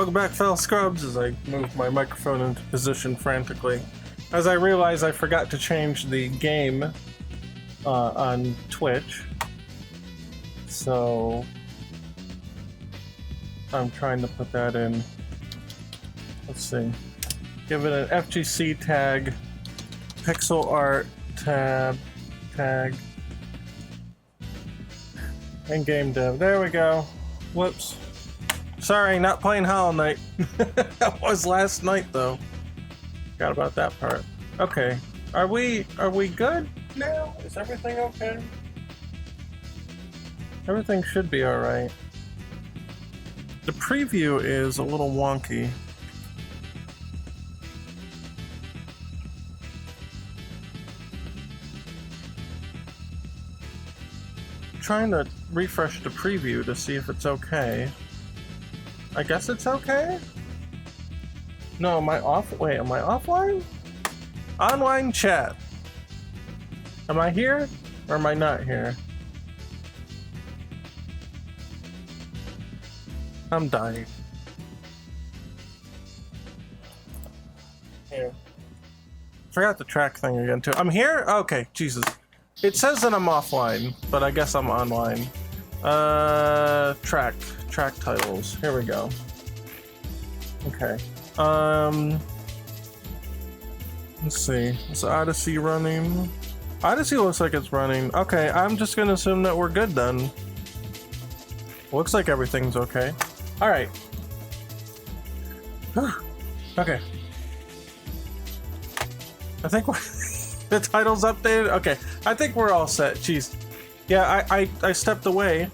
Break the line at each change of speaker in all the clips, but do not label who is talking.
Welcome back, fellow scrubs, as I move my microphone into position frantically. As I realize I forgot to change the game on Twitch. So I'm trying to put that in. Let's see. Give it an FGC tag, pixel art tag, and game dev. There we go. Whoops. Sorry, not playing Hollow Knight. That was last night though. Forgot about that part. Okay. Are we good now? Is everything okay? Everything should be alright. The preview is a little wonky. Trying to refresh the preview to see if it's okay. I guess it's okay? No, am I offline? Online chat. Am I here or am I not here? I'm dying. Here. Forgot the track thing again too. I'm here? Okay, Jesus. It says that I'm offline, but I guess I'm online. Track titles. Here we go. Okay. Let's see. Is Odyssey running? Odyssey looks like it's running. Okay, I'm just gonna assume that we're good then. Looks like everything's okay. Alright. Okay. I think the title's updated. Okay, I think we're all set. Jeez. Yeah, I stepped away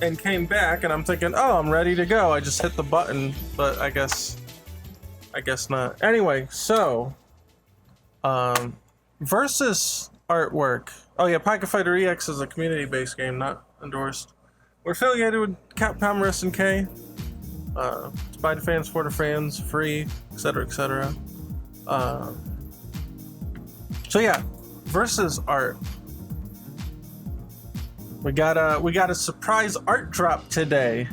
and came back and I'm thinking, oh, I'm ready to go. I just hit the button, but I guess not. Anyway, so versus artwork. Oh yeah, Pocket Fighter EX is a community-based game, not endorsed. We're affiliated with Capcom SNK. It's by the fans, for the fans, free, etc., etc. So yeah, versus art. We got a surprise art drop today.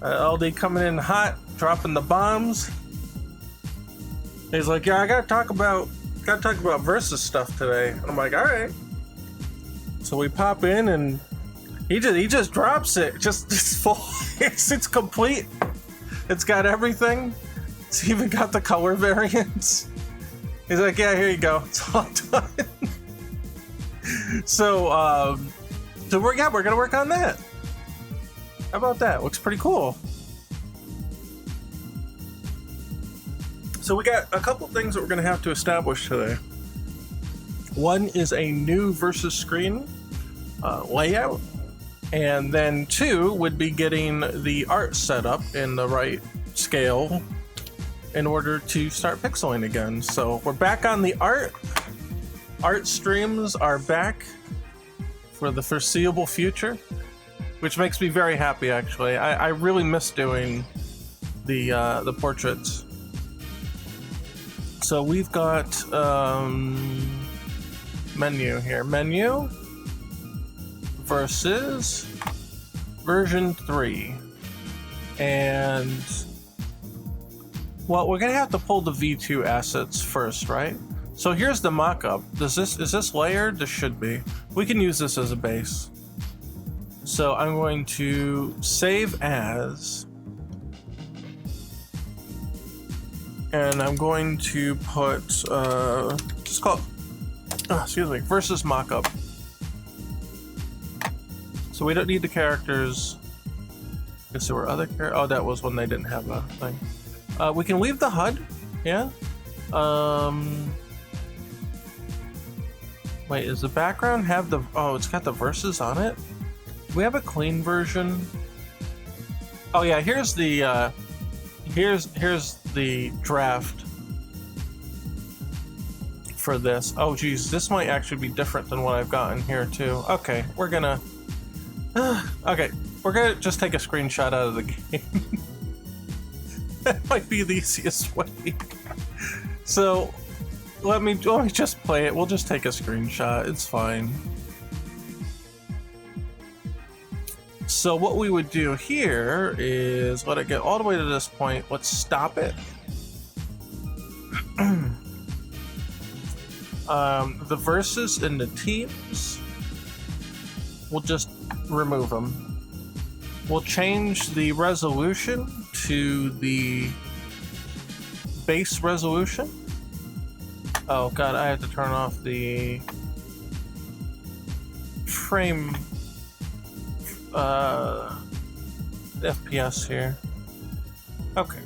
LD coming in hot, dropping the bombs. He's like, yeah, I gotta talk about versus stuff today. And I'm like, all right. So we pop in and he just drops it. It's full. It's complete. It's got everything. It's even got the color variants. He's like, yeah, here you go. It's all done. So we're gonna work on that. How about that? Looks pretty cool. So we got a couple things that we're gonna have to establish today. One is a new versus screen layout, and then two would be getting the art set up in the right scale in order to start pixeling again. So we're back on the art. Art streams are back for the foreseeable future, which makes me very happy actually. I really miss doing the portraits. So we've got menu here. Menu versus version 3. And well, we're gonna have to pull the V2 assets first, right? So here's the mock-up. Is this layered? This should be. We can use this as a base. So I'm going to save as, and I'm going to put just call it, versus mock-up. So we don't need the characters. I guess there were other characters. Oh, that was when they didn't have a thing. We can leave the HUD, yeah. Wait, does the background have the? Oh, it's got the verses on it. Do we have a clean version? Oh yeah, here's the here's the draft for this. Oh geez, this might actually be different than what I've gotten here too. Okay, we're gonna just take a screenshot out of the game. That might be the easiest way. So let me just play it. We'll just take a screenshot. It's fine. So what we would do here is let it get all the way to this point. Let's stop it. The verses and the teams, we'll just remove them. We'll change the resolution to the base resolution. Oh god, I have to turn off the frame FPS here. Okay.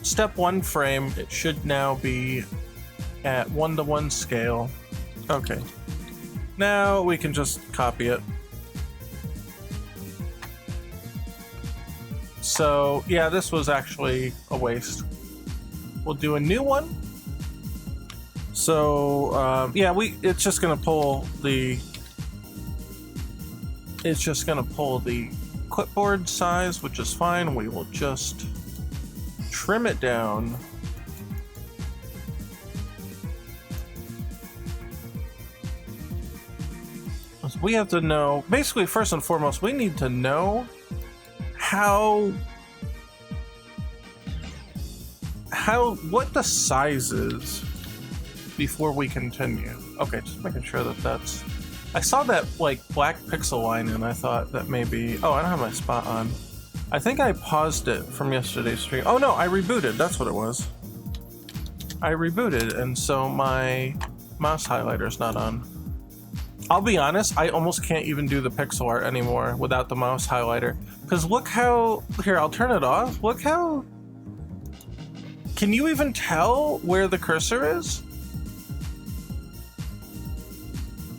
Step 1 frame, it should now be at 1:1 scale. Okay. Now we can just copy it. So yeah, this was actually a waste. We'll do a new one. So yeah, it's just gonna pull the clipboard size, which is fine. We will just trim it down. So we have to know, basically, first and foremost, we need to know what the size is before we continue. Okay, just making sure that that's... I saw that like black pixel line and I thought that maybe... Oh, I don't have my spot on. I think I paused it from yesterday's stream. Oh no, I rebooted, that's what it was. I rebooted and so my mouse highlighter's not on. I'll be honest, I almost can't even do the pixel art anymore without the mouse highlighter. Because look how... Here, I'll turn it off. Look how... Can you even tell where the cursor is?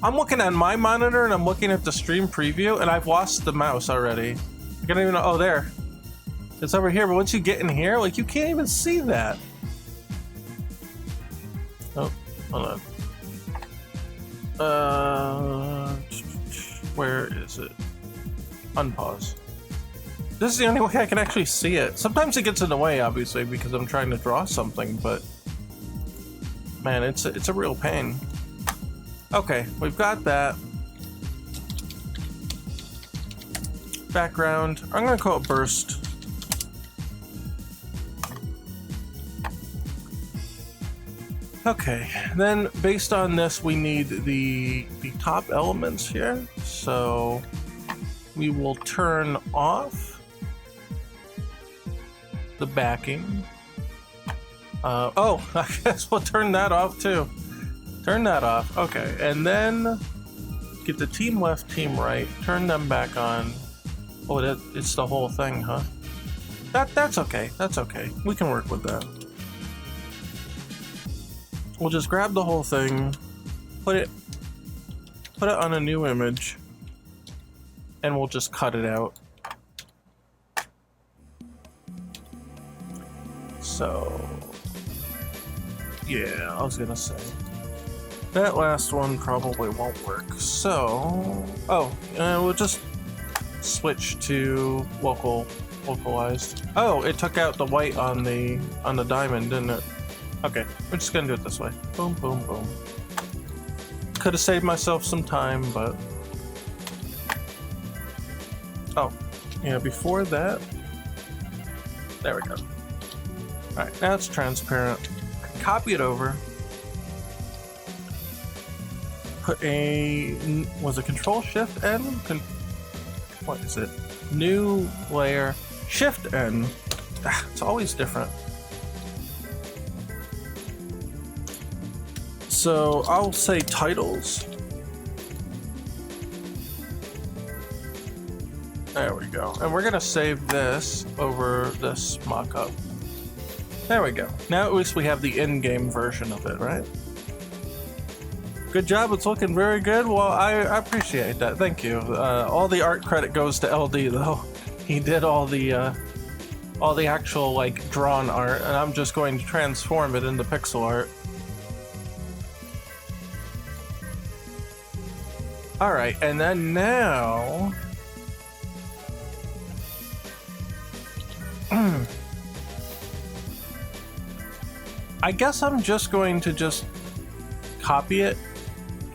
I'm looking at my monitor and I'm looking at the stream preview and I've lost the mouse already. I can't even know. Oh, there. It's over here, but once you get in here, like, you can't even see that. Oh, hold on. Where is it? Unpause. This is the only way I can actually see it. Sometimes it gets in the way, obviously, because I'm trying to draw something, but man, it's a real pain. Okay, we've got that. Background, I'm gonna call it burst. Okay, then based on this, we need the top elements here. So we will turn off the backing. Oh, I guess we'll turn that off too. Turn that off. Okay, and then get the team left, team right. Turn them back on. Oh, it's the whole thing, huh? That's okay. That's okay. We can work with that. We'll just grab the whole thing, put it on a new image, and we'll just cut it out. So, yeah, I was gonna say that last one probably won't work. So, we'll just switch to localized. Oh, it took out the white on the diamond, didn't it? Okay, we're just gonna do it this way. Boom, boom, boom. Could have saved myself some time, but... Oh, yeah, before that... There we go. Alright, now it's transparent. Copy it over. Put a... Was it Control-Shift-N? What is it? New layer. Shift-N. It's always different. So I'll say titles. There we go. And we're gonna save this over this mock-up. There we go. Now at least we have the in-game version of it, right? Good job, it's looking very good. Well, I appreciate that, thank you. All the art credit goes to LD though. He did all the actual like drawn art, and I'm just going to transform it into pixel art. Alright, and then now... I guess I'm just going to just copy it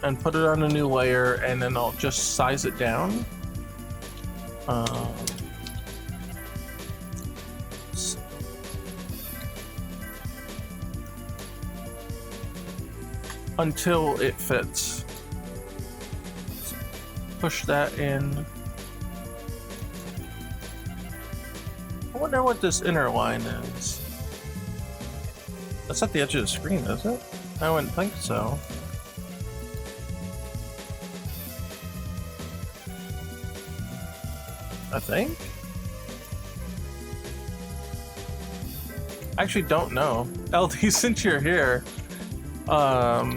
and put it on a new layer, and then I'll just size it down. Until it fits. Push that in. I wonder what this inner line is. That's at the edge of the screen, is it? I wouldn't think so. I think? I actually don't know. LD, since you're here, I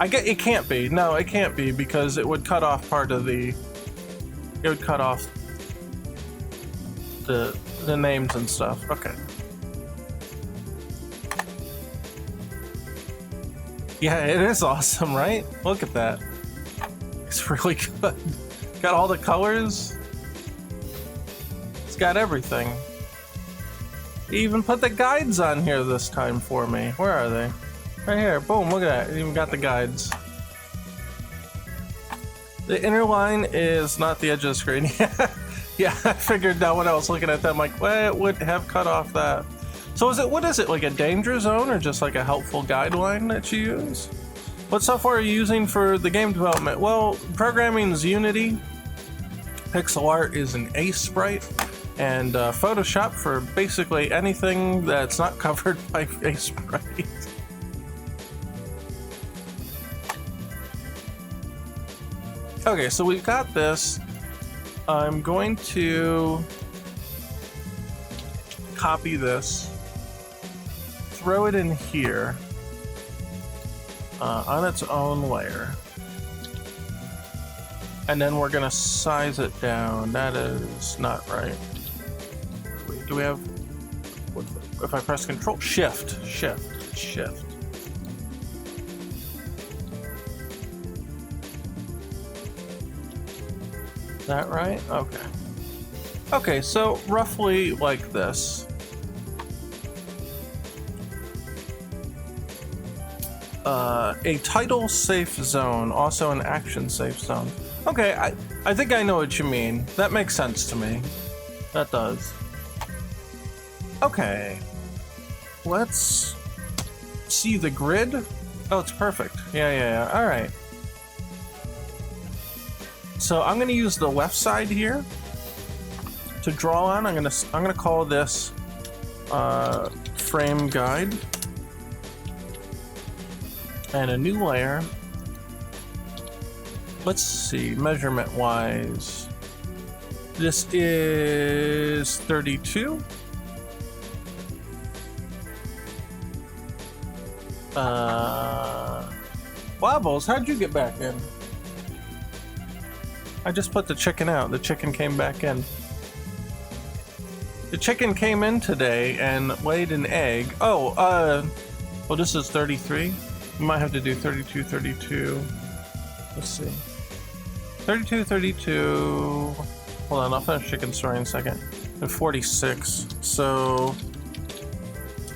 get it can't be. No, it can't be because it would cut off part of the. It would cut off the names and stuff. Okay. Yeah, it is awesome, right? Look at that. It's really good. Got all the colors. It's got everything. It even put the guides on here this time for me. Where are they? Right here. Boom, look at that. It even got the guides. The inner line is not the edge of the screen. Yeah, I figured that when I was looking at that, I'm like, well, it would have cut off that. So what is it, like a danger zone or just like a helpful guideline that you use? What software are you using for the game development? Well, programming is Unity. Pixel art is an Sprite. And Photoshop for basically anything that's not covered by Sprite. Okay, so we've got this. I'm going to copy this, throw it in here on its own layer, and then we're gonna size it down. That is not right. Wait, do we have? If I press Control, Shift. Is that right? Okay. Okay, so roughly like this. A title safe zone, also an action safe zone. Okay, I think I know what you mean. That makes sense to me. That does. Okay. Let's see the grid. Oh, it's perfect. Yeah. All right. So I'm gonna use the left side here to draw on. I'm gonna call this frame guide, and a new layer. Let's see, measurement wise, this is 32. Wobbles, how'd you get back in? I just put the chicken out. The chicken came back in. The chicken came in today and laid an egg. Oh, well, this is 33. We might have to do 32, 32. Let's see. 32, 32. Hold on, I'll finish chicken story in a second. And 46. So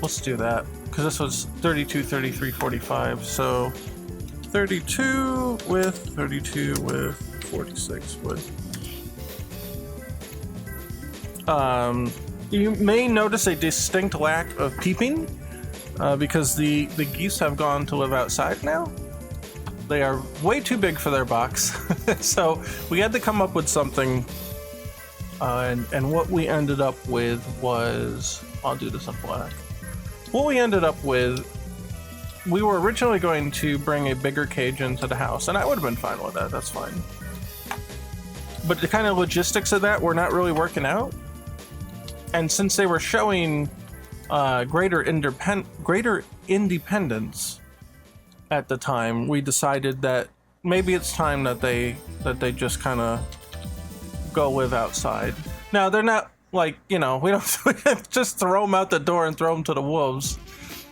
let's do that. Because this was 32, 33, 45. So 32 with 32 with 46 with. You may notice a distinct lack of peeping because the geese have gone to live outside now. They are way too big for their box. So we had to come up with something, and what we ended up with was, I'll do this in black. What we ended up with, we were originally going to bring a bigger cage into the house, and I would have been fine with that, that's fine. But the kind of logistics of that were not really working out. And since they were showing greater independence at the time, we decided that maybe it's time that they just kind of go live outside. Now they're not like, you know, we don't just throw them out the door and throw them to the wolves.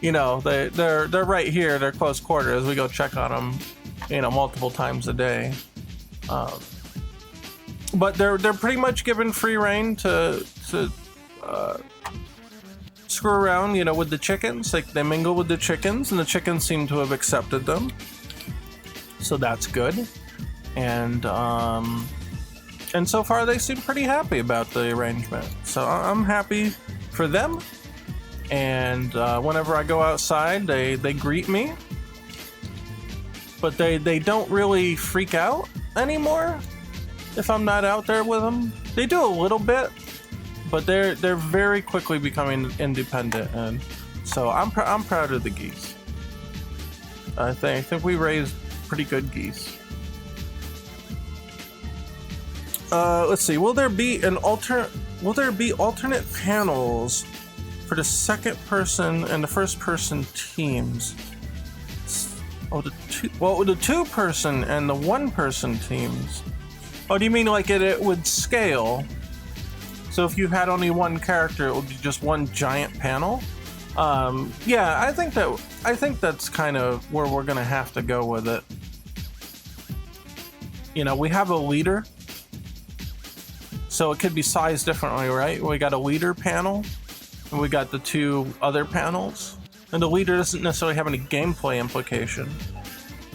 You know, they're right here. They're close quarters. We go check on them, you know, multiple times a day. But they're pretty much given free reign to screw around, you know, with the chickens. Like, they mingle with the chickens, and the chickens seem to have accepted them. So that's good. And so far they seem pretty happy about the arrangement. So I'm happy for them. And whenever I go outside, they greet me. But they don't really freak out anymore if I'm not out there with them. They do a little bit, but they're very quickly becoming independent, and so I'm proud of the geese. I think we raised pretty good geese. Let's see. Will there be alternate panels for the second person and the first person teams? Oh, the two person and the one person teams. Oh, do you mean like it would scale? So if you had only one character, it would be just one giant panel? Yeah, I think that's kind of where we're gonna have to go with it. You know, we have a leader, so it could be sized differently, right? We got a leader panel, and we got the two other panels. And the leader doesn't necessarily have any gameplay implication,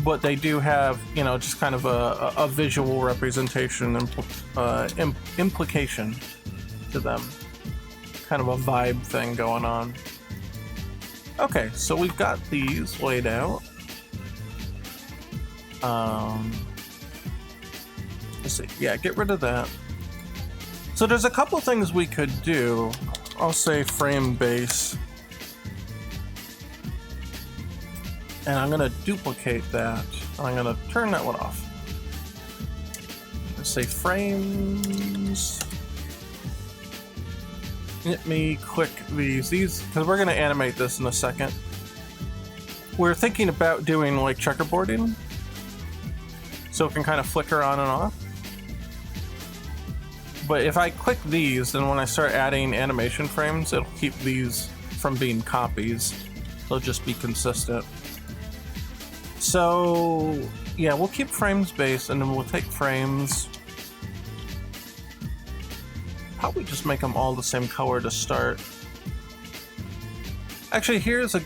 but they do have, you know, just kind of a visual representation implication to them. Kind of a vibe thing going on. Okay, so we've got these laid out. Let's see. Yeah, get rid of that. So there's a couple things we could do. I'll say frame base. And I'm gonna duplicate that. I'm gonna turn that one off. Let's say frames. Let me click these because we're gonna animate this in a second. We're thinking about doing like checkerboarding, so it can kind of flicker on and off. But if I click these, then when I start adding animation frames, it'll keep these from being copies. They'll just be consistent. So yeah, we'll keep frames based, and then we'll take frames. Probably just make them all the same color to start. Actually, here's a.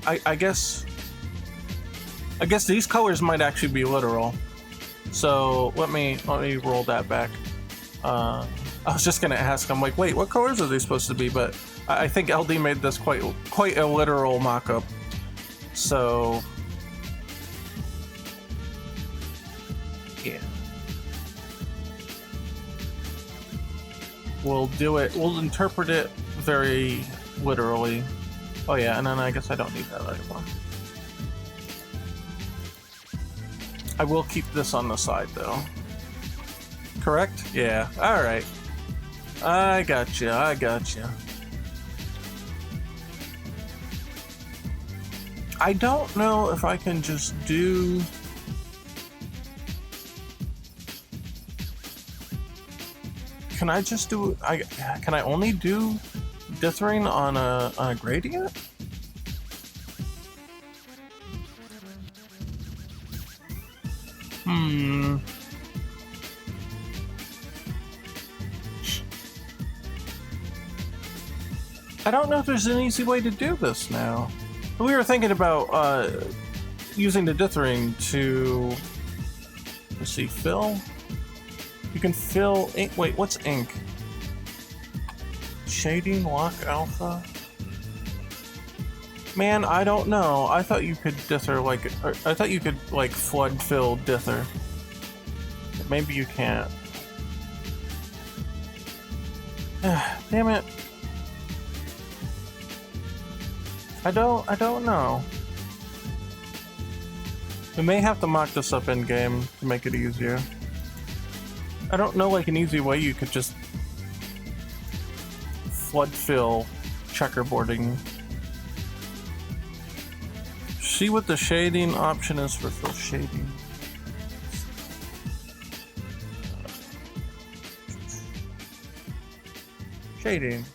I guess these colors might actually be literal. So let me roll that back. I was just gonna ask. I'm like, wait, what colors are they supposed to be? But I think LD made this quite a literal mock-up. So. Yeah. We'll do it, we'll interpret it very literally. Oh yeah, and then I guess I don't need that anymore. I will keep this on the side though. Correct? Yeah, alright. I gotcha. I don't know if I can just do... Can I just do? Can I only do dithering on a gradient? I don't know if there's an easy way to do this now. We were thinking about using the dithering to, let's see, fill. You can fill ink. Wait, what's ink? Shading, lock, alpha. Man, I don't know. I thought you could dither like, I thought you could like flood fill dither. Maybe you can't. Damn it. I don't know. We may have to mock this up in game to make it easier. I don't know, like an easy way you could just flood fill checkerboarding. See what the shading option is for fill shading. Shading.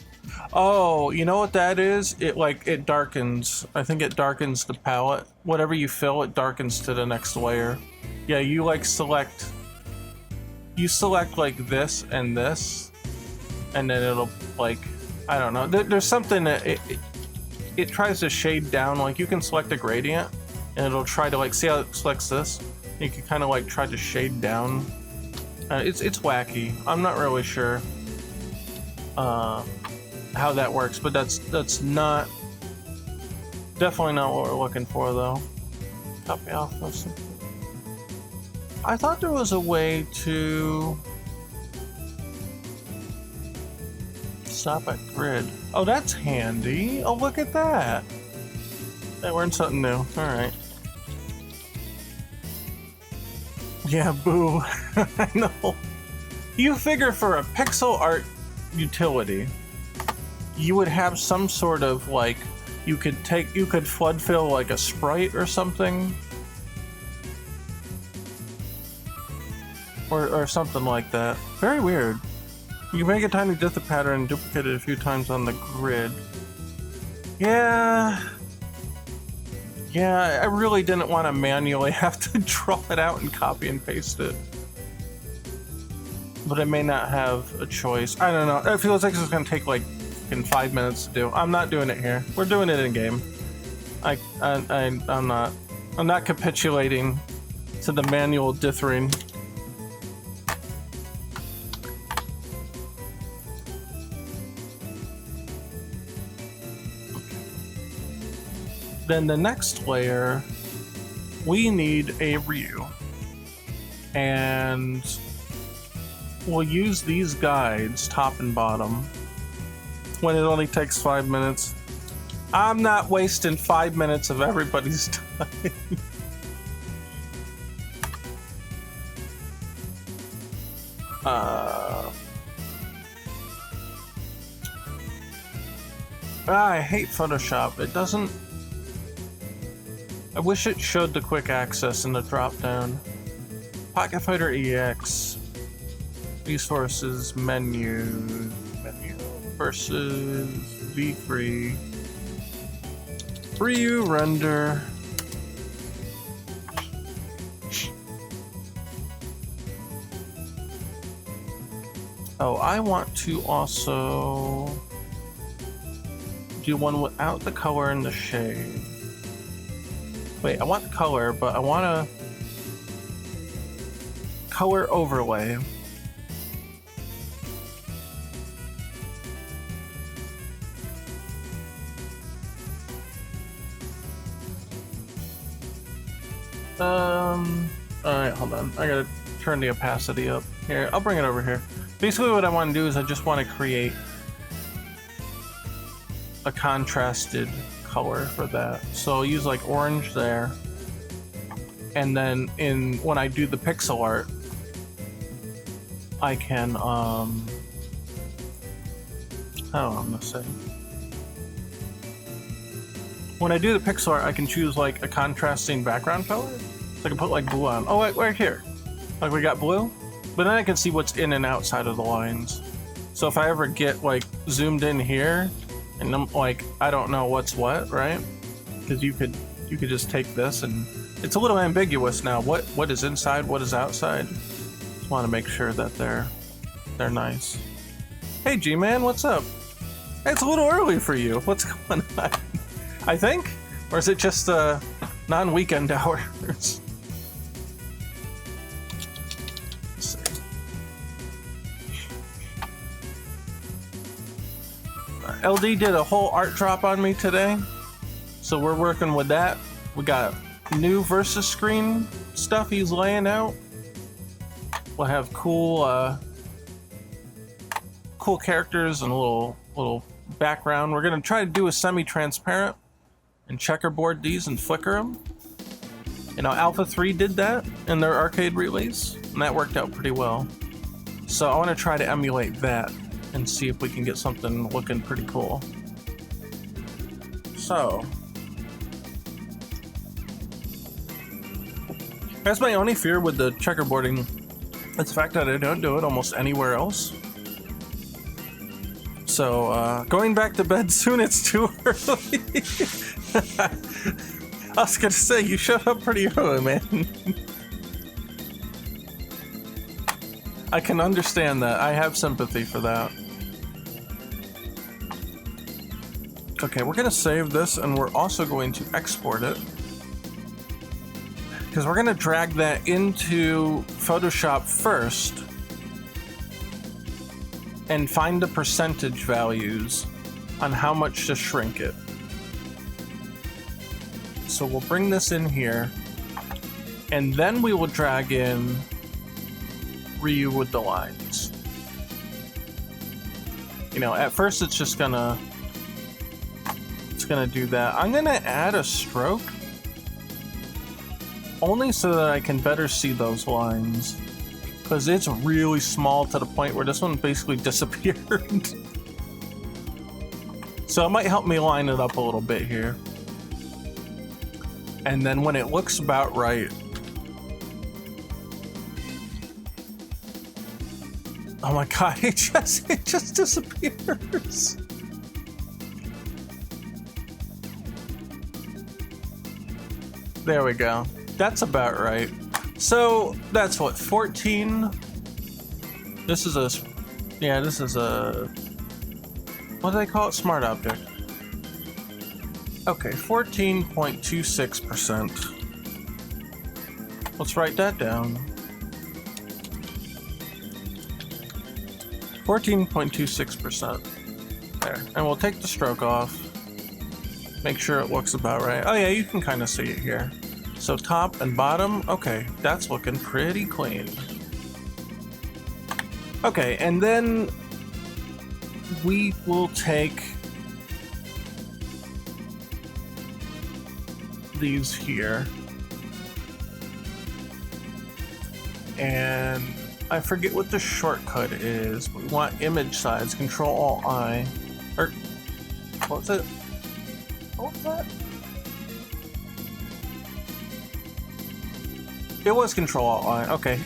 Oh, you know what that is? It darkens. I think it darkens the palette. Whatever you fill, it darkens to the next layer. Yeah, you like select. You select like this, and then it'll like, I don't know. There's something that it tries to shade down. Like you can select a gradient and it'll try to like, see how it selects this? You can kind of like try to shade down. It's wacky. I'm not really sure how that works, but that's not, definitely not what we're looking for though. Copy off this. I thought there was a way to stop at grid. Oh, that's handy. Oh, look at that. I learned something new. All right. Yeah, boo. I know. You figure for a pixel art utility, you would have some sort of like, you could flood fill like a sprite or something. Or something like that. Very weird. You make a tiny dither pattern and duplicate it a few times on the grid. Yeah, I really didn't want to manually have to draw it out and copy and paste it. But I may not have a choice. I don't know. It feels like it's going to take like in 5 minutes to do. I'm not doing it here. We're doing it in game. I'm not capitulating to the manual dithering. Then the next layer, we need a Ryu. And we'll use these guides, top and bottom, when it only takes 5 minutes. I'm not wasting 5 minutes of everybody's time. I hate Photoshop. It doesn't... I wish it showed the quick access in the drop down. Pocket Fighter EX. Resources, menu versus V3. Ryu render. Oh, I want to also do one without the color and the shade. Wait, I want color, but I want a color overlay. Alright, hold on. I gotta turn the opacity up. Here, I'll bring it over here. Basically what I want to do is I just want to create a contrasted color for that. So I'll use like orange there. And then when I do the pixel art, I can, how do I'm gonna say? When I do the pixel art, I can choose like a contrasting background color. So I can put like blue on. Oh, wait, right here. Like we got blue, but then I can see what's in and outside of the lines. So if I ever get like zoomed in here, and I'm like, I don't know what's what, right? Because you could just take this and it's a little ambiguous now. What is inside? What is outside? Just want to make sure that they're nice. Hey, G-Man, what's up? Hey, it's a little early for you. What's going on? I think, or is it just non-weekend hours? LD did a whole art drop on me today, so we're working with that. We got new versus screen stuff he's laying out. We'll have cool characters and a little background. We're gonna try to do a semi-transparent and checkerboard these and flicker them. You know, Alpha 3 did that in their arcade release, and that worked out pretty well. So I want to try to emulate that and see if we can get something looking pretty cool. So that's my only fear with the checkerboarding. It's the fact that I don't do it almost anywhere else. So going back to bed soon, it's too early. I was gonna say, you showed up pretty early, man. I can understand that. I have sympathy for that. Okay, we're gonna save this and we're also going to export it because we're gonna drag that into Photoshop first and find the percentage values on how much to shrink it. So we'll bring this in here and then we will drag in Ryu with the lines. You know, at first it's just gonna do that. I'm gonna add a stroke only so that I can better see those lines, because it's really small to the point where this one basically disappeared. So it might help me line it up a little bit here. And then when it looks about right, oh my god, it just disappears. There we go. That's about right. So that's what, 14? This is a, yeah, this is a, what do they call it? Smart object. Okay, 14.26%. Let's write that down. 14.26%. There. And we'll take the stroke off. Make sure it looks about right. Oh yeah, you can kind of see it here. So top and bottom, okay, that's looking pretty clean. Okay, and then we will take these here. And I forget what the shortcut is. We want image size, Control-Alt-I. Or, what was it? What was that? It was Control-Alt-I. Okay.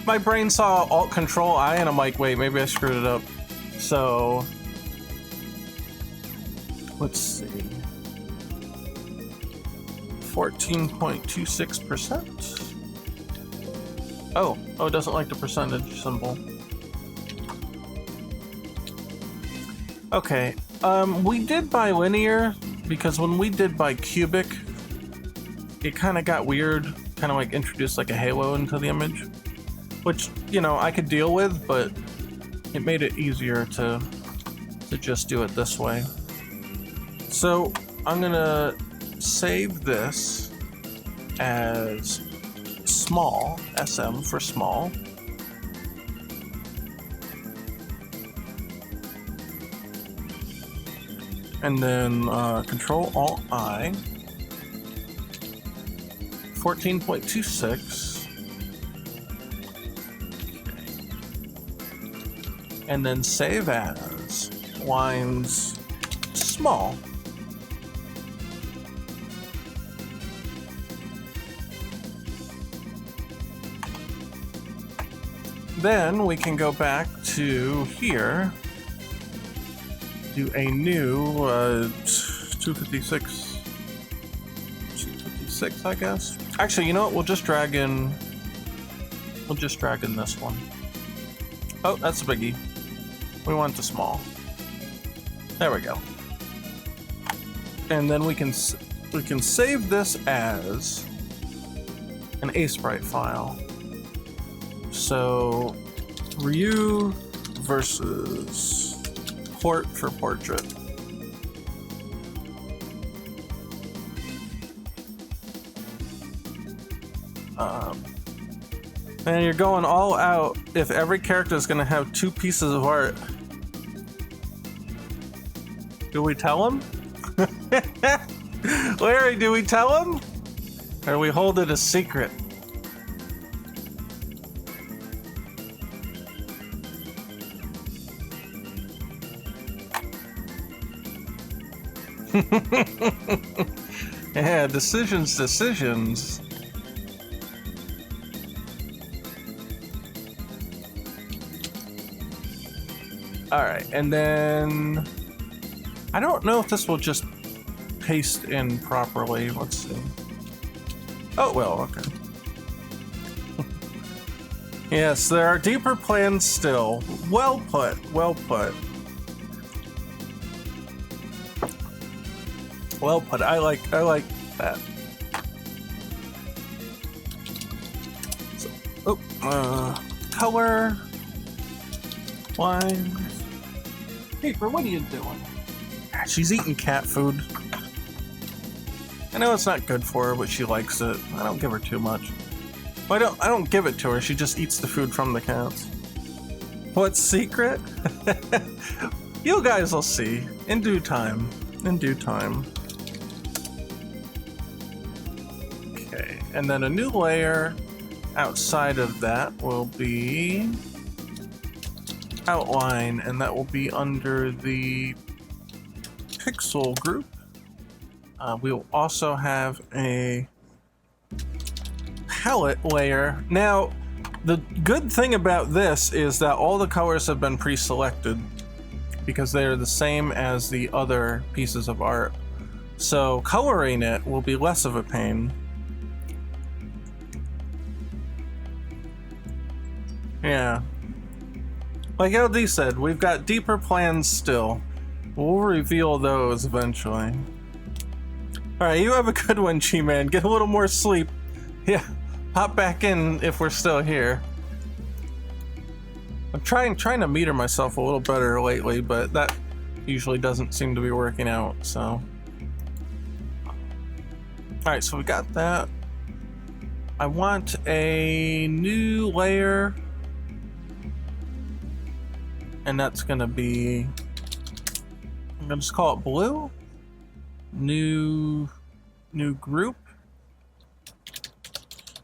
My brain saw Alt-Control-I and I'm like, wait, maybe I screwed it up. So let's see. 14.26%. Oh, it doesn't like the percentage symbol. Okay. We did bilinear because when we did bicubic, it kind of got weird. Kind of like introduced like a halo into the image, which, you know, I could deal with, but it made it easier to just do it this way. So I'm gonna save this as small, SM for small. And then Control-Alt-I. 14.26. And then save as lines small. Then we can go back to here, do a new 256, I guess. Actually, you know what? We'll just drag in this one. Oh, that's a biggie. We want the small. There we go. And then we can save this as an ASprite file. So Ryu versus port for portrait. And you're going all out if every character is going to have 2 pieces of art. Do we tell him? Larry, do we tell him? Or do we hold it a secret? Yeah, decisions. Alright, and then I don't know if this will just paste in properly. Let's see. Oh, well, okay. Yes, there are deeper plans still. Well put, well put. Well put. I like that. So, color lines.
Paper, what are you doing?
She's eating cat food. I know it's not good for her, but she likes it. I don't give her too much. Well, I don't give it to her. She just eats the food from the cats. What's secret? You guys will see in due time. In due time. Okay, and then a new layer outside of that will be outline, and that will be under the pixel group. We'll also have a palette layer. Now, the good thing about this is that all the colors have been pre-selected because they are the same as the other pieces of art. So coloring it will be less of a pain. Yeah. Like LD said, we've got deeper plans still. We'll reveal those eventually. Alright, you have a good one, G-Man. Get a little more sleep. Yeah, hop back in if we're still here. I'm trying to meter myself a little better lately, but that usually doesn't seem to be working out, so. Alright, so we got that. I want a new layer. And that's gonna be, I'm gonna just call it blue. New group.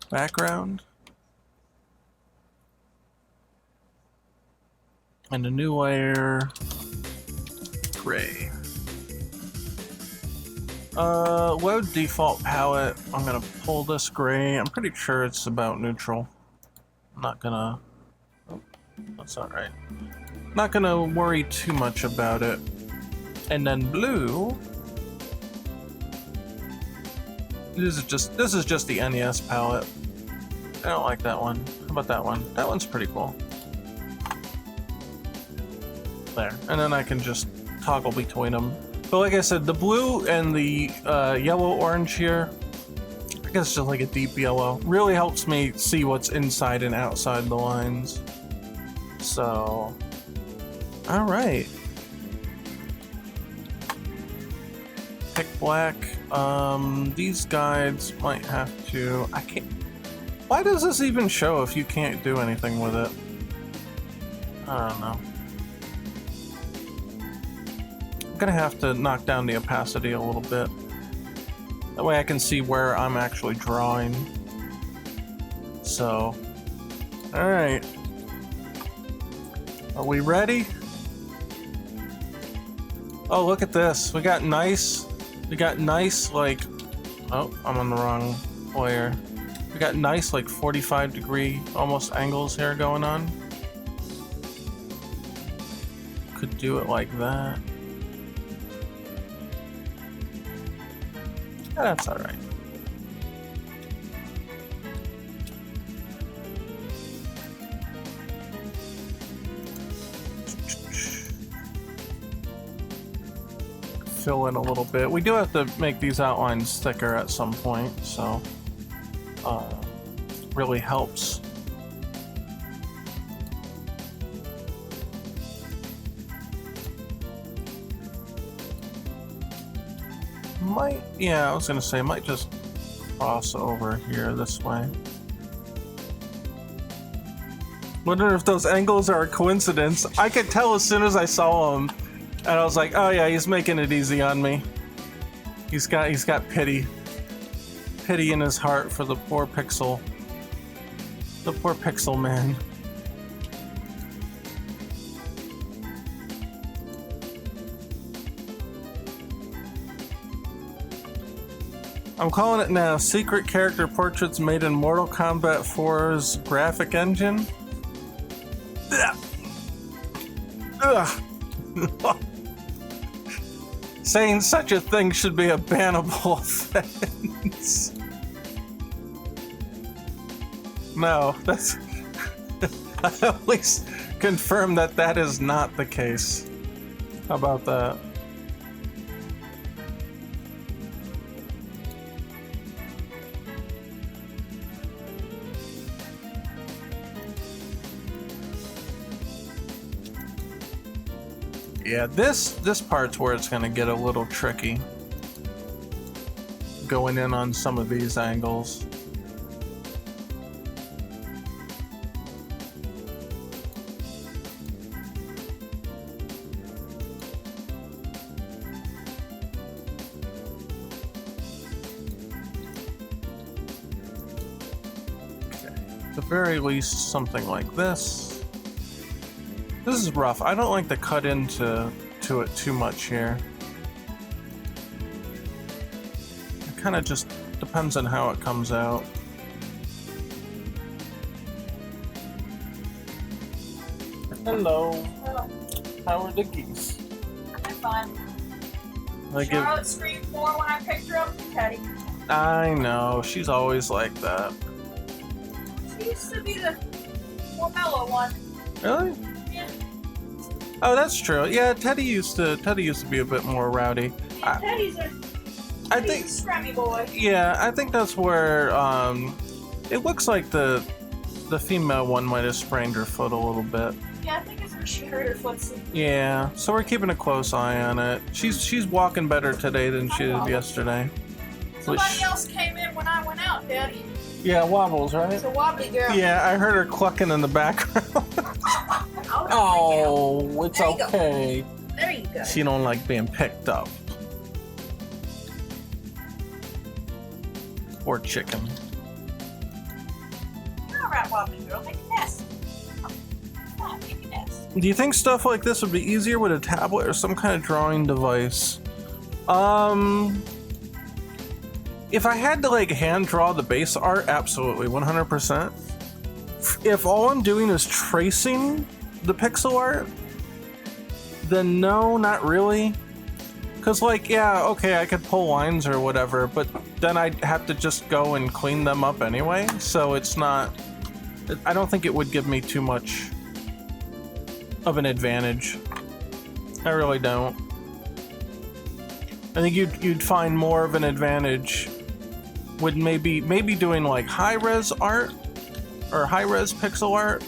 Background. And a new layer, gray. Load default palette. I'm gonna pull this gray. I'm pretty sure it's about neutral. I'm not gonna, oh, that's not right. Not gonna worry too much about it. And then blue. This is just the NES palette. I don't like that one. How about that one? That one's pretty cool. There, and then I can just toggle between them. But like I said, the blue and the yellow-orange here, I guess just like a deep yellow, really helps me see what's inside and outside the lines. So, all right. Pick black. These guides might have to, I can't, why does this even show if you can't do anything with it? I don't know. I'm gonna have to knock down the opacity a little bit. That way I can see where I'm actually drawing. So, alright. Are we ready? Oh, look at this. We got nice, like, oh, I'm on the wrong layer. We got nice, like, 45-degree almost angles here going on. Could do it like that. Yeah, that's alright. Fill in a little bit. We do have to make these outlines thicker at some point, so really helps. Might, yeah, I was gonna say, might just cross over here this way. Wonder if those angles are a coincidence. I could tell as soon as I saw them, and I was like, oh yeah, he's making it easy on me. He's got pity in his heart for the poor pixel man. I'm calling it now. Secret character portraits made in Mortal Kombat 4's graphic engine. Ugh. Ugh. Saying such a thing should be a bannable offense. No, that's... I at least confirm that that is not the case. How about that? Yeah, this part's where it's gonna get a little tricky. Going in on some of these angles. At the very least, something like this. This is rough. I don't like to cut into it too much here. It kind of just depends on how it comes out. Hello.
Hello.
How are the geese?
I'm fine.
Like
Charlotte screamed more when I picked her up from Teddy.
I know, she's always like that.
She used to be the more mellow one.
Really?
Yeah.
Oh, that's true. Yeah, Teddy used to be a bit more rowdy.
Teddy's a scrammy boy.
Yeah, I think that's where it looks like the female one might have sprained her foot a little bit.
Yeah, I think it's where she hurt her foot.
Yeah, so we're keeping a close eye on it. She's walking better today than she did yesterday.
Somebody else came in when I went out, Daddy.
Yeah, Wobbles, right?
It's a wobbly girl.
Yeah, I heard her clucking in the background. Oh, it's
There you go.
okay.
There you go.
She don't like being picked up. Poor chicken.
You're alright, wobbly girl. Make a nest. Come on, make a nest.
Do you think stuff like this would be easier with a tablet or some kind of drawing device? If I had to like hand draw the base art, absolutely, 100%. If all I'm doing is tracing the pixel art, then no, not really. Cause like, yeah, okay, I could pull lines or whatever, but then I'd have to just go and clean them up anyway. So it's not, I don't think it would give me too much of an advantage. I really don't. I think you'd find more of an advantage with maybe doing like high-res art or high-res pixel art.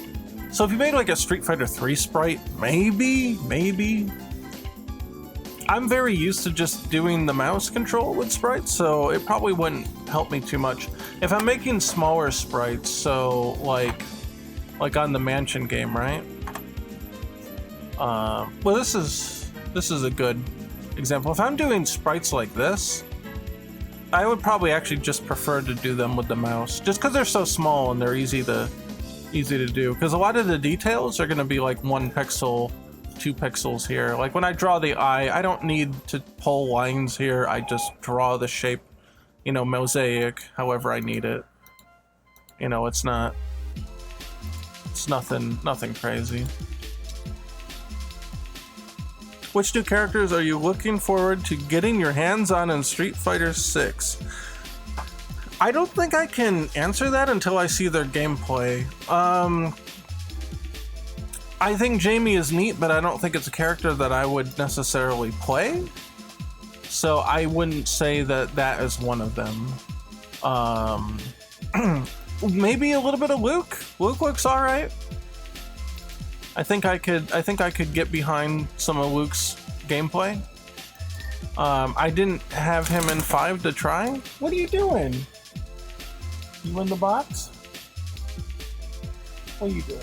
So if you made like a Street Fighter 3 sprite, maybe. I'm very used to just doing the mouse control with sprites, so it probably wouldn't help me too much. If I'm making smaller sprites, so like on the Mansion game, right? Well, this is a good example. If I'm doing sprites like this, I would probably actually just prefer to do them with the mouse, just because they're so small and they're easy to do. Because a lot of the details are going to be like 1 pixel, 2 pixels here. Like when I draw the eye, I don't need to pull lines here. I just draw the shape, you know, mosaic, however I need it. You know, it's nothing crazy. Which 2 characters are you looking forward to getting your hands on in Street Fighter 6? I don't think I can answer that until I see their gameplay. I think Jamie is neat, but I don't think it's a character that I would necessarily play. So I wouldn't say that is one of them. Maybe a little bit of Luke. Luke looks all right. I think I could get behind some of Luke's gameplay. I didn't have him in 5 to try. What are you doing? You in the box? What are you doing?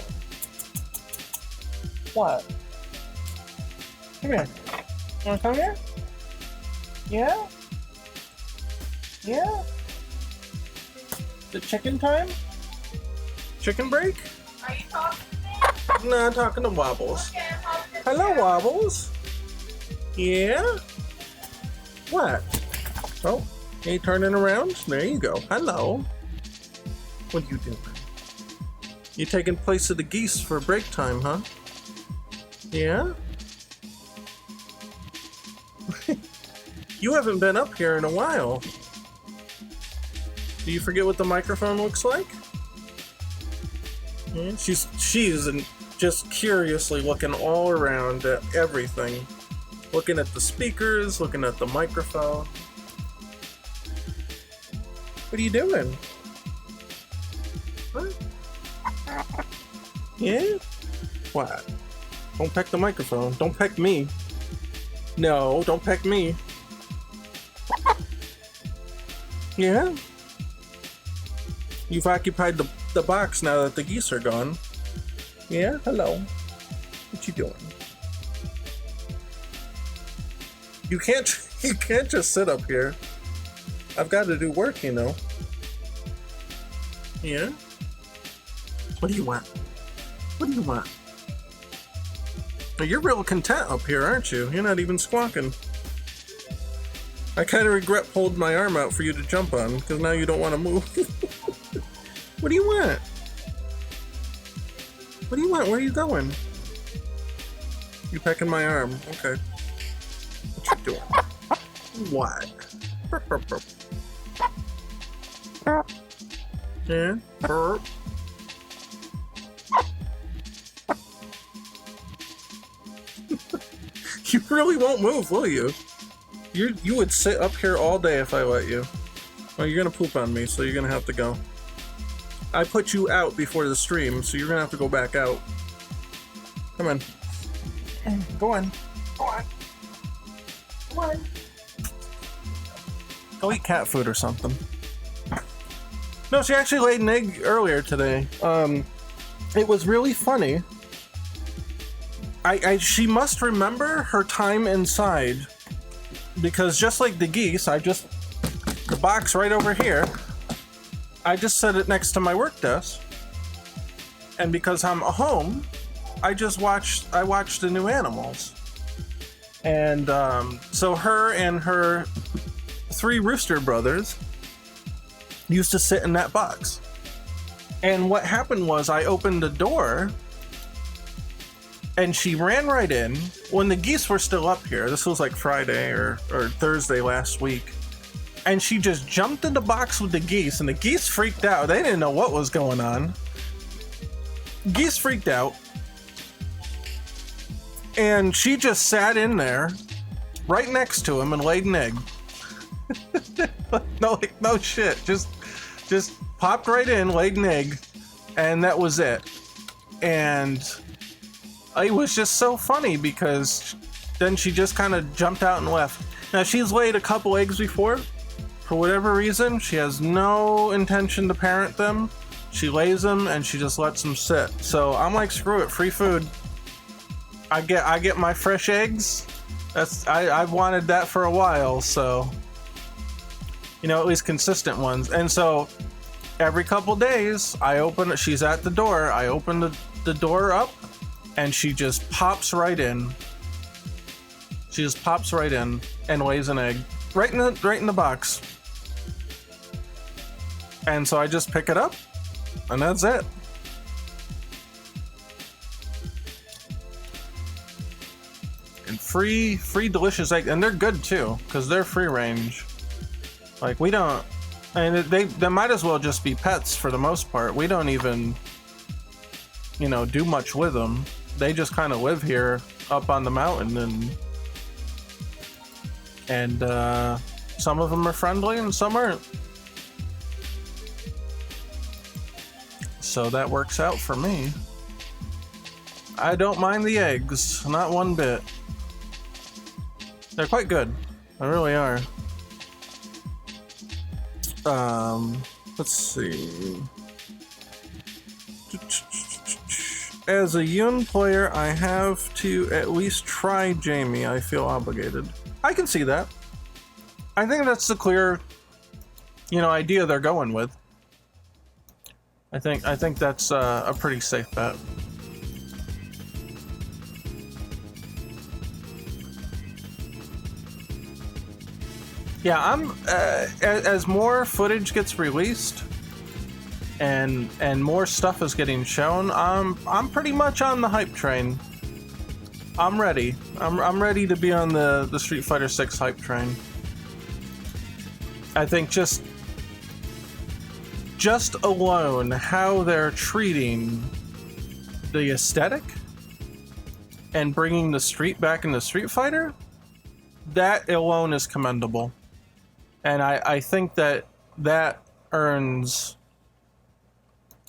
What? Come here. You wanna come here? Yeah? Yeah? The chicken time? Chicken break?
Are you talking to me?
No, I'm talking to Wobbles.
Okay, I'll get
Hello,
you.
Wobbles. Yeah? What? Oh, you turning around? There you go. Hello. What are you doing? You taking place of the geese for break time, huh? Yeah? You haven't been up here in a while. Do you forget what the microphone looks like? Yeah, she's just curiously looking all around at everything. Looking at the speakers, looking at the microphone. What are you doing? What? Yeah? What? Don't peck the microphone. Don't peck me. No, don't peck me. Yeah? You've occupied the box now that the geese are gone. Yeah? Hello. What you doing? You can't just sit up here. I've got to do work, you know. Yeah? What do you want? What do you want? Well, you're real content up here, aren't you? You're not even squawking. I kind of regret holding my arm out for you to jump on, because now you don't want to move. What do you want? What do you want? Where are you going? You pecking my arm. Okay. What you doing? What? Burp, burp, burp. Yeah? Burp. You really won't move, will you? You would sit up here all day if I let you. Well, you're gonna poop on me, so you're gonna have to go. I put you out before the stream, so you're gonna have to go back out. Come on. Go on. Go on. Go on. Go eat cat food or something. No, she actually laid an egg earlier today. It was really funny. She must remember her time inside, because just like the geese, the box right over here, I just set it next to my work desk, and because I'm home, I watched the new animals, and so her and her 3 rooster brothers used to sit in that box, and what happened was I opened the door. And she ran right in when the geese were still up here. This was like Friday or Thursday last week. And she just jumped in the box with the geese, and the geese freaked out. They didn't know what was going on. Geese freaked out. And she just sat in there right next to him and laid an egg. No shit. Just popped right in, laid an egg, and that was it. And it was just so funny because then she just kind of jumped out and left. Now, she's laid a couple eggs before. For whatever reason, she has no intention to parent them. She lays them and she just lets them sit. So I'm like, screw it, free food. I get my fresh eggs. I've wanted that for a while, so you know, at least consistent ones. And so every couple days, she's at the door. I open the door up. And she just pops right in. She just pops right in and lays an egg right in the box. And so I just pick it up, and that's it. And free delicious eggs, and they're good too, because they're free range. Like we don't, and they might as well just be pets for the most part. We don't even, do much with them. They just kind of live here up on the mountain, and some of them are friendly and some aren't. So that works out for me. I don't mind the eggs, not one bit. They're quite good. They really are. Let's see. As a Yun player, I have to at least try Jamie. I feel obligated. I can see that. I think that's the clear, idea they're going with. I think that's a pretty safe bet. Yeah, I'm as more footage gets released and more stuff is getting shown, I'm pretty much on the hype train. I'm ready. I'm ready to be on the Street Fighter 6 hype train. I think just alone how they're treating the aesthetic and bringing the street back into Street Fighter, that alone is commendable. And I think that earns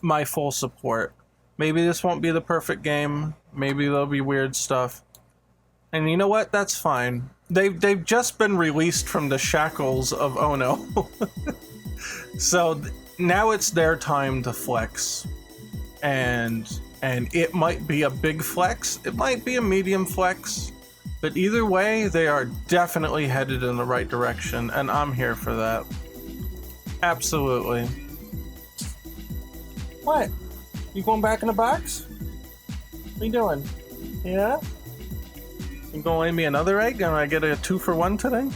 my full support. Maybe this won't be the perfect game. Maybe there'll be weird stuff. And you know what? That's fine. they've just been released from the shackles of Ono. So now it's their time to flex. And it might be a big flex, it might be a medium flex, but either way, they are definitely headed in the right direction, and I'm here for that. Absolutely. What? You going back in the box? What you doing? Yeah? You gonna lay me another egg? Gonna I get a 2-for-1 today?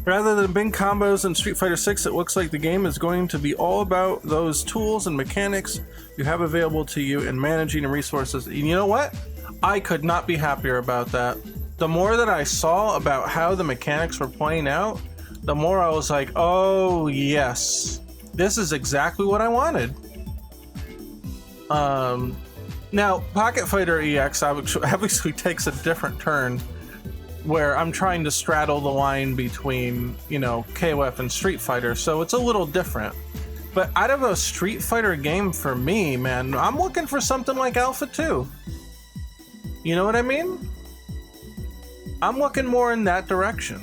Rather than big combos in Street Fighter 6, it looks like the game is going to be all about those tools and mechanics you have available to you in managing resources. And you know what? I could not be happier about that. The more that I saw about how the mechanics were playing out, the more I was like, oh yes, this is exactly what I wanted. Now, Pocket Fighter EX obviously takes a different turn, where I'm trying to straddle the line between, you know, KOF and Street Fighter, so it's a little different. But out of a Street Fighter game for me, man, I'm looking for something like Alpha 2. You know what I mean? I'm looking more in that direction.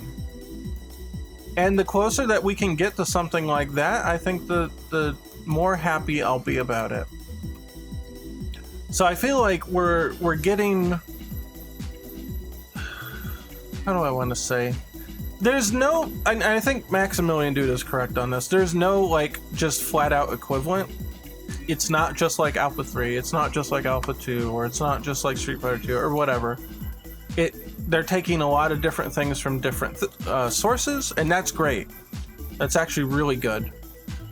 And the closer that we can get to something like that, I think the more happy I'll be about it. So I feel like we're getting... How do I want to say? There's no, and I think Maximilian Dude is correct on this. There's no like just flat out equivalent. It's not just like Alpha 3. It's not just like Alpha 2, or it's not just like Street Fighter 2 or whatever. They're taking a lot of different things from different sources, and that's great. That's actually really good.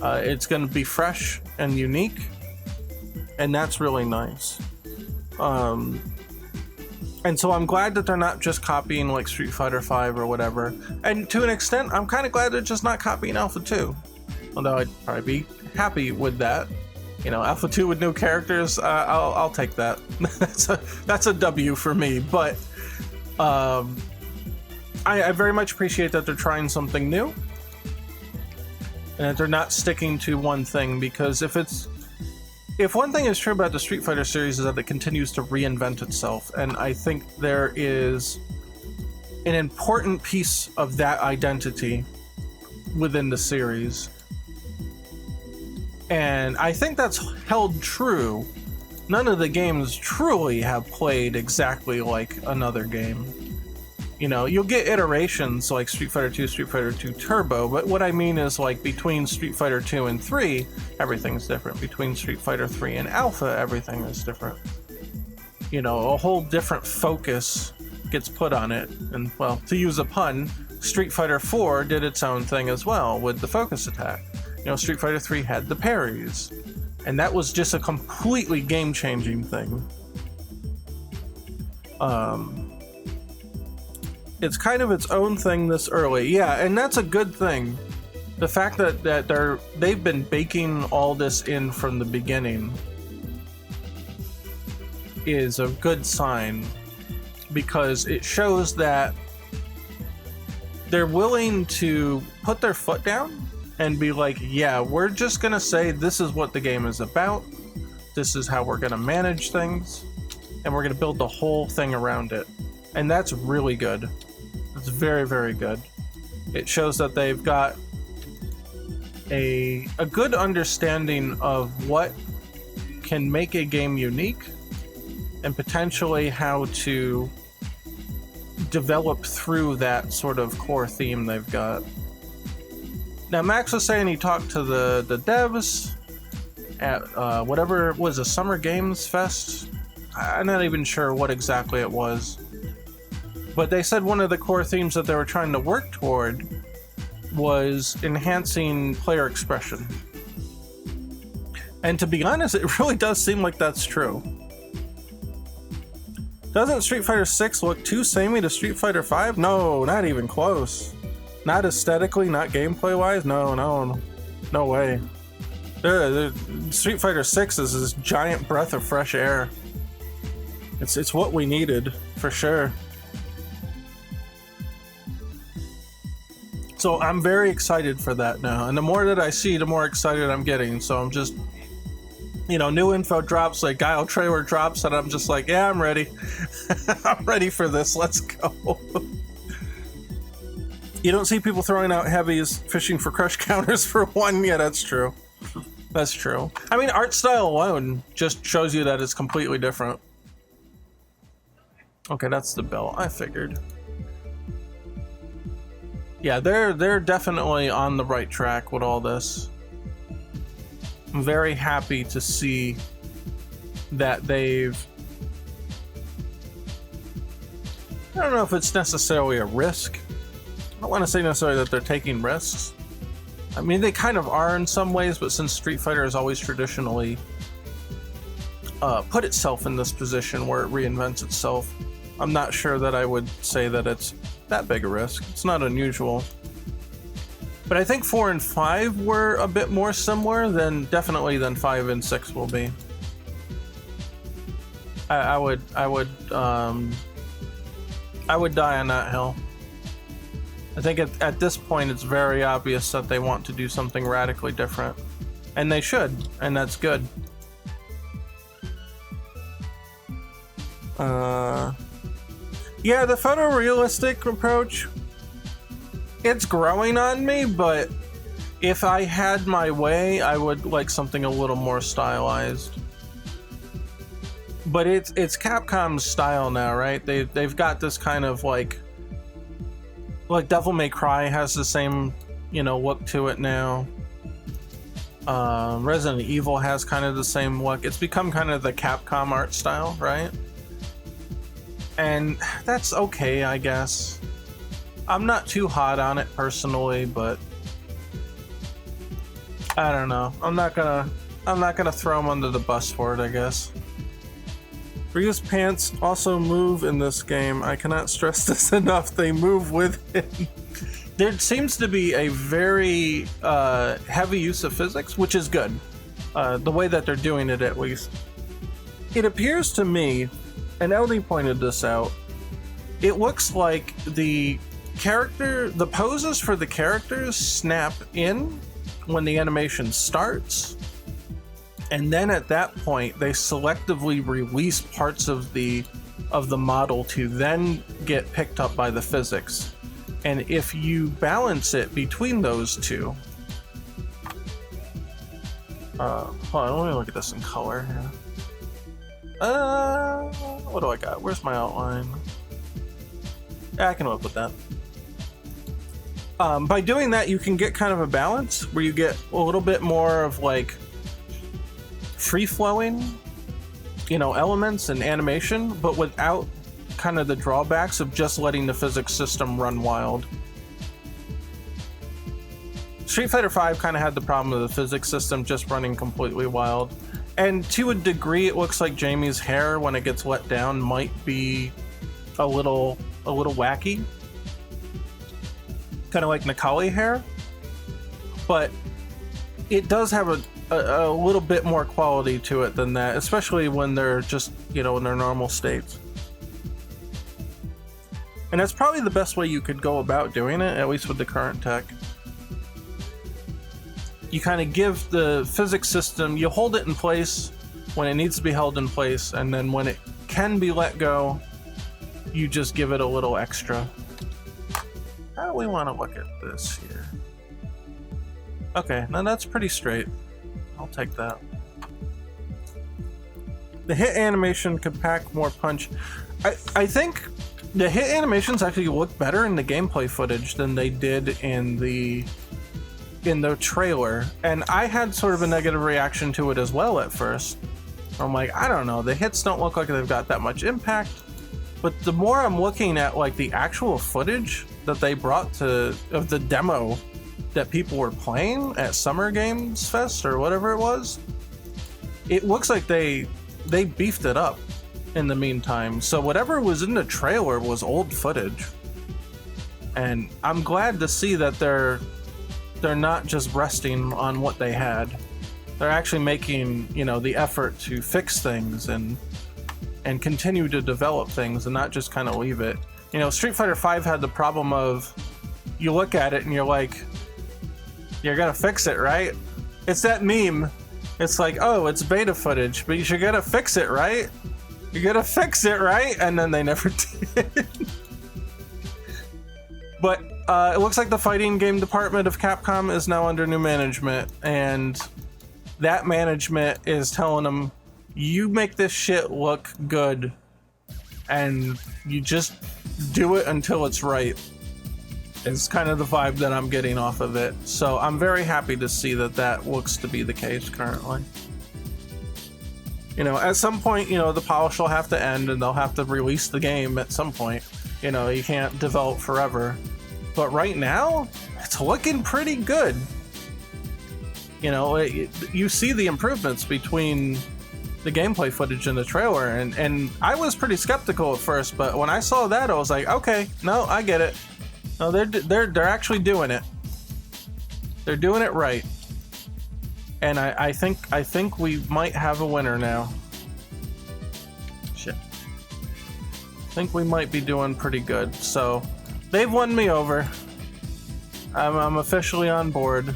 It's going to be fresh and unique, and that's really nice. And so I'm glad that they're not just copying like Street Fighter 5 or whatever. And to an extent, I'm kind of glad they're just not copying Alpha 2. Although I'd probably be happy with that. You know, Alpha 2 with new characters, I'll take that. That's a W for me. But I very much appreciate that they're trying something new. And that they're not sticking to one thing, because if one thing is true about the Street Fighter series is that it continues to reinvent itself, and I think there is an important piece of that identity within the series. And I think that's held true. None of the games truly have played exactly like another game. You know, you'll get iterations like Street Fighter 2, Street Fighter 2 Turbo, but what I mean is like between Street Fighter 2 and 3, everything's different. Between Street Fighter 3 and Alpha, everything is different. You know, a whole different focus gets put on it. And, well, to use a pun, Street Fighter 4 did its own thing as well with the focus attack. You know, Street Fighter 3 had the parries, and that was just a completely game-changing thing. It's kind of its own thing this early. Yeah, and that's a good thing. The fact that they've been baking all this in from the beginning is a good sign, because it shows that they're willing to put their foot down and be like, yeah, we're just gonna say this is what the game is about, this is how we're gonna manage things, and we're gonna build the whole thing around it. And that's really good. It's very, very good. It shows that they've got a good understanding of what can make a game unique, and potentially how to develop through that sort of core theme they've got. Now, Max was saying he talked to the devs at whatever it was, a Summer Games Fest. I'm not even sure what exactly it was. But they said one of the core themes that they were trying to work toward was enhancing player expression. And to be honest, it really does seem like that's true. Doesn't Street Fighter 6 look too samey to Street Fighter 5? No, not even close. Not aesthetically, not gameplay wise. No way. Street Fighter 6 is this giant breath of fresh air. It's what we needed, for sure. So I'm very excited for that now, and the more that I see, the more excited I'm getting. So I'm just you know, new info drops, like Guile trailer drops, and I'm just like, yeah, I'm ready. I'm ready for this. Let's go. You don't see people throwing out heavies fishing for crush counters for one. Yeah, that's true. That's true. I mean, art style alone just shows you that it's completely different. Okay, that's the bell. I figured. Yeah, they're definitely on the right track with all this. I'm very happy to see that they've... I don't know if it's necessarily a risk. I don't want to say necessarily that they're taking risks. I mean, they kind of are in some ways, but since Street Fighter has always traditionally put itself in this position where it reinvents itself, I'm not sure that I would say that it's that big a risk. It's not unusual. But I think 4 and 5 were a bit more similar than 5 and 6 will be. I would die on that hill. I think at this point it's very obvious that they want to do something radically different. And they should, and that's good. Yeah, the photorealistic approach, it's growing on me, but if I had my way, I would like something a little more stylized. But it's Capcom's style now, right? They've got this kind of like Devil May Cry has the same, you know, look to it now. Resident Evil has kind of the same look. It's become kind of the Capcom art style, right? And that's okay, I guess. I'm not too hot on it personally, but I don't know. I'm not gonna throw him under the bus for it, I guess. Ryu's pants also move in this game. I cannot stress this enough. They move with him. There seems to be a very heavy use of physics, which is good. The way that they're doing it, at least. It appears to me, and LD pointed this out, it looks like the poses for the characters snap in when the animation starts. And then at that point, they selectively release parts of the model to then get picked up by the physics. And if you balance it between those two, hold on, let me look at this in color here. What do I got? Where's my outline? Yeah, I can live with that. By doing that, you can get kind of a balance where you get a little bit more of like free-flowing, you know, elements and animation, but without kind of the drawbacks of just letting the physics system run wild. Street Fighter V kind of had the problem of the physics system just running completely wild. And to a degree, it looks like Jamie's hair, when it gets let down, might be a little wacky. Kind of like Nikali hair. But it does have a little bit more quality to it than that, especially when they're just, you know, in their normal states. And that's probably the best way you could go about doing it, at least with the current tech. You kind of give the physics system, you hold it in place when it needs to be held in place, and then when it can be let go, you just give it a little extra. How do we want to look at this here? Okay, now that's pretty straight. I'll take that. The hit animation could pack more punch. I think the hit animations actually look better in the gameplay footage than they did in the trailer, and I had sort of a negative reaction to it as well at first. I'm like, I don't know, the hits don't look like they've got that much impact, but the more I'm looking at like the actual footage that they brought of the demo that people were playing at Summer Games Fest or whatever it was, it looks like they beefed it up in the meantime. So whatever was in the trailer was old footage, and I'm glad to see that they're not just resting on what they had. They're actually making, you know, the effort to fix things and continue to develop things and not just kind of leave it. You know, Street Fighter V had the problem of, you look at it and you're like, you're gonna fix it, right? It's that meme. It's like, oh, it's beta footage, but you gotta fix it, right? You gotta fix it, right? And then they never did. But it looks like the fighting game department of Capcom is now under new management, and that management is telling them, you make this shit look good, and you just do it until it's right. It's kind of the vibe that I'm getting off of it. So I'm very happy to see that that looks to be the case currently. You know, at some point, you know, the polish will have to end and they'll have to release the game at some point. You know, you can't develop forever. But right now, it's looking pretty good. You know, you see the improvements between the gameplay footage in the trailer, and I was pretty skeptical at first, but when I saw that, I was like, okay, no, I get it. No, they're actually doing it. They're doing it right. And I think we might have a winner now. Shit. I think we might be doing pretty good. So they've won me over. I'm officially on board.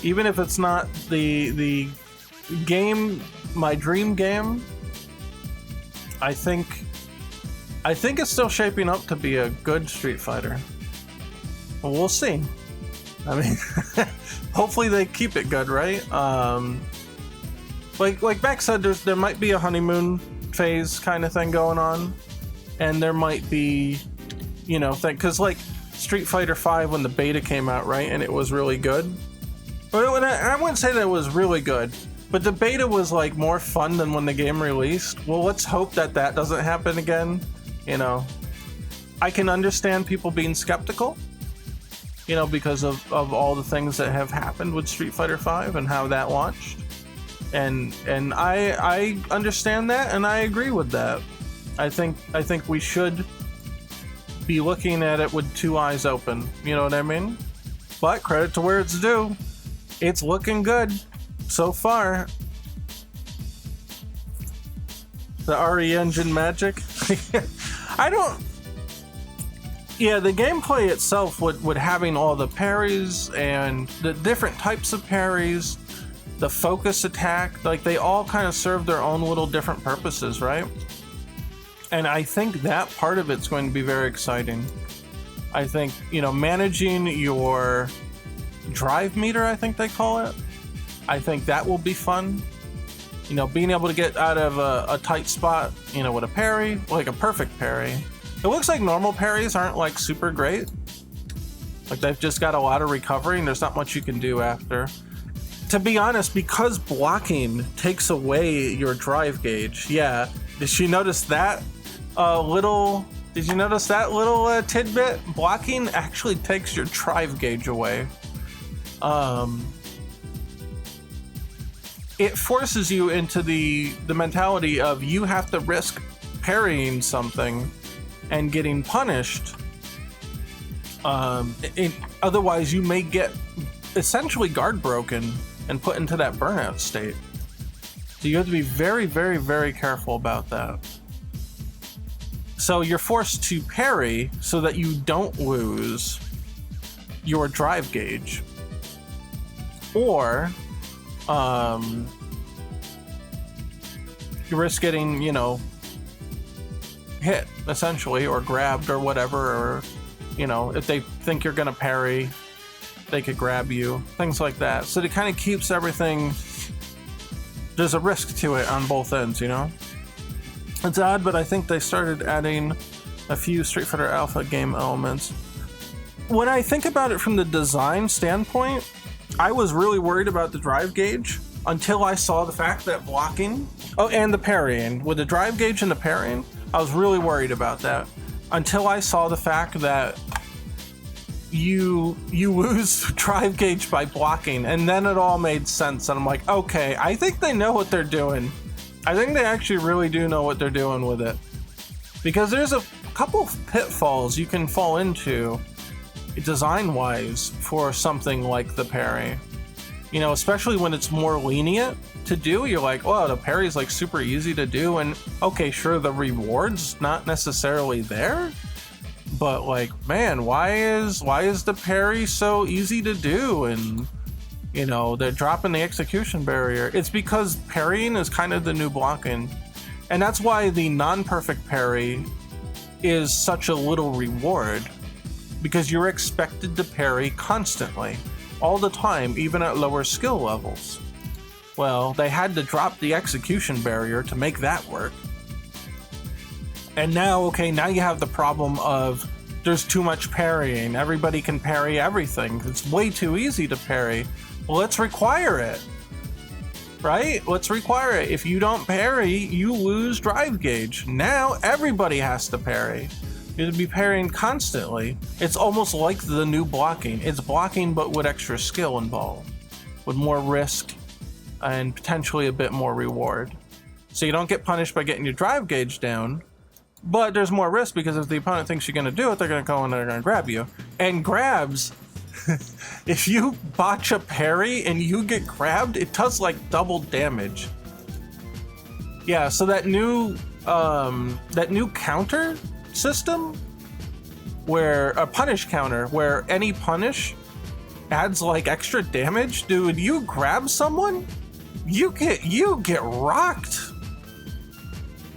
Even if it's not the game, my dream game, I think it's still shaping up to be a good Street Fighter. We'll see. I mean, hopefully they keep it good, right? Like Beck said, there might be a honeymoon phase kind of thing going on, and there might be, you know, because like Street Fighter V when the beta came out, right, and it was really good. But I wouldn't say that it was really good, but the beta was like more fun than when the game released. Well, let's hope that doesn't happen again. You know, I can understand people being skeptical, you know, because of all the things that have happened with Street Fighter V and how that launched. And I understand that, and I agree with that. I think we should be looking at it with two eyes open, you know what I mean? But credit to where it's due. It's looking good so far. The RE engine magic. Yeah, the gameplay itself with having all the parries and the different types of parries, the focus attack, like they all kind of serve their own little different purposes, right? And I think that part of it's going to be very exciting. I think, you know, managing your drive meter, I think they call it, I think that will be fun. You know, being able to get out of a tight spot, you know, with a parry, like a perfect parry. It looks like normal parries aren't like super great. Like they've just got a lot of recovery and there's not much you can do after. To be honest, because blocking takes away your drive gauge. Yeah, did you notice that little tidbit? Blocking actually takes your drive gauge away. It forces you into the mentality of you have to risk parrying something and getting punished. Otherwise, you may get essentially guard broken and put into that burnout state. So you have to be very, very, very careful about that. So you're forced to parry so that you don't lose your drive gauge. Or you risk getting, you know, hit essentially, or grabbed or whatever, or, you know, if they think you're gonna parry, they could grab you, things like that. So it kind of keeps everything, there's a risk to it on both ends, you know? It's odd, but I think they started adding a few Street Fighter Alpha game elements. When I think about it from the design standpoint, I was really worried about the drive gauge until I saw the fact that blocking, oh, and the parrying, with the drive gauge and the parrying, I was really worried about that until I saw the fact that you lose drive gauge by blocking, and then it all made sense, and I'm like, okay, I think they know what they're doing. I think they actually really do know what they're doing with it, because there's a couple of pitfalls you can fall into design-wise for something like the parry. You know, especially when it's more lenient to do, you're like, oh, the parry's like super easy to do, and okay, sure, the reward's not necessarily there, but like, man, why is the parry so easy to do? And You know, they're dropping the execution barrier. It's because parrying is kind of the new blocking. And that's why the non-perfect parry is such a little reward. Because you're expected to parry constantly, all the time, even at lower skill levels. Well, they had to drop the execution barrier to make that work. And now, okay, now you have the problem of there's too much parrying. Everybody can parry everything. It's way too easy to parry. Well, let's require it, right? Let's require it. If you don't parry, you lose drive gauge. Now everybody has to parry. You'd be parrying constantly. It's almost like the new blocking. It's blocking, but with extra skill involved, with more risk and potentially a bit more reward. So you don't get punished by getting your drive gauge down, but there's more risk because if the opponent thinks you're going to do it, they're going to go and they're going to grab you. And grabs, if you botch a parry and you get grabbed, it does like double damage. Yeah, so that new counter system, where a punish counter, where any punish adds like extra damage, dude, you grab someone, you get rocked.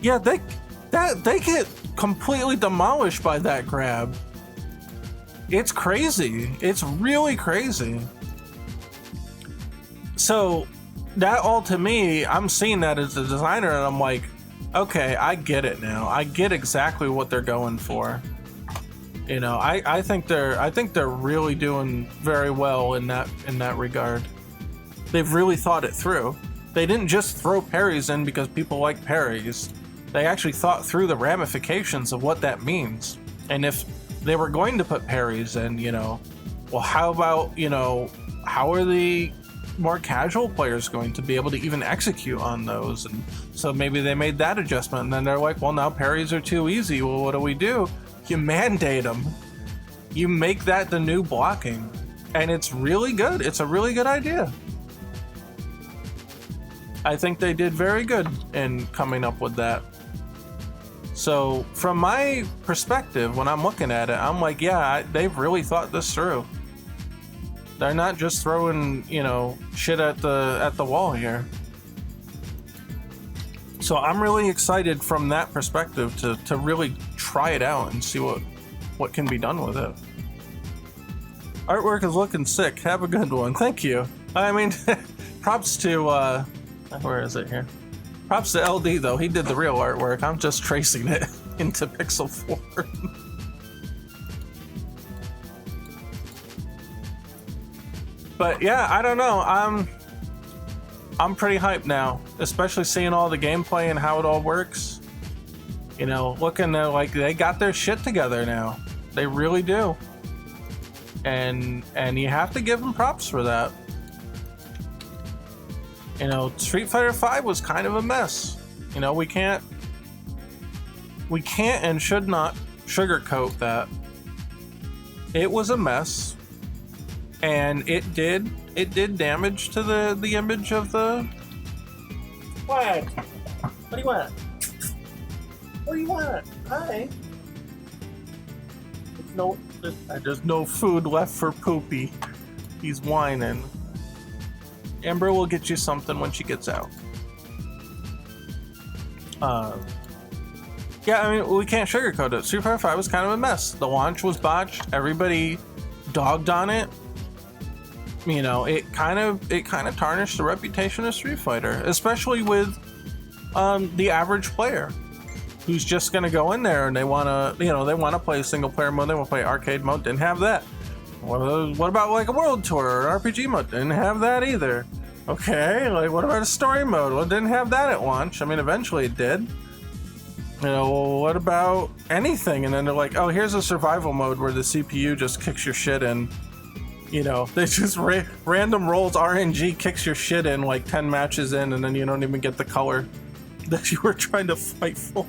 Yeah, they get completely demolished by that grab. It's crazy. It's really crazy. So that all to me, I'm seeing that as a designer and I'm like, okay, I get it now. I get exactly what they're going for. You know, I think they're really doing very well in that regard. They've really thought it through. They didn't just throw parries in because people like parries. They actually thought through the ramifications of what that means. And if they were going to put parries in, you know, well, how about, you know, how are the more casual players going to be able to even execute on those? And so maybe they made that adjustment, and then they're like, well, now parries are too easy. Well, what do? You mandate them. You make that the new blocking, and it's really good. It's a really good idea. I think they did very good in coming up with that. So from my perspective, when I'm looking at it, I'm like, yeah, they've really thought this through. They're not just throwing, you know, shit at the wall here. So I'm really excited from that perspective to really try it out and see what can be done with it. Artwork is looking sick. Have a good one. Thank you. I mean, props to where is it here? Props to LD though. He did the real artwork. I'm just tracing it into pixel form. But yeah, I don't know. I'm pretty hyped now, especially seeing all the gameplay and how it all works. You know, looking like they got their shit together now. They really do. And you have to give them props for that. You know, Street Fighter V was kind of a mess. You know, we can't and should not sugarcoat that. It was a mess. And it did damage to the image of the... What? What do you want? What do you want? Hi. There's no food left for Poopy. He's whining. Amber will get you something when she gets out. Yeah, I mean, we can't sugarcoat it. Street Fighter V was kind of a mess. The launch was botched. Everybody dogged on it. You know, it kind of tarnished the reputation of Street Fighter, especially with the average player who's just gonna go in there and they wanna play a single player mode, they wanna play arcade mode, didn't have that. What about like a world tour or an RPG mode? Didn't have that either. Okay, like what about a story mode? Well, it didn't have that at launch. I mean, eventually it did. You know, well, what about anything? And then they're like, oh, here's a survival mode where the CPU just kicks your shit in. You know, they just random rolls RNG kicks your shit in like 10 matches in, and then you don't even get the color that you were trying to fight for.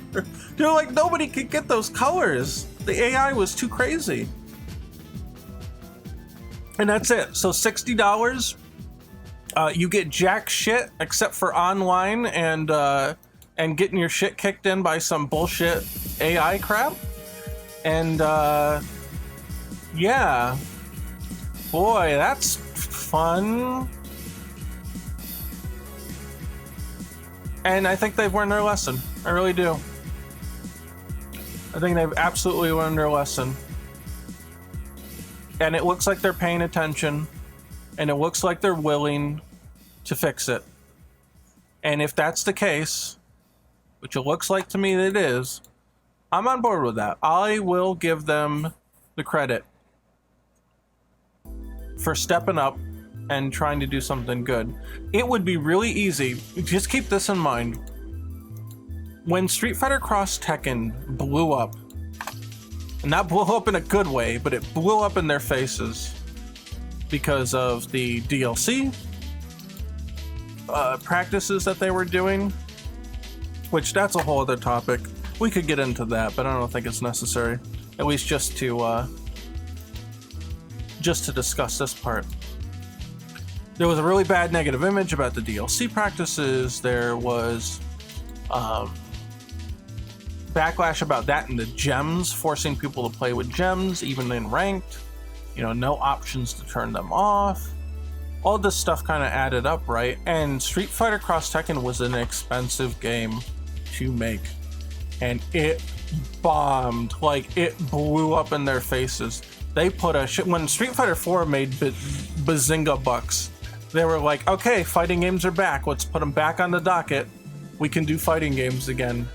Dude, like nobody could get those colors. The AI was too crazy. And that's it. So $60, you get jack shit except for online and getting your shit kicked in by some bullshit AI crap. And yeah. Boy, that's fun. And I think they've learned their lesson. I really do. I think they've absolutely learned their lesson. And it looks like they're paying attention. And it looks like they're willing to fix it. And if that's the case, which it looks like to me that it is, I'm on board with that. I will give them the credit for stepping up and trying to do something good. It would be really easy, just keep this in mind. When Street Fighter Cross Tekken blew up, and that blew up in a good way, but it blew up in their faces because of the DLC practices that they were doing, which that's a whole other topic. We could get into that, but I don't think it's necessary, at least just to discuss this part. There was a really bad negative image about the DLC practices. There was backlash about that and the gems, forcing people to play with gems, even in ranked. You know, no options to turn them off. All this stuff kind of added up, right? And Street Fighter Cross Tekken was an expensive game to make. And it bombed. Like, it blew up in their faces. They put a shit. When Street Fighter 4 made bazinga bucks, they were like, okay, fighting games are back. Let's put them back on the docket. We can do fighting games again.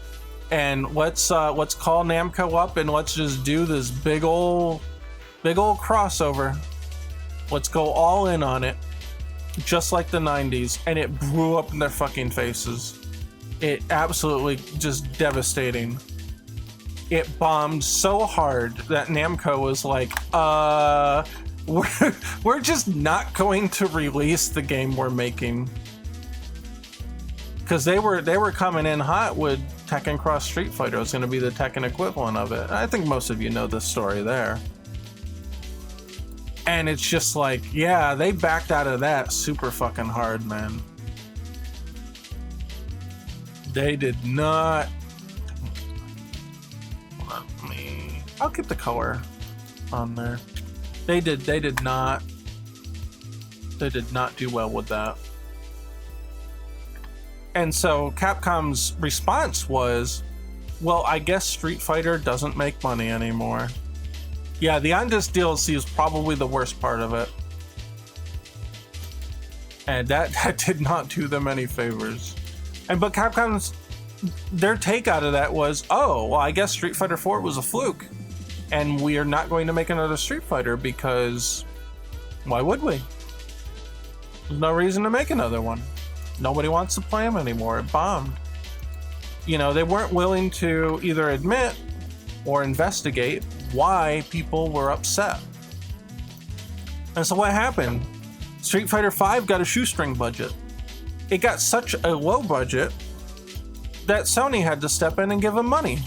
And let's call Namco up and let's just do this big old crossover. Let's go all in on it. Just like the 90s. And it blew up in their fucking faces. It absolutely just devastating. It bombed so hard that Namco was like, we're just not going to release the game we're making. Because they were coming in hot with Tekken Cross Street Fighter. It was going to be the Tekken equivalent of it. I think most of you know this story there. And it's just like, yeah, they backed out of that super fucking hard, man. They did not. Let me. I'll keep the color on there. They did not do well with that. And so Capcom's response was, well, I guess Street Fighter doesn't make money anymore. Yeah, the Ondas DLC is probably the worst part of it. And that did not do them any favors. But Capcom's, their take out of that was, oh, well, I guess Street Fighter 4 was a fluke. And we are not going to make another Street Fighter because why would we? There's no reason to make another one. Nobody wants to play them anymore. It bombed. You know, they weren't willing to either admit or investigate why people were upset. And so what happened? Street Fighter V got a shoestring budget. It got such a low budget that Sony had to step in and give them money.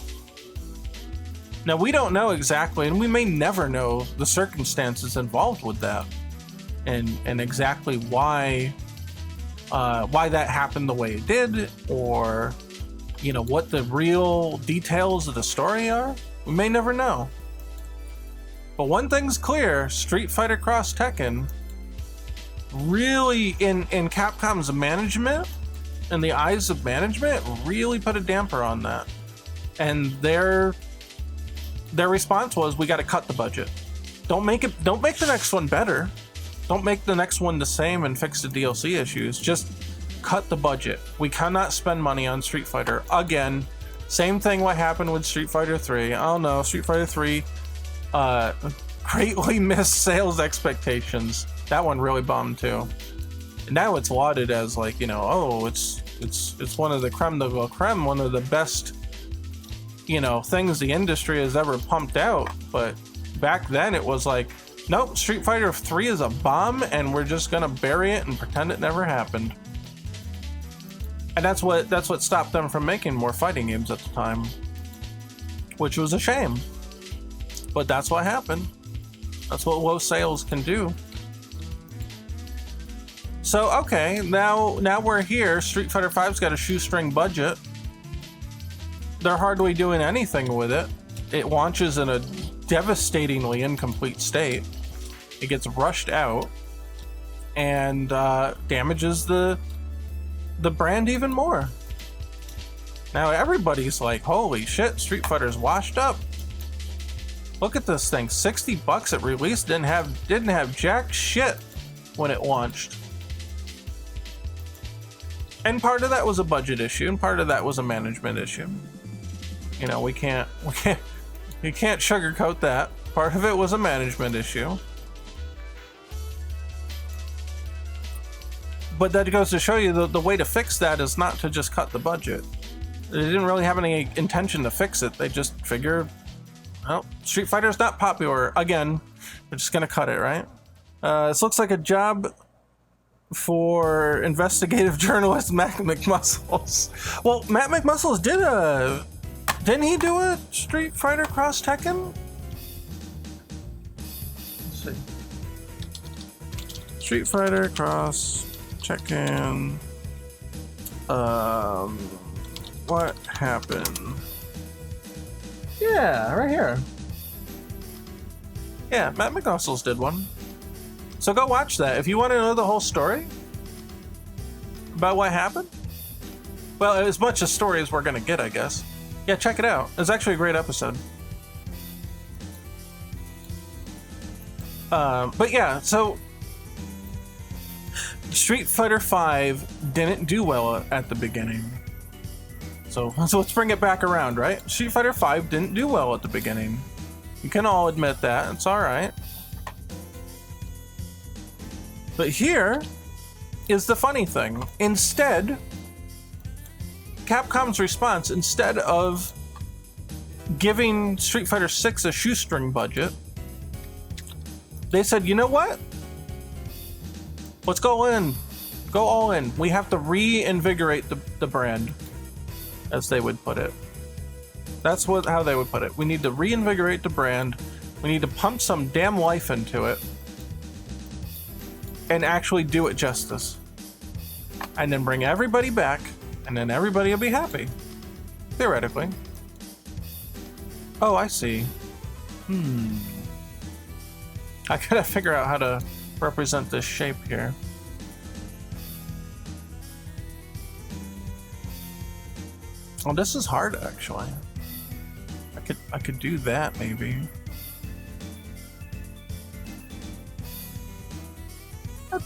Now, we don't know exactly, and we may never know the circumstances involved with that, and exactly why that happened the way it did, or, you know, what the real details of the story are. We may never know. But one thing's clear: Street Fighter Cross Tekken really, in Capcom's management, in the eyes of management, really put a damper on that. And their response was, we got to cut the budget. Don't make the next one better. Don't make the next one the same and fix the DLC issues. Just cut the budget. We cannot spend money on Street Fighter again. Same thing what happened with Street Fighter 3. Oh no, Street Fighter 3 greatly missed sales expectations. That one really bombed too. And now it's lauded as, like, you know, oh, it's one of the creme de la creme, one of the best, you know, things the industry has ever pumped out. But back then it was like, nope, Street Fighter 3 is a bomb and we're just gonna bury it and pretend it never happened. And that's what stopped them from making more fighting games at the time, which was a shame. But that's what happened. That's what low sales can do. So okay, now we're here. Street Fighter V's got a shoestring budget. They're hardly doing anything with it. It launches in a devastatingly incomplete state. It gets rushed out and damages the brand even more. Now everybody's like, holy shit, Street Fighter's washed up. Look at this thing, 60 bucks at release, didn't have jack shit when it launched. And part of that was a budget issue, and part of that was a management issue. You know, you can't sugarcoat that. Part of it was a management issue. But that goes to show you the way to fix that is not to just cut the budget. They didn't really have any intention to fix it. They just figured, well, Street Fighter's not popular. Again, they're just gonna cut it, right? This looks like a job for investigative journalist Matt McMuscles. Well, Matt McMuscles didn't he do a Street Fighter Cross Tekken? Let's see. Street Fighter Cross Tekken. What happened? Yeah, right here. Yeah, Matt McMuscles did one. So go watch that. If you want to know the whole story about what happened, well, as much a story as we're gonna get, I guess. Yeah, check it out. It's actually a great episode. But yeah, so Street Fighter V didn't do well at the beginning. So let's bring it back around, right? Street Fighter V didn't do well at the beginning. You can all admit that. It's all right. But here is the funny thing. Instead, Capcom's response, instead of giving Street Fighter VI a shoestring budget, they said, you know what? Let's go in. Go all in. We have to reinvigorate the brand, as they would put it. That's how they would put it. We need to reinvigorate the brand. We need to pump some damn life into it and actually do it justice. And then bring everybody back, and then everybody will be happy. Theoretically. Oh, I see. I gotta figure out how to represent this shape here. Well, this is hard, actually. I could do that, maybe.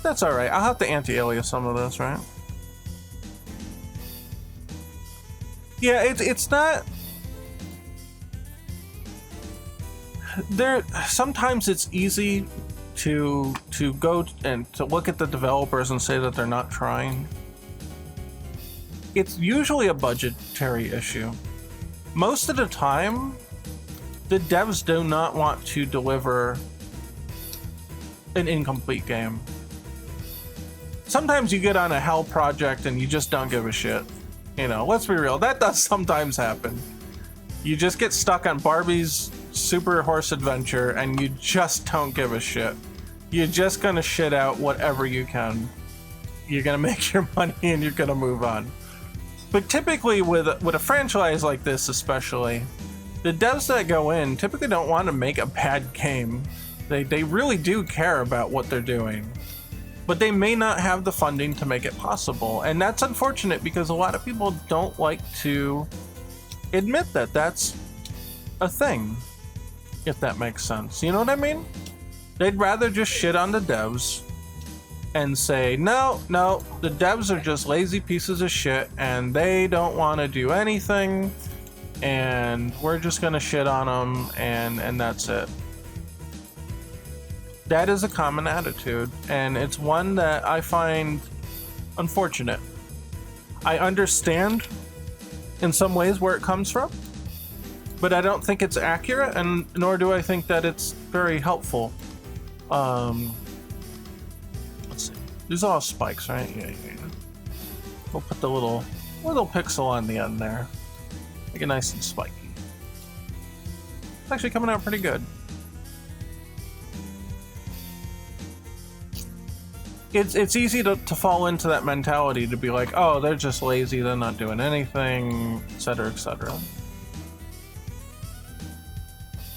That's all right. I'll have to anti-alias some of this, right? Yeah, it's not. There sometimes it's easy to go and to look at the developers and say that they're not trying. It's usually a budgetary issue. Most of the time, the devs do not want to deliver an incomplete game. Sometimes you get on a hell project and you just don't give a shit. You know, let's be real, that does sometimes happen. You just get stuck on Barbie's Super Horse Adventure and you just don't give a shit. You're just gonna shit out whatever you can. You're gonna make your money and you're gonna move on. But typically with a franchise like this especially, the devs that go in typically don't want to make a bad game. They really do care about what they're doing. But they may not have the funding to make it possible. And that's unfortunate because a lot of people don't like to admit that that's a thing, if that makes sense. You know what I mean? They'd rather just shit on the devs and say, no, the devs are just lazy pieces of shit and they don't want to do anything and we're just gonna shit on them and that's it. That is a common attitude, and it's one that I find unfortunate. I understand in some ways where it comes from, but I don't think it's accurate, and nor do I think that it's very helpful. Let's see. These are all spikes, right? Yeah. We'll put the little pixel on the end there. Make it nice and spiky. It's actually coming out pretty good. It's easy to fall into that mentality to be like, oh, they're just lazy, they're not doing anything, etc., etc.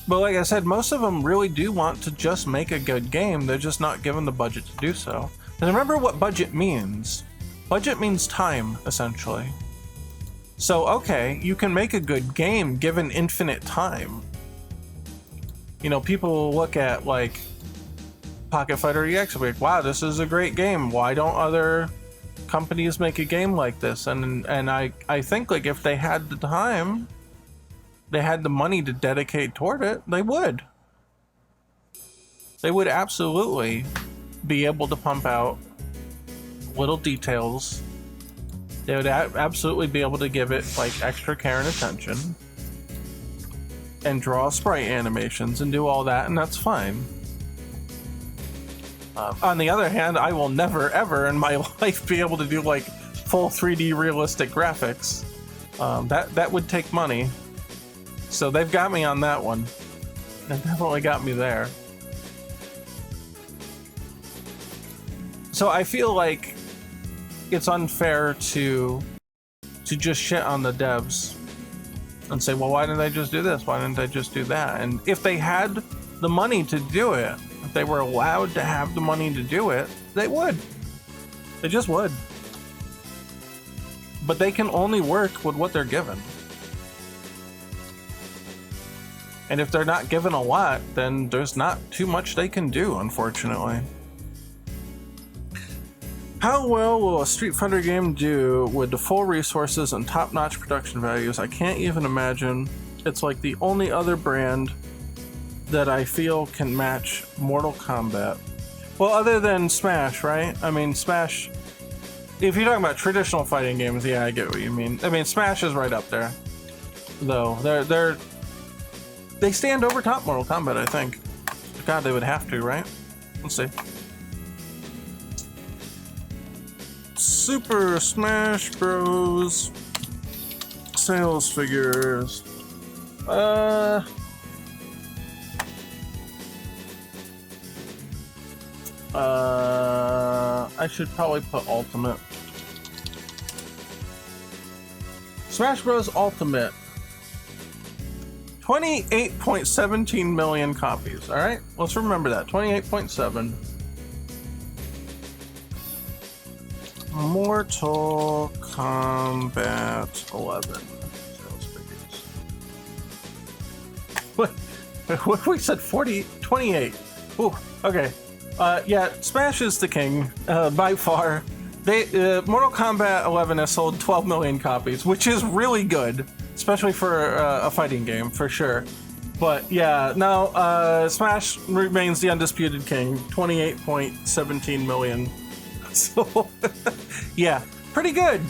But like I said, most of them really do want to just make a good game, they're just not given the budget to do so. And remember what budget means. Budget means time, essentially. So, okay, you can make a good game given infinite time. You know, people look at like Pocket Fighter EX and be like, wow, this is a great game. Why don't other companies make a game like this? And I think like if they had the time, they had the money to dedicate toward it, they would. They would absolutely be able to pump out little details. They would absolutely be able to give it like extra care and attention and draw sprite animations and do all that, and that's fine. On the other hand, I will never ever in my life be able to do like full 3D realistic graphics. That would take money. So they've got me on that one. They definitely got me there. So I feel like it's unfair to just shit on the devs and say, well, why didn't they just do this? Why didn't they just do that? And if they had the money to do it, if they were allowed to have the money to do it, they would. They just would. But they can only work with what they're given. And if they're not given a lot, then there's not too much they can do, unfortunately. How well will a Street Fighter game do with the full resources and top-notch production values? I can't even imagine. It's like the only other brand that I feel can match Mortal Kombat. Well, other than Smash, right? I mean, Smash, if you're talking about traditional fighting games, yeah, I get what you mean. I mean, Smash is right up there, though. They stand over top Mortal Kombat, I think. God, they would have to, right? Let's see. Super Smash Bros. Sales figures. I should probably put Ultimate. Smash Bros. Ultimate. 28.17 million copies. All right, let's remember that. 28.7. Mortal Kombat 11 sales figures. What we said? 28. Ooh, okay. Yeah, Smash is the king by far. Mortal Kombat 11 has sold 12 million copies, which is really good, especially for a fighting game, for sure. But yeah, no, Smash remains the undisputed king. 28.17 million. So, yeah, pretty good.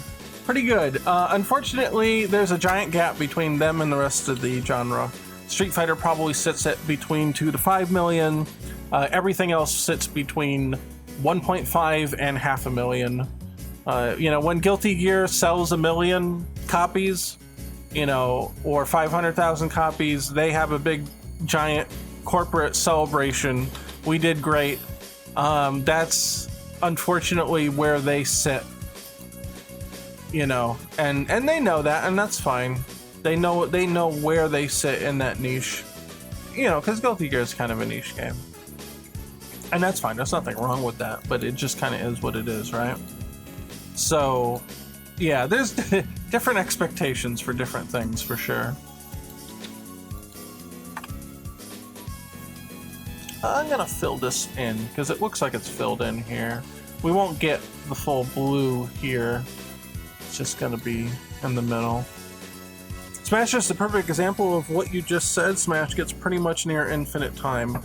Pretty good. Unfortunately, there's a giant gap between them and the rest of the genre. Street Fighter probably sits at between 2 to 5 million. Everything else sits between 1.5 and 500,000. You know, when Guilty Gear sells 1 million copies, you know, or 500,000 copies, they have a big, giant corporate celebration. We did great. That's unfortunately where they sit, you know, and they know that, and that's fine. They know where they sit in that niche, you know, because Guilty Gear is kind of a niche game, and that's fine. There's nothing wrong with that, but it just kind of is what it is, right? So yeah, there's different expectations for different things, for sure. I'm gonna fill this in because it looks like it's filled in here. We won't get the full blue here. It's just gonna be in the middle. Smash is the perfect example of what you just said. Smash gets pretty much near infinite time.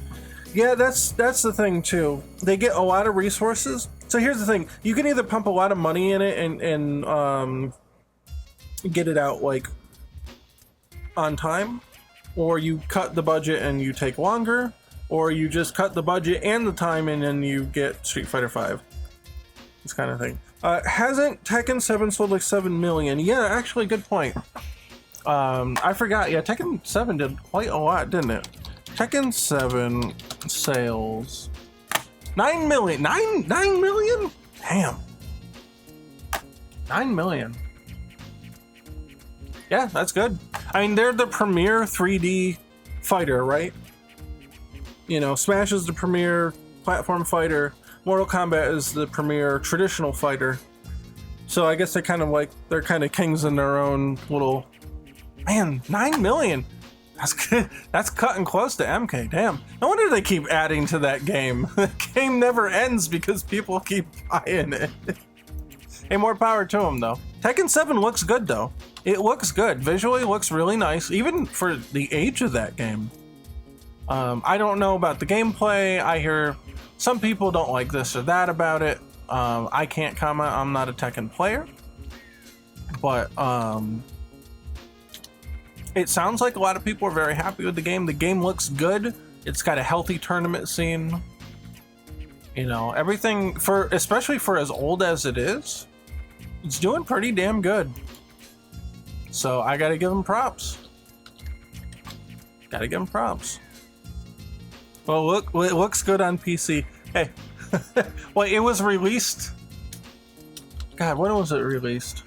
Yeah, that's the thing too. They get a lot of resources. So here's the thing: you can either pump a lot of money in it and get it out like on time, or you cut the budget and you take longer, or you just cut the budget and the time and then you get Street Fighter V. This kind of thing. Hasn't Tekken 7 sold like 7 million? Yeah, actually, good point. I forgot. Yeah, Tekken 7 did quite a lot, didn't it? Tekken 7 sales 9 million. 9 million? Damn. 9 million. Yeah, that's good. I mean, they're the premier 3D fighter, right? You know, Smash is the premier platform fighter. Mortal Kombat is the premier traditional fighter. So I guess they're kind of kings in their own little. Man, 9 million. That's good. That's cutting close to MK. Damn. No wonder they keep adding to that game. The game never ends because people keep buying it. Hey, more power to them though. Tekken 7 looks good though. It looks good. Visually looks really nice, even for the age of that game. I don't know about the gameplay. I hear some people don't like this or that about it. I can't comment. I'm not a Tekken player. But it sounds like a lot of people are very happy with the game. The game looks good. It's got a healthy tournament scene. You know, everything especially for as old as it is, it's doing pretty damn good. So I gotta give them props. Gotta give them props. Well, look, it looks good on PC. Hey, well, it was released. God, when was it released?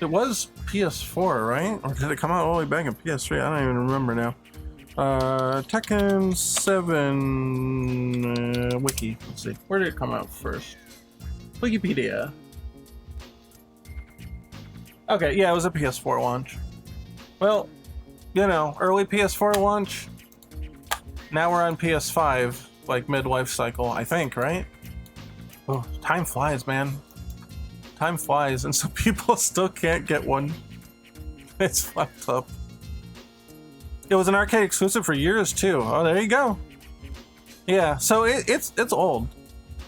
It was PS4, right? Or did it come out all the way back in PS3? I don't even remember now. Tekken 7 wiki. Let's see. Where did it come out first? Wikipedia. Okay, yeah, it was a PS4 launch. Well, you know, early PS4 launch. Now we're on PS5, like mid-life cycle, I think, right? Oh, time flies, man. Time flies, and so people still can't get one. It's fucked up. It was an arcade exclusive for years too. Oh, there you go. Yeah, so it's old,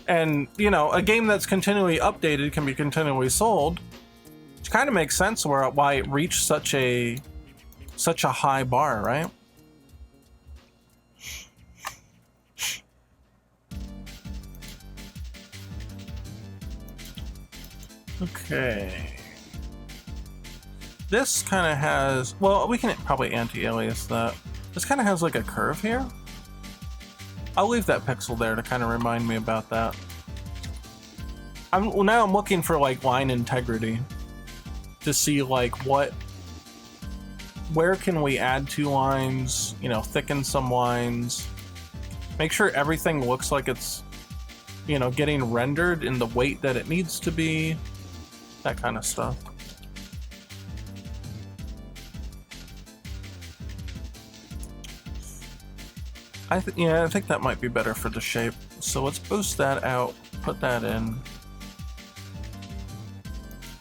and you know, a game that's continually updated can be continually sold, which kind of makes sense why it reached such a high bar, right? Okay. This kind of has, well, we can probably anti-alias that. This kind of has like a curve here. I'll leave that pixel there to kind of remind me about that. Now I'm looking for like line integrity to see like where can we add two lines, you know, thicken some lines, make sure everything looks like it's, you know, getting rendered in the weight that it needs to be. That kind of stuff. I think that might be better for the shape. So let's boost that out, put that in.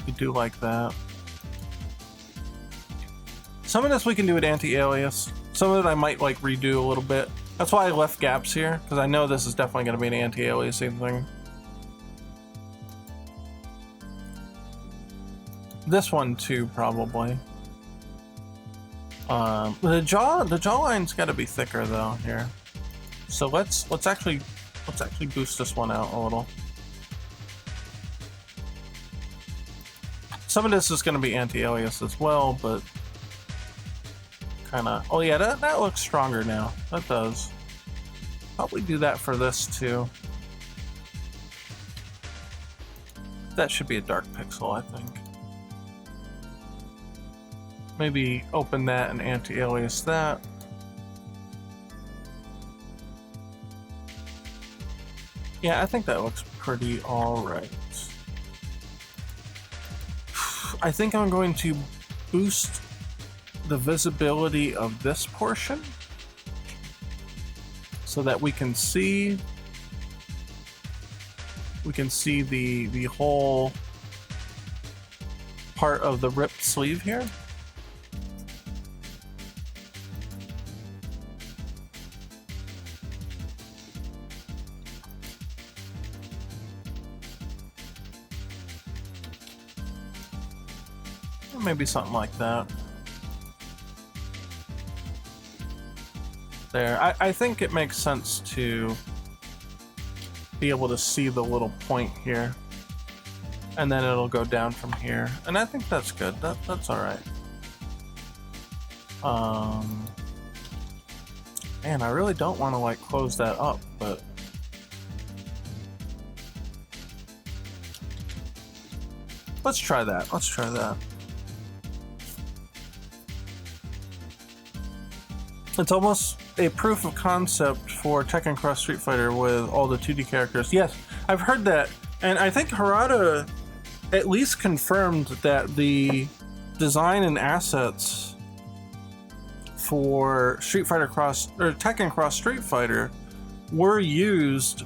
We do like that. Some of this we can do with anti-alias. Some of it I might like redo a little bit. That's why I left gaps here, because I know this is definitely going to be an anti-aliasing thing. This one too, probably. The jawline's got to be thicker though here. So let's actually boost this one out a little. Some of this is going to be anti-alias as well, but kind of. Oh yeah, that looks stronger now. That does. Probably do that for this too. That should be a dark pixel, I think. Maybe open that and anti-alias that. Yeah, I think that looks pretty alright. I think I'm going to boost the visibility of this portion so that we can see the whole part of the ripped sleeve here. Maybe something like that. There. I think it makes sense to be able to see the little point here. And then it'll go down from here. And I think that's good. That's alright. Man, I really don't want to like close that up, but let's try that. Let's try that. It's almost a proof of concept for Tekken Cross Street Fighter with all the 2D characters. Yes, I've heard that, And I think Harada at least confirmed that the design and assets for Street Fighter Cross or Tekken Cross Street Fighter were used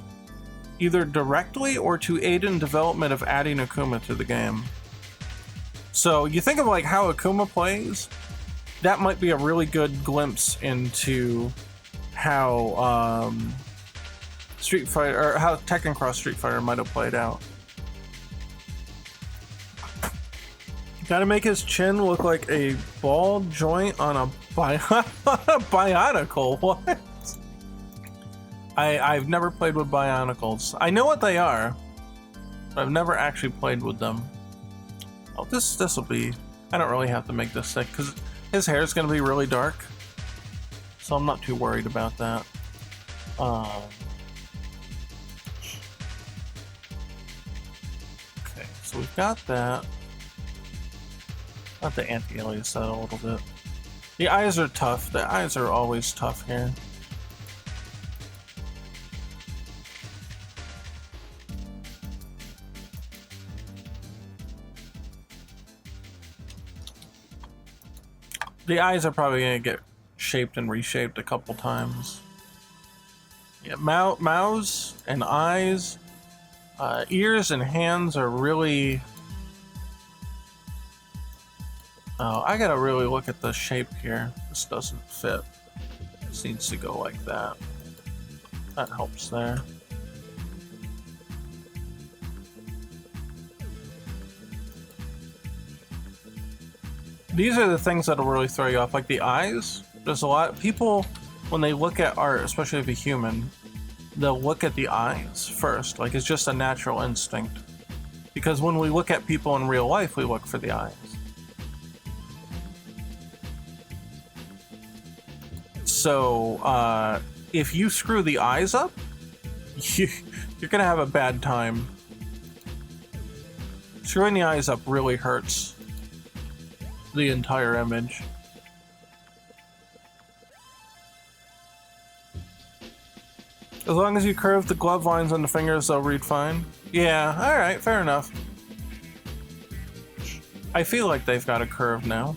either directly or to aid in development of adding Akuma to the game. So you think of like how Akuma plays, that might be a really good glimpse into how Street Fighter or how Tekken Cross Street Fighter might have played out. Gotta make his chin look like a ball joint on a Bionicle. What? I've never played with Bionicles. I know what they are, but I've never actually played with them. Oh, this will be... I don't really have to make this thick, because his hair is going to be really dark. So I'm not too worried about that. Okay, so we've got that. Let the anti-alias that a little bit. The eyes are tough. The eyes are always tough here. The eyes are probably going to get shaped and reshaped a couple times. Yeah, mouths and eyes, ears and hands are really... Oh, I gotta really look at the shape here. This doesn't fit. This needs to go like that. That helps there. These are the things that'll really throw you off, like the eyes. There's a lot of people, when they look at art, especially of a human, they'll look at the eyes first, like it's just a natural instinct. Because when we look at people in real life, we look for the eyes. So, if you screw the eyes up, you're gonna have a bad time. Screwing the eyes up really hurts the entire image. As long as you curve the glove lines on the fingers, they'll read fine. Yeah, alright, fair enough. I feel like they've got a curve now.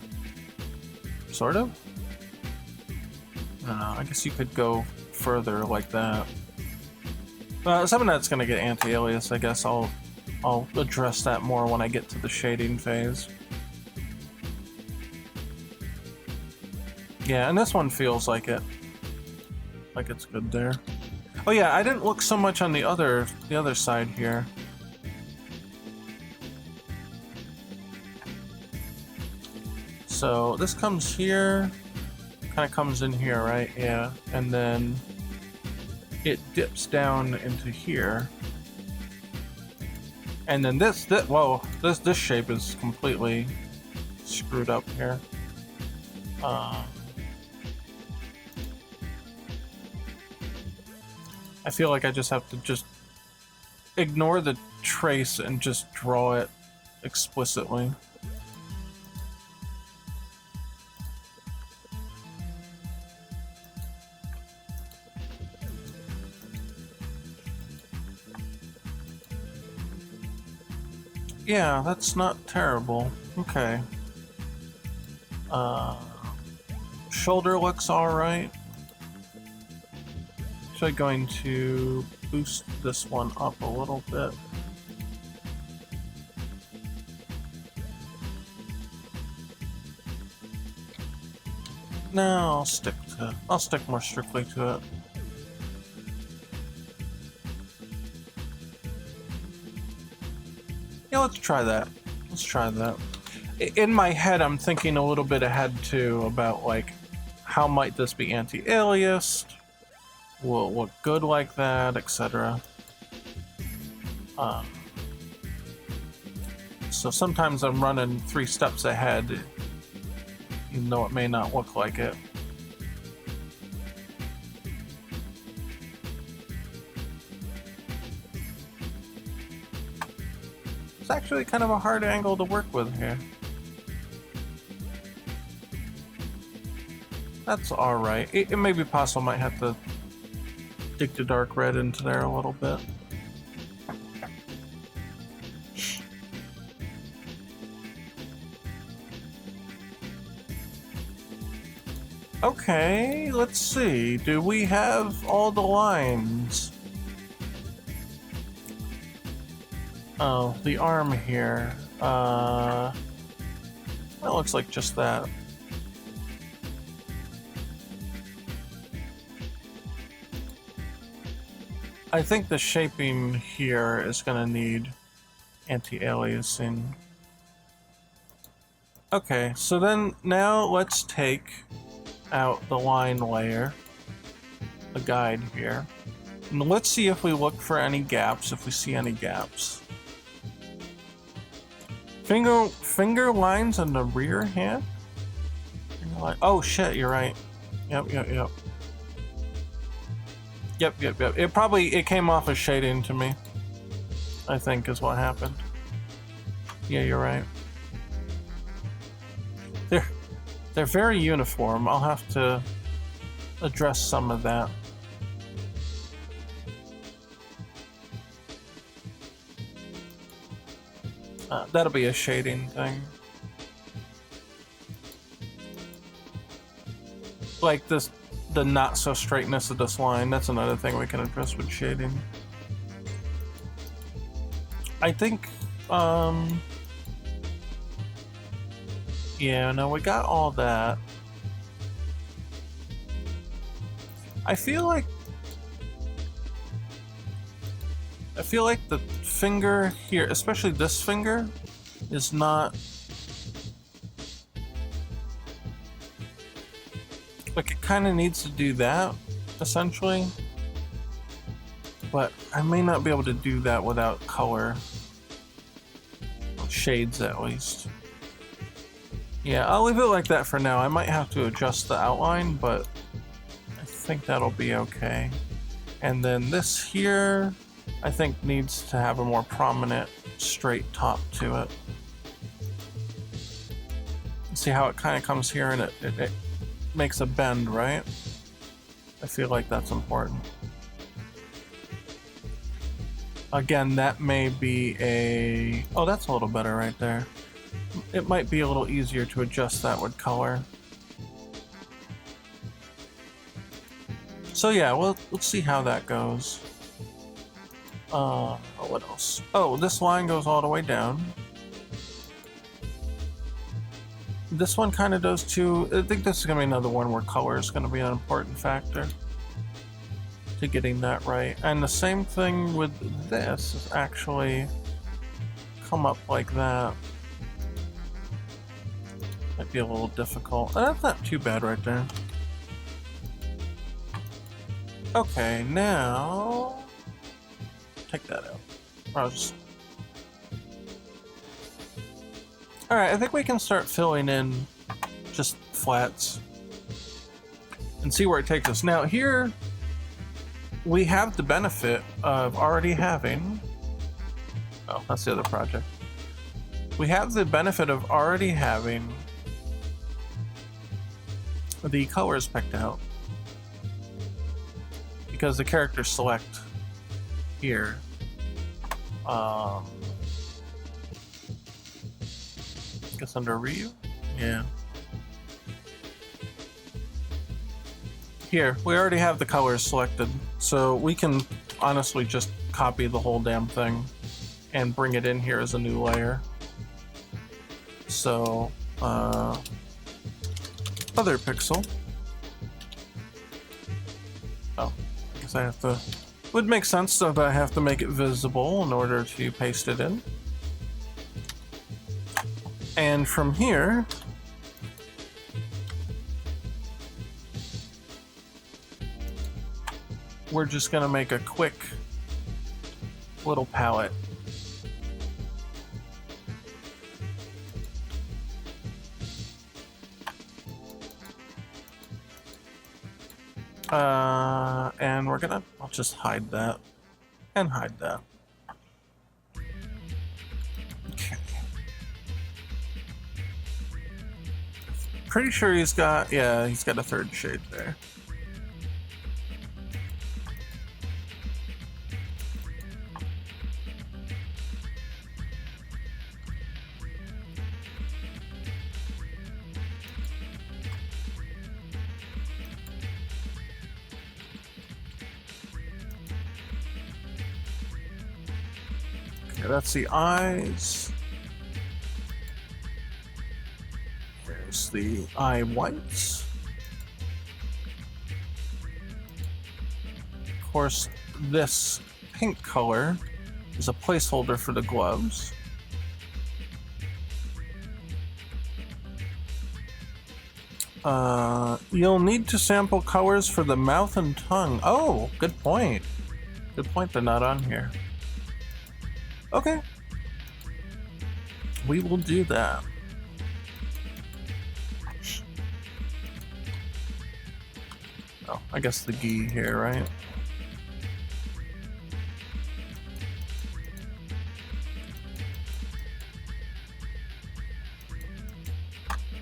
Sort of? I don't know, I guess you could go further like that. Some of that's gonna get anti-alias, I guess. I'll address that more when I get to the shading phase. Yeah, and this one feels like it. Like it's good there. Oh yeah, I didn't look so much on the other side here. So this comes here, kind of comes in here, right? Yeah, and then it dips down into here. And then this shape is completely screwed up here. I feel like I just have to just ignore the trace and just draw it explicitly. Yeah, that's not terrible. Okay. Shoulder looks alright. Actually going to boost this one up a little bit. No, I'll stick more strictly to it. Yeah, let's try that. Let's try that. In my head, I'm thinking a little bit ahead too about like, how might this be anti-aliased? Will it look good like that, etc. So sometimes I'm running 3 steps ahead, even though it may not look like it. It's actually kind of a hard angle to work with here. That's alright. It may be possible I might have to dig the dark red into there a little bit. Okay, let's see. Do we have all the lines? Oh, the arm here. That looks like just that. I think the shaping here is gonna need anti-aliasing. Okay, so then now let's take out the line layer, the guide here. And let's see if we look for any gaps, if we see any gaps. Finger lines on the rear hand? Oh shit, you're right. Yep. Yep. It came off as shading to me, I think is what happened. Yeah, you're right. They're very uniform. I'll have to address some of that. That'll be a shading thing. Like this, the not so straightness of this line, that's another thing we can address with shading. I think, yeah, no, we got all that. I feel like the finger here, especially this finger, is not like, it kind of needs to do that essentially, but I may not be able to do that without color shades at least. Yeah, I'll leave it like that for now. I might have to adjust the outline, but I think that'll be okay. And then this here, I think needs to have a more prominent straight top to it. See how it kind of comes here and it makes a bend, right? I feel like that's important. Again, that may be a... Oh, that's a little better right there. It might be a little easier to adjust that with color. So yeah, well, let's see how that goes. What else? Oh, this line goes all the way down. This one kind of does too. I think this is going to be another one where color is going to be an important factor to getting that right. And the same thing with this is actually come up like that. Might be a little difficult. That's not too bad right there. Okay, now take that out. I'll just... Alright, I think we can start filling in just flats and see where it takes us. Now here we have the benefit of already having... Oh, that's the other project. We have the benefit of already having the colors picked out, because the characters select here. Guess under Ryu? Yeah. Here, we already have the colors selected, so we can honestly just copy the whole damn thing and bring it in here as a new layer. So, other pixel. Oh, I guess I have to... Would make sense that I have to make it visible in order to paste it in. And from here, we're just gonna make a quick little palette. And we're gonna, I'll just hide that and hide that. Okay. Pretty sure he's got, yeah, he's got a third shade there. Okay, that's the eyes. There's the eye whites. Of course, this pink color is a placeholder for the gloves. You'll need to sample colors for the mouth and tongue. Oh, good point. Good point, they're not on here. Okay. We will do that. Oh, I guess the gi here, right?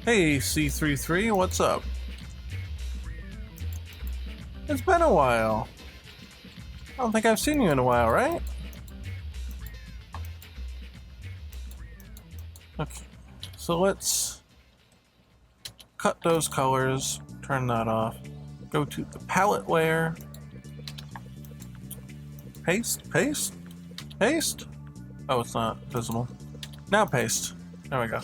Hey, C33, what's up? It's been a while. I don't think I've seen you in a while, right? Okay, so let's cut those colors, turn that off, go to the palette layer, paste, paste, paste. Oh, it's not visible. Now paste. There we go.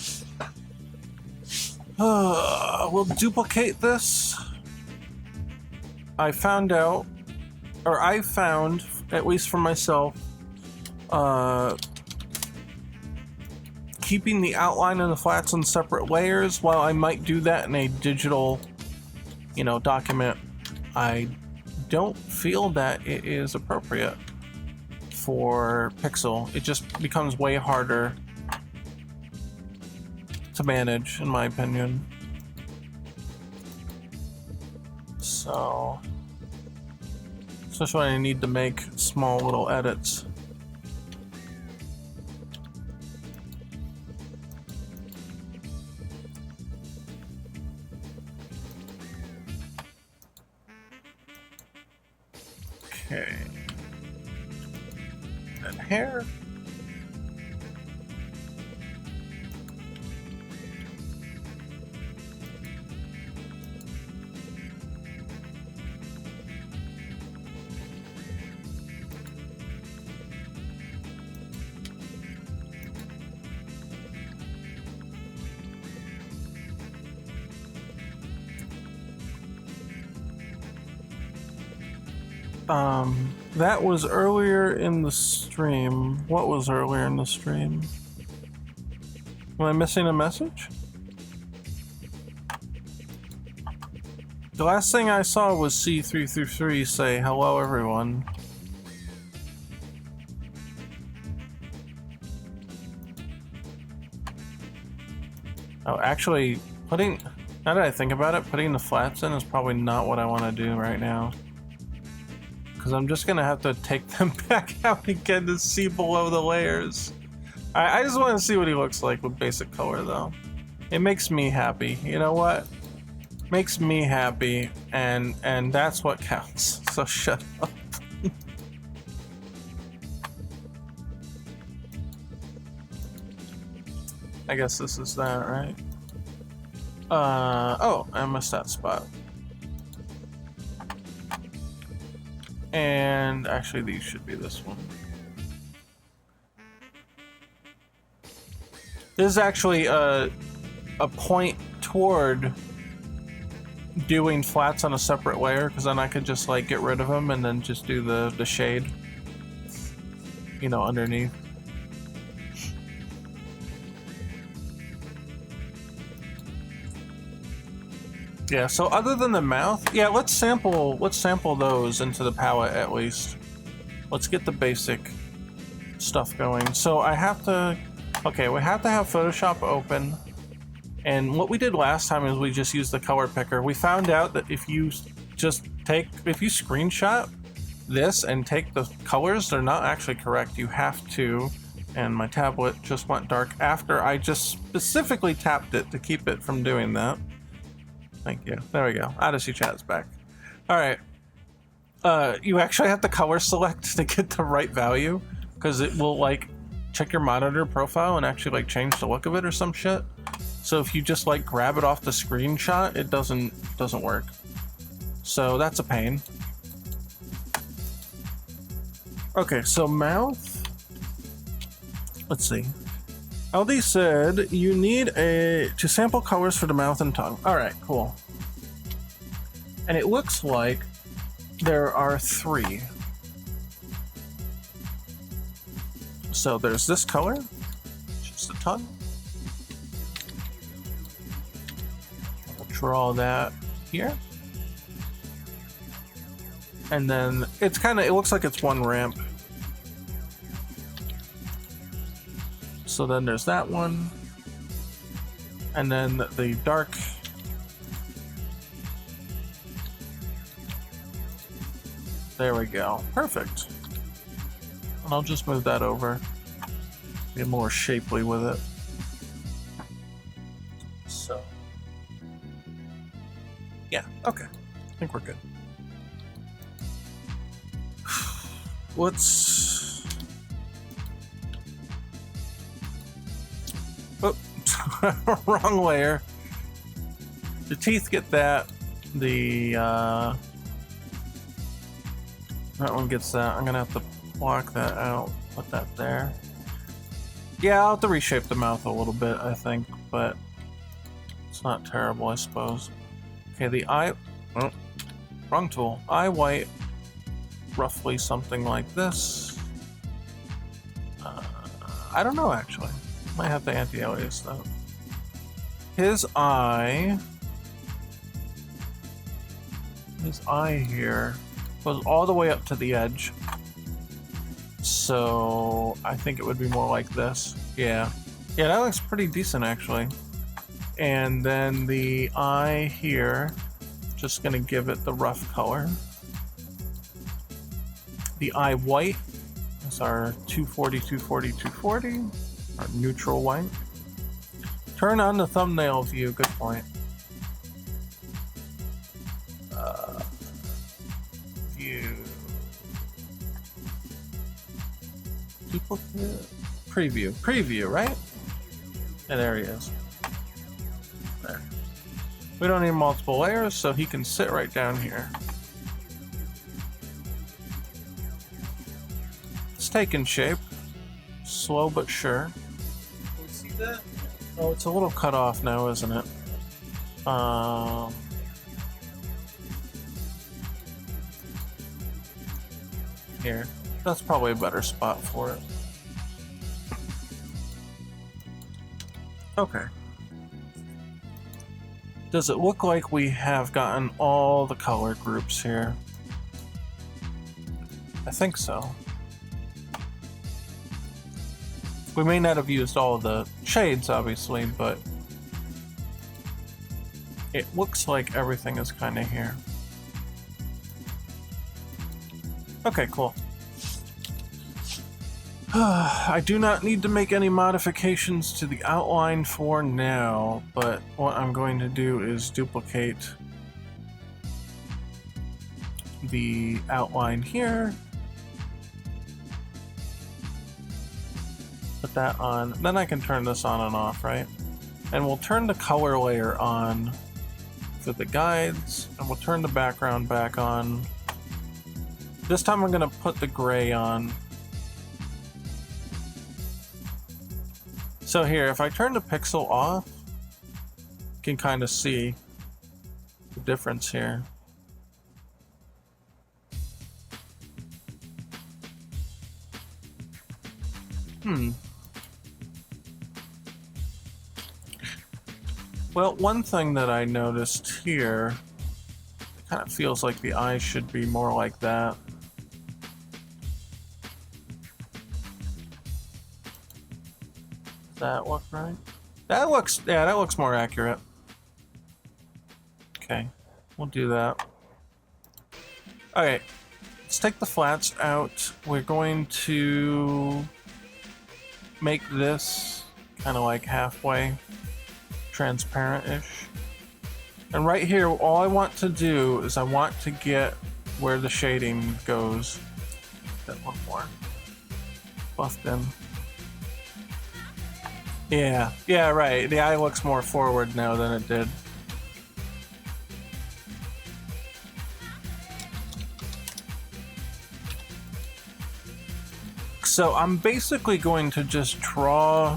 We'll duplicate this. I found, at least for myself, keeping the outline and the flats in separate layers, while I might do that in a digital, document, I don't feel that it is appropriate for Pixel. It just becomes way harder to manage, in my opinion. So, especially when I need to make small little edits. Okay. And hair. That was earlier in the stream. What was earlier in the stream? Am I missing a message? The last thing I saw was C333 say, "Hello everyone." Oh, actually, now that I think about it, putting the flats in is probably not what I want to do right now. Because I'm just gonna have to take them back out again to see below the layers. I just want to see what he looks like with basic color, though. It makes me happy. You know what? Makes me happy, and that's what counts. So shut up. I guess this is that, right? Oh, I missed that spot. And actually, these should be this one. This is actually a point toward doing flats on a separate layer, because then I could just like get rid of them and then just do the shade, underneath. Yeah, so other than the mouth, yeah, let's sample those into the palette at least. Let's get the basic stuff going. So we have to have Photoshop open. And what we did last time is we just used the color picker. We found out that if you screenshot this and take the colors, they're not actually correct. You have to, and my tablet just went dark after I just specifically tapped it to keep it from doing that. Thank you. There we go. Odyssey chat's back. All right. You actually have to color select to get the right value, because it will like check your monitor profile and actually like change the look of it or some shit. So if you just like grab it off the screenshot, it doesn't work. So that's a pain. Okay, so mouth. Let's see. LD said you need to sample colors for the mouth and tongue. All right, cool. And it looks like there are 3. So there's this color, just the tongue. I'll draw that here. And then it looks like it's one ramp. So then there's that one. And then the dark. There we go. Perfect. And I'll just move that over. Be more shapely with it. So. Yeah, okay. I think we're good. Let's... Oh, wrong layer. The teeth get that. The, that one gets that. I'm gonna have to block that out. Put that there. Yeah, I'll have to reshape the mouth a little bit, I think, but it's not terrible, I suppose. Okay, the eye... Oh, wrong tool. Eye white. Roughly something like this. I don't know, actually. Might have to anti-alias though. His eye here goes all the way up to the edge. So I think it would be more like this. Yeah. Yeah, that looks pretty decent actually. And then the eye here, just gonna give it the rough color. The eye white is our 240, 240, 240, our neutral white. Turn on the thumbnail view, good point. View. Duplicate. Preview. Preview, right? Yeah, there he is. There. We don't need multiple layers, so he can sit right down here. It's taking shape. Slow but sure.
Can we see that?
Oh, it's a little cut off now, isn't it? Here. That's probably a better spot for it. Okay. Does it look like we have gotten all the color groups here? I think so. We may not have used all of the shades, obviously, but it looks like everything is kind of here. Okay, cool. I do not need to make any modifications to the outline for now, but what I'm going to do is duplicate the outline here. Put that on, then I can turn this on and off, right? And we'll turn the color layer on for the guides, and we'll turn the background back on. This time I'm gonna put the gray on. So here, if I turn the pixel off, you can kind of see the difference here. Well, one thing that I noticed here, it kind of feels like the eyes should be more like that. Does that look right? That looks, yeah, that looks more accurate. Okay, we'll do that. Okay, let's take the flats out. We're going to make this kind of like halfway transparent-ish. And right here, all I want to do is I want to get where the shading goes. That one more buffed in. Yeah, yeah, right. The eye looks more forward now than it did. So I'm basically going to just draw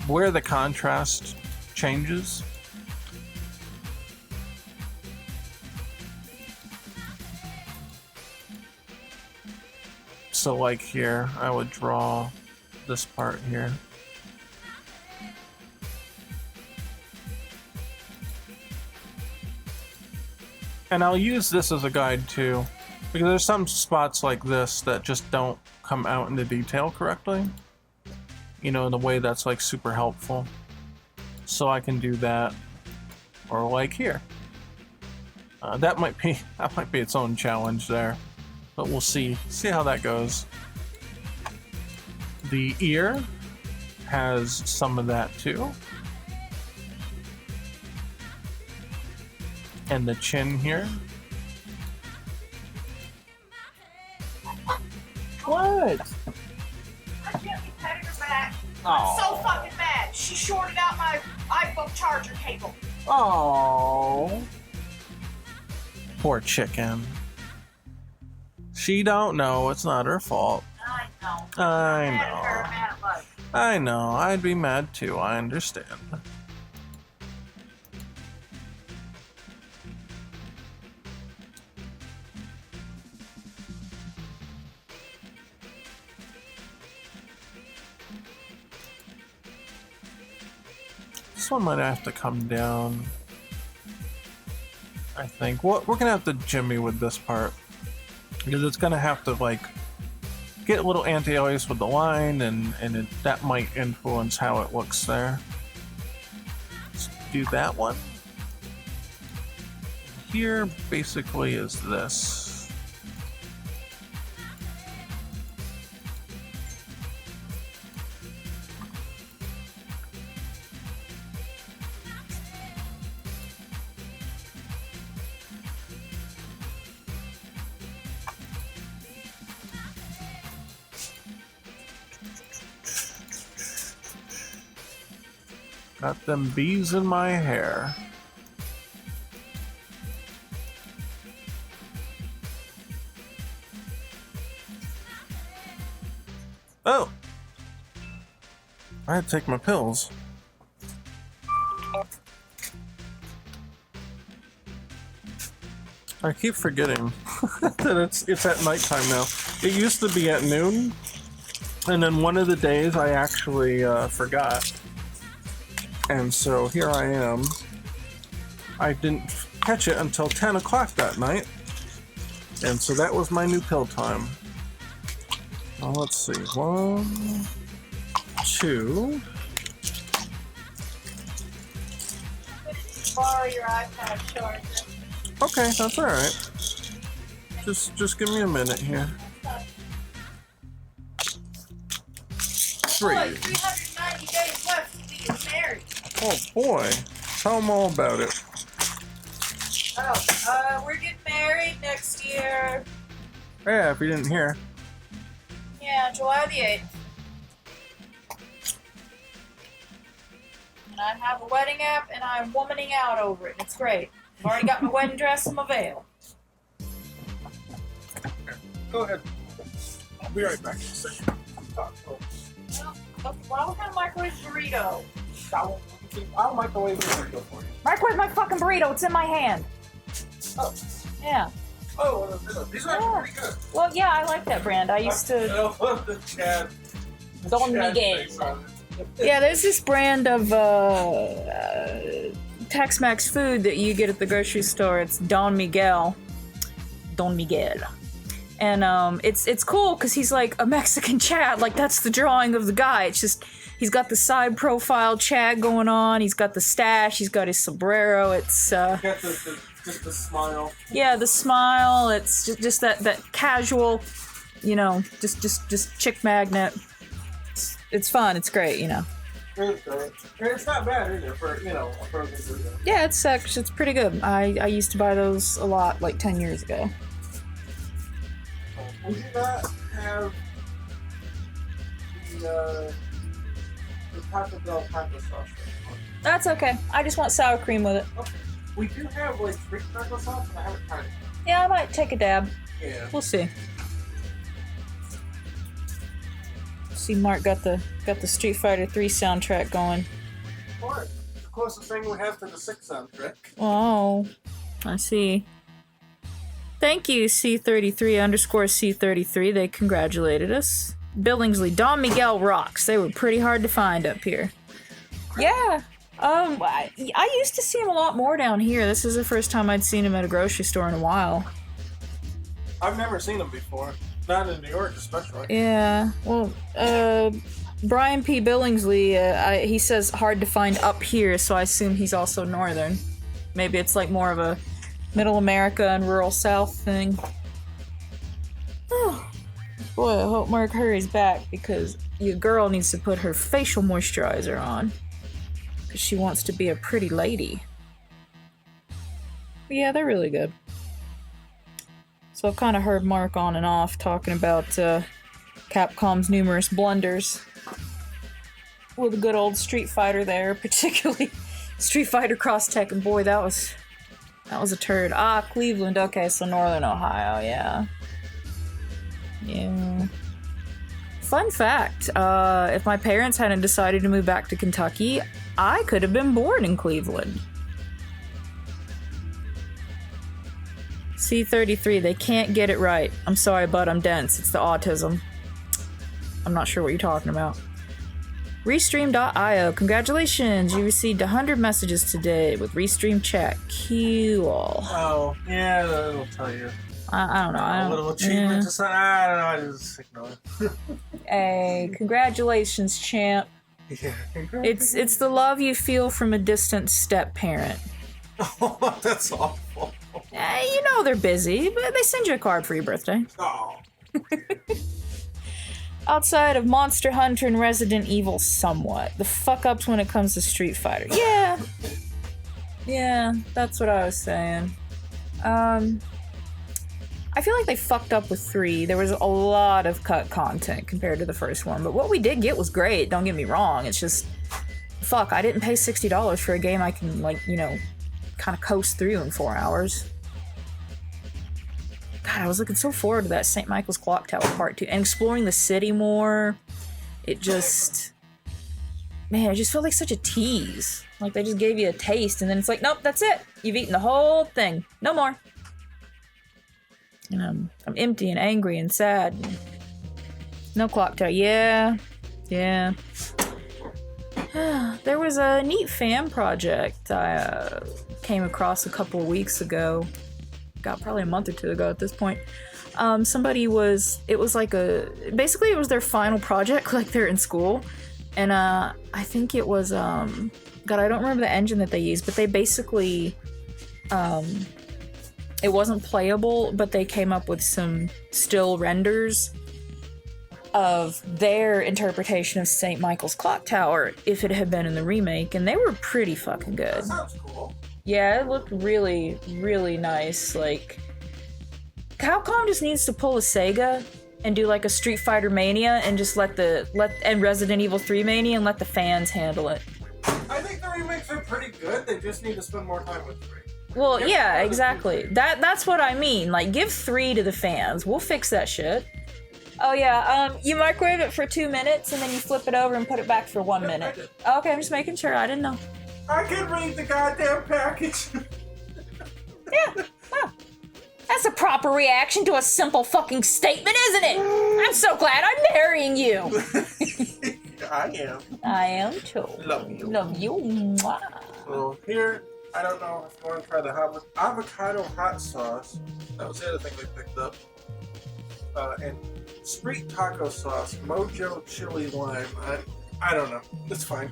where the contrast changes. So like here, I would draw this part here. And I'll use this as a guide too, because there's some spots like this that just don't come out into detail correctly. You know, in a way that's like super helpful. So I can do that, or like here. That might be its own challenge there, but we'll see how that goes. The ear has some of that too. And the chin here. What?
I gently patted her back.
Aw.
I'm so fucking mad. She shorted out my iPhone charger cable.
Oh. Poor chicken. She don't know. It's not her fault.
I know.
I
Mad at her,
know.
mad at life.
I know. I'd be mad too. I understand. This one might have to come down. I think. Well, we're gonna have to jimmy with this part, because it's gonna have to like get a little anti-alias with the line, and that might influence how it looks there. Let's do that one. Here basically is this. Got them bees in my hair. Oh! I had to take my pills. I keep forgetting that it's at nighttime now. It used to be at noon, and then one of the days I actually forgot. And so here I am. I didn't catch it until 10 o'clock that night. And so that was my new pill time. Now let's see. 1, 2.
Borrow your iPad charger.
Okay, that's alright. Just give me a minute here. 3.
Boy, 390 days left to be married.
Oh boy. Tell them all about it.
Oh, we're getting married next year.
Yeah, if you didn't hear.
Yeah, July the 8th. And I have a wedding app, and I'm womaning out over it. It's great. I've already got my wedding dress and my veil.
Go ahead. I'll be right back in a second.
Well, why don't we have a microwave burrito?
I'll microwave the burrito for you.
Microwave my fucking burrito. It's in my hand.
Oh.
Yeah.
Oh, these are actually pretty good.
Well, yeah, I like that brand. I used to.
The Chad.
Don
Chad
Miguel.
face on it.
Yeah, there's this brand of Tex-Mex food that you get at the grocery store. It's Don Miguel. Don Miguel. And it's cool because he's like a Mexican Chad. Like, that's the drawing of the guy. It's just, he's got the side profile Chad going on. He's got the stash. He's got his sombrero. It's
Got just the smile.
yeah, the smile. It's just that casual, you know, just chick magnet. It's fun. It's great, you know.
It's not bad either for, a frozen burrito.
Yeah, it's pretty good. I used to buy those a lot like 10 years ago.
Would you not have the Taco Bell taco sauce?
That's okay. I just want sour cream with it.
Okay. We do have like Greek taco sauce, and I haven't tried it.
Yeah, I might take a dab.
Yeah.
We'll see. See, Mark got the Street Fighter 3 soundtrack going.
What? The closest thing we have to the 6 soundtrack.
Oh, I see. Thank you, C33_C33. They congratulated us. Billingsley, Don Miguel rocks. They were pretty hard to find up here. Yeah. I used to see him a lot more down here. This is the first time I'd seen him at a grocery store in a while.
I've never seen him before. Not in New York, especially.
Yeah. Well, Brian P. Billingsley, he says hard to find up here, so I assume he's also northern. Maybe it's like more of a middle America and rural South thing. Oh, boy, I hope Mark hurries back because your girl needs to put her facial moisturizer on. Because she wants to be a pretty lady. But yeah, they're really good. So I've kind of heard Mark on and off talking about Capcom's numerous blunders. With a good old Street Fighter there, particularly Street Fighter Cross Tekken. Boy, that was a turd. Ah, Cleveland. Okay, so Northern Ohio, yeah. Yeah. Fun fact, if my parents hadn't decided to move back to Kentucky, I could have been born in Cleveland. C33, they can't get it right. I'm sorry, bud, I'm dense. It's the autism. I'm not sure what you're talking about. Restream.io, congratulations! You received 100 messages today with Restream chat. Cool.
Oh, yeah, that'll tell you.
I don't know.
A little achievement to sign. I don't know, I just ignore it.
Hey, congratulations, champ.
Yeah,
It's the love you feel from a distant step-parent.
Oh, that's awful.
You know they're busy, but they send you a card for your birthday.
Oh.
Outside of Monster Hunter and Resident Evil somewhat. The fuck-ups when it comes to Street Fighter. Yeah. Yeah, that's what I was saying. I feel like they fucked up with 3. There was a lot of cut content compared to the first one, but what we did get was great, don't get me wrong. It's just, fuck, I didn't pay $60 for a game I can, like, you know, kind of coast through in 4 hours. God, I was looking so forward to that St. Michael's Clock Tower Part 2 and exploring the city more. It just, man, it just felt like such a tease. Like they just gave you a taste and then it's like, nope, that's it. You've eaten the whole thing. No more. And I'm empty and angry and sad. No clock tower. Yeah. Yeah. There was a neat fan project I came across a couple of weeks ago. God, probably a month or 2 ago at this point. Basically it was their final project, like they're in school. And I think it was, God, I don't remember the engine that they used, but they basically, it wasn't playable, but they came up with some still renders of their interpretation of St. Michael's Clock Tower if it had been in the remake, and they were pretty fucking good.
That sounds cool.
Yeah, it looked really, really nice. Like, Capcom just needs to pull a Sega and do like a Street Fighter Mania and just and Resident Evil 3 Mania and let the fans handle it.
I think the remakes are pretty good. They just need to spend more time with 3.
Well, yeah, exactly. That's what I mean. Like, give 3 to the fans. We'll fix that shit. Oh yeah, you microwave it for 2 minutes and then you flip it over and put it back for 1 minute. Okay, I'm just making sure. I didn't know.
I can read the goddamn package.
Yeah, well, that's a proper reaction to a simple fucking statement, isn't it? I'm so glad I'm marrying you.
I am.
I am too.
Love you.
Love you. Mwah.
So here, I don't know if I want to try the avocado hot sauce. That was the other thing we picked up. And street taco sauce, mojo chili lime. I don't know. It's fine.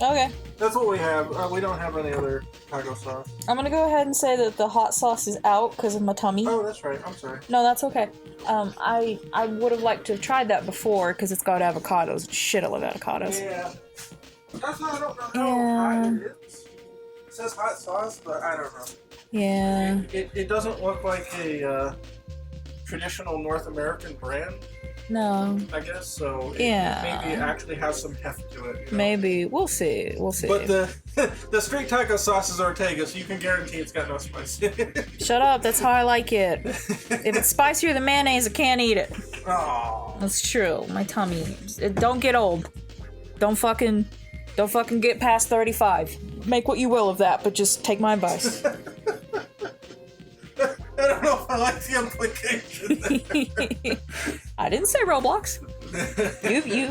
Okay.
That's what we have. We don't have any other taco sauce.
I'm gonna go ahead and say that the hot sauce is out because of my tummy.
Oh, that's right. I'm sorry.
No, that's okay. I would have liked to have tried that before because it's got avocados. Shit, I love avocados.
Yeah. That's why I don't know how hot it is. It says hot sauce, but I don't know.
Yeah.
It doesn't look like a traditional North American brand.
No.
I guess so.
Yeah.
Maybe it actually has some heft to it. You know?
Maybe. We'll see. We'll see.
But the street taco sauce is Ortega, so you can guarantee it's got no spice.
Shut up. That's how I like it. If it's spicier than mayonnaise, I can't eat it.
Oh.
That's true. My tummy. Don't get old. Don't fucking get past 35. Make what you will of that, but just take my advice.
I don't know if I like the implication.
I didn't say Roblox.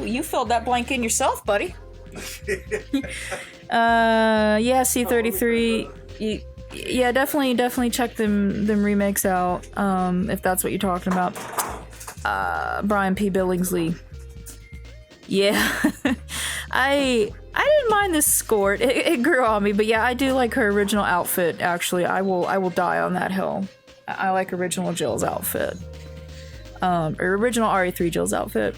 You filled that blank in yourself, buddy. Yeah, C33. Yeah, definitely check them remakes out. If that's what you're talking about. Brian P. Billingsley. Yeah. I didn't mind this skirt. It grew on me, but yeah, I do like her original outfit, actually. I will die on that hill. I like original Jill's outfit. Or original RE3 Jill's outfit.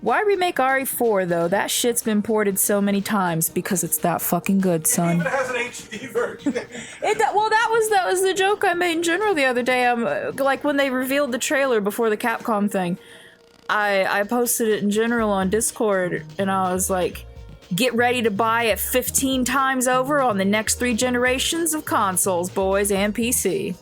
Why remake RE4 though? That shit's been ported so many times because it's that fucking good, son.
It even has an HD version.
That was the joke I made in general the other day. Like when they revealed the trailer before the Capcom thing, I posted it in general on Discord, and I was like, get ready to buy it 15 times over on the next 3 generations of consoles, boys, and PC.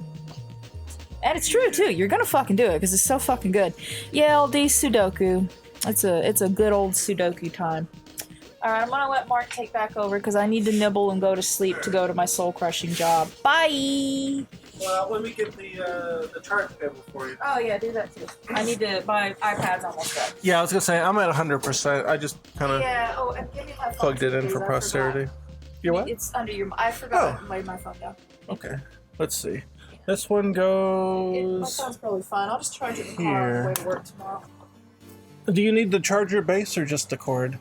And it's true too. You're gonna fucking do it because it's so fucking good. Yeah, LD Sudoku. It's a good old Sudoku time. All right, I'm gonna let Mark take back over because I need to nibble and go to sleep to go to my soul crushing job. Bye.
Well, let me get the charge cable for you.
Oh yeah, do that too. I need to. My iPad's almost dead.
Yeah, I was gonna say I'm at 100%. I just kind of
Yeah. Oh, and give me my phone.
plugged it in
please.
for
I
posterity.
forgot.
You what?
It's under your. I forgot to lay my phone down.
Okay. Let's see. This one
My
goes.
phone's probably fine. I'll just charge it in the car on the way to work tomorrow.
Do you need the charger base or just the cord?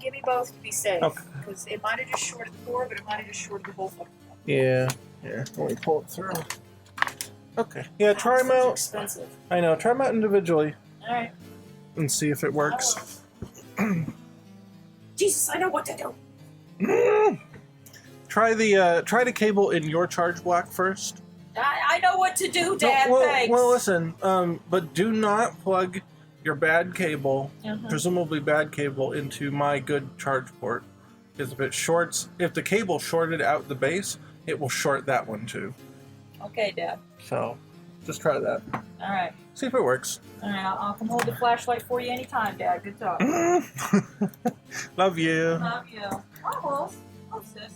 Give me both to be safe.
Okay.
Because it might have just shorted the cord, but it might have just shorted the whole fucking thing.
Yeah. Yeah. Let me pull it through. Okay. Yeah. Try them
Those are
out.
expensive.
I know. Try them out individually
All right.
and see if it works.
Jesus, I know what to do.
Try the cable in your charge block first.
I know what to do, Dad. Thanks.
Well, listen. But do not plug your bad cable,
Uh-huh.
presumably bad cable, into my good charge port. Because if the cable shorted out the base, it will short that one too.
Okay, Dad.
So, just try that.
All right.
See if it works.
All right. I'll come hold the flashlight for you anytime, Dad. Good talk.
Love you.
Love you. Oh, sis.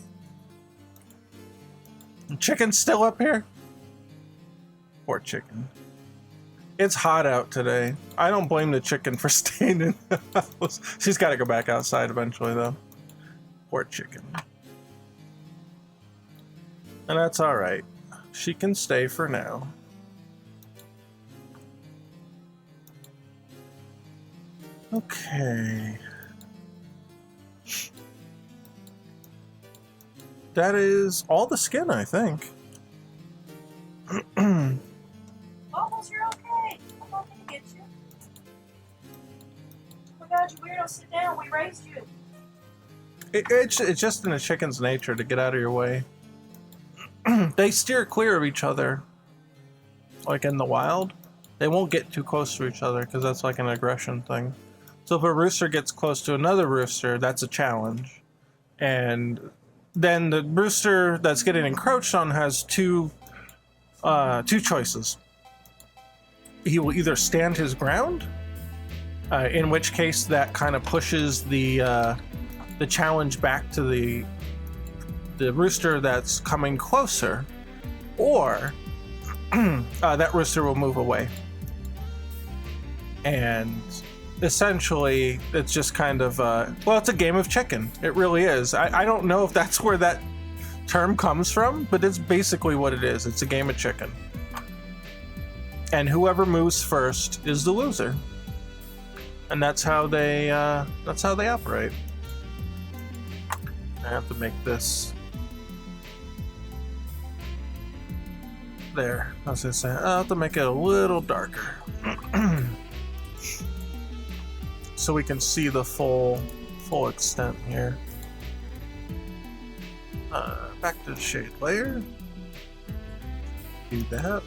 Chicken's still up here? Poor chicken. It's hot out today. I don't blame the chicken for staying in the house. She's got to go back outside eventually, though. Poor chicken. And that's alright. She can stay for now. Okay. That is all the skin, I think.
Bubbles, you're okay. I'm not gonna get you. Oh my God, you weirdo! Sit down. We raised you.
It's just in a chicken's nature to get out of your way. They steer clear of each other. Like in the wild, they won't get too close to each other because that's like an aggression thing. So if a rooster gets close to another rooster, that's a challenge. And then the rooster that's getting encroached on has two choices. He will either stand his ground, in which case that kind of pushes the challenge back to the rooster that's coming closer, or that rooster will move away. And essentially, it's just kind of it's a game of chicken. It really is. I don't know if that's where that term comes from, but it's basically what it is. It's a game of chicken. And whoever moves first is the loser. And that's how they operate. I have to make this there. I was gonna say I'll have to make it a little darker. So we can see the full extent here. Back to the shade layer. Do that.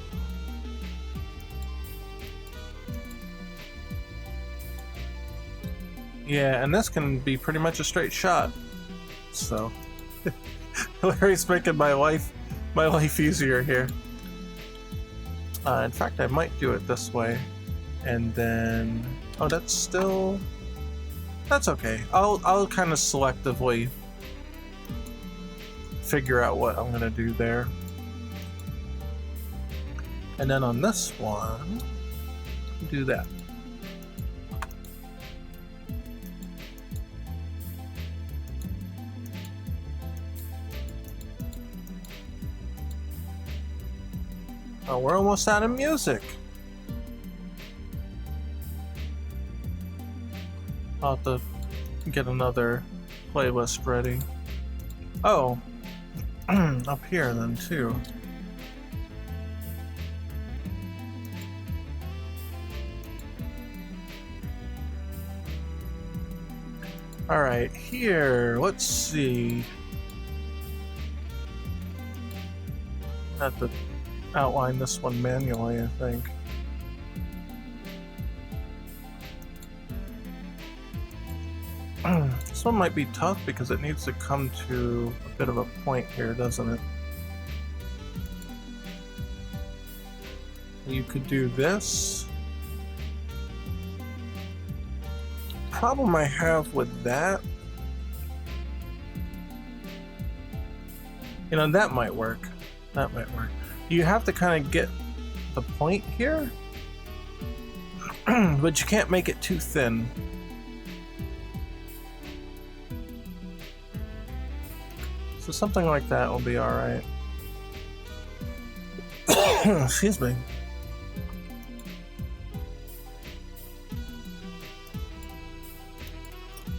Yeah, and this can be pretty much a straight shot. So Larry's making my life easier here. In fact, I might do it this way. And then, oh, that's still, that's okay. I'll kind of selectively figure out what I'm gonna do there. And then on this one, do that. Oh, we're almost out of music. I'll have to get another playlist ready. Oh, up here then too. All right, here, let's see. I have to outline this one manually, I think. This one might be tough because it needs to come to a bit of a point here, doesn't it? You could do this. Problem I have with that, you know, that might work. That might work. You have to kind of get the point here, but you can't make it too thin. So something like that will be all right. Excuse me.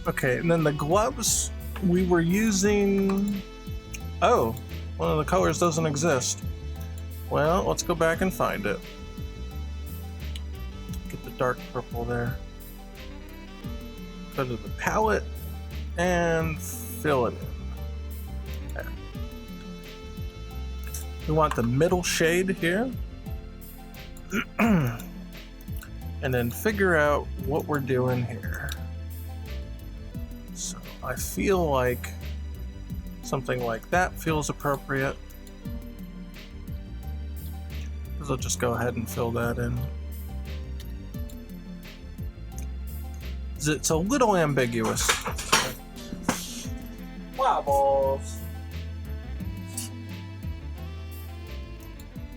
Okay, and then the gloves we were using. Oh, one of the colors doesn't exist. Well, let's go back and find it. Get the dark purple there. Go to the palette and fill it in. There. We want the middle shade here. And then figure out what we're doing here. So I feel like something like that feels appropriate. I'll just go ahead and fill that in. It's a little ambiguous. Wobbles.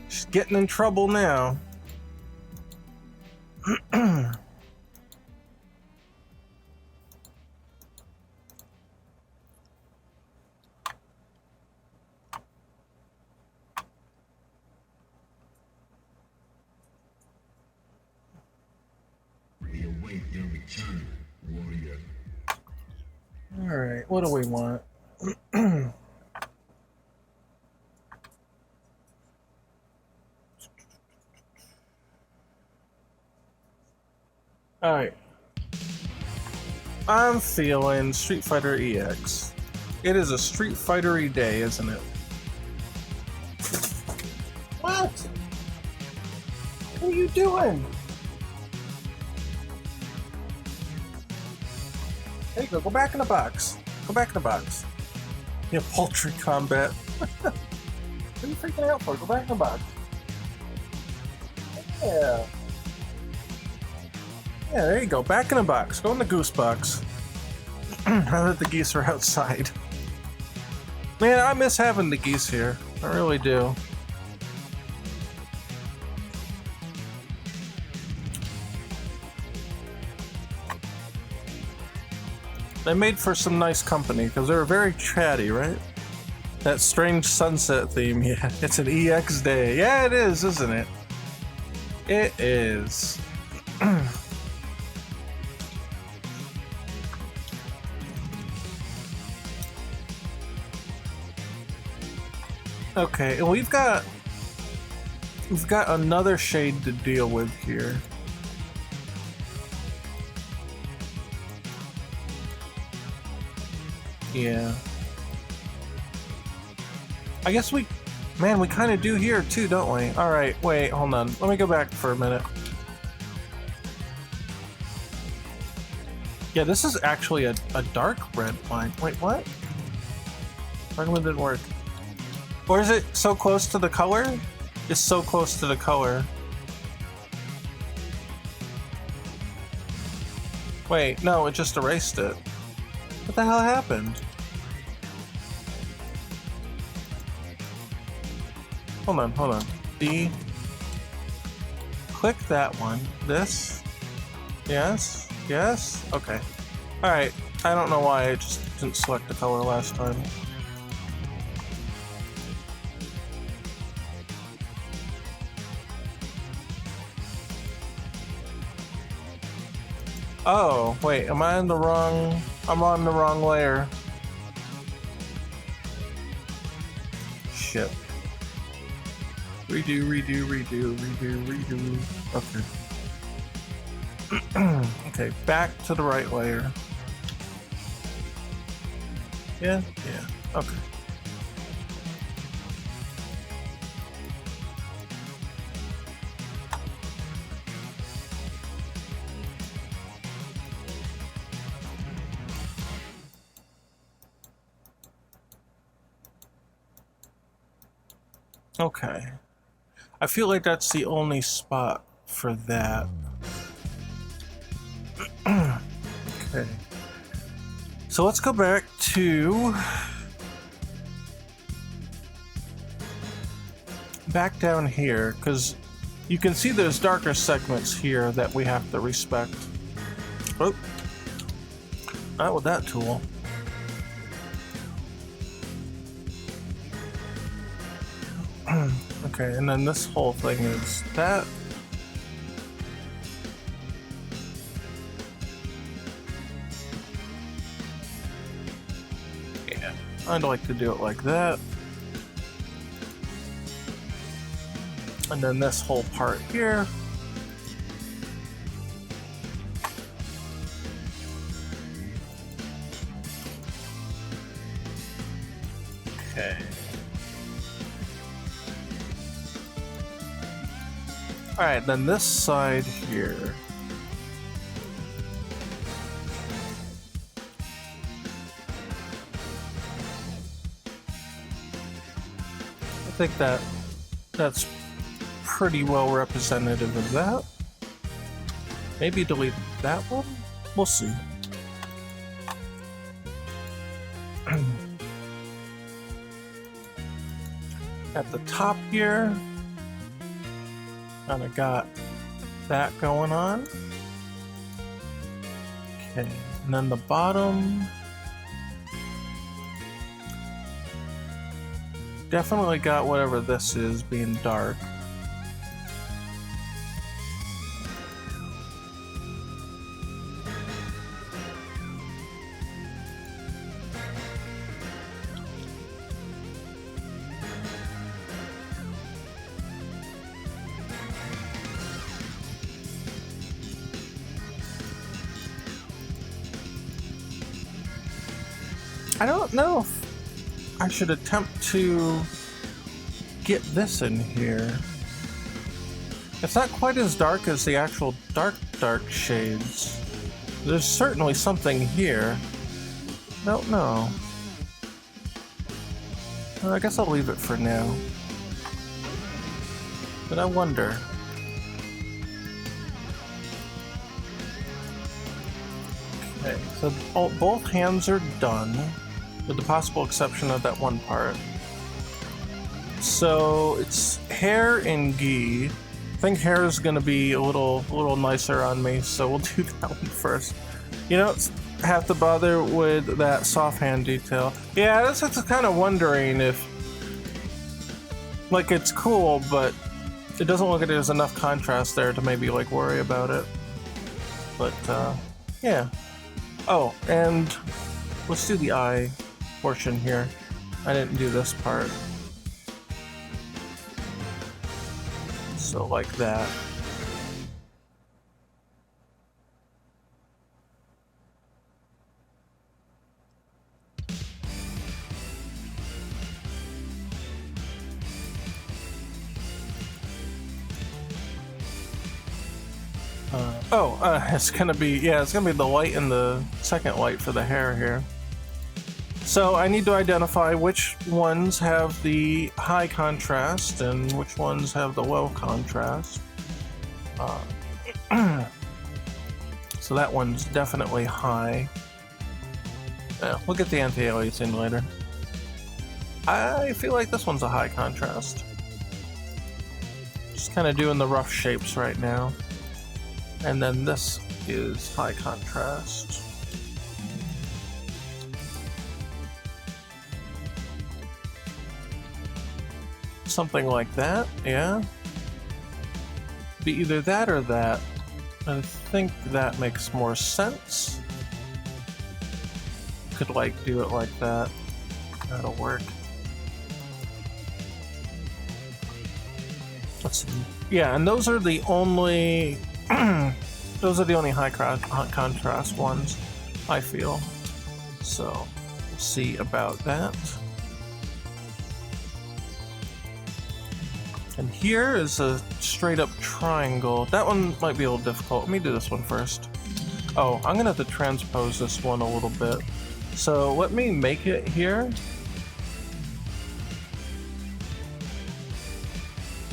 She's getting in trouble now. All right, what do we want? All right. I'm feeling Street Fighter EX. It is a Street Fighter-y day, isn't it? What? What are you doing? There you go. Go back in the box. Go back in the box. Yeah, poultry combat. What are you freaking out for? Go back in the box. Yeah. Yeah, there you go. Back in the box. Go in the goose box. Now that the geese are outside. Man, I miss having the geese here. I really do. They made for some nice company because they were very chatty, right? That strange sunset theme, yeah. It's an EX day. Yeah, it is, isn't it? It is. Okay, and we've got another shade to deal with here. Yeah. I guess we kind of do here too, don't we? All right, wait, hold on. Let me go back for a minute. Yeah, this is actually a dark red line. Wait, what? Why didn't it work? Or is it so close to the color? It's so close to the color. Wait, no, it just erased it. What the hell happened? Hold on. D. Click that one. This. Yes. Okay. Alright. I don't know why I just didn't select the color last time. Oh, wait, am I on the wrong... I'm on the wrong layer. Shit. Redo. Okay. Okay, back to the right layer. Yeah, okay. Okay. I feel like that's the only spot for that. Okay. So let's go back to... back down here, because you can see there's darker segments here that we have to respect. Oh. Not with that tool. Okay, and then this whole thing is that. Yeah, I'd like to do it like that. And then this whole part here. Okay. Alright, then this side here. I think that's pretty well representative of that. Maybe delete that one? We'll see. At the top here, kind of got that going on. Okay, and then the bottom. Definitely got whatever this is being dark. I don't know if I should attempt to get this in here. It's not quite as dark as the actual dark shades. There's certainly something here. Don't know. Well, I guess I'll leave it for now. But I wonder. Okay, so both hands are done, with the possible exception of that one part. So it's hair and gi. I think hair is going to be a little nicer on me, so we'll do that one first. You don't have to bother with that soft hand detail. Yeah, I was just kind of wondering if, like, it's cool, but it doesn't look like there's enough contrast there to maybe like worry about it. But yeah. Oh, and let's do the eye portion here. I didn't do this part. So like that. It's gonna be, yeah, it's gonna be the light and the second light for the hair here. So I need to identify which ones have the high contrast and which ones have the low contrast. So that one's definitely high. Yeah, we'll get the anti-aliasing later. I feel like this one's a high contrast. Just kind of doing the rough shapes right now. And then this is high contrast. Something like that, yeah. Be either that or that. I think that makes more sense. Could like do it like that. That'll work. Let's see. Yeah, and those are the only those are the only high contrast ones, I feel. So we'll see about that. And here is a straight up triangle. That one might be a little difficult. Let me do this one first. Oh, I'm gonna have to transpose this one a little bit. So let me make it here.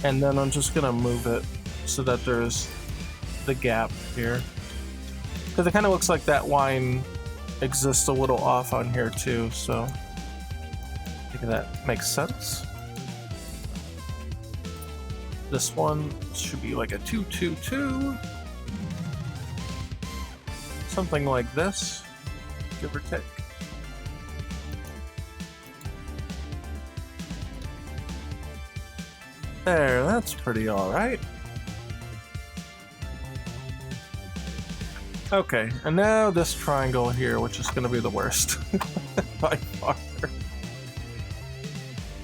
And then I'm just gonna move it so that there's the gap here. Because it kind of looks like that line exists a little off on here too, so I think that makes sense. This one should be like a 222. Something like this, give or take. There, that's pretty alright. Okay, and now this triangle here, which is going to be the worst by far.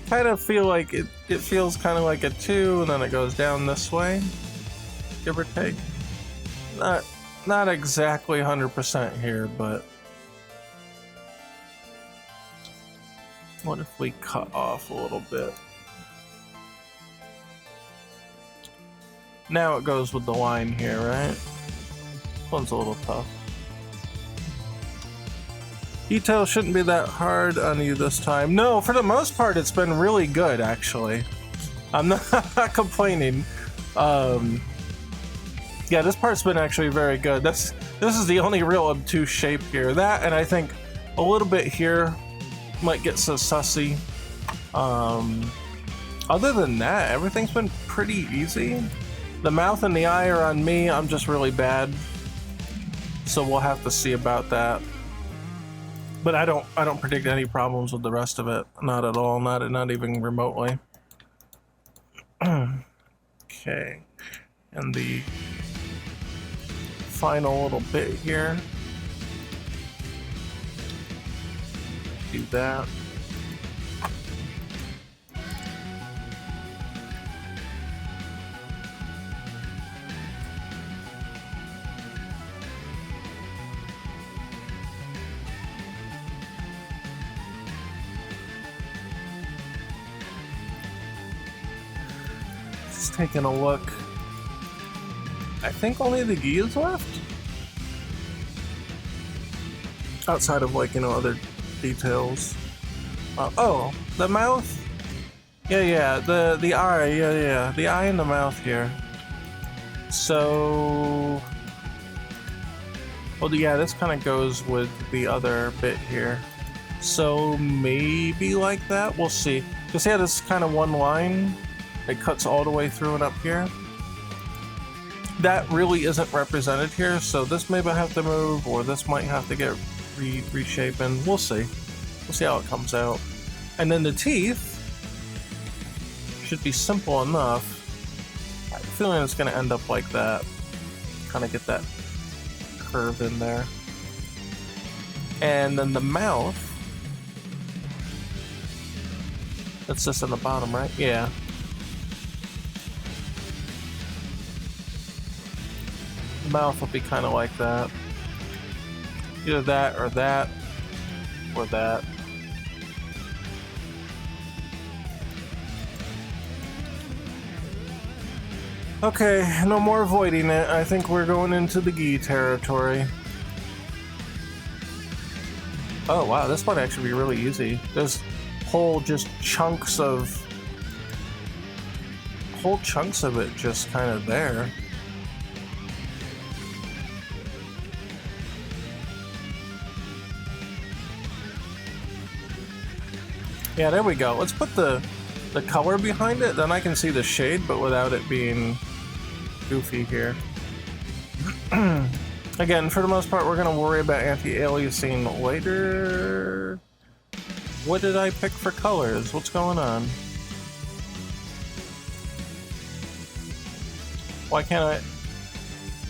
Kind of feel like it feels kind of like a 2, and then it goes down this way, give or take. Not exactly 100% here, but what if we cut off a little bit? Now it goes with the line here, right? This one's a little tough. Detail shouldn't be that hard on you this time. No, for the most part, it's been really good, actually. I'm not complaining. Yeah, this part's been actually very good. This is the only real obtuse shape here. That, and I think a little bit here might get so sussy. Other than that, everything's been pretty easy. The mouth and the eye are on me. I'm just really bad. So we'll have to see about that. But I don't predict any problems with the rest of it. Not at all. Not even remotely. Okay. And the final little bit here. Do that. Taking a look. I think only the gi is left. Outside of, like, you know, other details. Oh, the mouth? Yeah, the eye, yeah. The eye and the mouth here. So... well, yeah, this kind of goes with the other bit here. So maybe like that? We'll see. Because, yeah, this is kind of one line. It cuts all the way through and up here. That really isn't represented here, so this maybe have to move, or this might have to get reshapen. We'll see. We'll see how it comes out. And then the teeth should be simple enough. I have a feeling it's going to end up like that. Kind of get that curve in there. And then the mouth. That's just in the bottom, right? Yeah. Mouth will be kind of like that. Either that or that or that. Okay, no more avoiding it. I think we're going into the gi territory. Oh wow, this might actually be really easy. There's whole chunks of it just kind of there. Yeah, there we go. Let's put the color behind it, then I can see the shade, but without it being goofy here. Again, for the most part, we're going to worry about anti-aliasing later. What did I pick for colors? What's going on? Why can't I?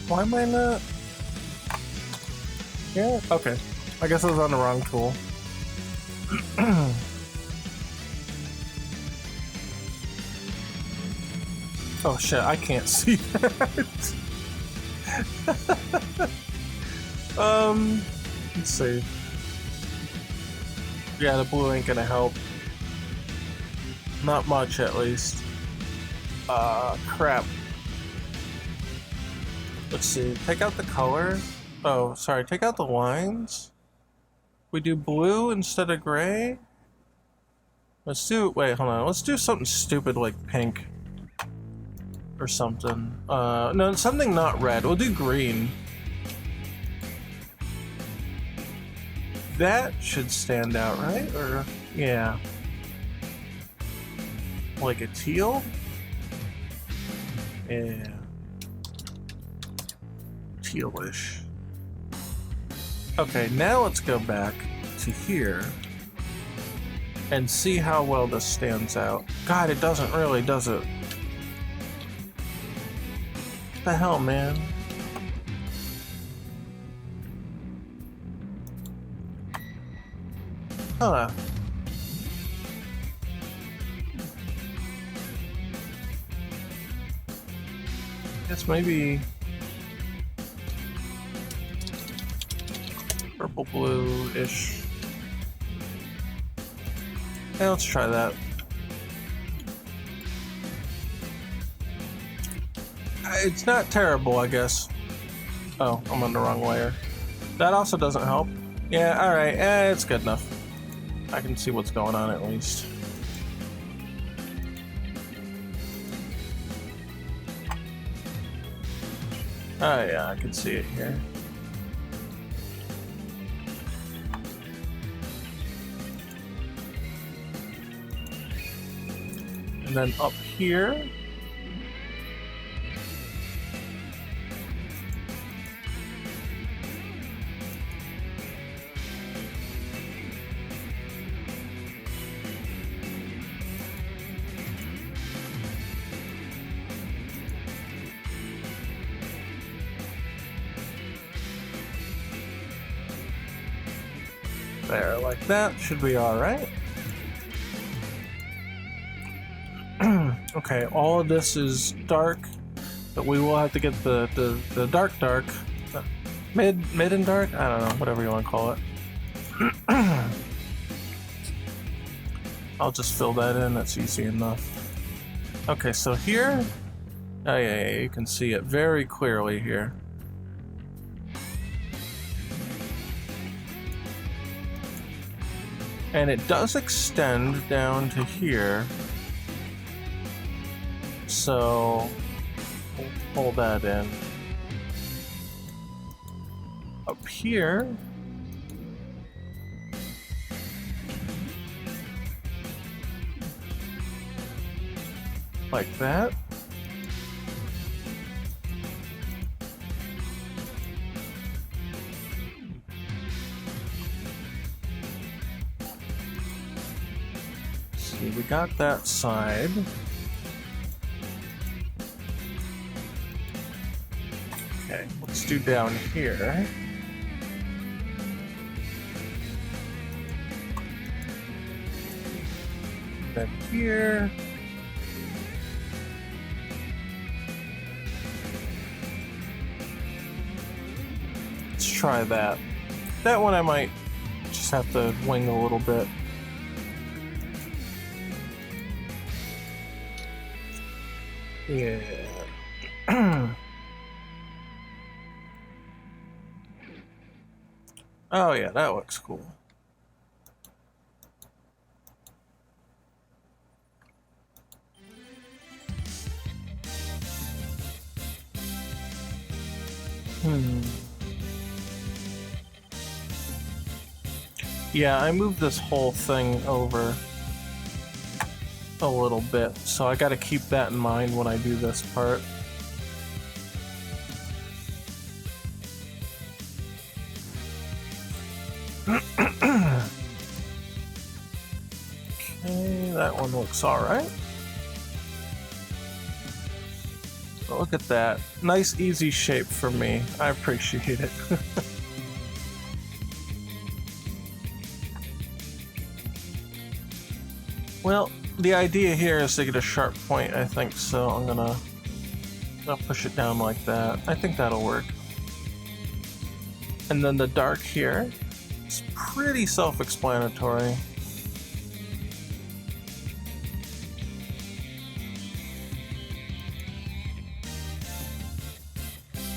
Why am I not? Yeah, okay. I guess I was on the wrong tool. Oh shit, I can't see that. Let's see. Yeah, the blue ain't gonna help. Not much, at least. Crap. Let's see, take out the color. Oh, sorry, take out the lines. We do blue instead of gray? Let's do, wait, hold on. Let's do something stupid like pink. Or something. No, something not red. We'll do green. That should stand out, right? Or, yeah. Like a teal? Yeah. Tealish. Okay, now let's go back to here and see how well this stands out. God, it doesn't really, does it? What the hell, man? Huh. Guess maybe purple blue-ish. Yeah, let's try that. It's not terrible, I guess. Oh, I'm on the wrong layer. That also doesn't help. Yeah, alright, it's good enough. I can see what's going on at least. Oh yeah, I can see it here. And then up here, there, like that, should be alright. Okay, all of this is dark, but we will have to get the dark, mid and dark? I don't know, whatever you want to call it. I'll just fill that in, that's easy enough. Okay, so here, oh yeah, you can see it very clearly here. And it does extend down to here. So, we'll pull that in. Up here, like that. See, we got that side. Okay, let's do down here. Then here. Let's try that. That one I might just have to wing a little bit. Yeah. Oh yeah, that looks cool. Yeah, I moved this whole thing over a little bit, so I got to keep that in mind when I do this part. Okay, that one looks alright. Look at that. Nice, easy shape for me. I appreciate it. Well, the idea here is to get a sharp point, I think, so I'm gonna push it down like that. I think that'll work. And then the dark here is pretty self-explanatory.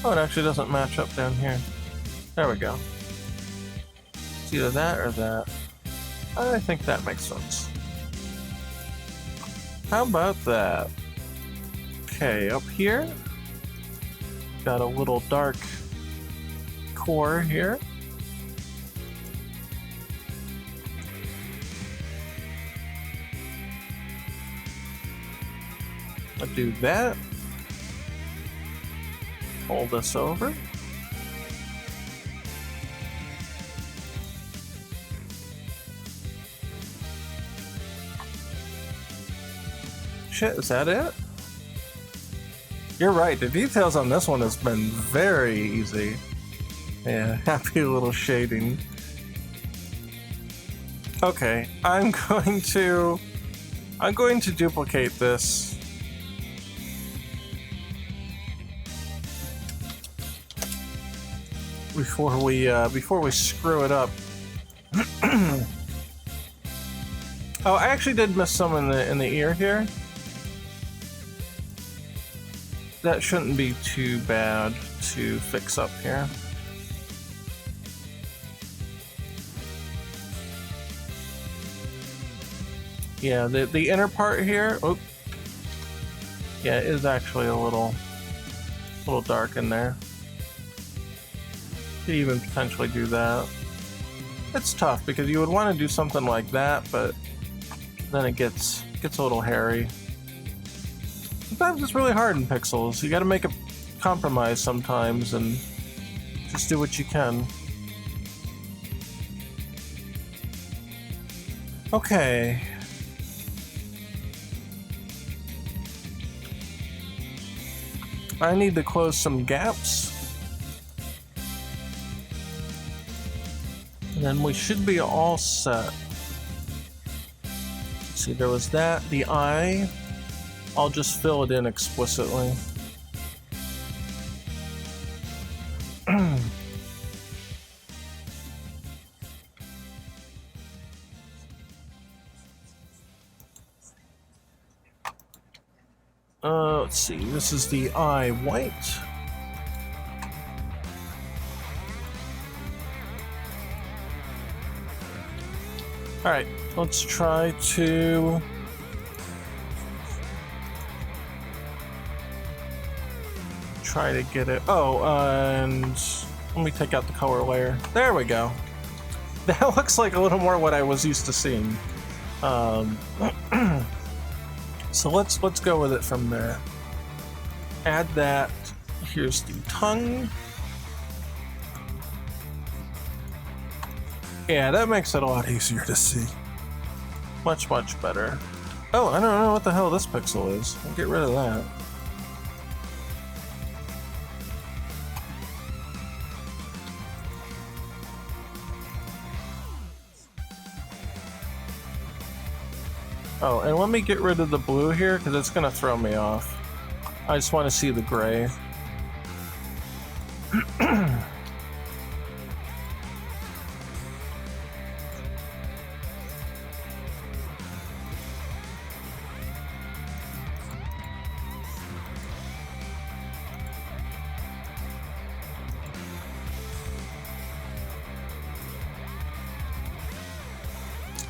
Oh, it actually doesn't match up down here. There we go. It's either that or that. I think that makes sense. How about that? Okay, up here, got a little dark core here. I'll do that. Fold this over. Shit, is that it? You're right, the details on this one has been very easy. Yeah, happy little shading. Okay, I'm going to duplicate this. Before we screw it up. Oh, I actually did miss some in the ear here. That shouldn't be too bad to fix up here. Yeah, the inner part here, oh, yeah, it is actually a little dark in there. Could even potentially do that. It's tough because you would want to do something like that, but then it gets a little hairy. Sometimes it's really hard in pixels. You got to make a compromise sometimes and just do what you can. Okay. I need to close some gaps. And then we should be all set. Let's see, there was that. The eye, I'll just fill it in explicitly. Let's see, this is the eye white. Alright, let's try to get it. Oh, and let me take out the color layer. There we go. That looks like a little more what I was used to seeing. So let's go with it from there. Add that. Here's the tongue. Yeah, that makes it a lot easier to see. Much better. Oh, I don't know what the hell this pixel is. I'll get rid of that. Oh, and let me get rid of the blue here because it's gonna throw me off. I just want to see the gray.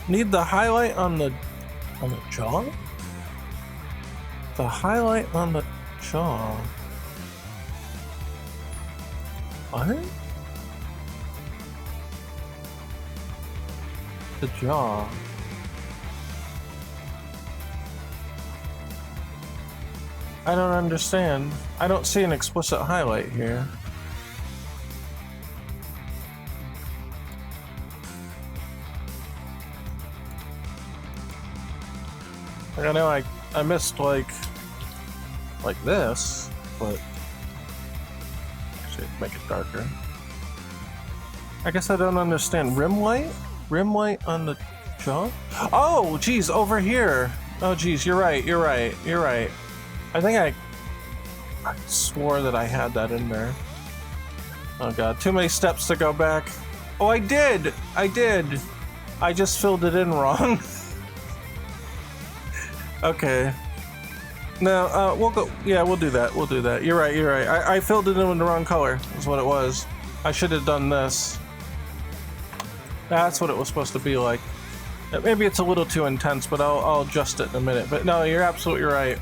Need the highlight on the jaw? The highlight on the jaw. What? The jaw. I don't understand. I don't see an explicit highlight here. Like, I know I missed like this, but actually make it darker. I guess I don't understand. Rim light? Rim light on the jaw? Oh, geez, over here. Oh, geez, you're right, you're right, you're right. I think I swore that I had that in there. Oh god, too many steps to go back. Oh, I did! I did! I just filled it in wrong. Okay. No, we'll go. Yeah, we'll do that. We'll do that. You're right. You're right. I filled it in with the wrong color. Is what it was. I should have done this. That's what it was supposed to be like. Maybe it's a little too intense, but I'll adjust it in a minute. But no, you're absolutely right.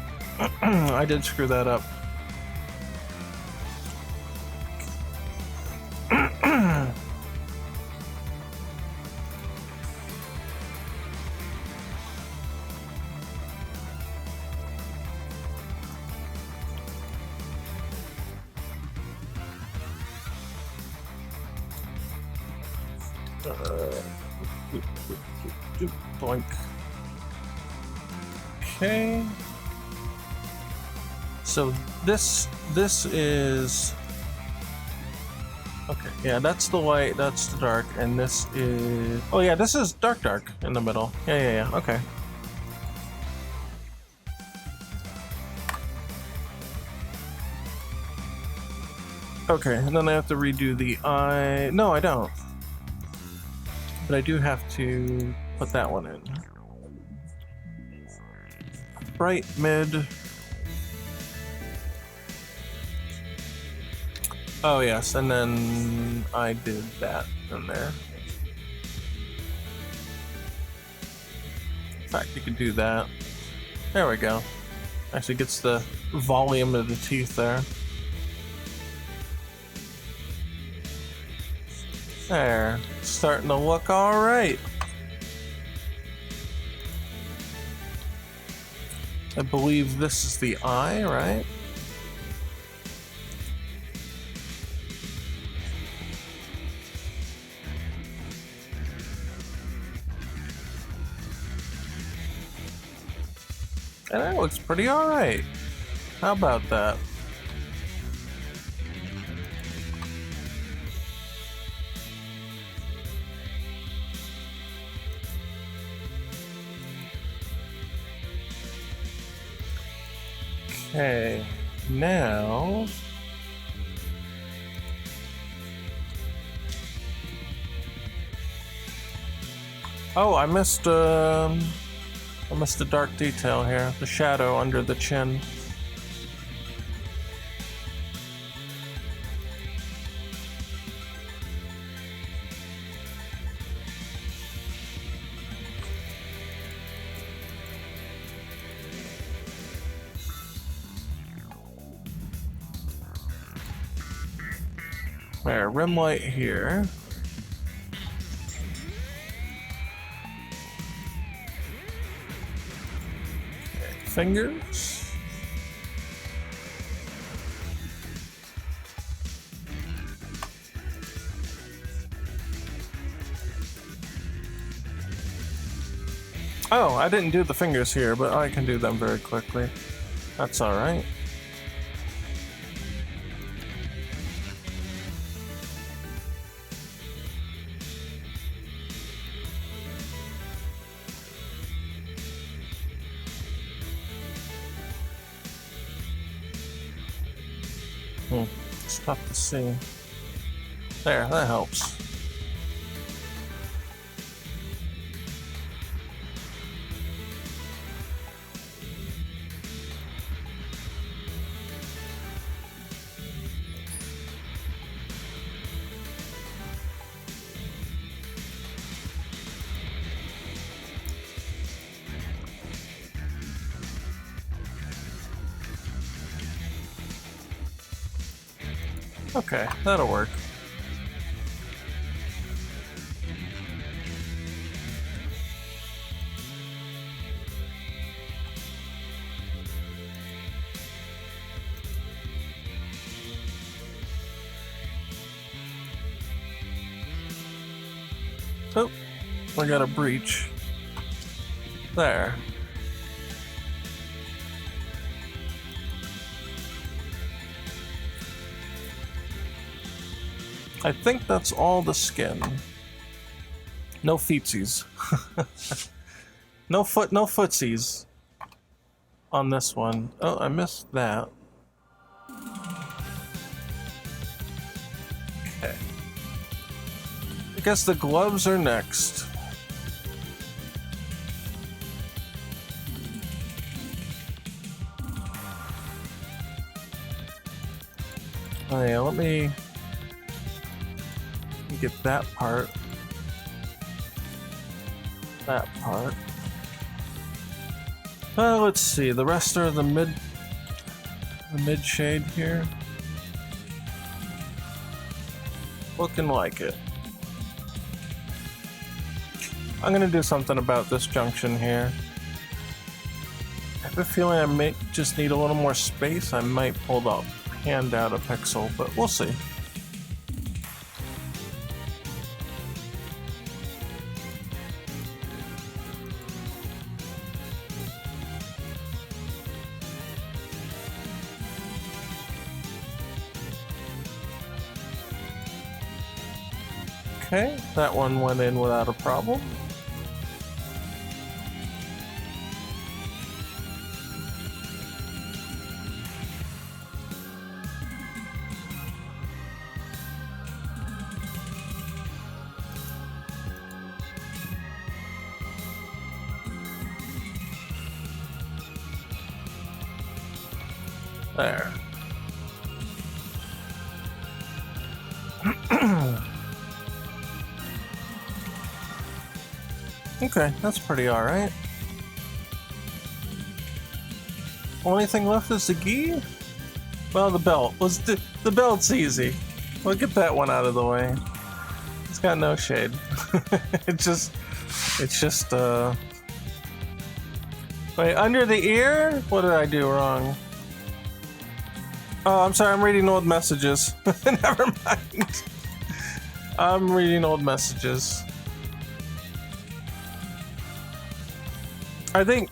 I did screw that up. Boink. Okay. So this is okay. Yeah, that's the light. That's the dark, and this is. Oh yeah, this is dark in the middle. Yeah. Okay. Okay, and then I have to redo the eye. No, I don't. But I do have to put that one in. Bright, mid. Oh yes, and then I did that in there. In fact, you could do that. There we go. Actually gets the volume of the teeth there. There, starting to look all right. I believe this is the eye, right? And that looks pretty all right. How about that? Okay, now oh, I missed a dark detail here, the shadow under the chin. There, rim light here. Okay, fingers. Oh, I didn't do the fingers here, but I can do them very quickly. That's all right. It's tough to see. There, that helps. Okay, that'll work. we got a breach. There. I think that's all the skin. No feetsies. No footsies on this one. Oh, I missed that. Okay. I guess the gloves are next. Oh yeah, let me get that part. That part. Let's see. The rest are the mid shade here. Looking like it. I'm gonna do something about this junction here. I have a feeling I may just need a little more space. I might pull the hand out a pixel, but we'll see. Okay, that one went in without a problem. There. Okay, that's pretty alright. Only thing left is the gi? Well, the belt. The belt's easy. We'll get that one out of the way. It's got no shade. It's just wait, under the ear? What did I do wrong? Oh, I'm sorry, I'm reading old messages. Never mind. I'm reading old messages. I think,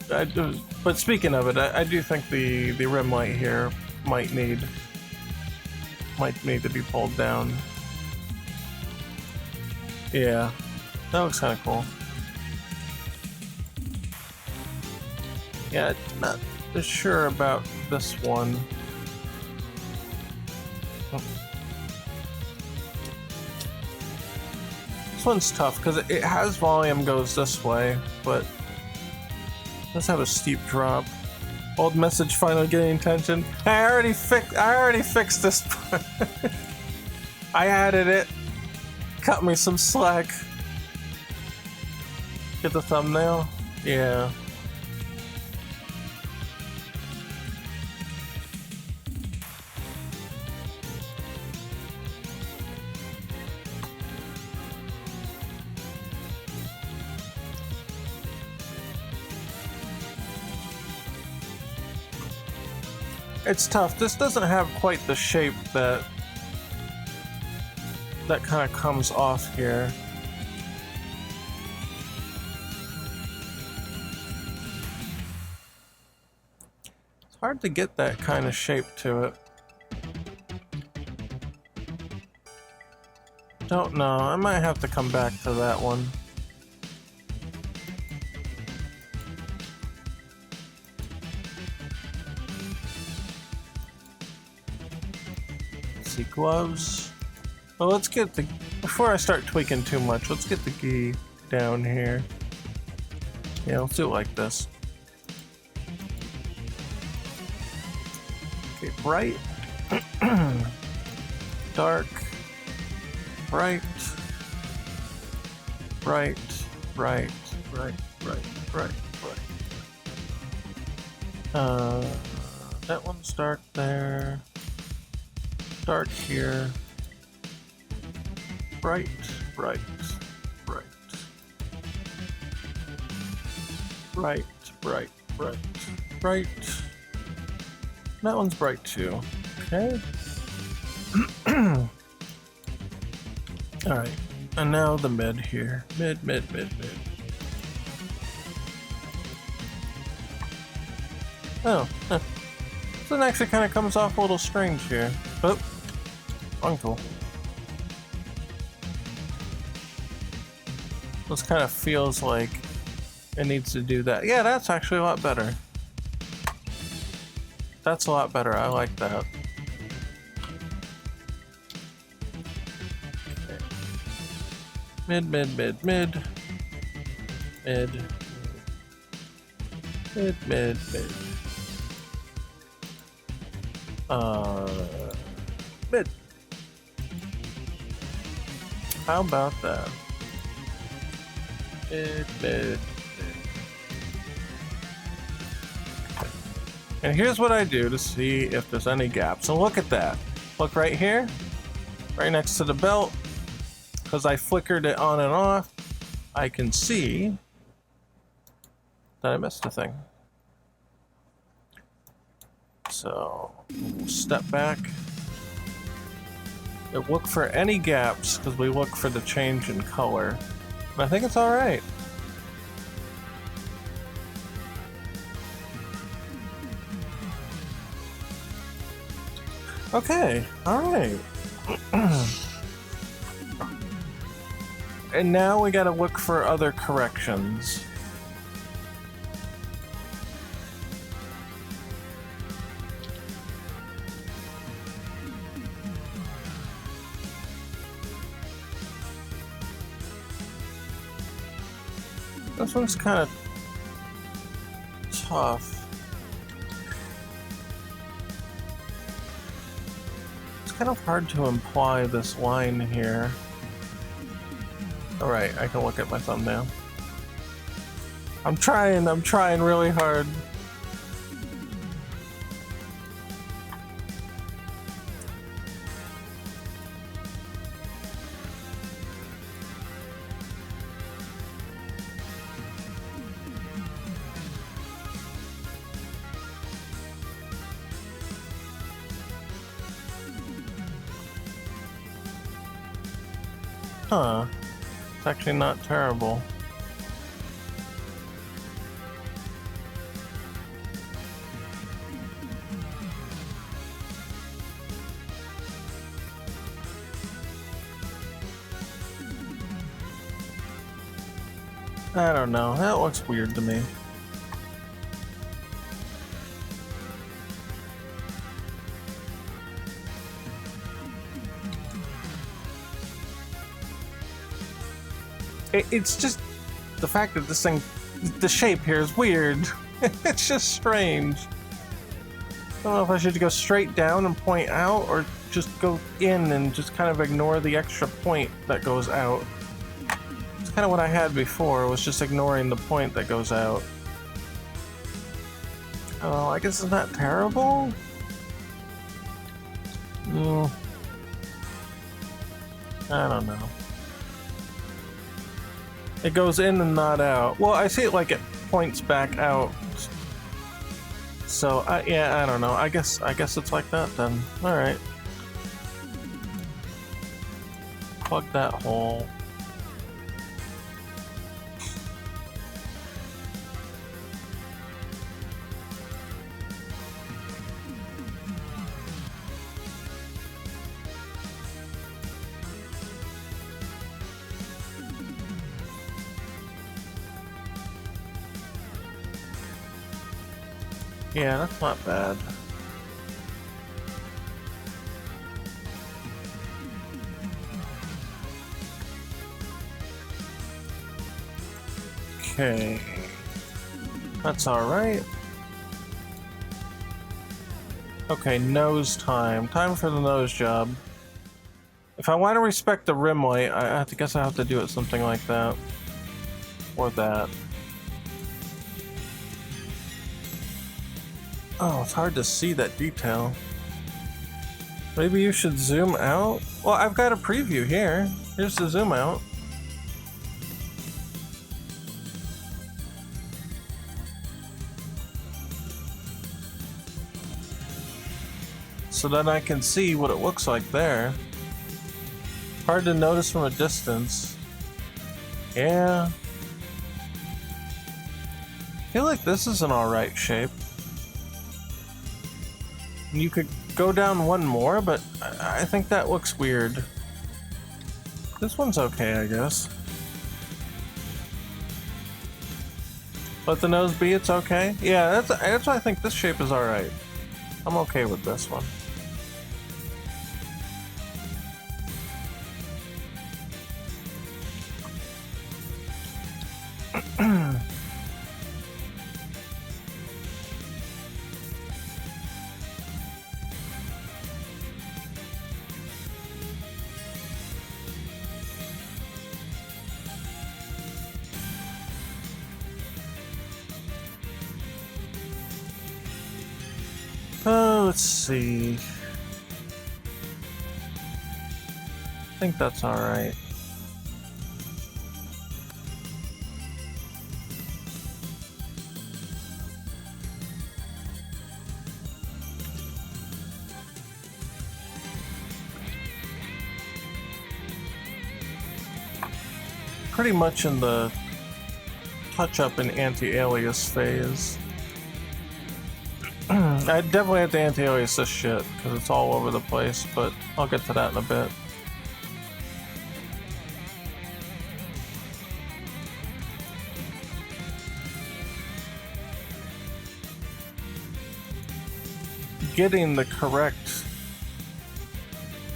but speaking of it, I do think the rim light here might need to be pulled down. Yeah, that looks kind of cool. Yeah, not sure about this one. Oh. This one's tough because it has volume goes this way, but let's have a steep drop. Old message finally getting attention. I already fixed this part. I added it. Cut me some slack. Get the thumbnail? Yeah. It's tough. This doesn't have quite the shape that kind of comes off here. It's hard to get that kind of shape to it. Don't know. I might have to come back to that one. Gloves. Well, let's get the, before I start tweaking too much, let's get the gi down here. Yeah, let's do it like this. Okay, bright, dark, bright, bright, bright, bright, bright, bright, bright. That one's dark there. Dark here. Bright, bright, bright. Bright, bright, bright, bright. That one's bright too. Okay. Alright. And now the mid here. Mid. Oh, huh. This one actually kind of comes off a little strange here. Oh, wrong tool. This kind of feels like it needs to do that. Yeah, that's actually a lot better. That's a lot better. I like that. Okay. Mid. Mid. Mid. How about that? Mid. And here's what I do to see if there's any gaps. So look at that. Look right here, right next to the belt. Because I flickered it on and off, I can see that I missed a thing. So we'll step back. And look for any gaps because we look for the change in color. And I think it's all right. Okay, all right. And now we gotta look for other corrections. This one's kind of tough. It's kind of hard to imply this line here. Alright, I can look at my thumbnail. I'm trying really hard. Huh. It's actually not terrible. I don't know. That looks weird to me. It's just the fact that this thing, the shape here is weird. It's just strange. I don't know if I should go straight down and point out or just go in and just kind of ignore the extra point that goes out. It's kind of what I had before, was just ignoring the point that goes out. Oh, I guess it's not terrible? I don't know. It goes in and not out. Well, I see it like it points back out. So, yeah, I don't know. I guess it's like that then. Alright. Plug that hole. Yeah, that's not bad. Okay. That's alright. Okay, nose time. Time for the nose job. If I want to respect the rim light, I guess I have to do it something like that. Or that. Oh, it's hard to see that detail. Maybe you should zoom out? Well, I've got a preview here. Here's the zoom out. So then I can see what it looks like there. Hard to notice from a distance. Yeah. I feel like this is an alright shape. You could go down one more, but I think that looks weird. This one's okay, I guess. Let the nose be, it's okay. Yeah, that's why I think this shape is alright. I'm okay with this one. Let's see. I think that's alright. Pretty much in the touch-up and anti-alias phase. I definitely have to anti-alias this shit, because it's all over the place, but I'll get to that in a bit. Getting the correct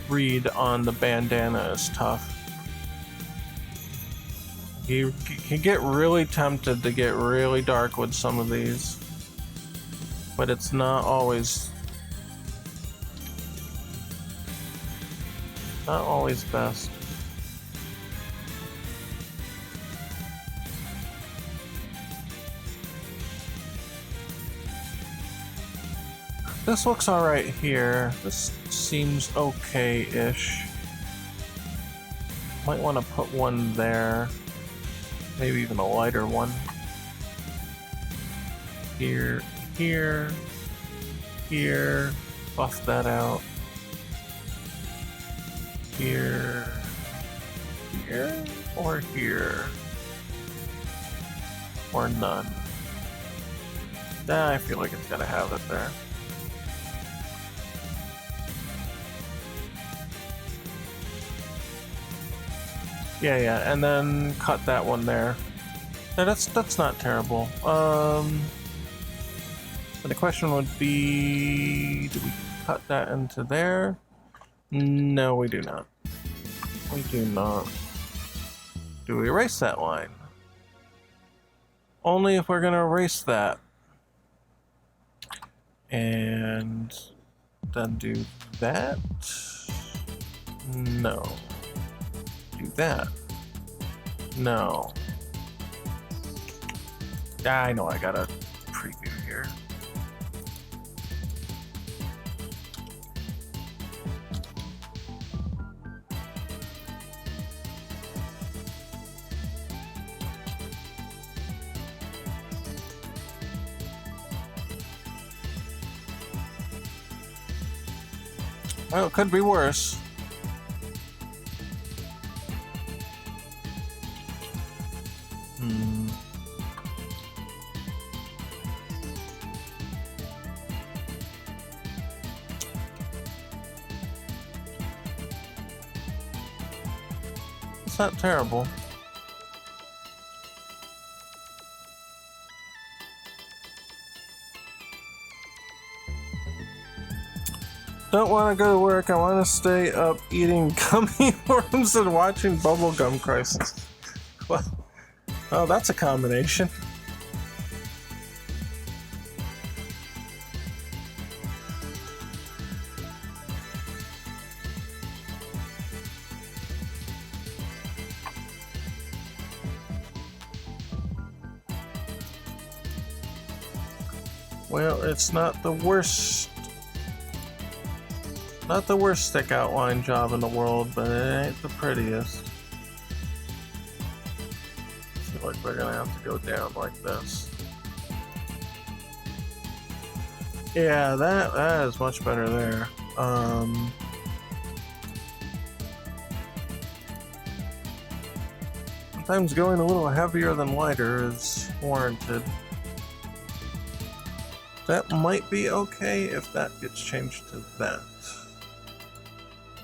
read on the bandana is tough. You can get really tempted to get really dark with some of these, but it's not always best. This looks alright here. This seems okay-ish. Might want to put one there. Maybe even a lighter one. Here, here, here. Buff that out. Here, here, or here. Or none. I feel like it's gotta have it there. Yeah, and then cut that one there. No, that's not terrible. But the question would be, do we cut that into there? No, we do not. We do not. Do we erase that line? Only if we're gonna erase that. And then do that? No. Do that. No. I know I got a preview here. Well, it could be worse. It's not terrible. Don't want to go to work. I want to stay up eating gummy worms and watching Bubblegum Crisis. Well, oh, that's a combination. Well, it's not the worst. Not the worst stick outline job in the world, but it ain't the prettiest. I feel like we're gonna have to go down like this. Yeah, that is much better there. Sometimes going a little heavier than lighter is warranted. That might be okay if that gets changed to that.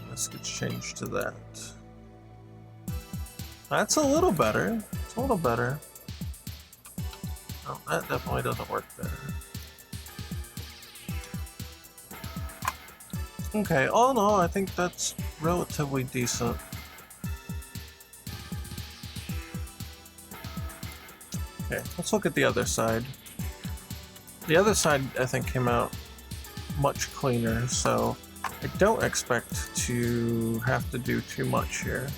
And this gets changed to that. That's a little better. It's a little better. Oh, that definitely doesn't work there. Okay, all in all, I think that's relatively decent. Okay, let's look at the other side. The other side, I think, came out much cleaner, so I don't expect to have to do too much here.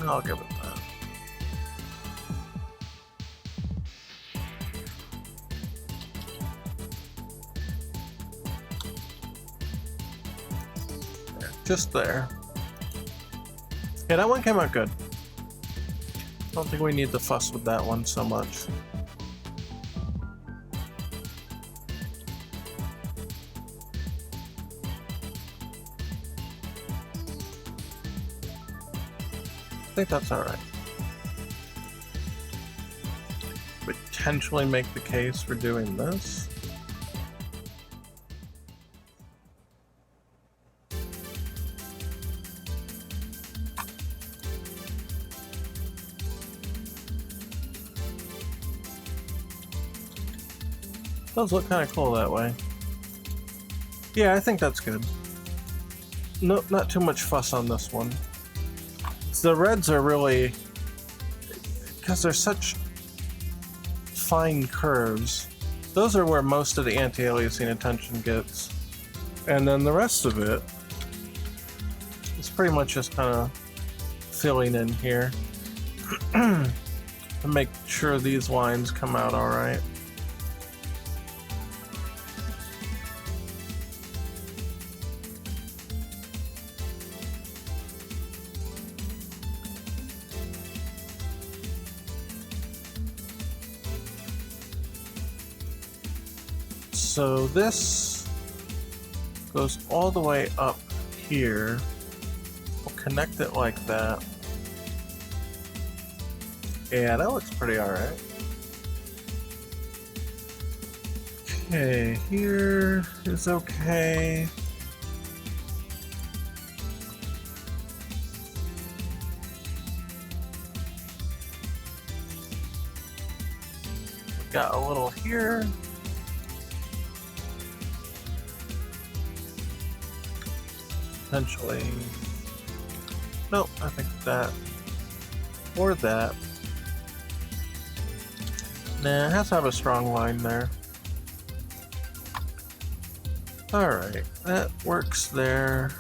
I'll give it that. There, just there. Yeah, that one came out good. Don't think we need to fuss with that one so much. I think that's alright. Potentially make the case for doing this. Does look kind of cool that way. Yeah, I think that's good. No, not too much fuss on this one. The reds are really, because they're such fine curves, those are where most of the anti-aliasing attention gets. And then the rest of it is pretty much just kind of filling in here to make sure these lines come out all right. So this goes all the way up here. We'll connect it like that. Yeah, that looks pretty alright. Okay, here is okay. Got a little here. Potentially. Nope, I think that. Or that. Nah, it has to have a strong line there. Alright, that works there.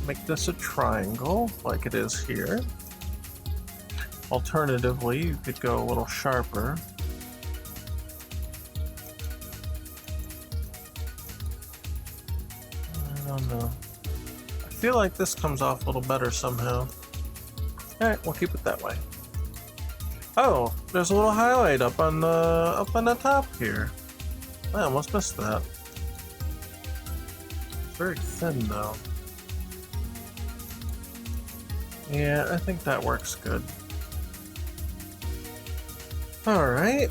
Make this a triangle, like it is here. Alternatively, you could go a little sharper. I don't know. I feel like this comes off a little better somehow. Alright, we'll keep it that way. Oh, there's a little highlight up on the top here. I almost missed that. It's very thin though. Yeah, I think that works good. Alright.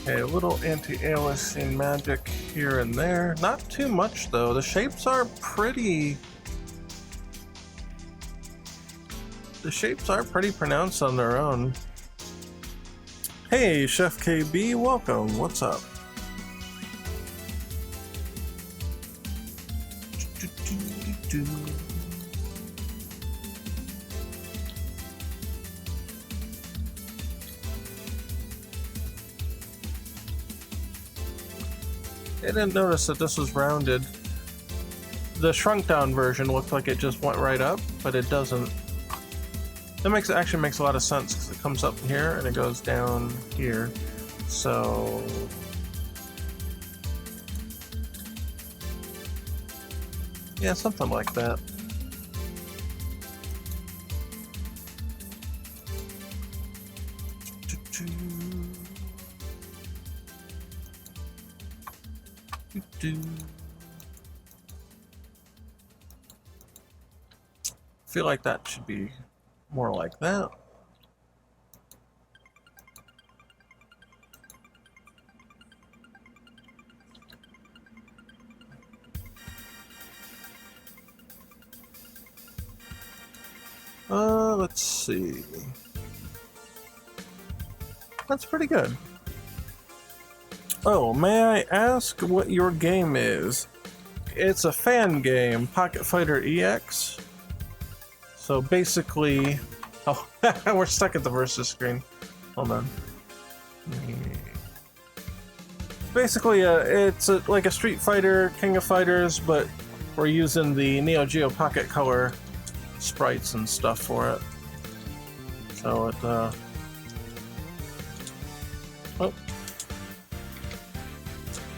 Okay, a little anti-aliasing magic here and there. Not too much though. The shapes are pretty... The shapes are pretty pronounced on their own. Hey, Chef KB, welcome. What's up? I didn't notice that this was rounded. The shrunk down version looked like it just went right up, but it doesn't. That actually makes a lot of sense because it comes up here and it goes down here. So yeah, something like that. Feel like that should be more like that. Let's see. That's pretty good. Oh, may I ask what your game is? It's a fan game, Pocket Fighter EX. So basically, oh, we're stuck at the versus screen. Hold on. Basically, it's like a Street Fighter, King of Fighters, but we're using the Neo Geo Pocket Color sprites and stuff for it. So it, oh.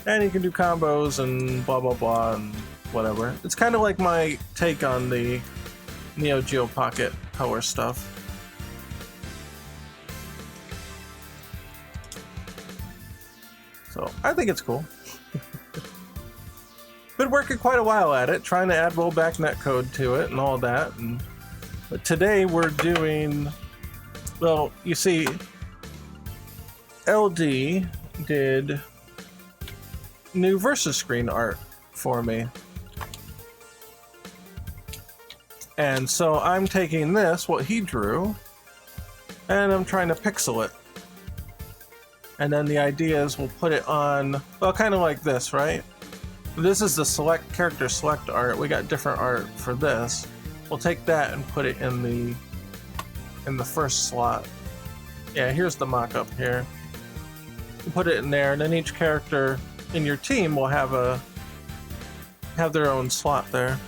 And you can do combos and blah blah blah and whatever. It's kind of like my take on the Neo Geo Pocket Color stuff. So I think it's cool. Been working quite a while at it, trying to add rollback netcode to it and all that. But today we're doing, well, you see, LD did new versus screen art for me. And so I'm taking this, what he drew, and I'm trying to pixel it. And then the idea is we'll put it on, well, kind of like this, right? This is the select character select art. We got different art for this. We'll take that and put it in the first slot. Yeah, here's the mock-up here. We'll put it in there, and then each character in your team will have their own slot there.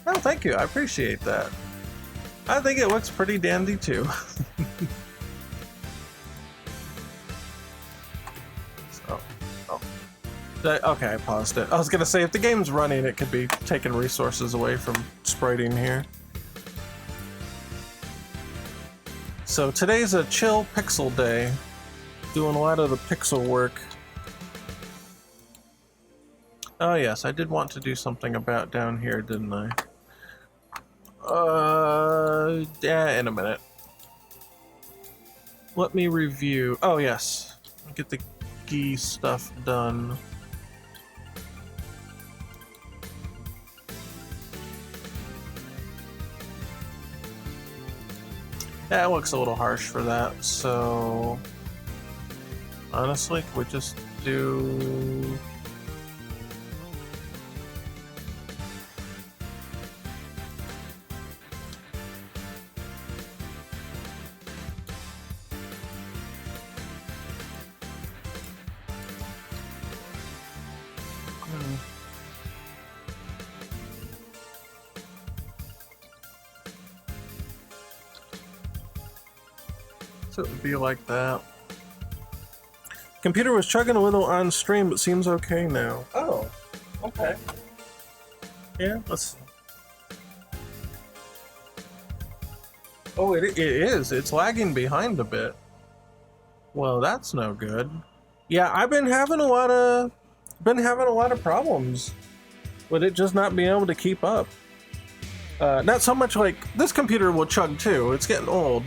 Oh, thank you. I appreciate that. I think it looks pretty dandy too. So, oh. Okay, I paused it. I was gonna say if the game's running, it could be taking resources away from spriting here. So today's a chill pixel day. Doing a lot of the pixel work. Oh yes, I did want to do something about down here, didn't I? Yeah, in a minute. Let me review. Oh yes, get the GI stuff done. That looks a little harsh for that, so honestly, could we just do... So it would be like that. Computer was chugging a little on stream, but seems okay now. Oh, okay. Yeah, let's... Oh, it is. It's lagging behind a bit. Well, that's no good. Yeah, I've been having a lot of problems with it just not being able to keep up. Not so much like this computer will chug too. It's getting old,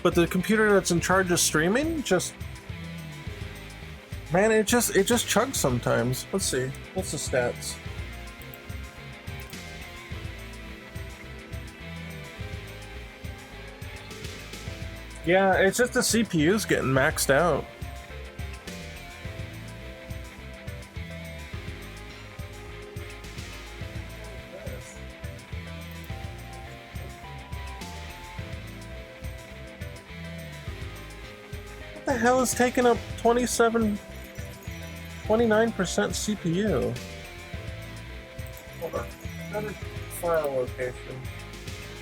but the computer that's in charge of streaming just, man, it just chugs sometimes. Let's see. What's the stats? Yeah, it's just the CPU's getting maxed out. What the hell is taking up 29% CPU? Hold on. Another file location.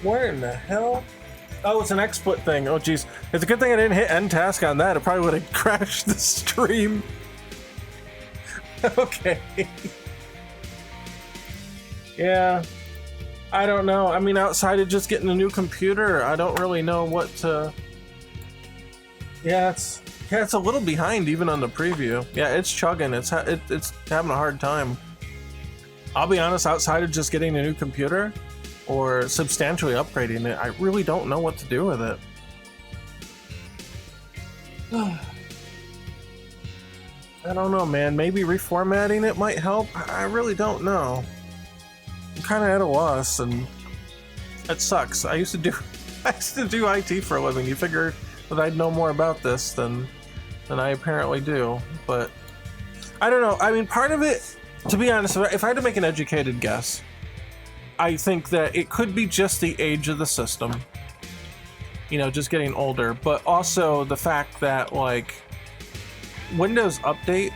Where in the hell? Oh, it's an XSplit thing. Oh, geez. It's a good thing I didn't hit end task on that. It probably would have crashed the stream. Okay. Yeah. I don't know. I mean, outside of just getting a new computer, I don't really know what to... Yeah, it's a little behind even on the preview. Yeah, it's chugging. It's having a hard time. I'll be honest, outside of just getting a new computer or substantially upgrading it, I really don't know what to do with it. I don't know, man. Maybe reformatting it might help. I really don't know. I'm kind of at a loss, and it sucks. I used to do IT for a living. You figure that I'd know more about this than I apparently do, but I don't know. I mean, part of it, to be honest, if I had to make an educated guess, I think that it could be just the age of the system, you know, just getting older, but also the fact that, like, Windows Update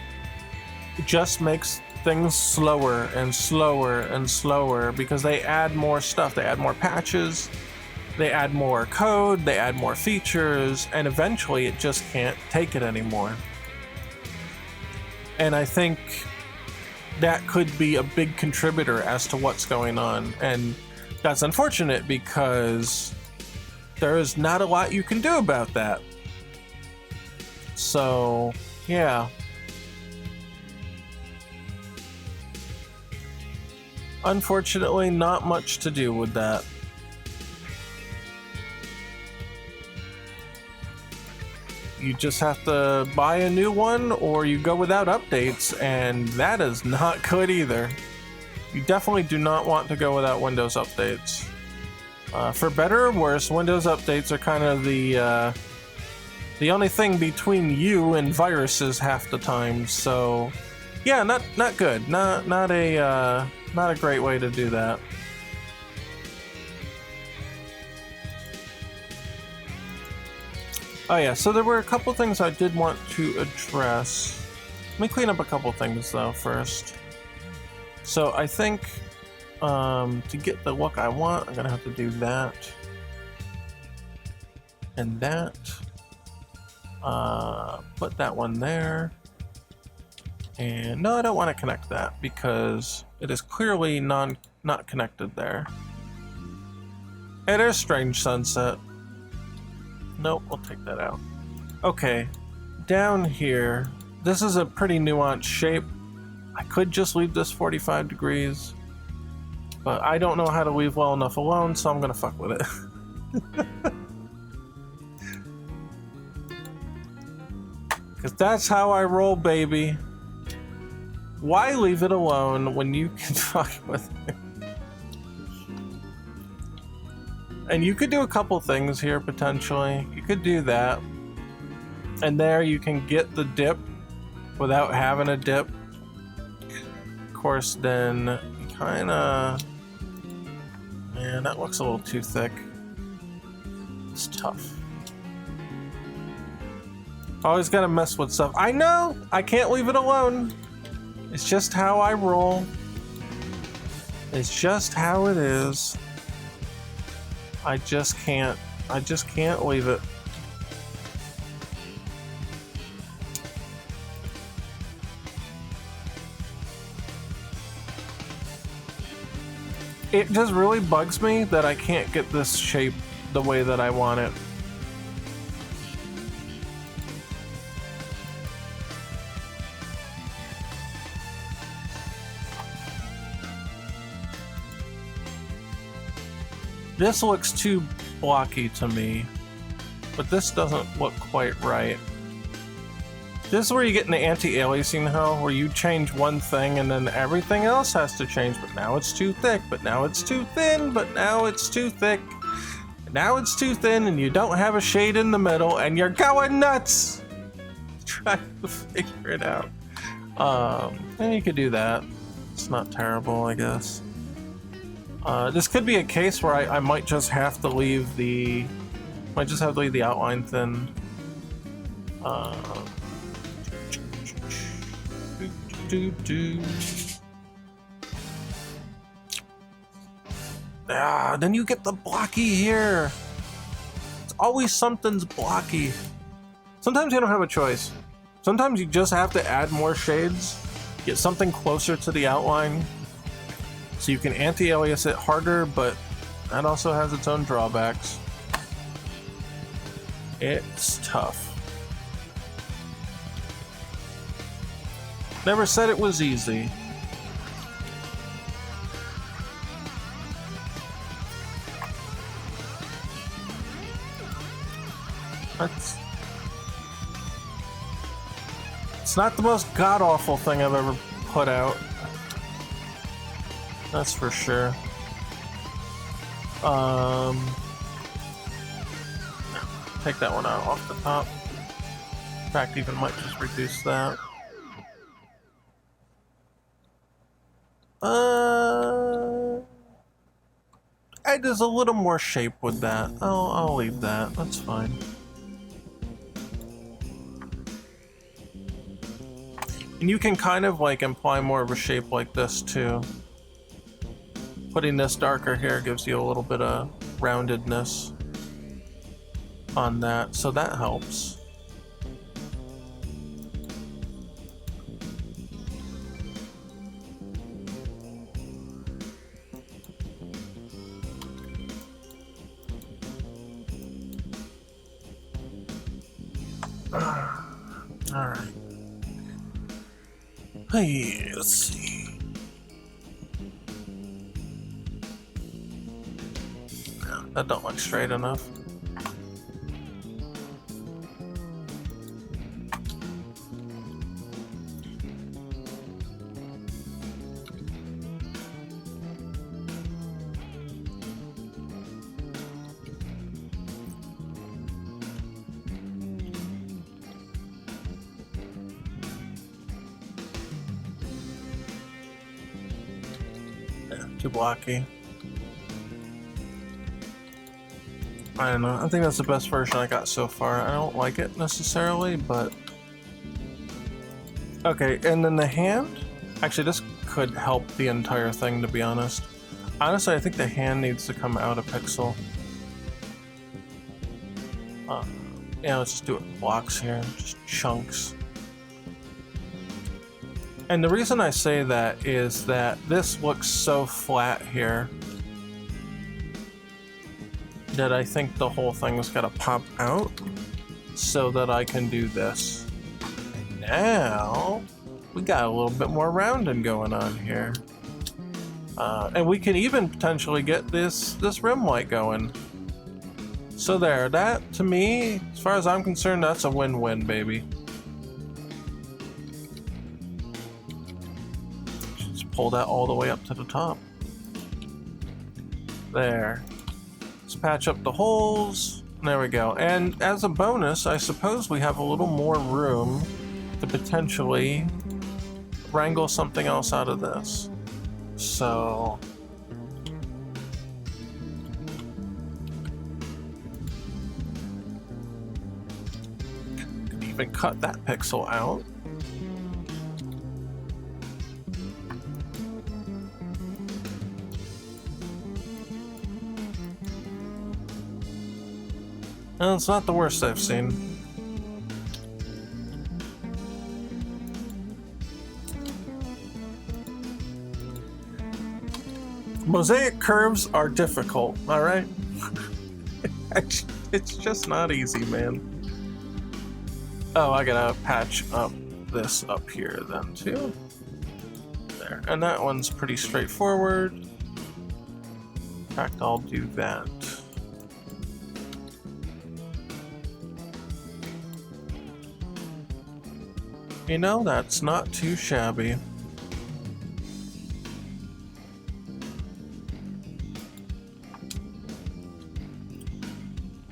just makes things slower and slower and slower because they add more stuff. They add more patches, they add more code, they add more features, and eventually it just can't take it anymore. And I think that could be a big contributor as to what's going on. And that's unfortunate because there is not a lot you can do about that. So, yeah. Unfortunately, not much to do with that. You just have to buy a new one, or you go without updates, and that is not good either. You definitely do not want to go without Windows updates. For better or worse, Windows updates are kind of the only thing between you and viruses half the time. So, yeah, not good. Not a great way to do that. Oh yeah, so there were a couple things I did want to address. Let me clean up a couple things though first. So I think to get the look I want, I'm gonna have to do that and that. Put that one there. And no, I don't want to connect that because it is clearly not connected there. Hey, there's Strange Sunset. Nope, we'll take that out. Okay, down here, this is a pretty nuanced shape. I could just leave this 45 degrees, but I don't know how to leave well enough alone, so I'm gonna fuck with it. Because that's how I roll, baby. Why leave it alone when you can fuck with it? And you could do a couple things here, potentially. You could do that. And there you can get the dip without having a dip. Of course, then you kinda... Man, that looks a little too thick. It's tough. Always gotta mess with stuff. I know! I can't leave it alone. It's just how I roll. It's just how it is. I just can't leave it. It just really bugs me that I can't get this shape the way that I want it. This looks too blocky to me, but this doesn't look quite right. This is where you get in the anti-aliasing hell, where you change one thing and then everything else has to change, but now it's too thick, but now it's too thin, but now it's too thick, now it's too thin, and you don't have a shade in the middle, and you're going nuts! Trying to figure it out. And you could do that. It's not terrible, I guess. This could be a case where I might just have to leave the outline thin. Then you get the blocky here. Always something's blocky. Sometimes you don't have a choice. Sometimes you just have to add more shades, get something closer to the outline, so you can anti-alias it harder, but that also has its own drawbacks. It's tough. Never said it was easy. It's not the most god-awful thing I've ever put out. That's for sure. Take that one out off the top. In fact, even might just reduce that. Add a little more shape with that. I'll leave that. That's fine. And you can kind of like imply more of a shape like this too. Putting this darker here gives you a little bit of roundedness on that, so that helps. All right. Hey, let's see. No, that don't look straight enough. Too blocky. I don't know. I think that's the best version I got so far. I don't like it necessarily, but... Okay, and then the hand? Actually, this could help the entire thing, to be honest. Honestly, I think the hand needs to come out a pixel. Yeah, let's just do it in blocks here. Just chunks. And the reason I say that is that this looks so flat here that I think the whole thing has got to pop out so that I can do this. And now we got a little bit more rounding going on here. And we can even potentially get this rim light going. So there, that to me, as far as I'm concerned, that's a win-win, baby. Pull that all the way up to the top. There. Let's patch up the holes. There we go. And as a bonus, I suppose we have a little more room to potentially wrangle something else out of this. So... can even cut that pixel out. Well, it's not the worst I've seen. Mosaic curves are difficult, alright? It's just not easy, man. Oh, I gotta patch up this up here then, too. There. And that one's pretty straightforward. In fact, I'll do that. You know, that's not too shabby.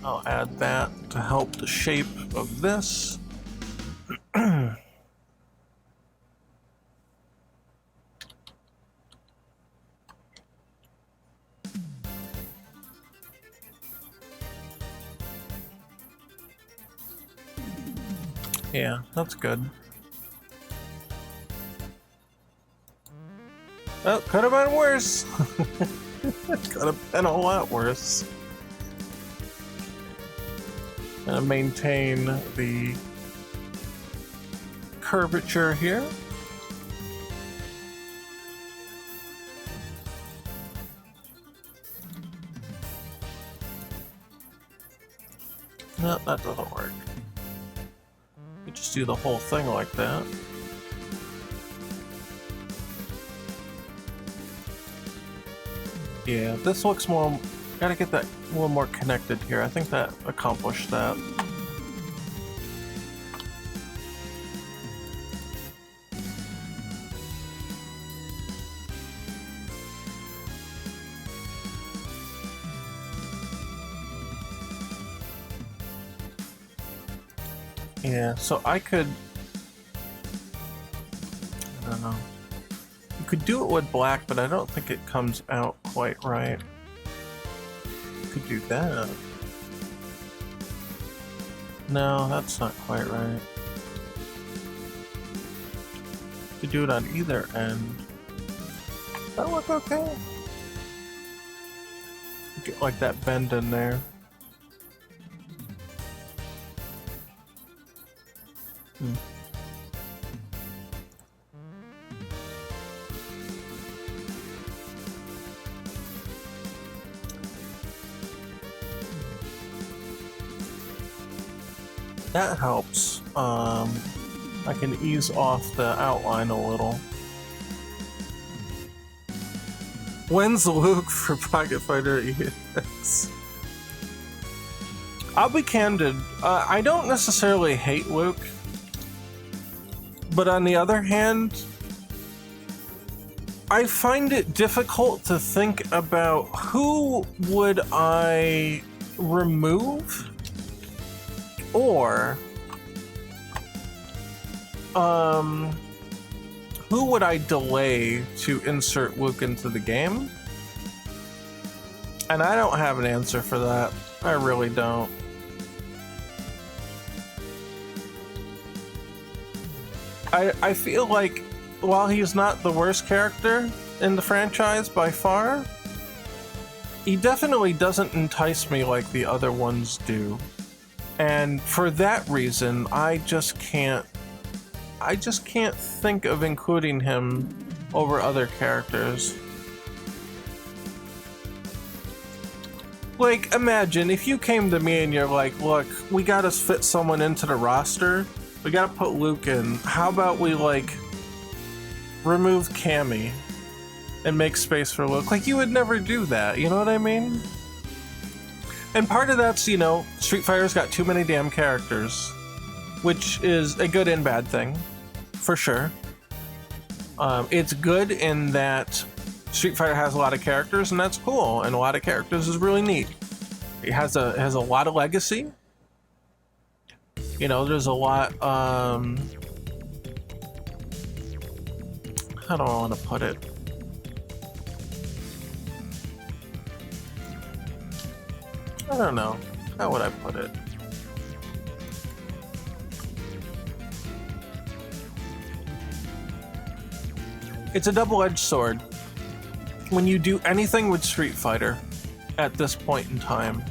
I'll add that to help the shape of this. Yeah, that's good. Well, could have been worse. Could have been a lot worse. Gonna maintain the curvature here. No, that doesn't work. You just do the whole thing like that. Yeah, this looks more... Gotta get that a little more connected here. I think that accomplished that. Yeah, so I could... I don't know. You could do it with black, but I don't think it comes out quite right. Could do that. No, that's not quite right. Could do it on either end. That look okay. Get like that bend in there. That helps. I can ease off the outline a little. When's Luke for Pocket Fighter EX? I'll be candid. I don't necessarily hate Luke. But on the other hand, I find it difficult to think about who would I remove or who would I delay to insert Luke into the game? And I don't have an answer for that. I really don't. I feel like while he's not the worst character in the franchise by far, he definitely doesn't entice me like the other ones do. And for that reason, I just can't think of including him over other characters. Like, imagine if you came to me and you're like, look, we gotta fit someone into the roster. We gotta put Luke in. How about we, like, remove Cammy and make space for Luke? Like, you would never do that, you know what I mean? And part of that's, you know, Street Fighter's got too many damn characters, which is a good and bad thing, for sure. It's good in that Street Fighter has a lot of characters, and that's cool, and a lot of characters is really neat. It has a lot of legacy. You know, there's a lot, how do I want to put it? I don't know. How would I put it? It's a double-edged sword. When you do anything with Street Fighter at this point in time,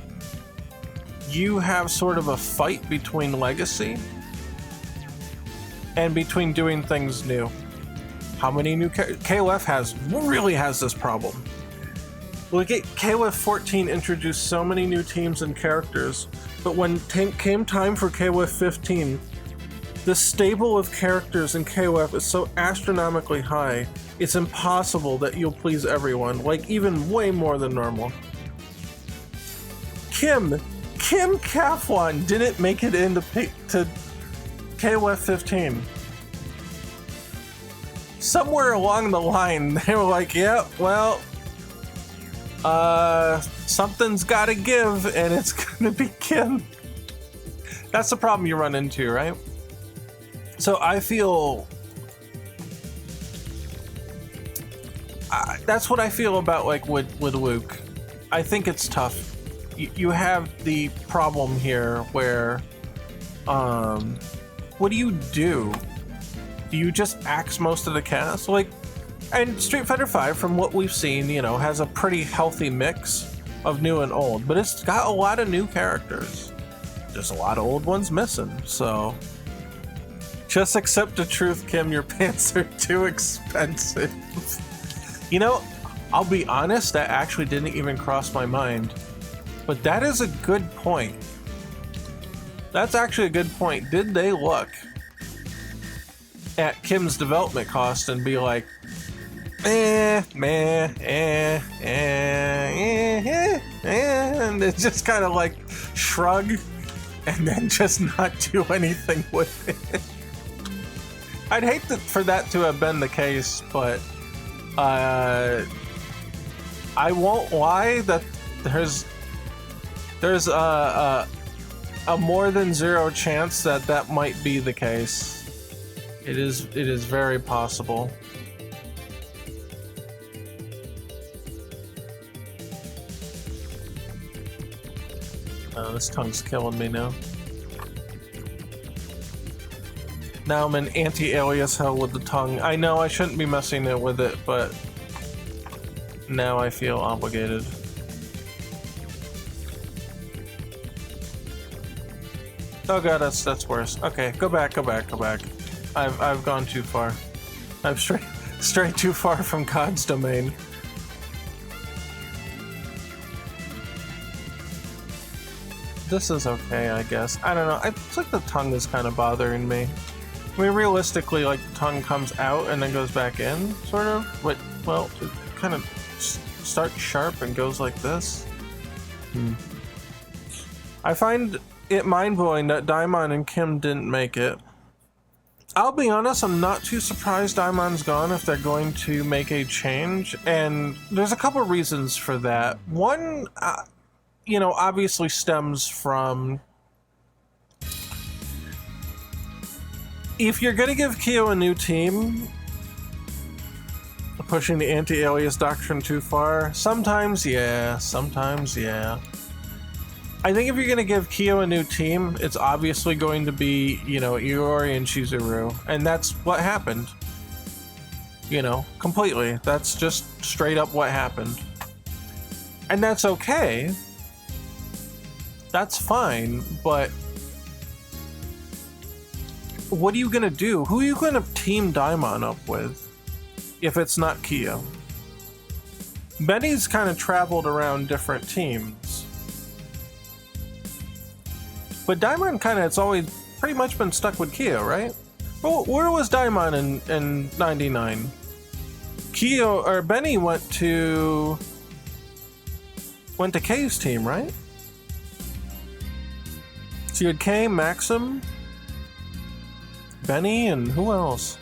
you have sort of a fight between legacy and between doing things new. How many new KOF really has this problem. Look at KOF 14 introduced so many new teams and characters, but when came time for KOF 15, the stable of characters in KOF is so astronomically high, it's impossible that you'll please everyone, like even way more than normal. Kim Kafwan didn't make it into KOF 15. Somewhere along the line, they were like, yeah, well, something's gotta give, and it's gonna be Kim. That's the problem you run into, right? So I feel... that's what I feel about, like, with Luke. I think it's tough. You have the problem here where, what do you do? Do you just axe most of the cast? Like, and Street Fighter V, from what we've seen, you know, has a pretty healthy mix of new and old, but it's got a lot of new characters. there's a lot of old ones missing, so just accept the truth, Kim, your pants are too expensive. You know, I'll be honest, that actually didn't even cross my mind. But that is a good point. That's actually a good point. Did they look at Kim's development cost and be like, and they just kind of like shrug and then just not do anything with it? I'd hate for that to have been the case, but I won't lie that there's a more than zero chance that that might be the case. It is very possible. Oh, this tongue's killing me now. Now I'm in anti-alias hell with the tongue. I know I shouldn't be messing it with it, but now I feel obligated. Oh god, that's worse. Okay, go back. I've gone too far. I've strayed too far from God's domain. This is okay, I guess. I don't know. It's like the tongue is kind of bothering me. I mean, realistically, like the tongue comes out and then goes back in, sort of. But well, it kind of starts sharp and goes like this. I find it mind-blowing that Daimon and Kim didn't make it. I'll be honest, I'm not too surprised Daimon's gone if they're going to make a change, and there's a couple reasons for that. One, you know, obviously stems from if you're gonna give Kyo a new team, pushing the anti-alias doctrine too far, sometimes yeah. I think if you're gonna give Kyo a new team, it's obviously going to be, you know, Iori and Chizuru, and that's what happened. You know, completely. That's just straight up what happened. And that's okay. That's fine, but what are you gonna do? Who are you gonna team Daimon up with if it's not Kyo? Benny's kind of traveled around different teams. But Daimon it's always pretty much been stuck with Kyo, right? Well, where was Daimon in 99? Kyo, or Benny went to K's team, right? So you had K, Maxim, Benny, and who else?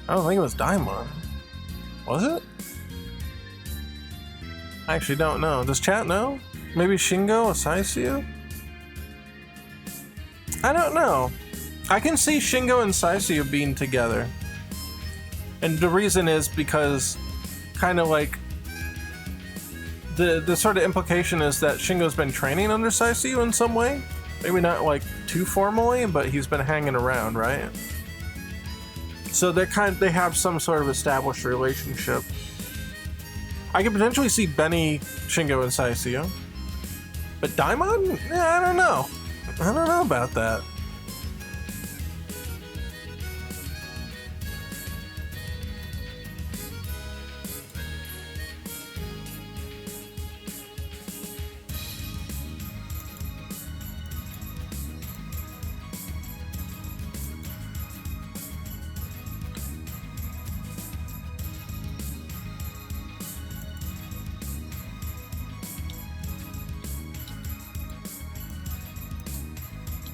I don't think it was Daimon. Was it? I actually don't know. Does chat know? Maybe Shingo, Asaisio? I don't know. I can see Shingo and Saisyu being together. And the reason is because kind of like the sort of implication is that Shingo's been training under Saisyu in some way. Maybe not like too formally, but he's been hanging around, right? So they have some sort of established relationship. I could potentially see Benny, Shingo, and Saisyu. But Daimon? Yeah, I don't know. I don't know about that.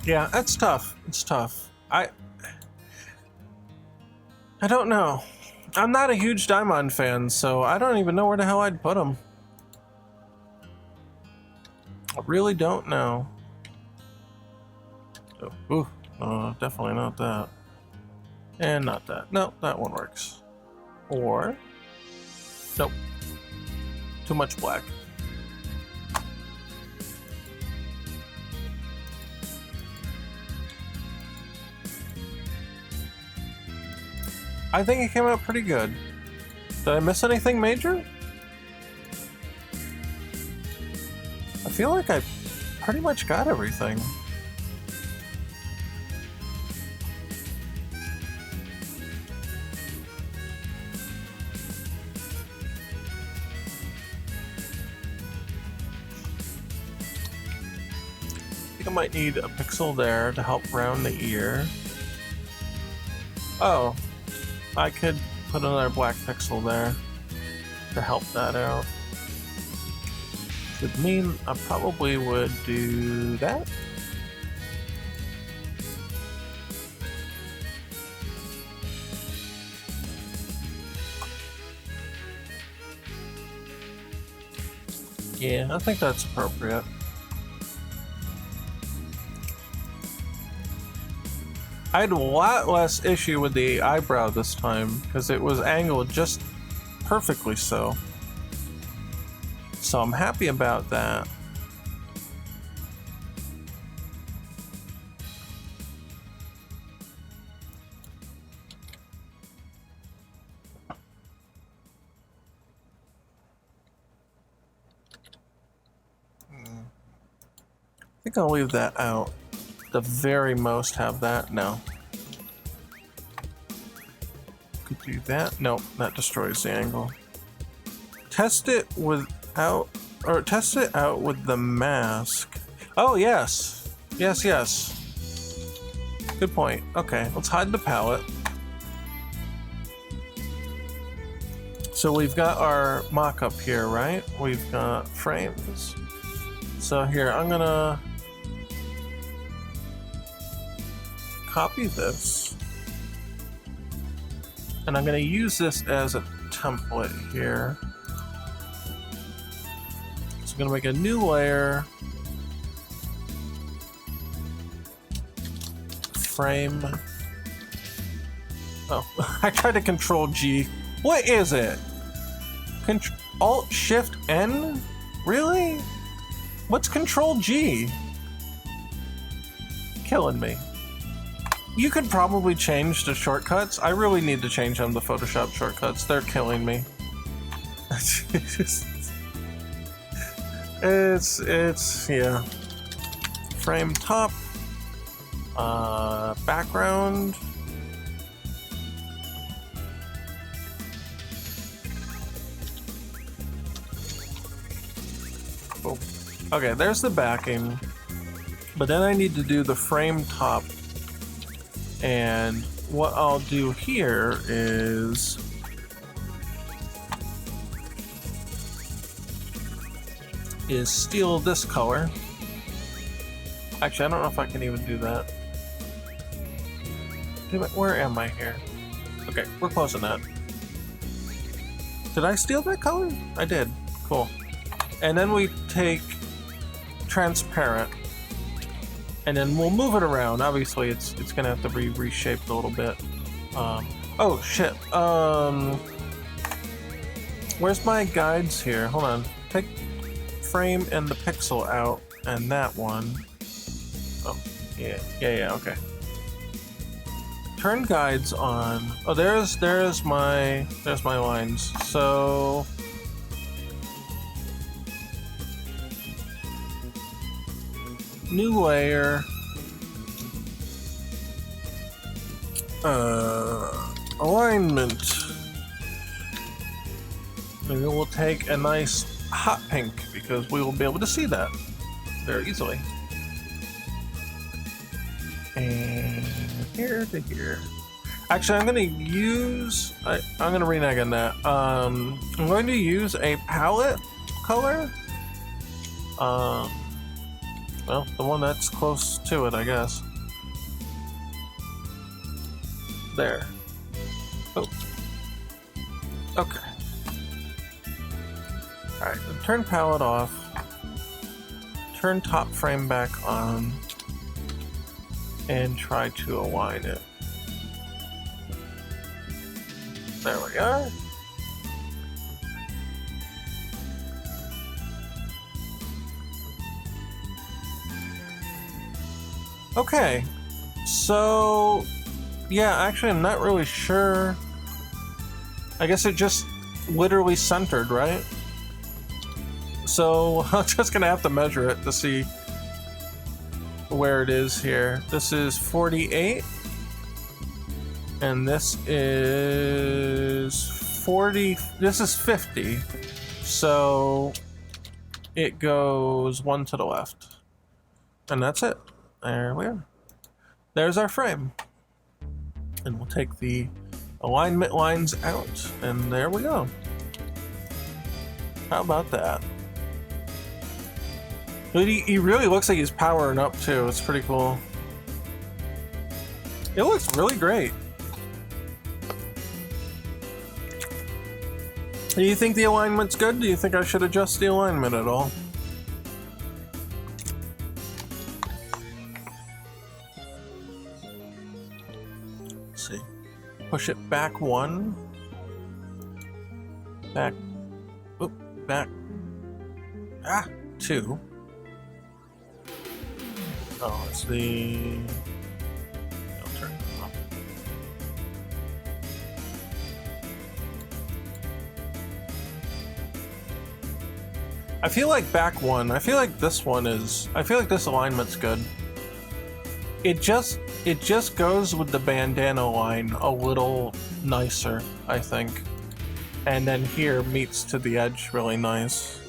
Yeah, that's tough. It's tough. I don't know. I'm not a huge Daimon fan, so I don't even know where the hell I'd put him. I really don't know. Definitely not that. And not that. No, that one works. Or... nope. Too much black. I think it came out pretty good. Did I miss anything major? I feel like I pretty much got everything. think I might need a pixel there to help round the ear. Oh, I could put another black pixel there to help that out. Would mean I probably would do that. Yeah, I think that's appropriate. I had a lot less issue with the eyebrow this time because it was angled just perfectly so. So I'm happy about that. I think I'll leave that out. The very most have that. No. Could do that. Nope, that destroys the angle. Test it without, or test it out with the mask. Oh, yes. Yes, yes. Good point. Okay, let's hide the palette. So we've got our mock-up here, right? We've got frames. So here, I'm gonna copy this. And I'm gonna use this as a template here. So I'm gonna make a new layer. Frame. Oh, I tried to Control G. What is it? Alt Shift N? Really? What's Control G? Killing me. You could probably change the shortcuts. I really need to change them to Photoshop shortcuts. They're killing me. It's yeah. Frame top. Background. Oh. Okay, there's the backing. But then I need to do the frame top. And what I'll do here is steal this color. Actually, I don't know if I can even do that. Where am I here? Okay, we're closing that. Did I steal that color? I did. Cool. And then we take transparent. And then we'll move it around. Obviously, it's gonna have to be reshaped a little bit. Oh shit. Where's my guides here? Hold on. Take frame and the pixel out, and that one. Oh, yeah, okay. Turn guides on. Oh, there's my lines. So. New layer. Alignment. Maybe we'll take a nice hot pink because we will be able to see that very easily. And here to here. Actually, I'm going to use. I'm going to renege on that. I'm going to use a palette color. Well, the one that's close to it, I guess. There. Oh. Okay. Alright, turn palette off. Turn top frame back on. And try to align it. There we are. Okay, so yeah, actually I'm not really sure. I guess it just literally centered, right? So I'm just gonna have to measure it to see where it is here. This is 48 and this is 40. This is 50, so it goes one to the left. And that's it. There we are. There's our frame. And we'll take the alignment lines out, and there we go. How about that? He really looks like he's powering up too. It's pretty cool. It looks really great. Do you think the alignment's good? Do you think I should adjust the alignment at all? Let's see. Push it back one. Back. Oop, back. Ah, two. Oh, it's the... I'll turn it off. I feel like back one. I feel like this one is... I feel like this alignment's good. It just goes with the bandana line a little nicer, I think. And then here meets to the edge really nice.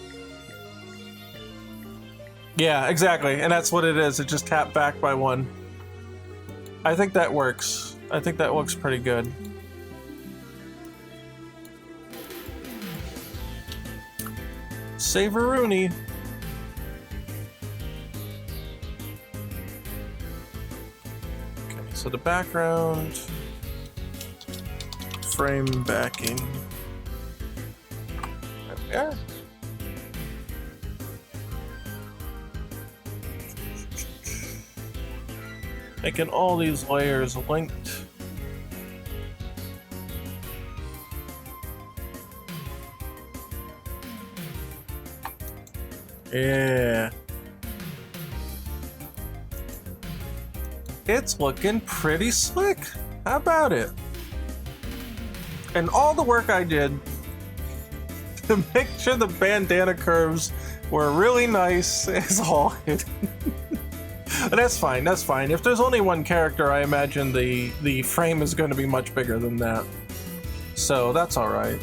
Yeah, exactly, and that's what it is. It just tapped back by one. I think that works. I think that looks pretty good. Save-a-rooney. Okay, so the background, frame backing. There we are. Making all these layers linked. Yeah. It's looking pretty slick. How about it? And all the work I did to make sure the bandana curves were really nice is all hidden. But that's fine, that's fine. If there's only one character, I imagine the frame is going to be much bigger than that. So that's alright.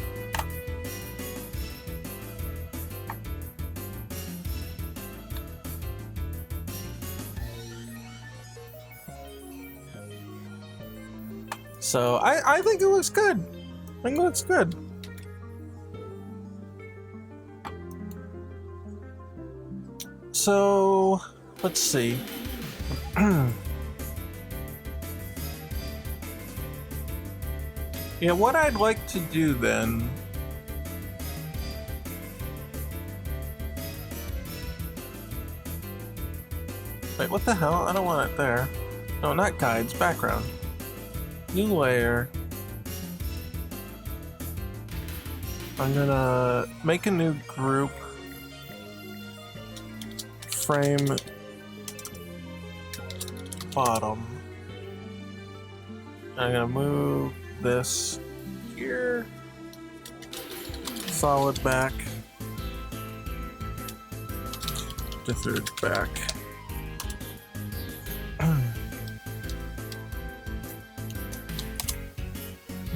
So I think it looks good. I think it looks good. So let's see. Yeah, what I'd like to do then... Wait, what the hell? I don't want it there. No, not guides, background. New layer. I'm gonna make a new group. Frame bottom. I'm gonna move this here. Solid back. The third back.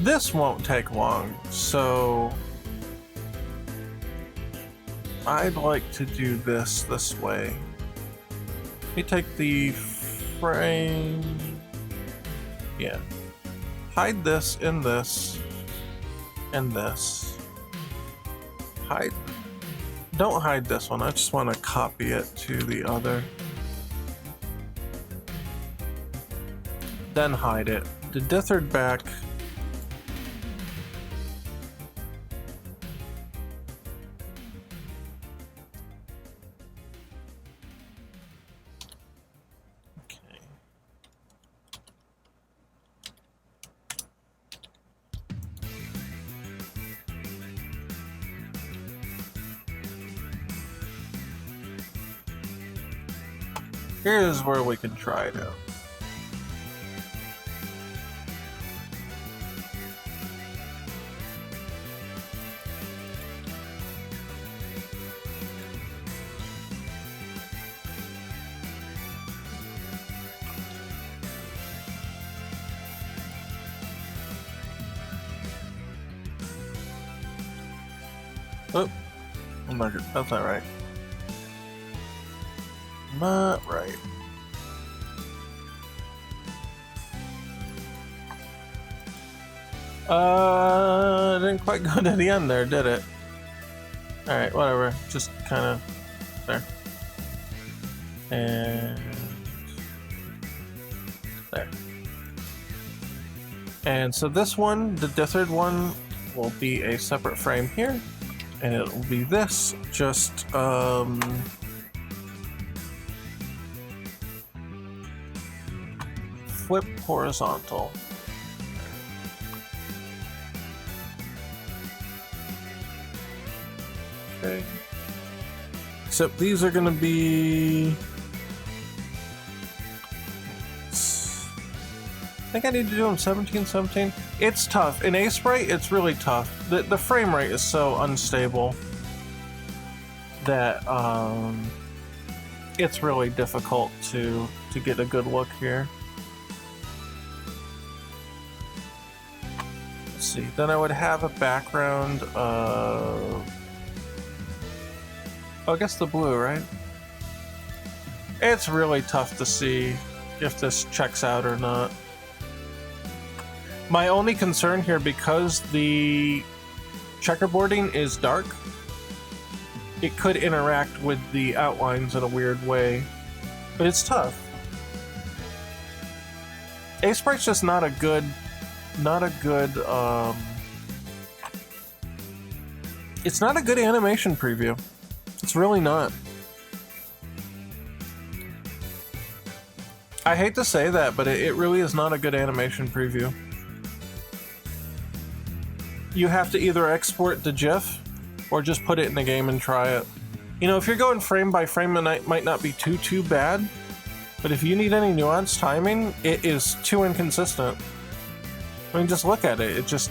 This won't take long, so I'd like to do this way. Let me take the frame. Yeah. Hide this in this and this. Hide. Don't hide this one. I just want to copy it to the other. Then hide it. The dithered back. Here's where we can try it out. Oh, I'm not good. That's not right. not right. Didn't quite go to the end there, did it? Alright, whatever. Just kind of there. And there. And so this one, the third one, will be a separate frame here. And it will be this, just, flip horizontal. Okay. Except these are gonna be... I think I need to do them 17. It's tough. In A-Sprite, it's really tough. The frame rate is so unstable that it's really difficult to get a good look here. Let's see. Then I would have a background of... Oh, I guess the blue, right? It's really tough to see if this checks out or not. My only concern here, because the checkerboarding is dark, it could interact with the outlines in a weird way, but it's tough. A-Sprite's just not a good, it's not a good animation preview. It's really not. I hate to say that, but it really is not a good animation preview. You have to either export the GIF or just put it in the game and try it. You know, if you're going frame by frame, it might not be too bad, but if you need any nuanced timing, it is too inconsistent. I mean, just look at it. It just...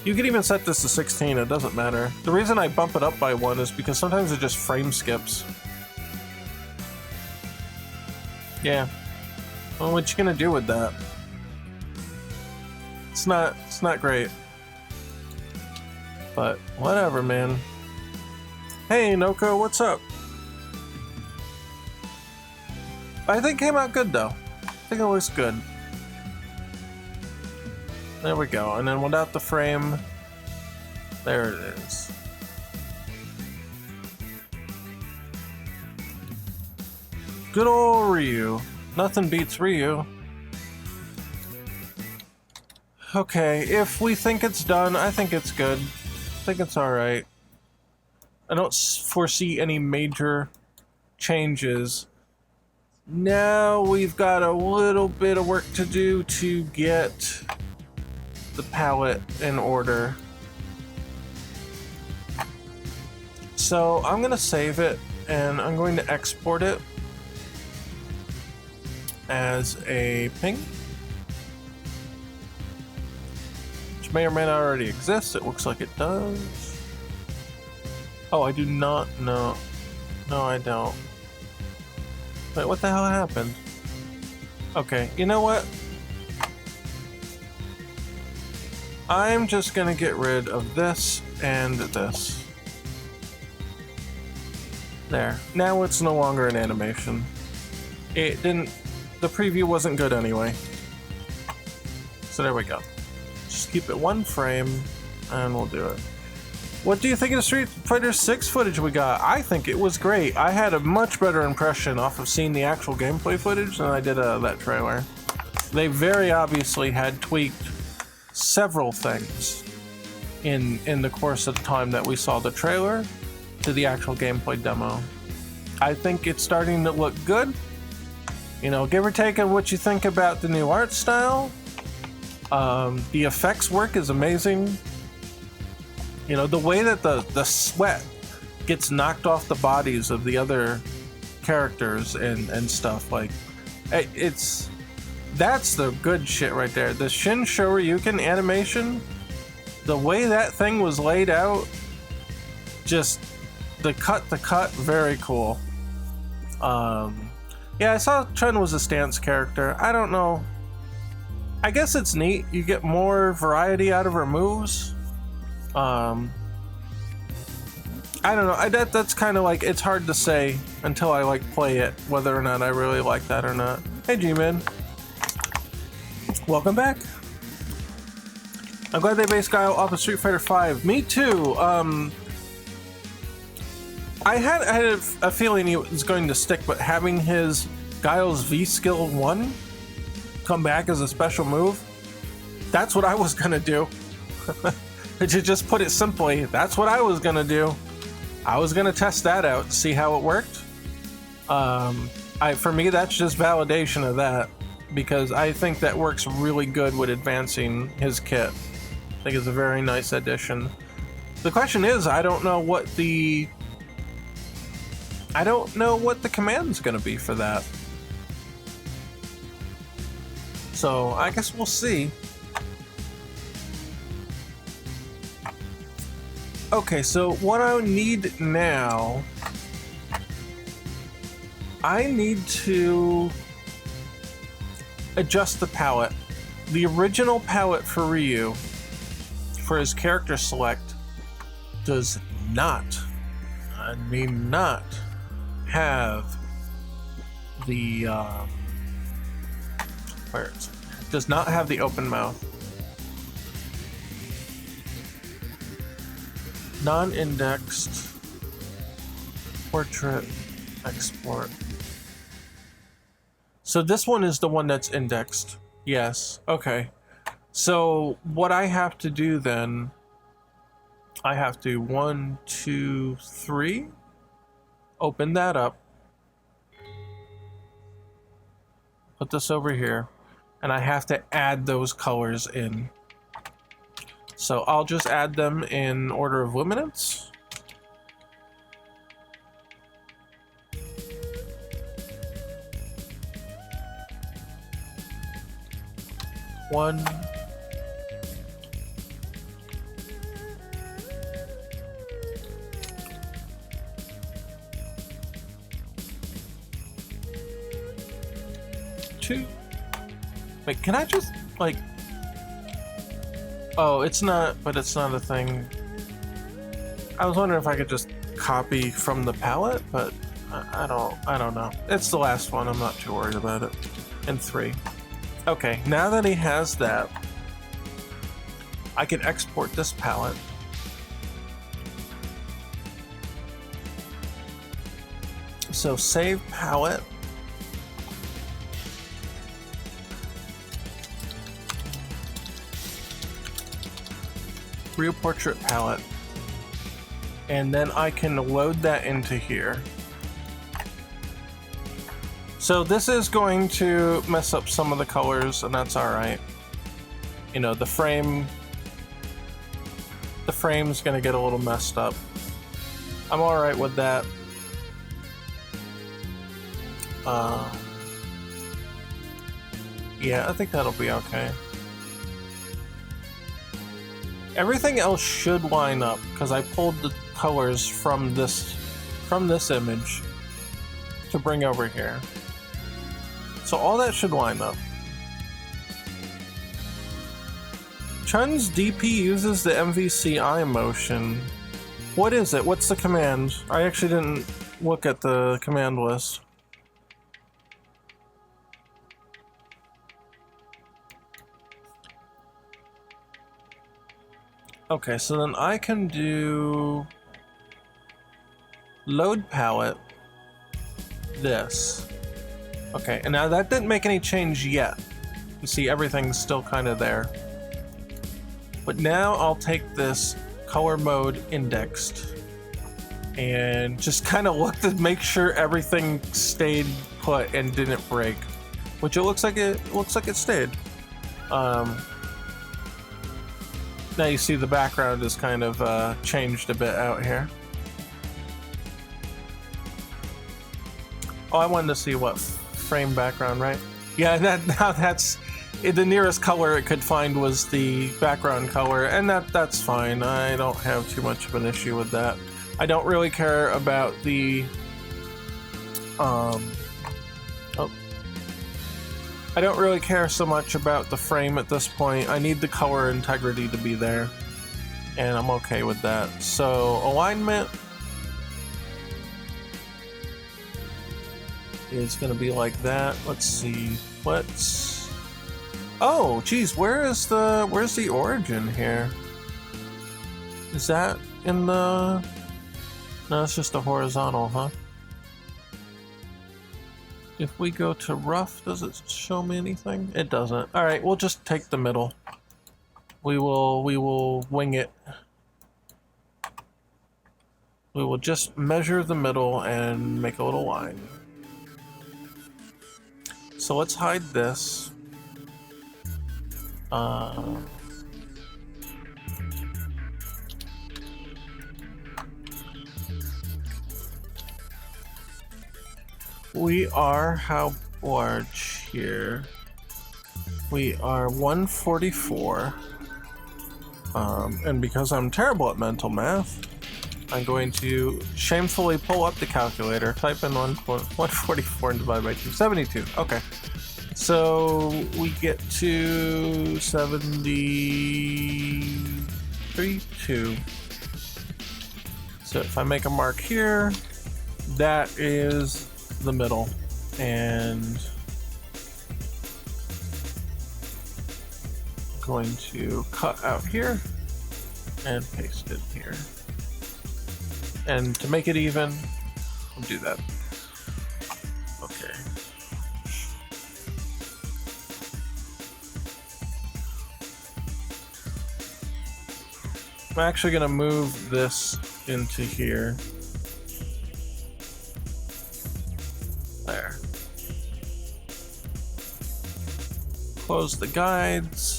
You can even set this to 16, it doesn't matter. The reason I bump it up by 1 is because sometimes it just frame skips. Yeah. Well, what you gonna do with that? It's not great. But whatever, man. Hey, Noko, what's up? I think it came out good, though. I think it looks good. There we go. And then without the frame, there it is. Good old Ryu. Nothing beats Ryu. Okay, if we think it's done, I think it's good. I think it's alright. I don't foresee any major changes. Now we've got a little bit of work to do to get the palette in order. So I'm going to save it and I'm going to export it as a ping, which may or may not already exist. It looks like it does. Oh, I do not know. No, I don't. Wait, what the hell happened? Okay, you know what? I'm just gonna get rid of this and this. There. Now it's no longer an animation. It didn't... The preview wasn't good anyway. So there we go. Just keep it one frame and we'll do it. What do you think of the Street Fighter 6 footage we got? I think it was great. I had a much better impression off of seeing the actual gameplay footage than I did that trailer. They very obviously had tweaked several things in the course of the time that we saw the trailer to the actual gameplay demo. I think it's starting to look good. You know, give or take on what you think about the new art style. The effects work is amazing. You know, the way that the sweat gets knocked off the bodies of the other characters and stuff, like, that's the good shit right there. The Shin Shoryuken animation, the way that thing was laid out, just the cut, very cool. Yeah, I saw Chun was a stance character. I don't know. I guess it's neat. You get more variety out of her moves. I don't know. That's kind of like, it's hard to say until I like play it whether or not I really like that or not. Hey, G-Man. Welcome back. I'm glad they based Guile off of Street Fighter V. Me too. I had a feeling he was going to stick, but having his Guile's V skill 1 come back as a special move, that's what I was gonna do. To just put it simply, that's what I was gonna do. I was gonna test that out, see how it worked. For me, that's just validation of that, because I think that works really good with advancing his kit. I think it's a very nice addition. The question is, I don't know what the command's gonna be for that. So I guess we'll see. Okay, so what I need now, I need to adjust the palette. The original palette for Ryu, for his character select, does not, I mean not, have the, does not have the open mouth. Non-indexed portrait export. So this one is the one that's indexed. Yes. Okay. So what I have to do then, I have to 1, 2, 3, open that up, put this over here, and I have to add those colors in. So I'll just add them in order of luminance. One. Two. Wait, can I just, like... Oh, it's not, but it's not a thing. I was wondering if I could just copy from the palette, but I don't know. It's the last one, I'm not too worried about it. And 3. Okay, now that he has that, I can export this palette. So save palette. Real portrait palette, and then I can load that into here. So this is going to mess up some of the colors, and that's all right. You know, the frame's gonna get a little messed up. I'm all right with that. Yeah, I think that'll be okay. Everything else should line up because I pulled the colors from this image to bring over here. So all that should line up. Chun's DP uses the MVCI motion. What is it? What's the command? I actually didn't look at the command list. Okay, so then I can do load palette, this. Okay, and now that didn't make any change yet. You see everything's still kind of there. But now I'll take this color mode indexed and just kind of look to make sure everything stayed put and didn't break, which it looks like it stayed. Now you see the background is kind of changed a bit out here. Oh, I wanted to see what frame background, right? Yeah, now that's the nearest color it could find was the background color, and that's fine. I don't have too much of an issue with that. I don't really care about the I don't really care so much about the frame at this point. I need the color integrity to be there, and I'm okay with that. So alignment, is going to be like that. Let's see. Let's... Oh, geez, where's the origin here? Is that in the... No, it's just a horizontal, huh? If we go to rough, does it show me anything? It doesn't. All right, we'll just take the middle. We will wing it. We will just measure the middle and make a little line. So let's hide this. We are how large here? We are 144. And because I'm terrible at mental math, I'm going to shamefully pull up the calculator, type in 144 and divide by 272. Okay. So we get to 73.2. So if I make a mark here, that is the middle. And I'm going to cut out here and paste it here. And to make it even, we'll do that. Okay. I'm actually going to move this into here. There. Close the guides.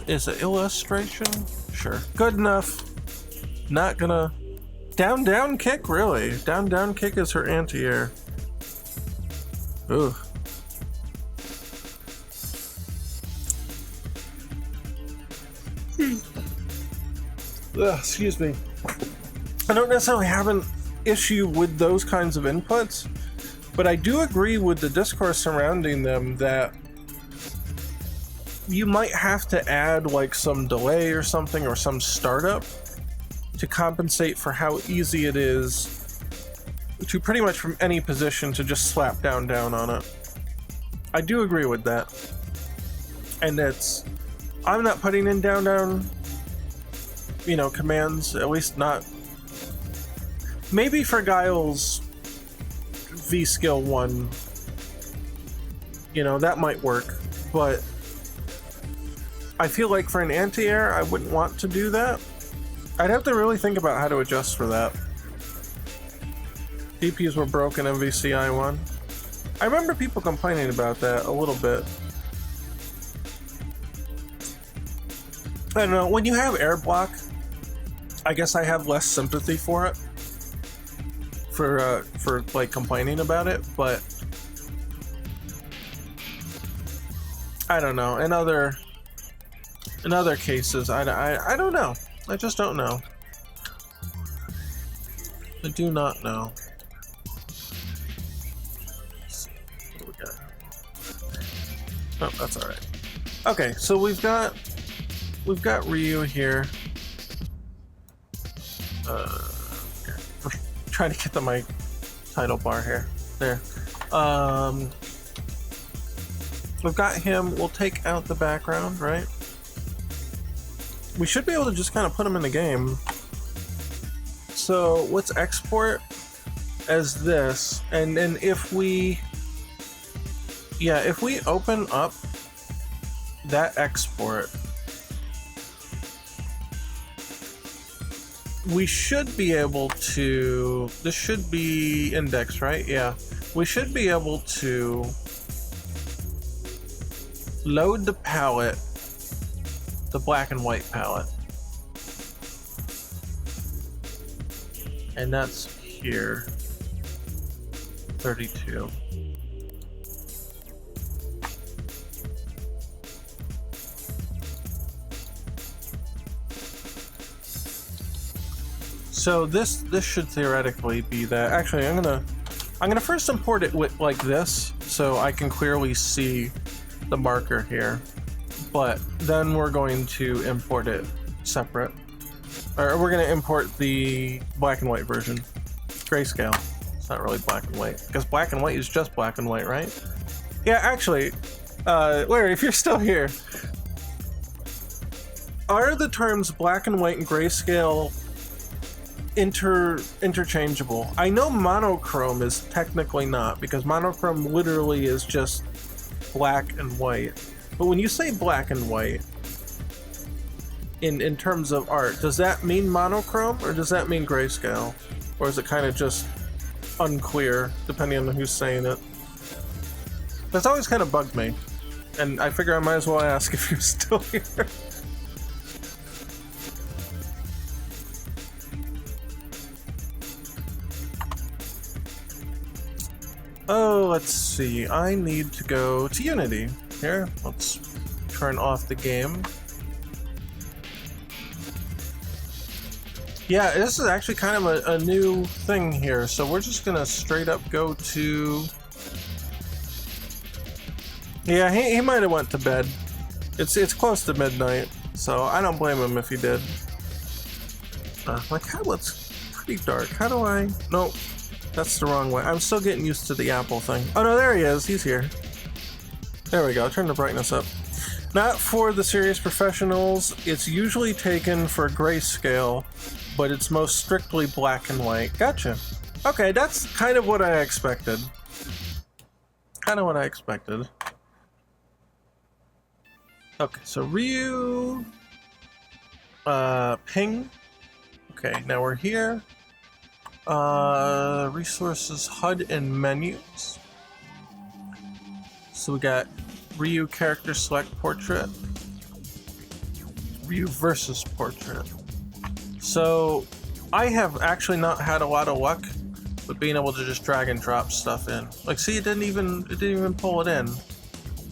Is it illustration? Sure. Good enough. Not gonna... Down kick? Really? Down kick is her anti-air. Ooh. Ugh, excuse me. I don't necessarily have an issue with those kinds of inputs, but I do agree with the discourse surrounding them that you might have to add like some delay or something, or some startup to compensate for how easy it is to pretty much from any position to just slap down on it. I do agree with that. And I'm not putting in down, you know, commands, at least not. Maybe for Guile's V skill 1, you know, that might work, but I feel like for an anti-air, I wouldn't want to do that. I'd have to really think about how to adjust for that. DPs were broken in VCI 1. I remember people complaining about that a little bit. I don't know, when you have air block, I guess I have less sympathy for it. For like complaining about it, but I don't know. In other cases, I don't know. I just don't know. I do not know. Let's see. What do we got? Oh, that's all right. Okay, so we've got Ryu here. Trying to get to my title bar here. There. We've got him. We'll take out the background, right? We should be able to just kind of put him in the game. So let's export as this, and then if we open up that export, we should be able to, this should be indexed, right? Yeah. We should be able to load the palette, the black and white palette. And that's here. 32. So this should theoretically be that. Actually, I'm gonna first import it with like this, so I can clearly see the marker here. But then we're going to import it separate. Or we're gonna import the black and white version. Grayscale. It's not really black and white. Because black and white is just black and white, right? Yeah, actually, Larry, if you're still here, are the terms black and white and grayscale interchangeable? I know monochrome is technically not, because monochrome literally is just black and white. But when you say black and white, in terms of art, does that mean monochrome or does that mean grayscale? Or is it kind of just unclear, depending on who's saying it? That's always kind of bugged me. And I figure I might as well ask if you're still here. Oh, let's see. I need to go to Unity. Here, let's turn off the game. Yeah, this is actually kind of a new thing here, so we're just gonna straight up go to... Yeah, he might have went to bed. It's close to midnight, so I don't blame him if he did. My tablet's pretty dark. How do I... Nope, that's the wrong way. I'm still getting used to the Apple thing. Oh no, there he is. He's here. There we go. Turn the brightness up. Not for the serious professionals. It's usually taken for grayscale, but it's most strictly black and white. Gotcha. Okay, that's kind of what I expected. Kind of what I expected. Okay, so Ryu, ping. Okay, now we're here. Resources, HUD, and menus. So we got Ryu character select portrait. Ryu versus portrait. So I have actually not had a lot of luck with being able to just drag and drop stuff in. Like, see, it didn't even pull it in.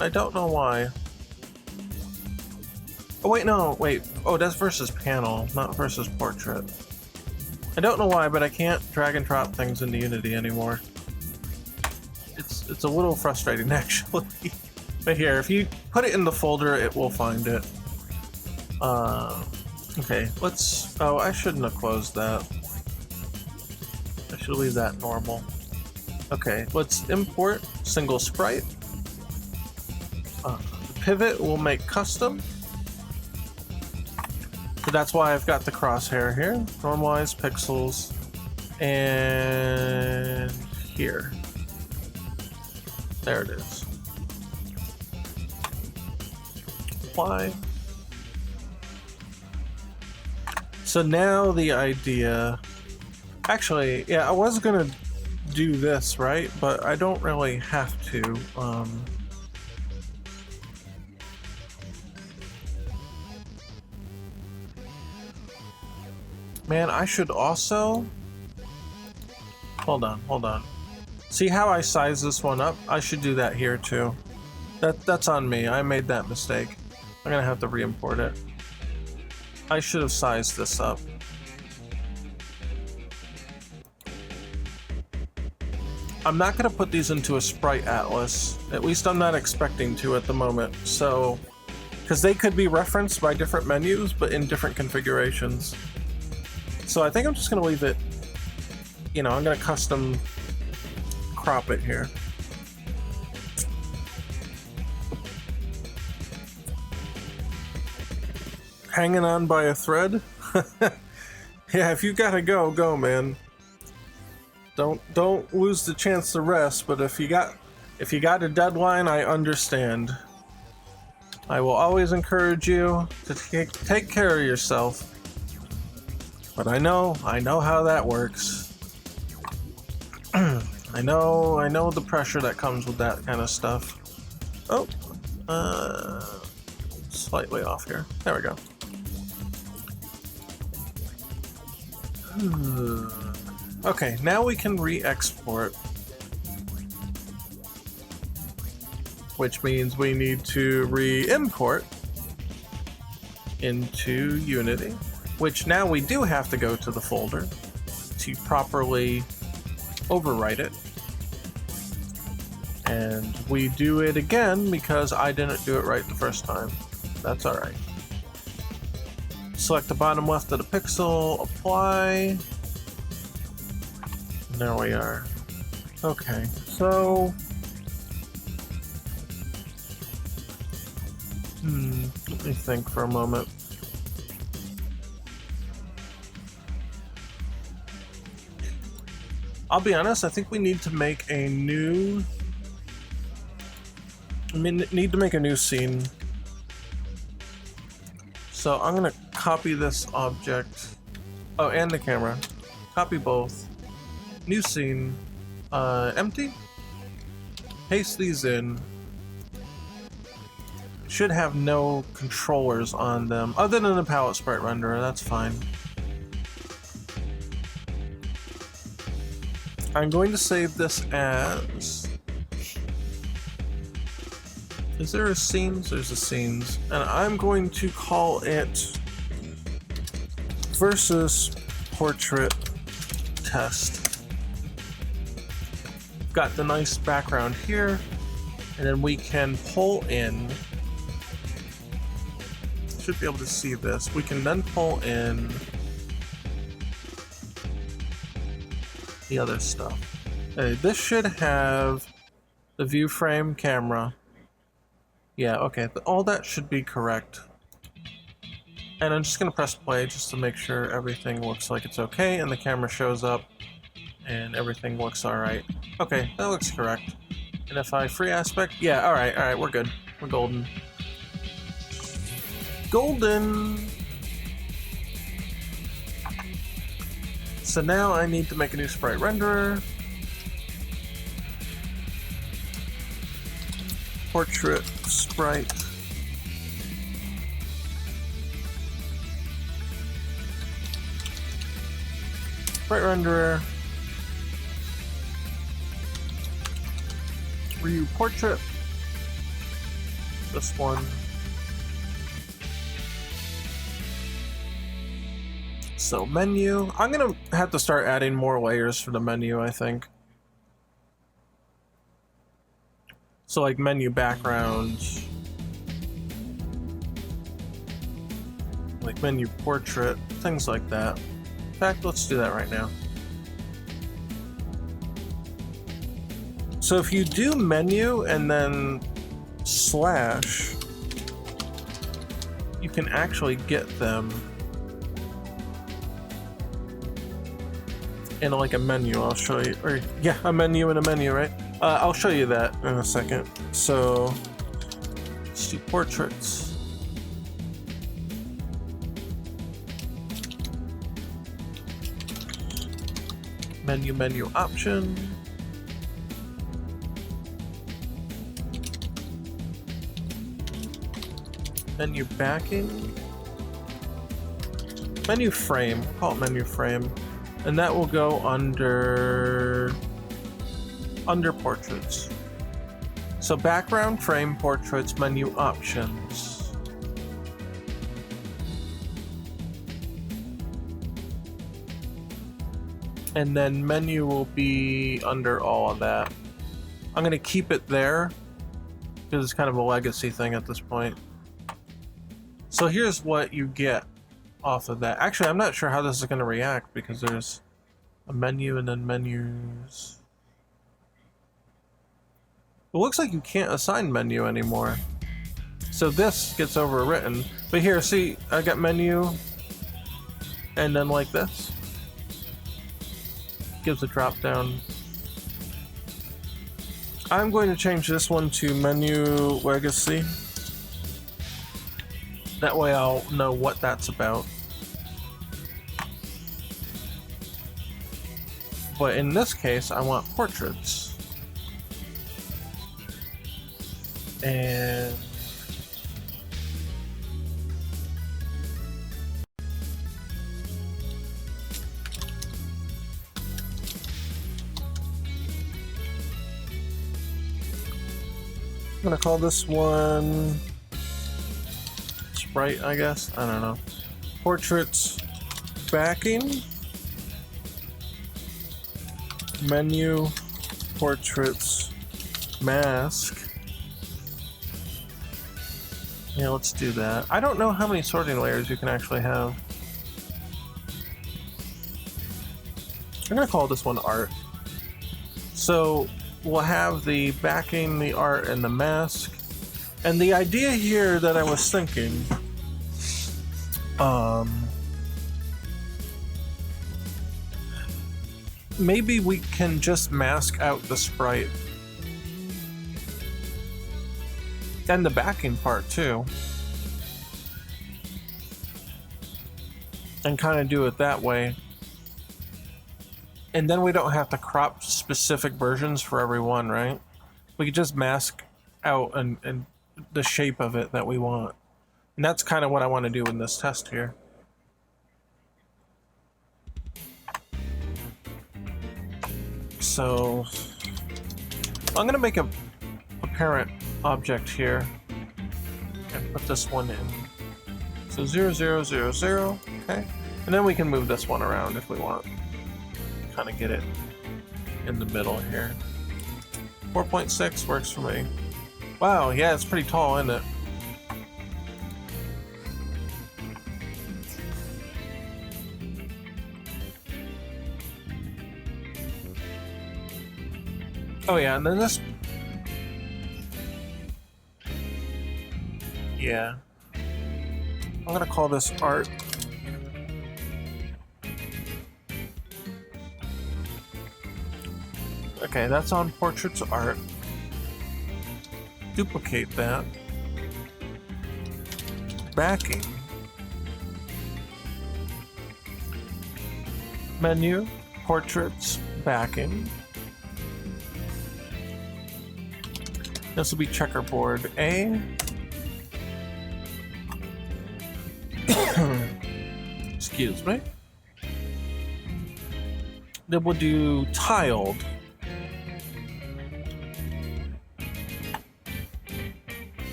I don't know why. Oh wait, no, wait. Oh, that's versus panel, not versus portrait. I don't know why, but I can't drag and drop things into Unity anymore. It's a little frustrating, actually. But here, if you put it in the folder, it will find it. Okay, let's... Oh, I shouldn't have closed that. I should leave that normal. Okay, let's import single sprite. The pivot will make custom. So that's why I've got the crosshair here. Normalize pixels. And here. There it is. Apply. So now the idea... Actually, yeah, I was gonna do this, right? But I don't really have to. Man, I should also... Hold on. See how I size this one up? I should do that here too. That's on me. I made that mistake. I'm gonna have to re-import it. I should have sized this up. I'm not gonna put these into a sprite atlas. At least I'm not expecting to at the moment. So, because they could be referenced by different menus, but in different configurations. So I think I'm just gonna leave it, you know, I'm gonna custom crop it here. Hanging on by a thread? Yeah, if you gotta go, man. Don't lose the chance to rest, but if you got a deadline, I understand. I will always encourage you to take care of yourself. But I know how that works. I know the pressure that comes with that kind of stuff. Oh, slightly off here. There we go. Okay, now we can re-export. Which means we need to re-import into Unity. Which now we do have to go to the folder to properly overwrite it. And we do it again because I didn't do it right the first time. That's alright. Select the bottom left of the pixel, apply. And there we are. Okay, so... let me think for a moment. I'll be honest, I think we need to make a new... need to make a new scene. So I'm gonna copy this object. Oh, and the camera. Copy both. New scene. Empty. Paste these in. Should have no controllers on them, other than the palette sprite renderer, that's fine. I'm going to save this as... Is there a scenes? There's a scenes. And I'm going to call it versus portrait test. Got the nice background here, and then we can pull in. Should be able to see this. We can then pull in the other stuff. Okay, this should have the view frame camera. Yeah, okay, all that should be correct. And I'm just gonna press play just to make sure everything looks like it's okay and the camera shows up and everything looks alright. Okay, that looks correct. And if I free aspect, yeah, alright, we're good. We're golden. Golden! So now I need to make a new sprite renderer. Portrait sprite. Sprite renderer. Review portrait. This one. So menu. I'm gonna have to start adding more layers for the menu, I think. So like menu background, like menu portrait, things like that. In fact, let's do that right now. So if you do menu and then slash, you can actually get them in like a menu. I'll show you, or yeah, a menu in a menu, right? I'll show you that in a second. So let's do portraits. Menu option. Menu backing. Menu frame. Call it menu frame. And that will go under portraits. So background, frame, portraits, menu options. And then menu will be under all of that. I'm gonna keep it there because it's kind of a legacy thing at this point. So here's what you get off of that. Actually, I'm not sure how this is gonna react because there's a menu and then menus. It looks like you can't assign menu anymore. So this gets overwritten. But here, see, I got menu and then like this. Gives a drop down. I'm going to change this one to menu legacy. That way I'll know what that's about. But in this case, I want portraits. And I'm gonna call this one Sprite, I guess. I don't know. Portraits backing. Menu portraits mask. Yeah, let's do that. I don't know how many sorting layers you can actually have. I'm gonna call this one art. So we'll have the backing, the art, and the mask. And the idea here that I was thinking, maybe we can just mask out the sprite. And the backing part too. And kind of do it that way. And then we don't have to crop specific versions for every one, right? We could just mask out and the shape of it that we want. And that's kind of what I want to do in this test here. So I'm gonna make a parent object here and put this one in. So 0, 0, 0, 0, okay? And then we can move this one around if we want. Kind of get it in the middle here. 4.6 works for me. Wow, yeah, it's pretty tall, isn't it? Oh yeah, and then this... Yeah. I'm gonna call this art. Okay, that's on portraits art. Duplicate that. Backing. Menu, portraits, backing. This will be checkerboard A. Excuse me. Then we'll do tiled.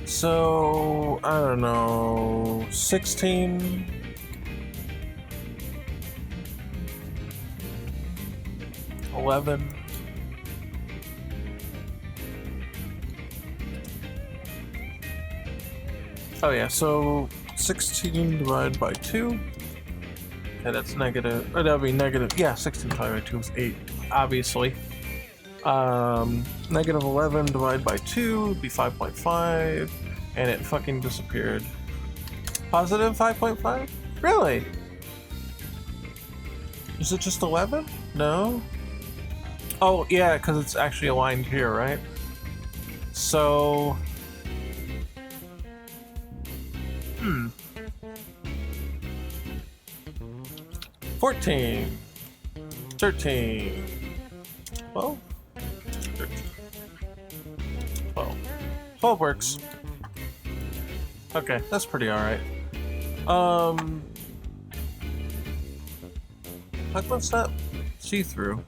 So, I don't know, 16. Oh yeah, so 16 divided by 2. Okay, that's negative. Or that would be negative. Yeah, 16 divided by 2 is 8, obviously. Negative 11 divided by 2 would be 5.5. And it fucking disappeared. Positive 5.5? Really? Is it just 11? No? Oh, yeah, because it's actually aligned here, right? So... 14. 13. 12? 13. 12. 12 works. Okay, that's pretty alright. Like, what's that see-through?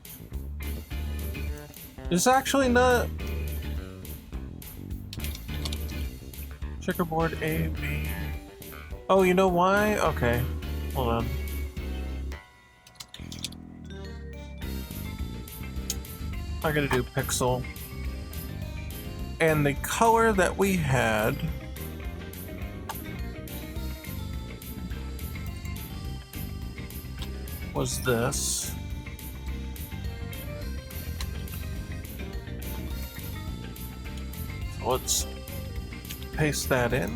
It's actually not... Checkerboard A, B... Oh, you know why? Okay, hold on. I gotta do pixel. And the color that we had... was this. So let's paste that in.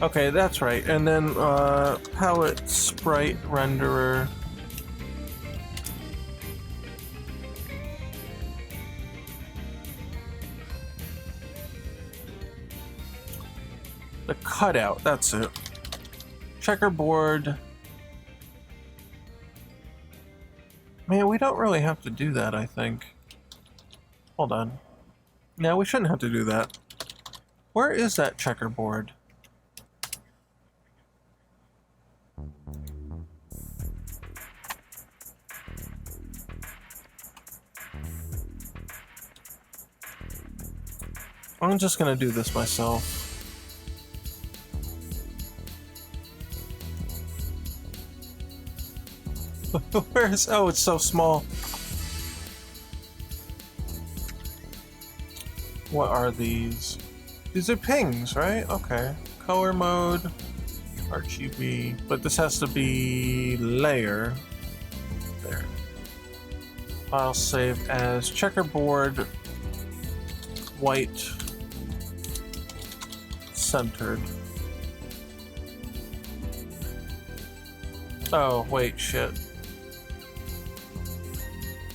Okay, that's right. And then palette sprite renderer. The cutout, that's it. Checkerboard. Man, we don't really have to do that, I think. Hold on. No, we shouldn't have to do that. Where is that checkerboard? I'm just gonna do this myself. Where is... Oh, it's so small. What are these? These are pings, right? Okay. Color mode, RGB, but this has to be layer. There. File save as checkerboard, white, centered. Oh, wait, shit.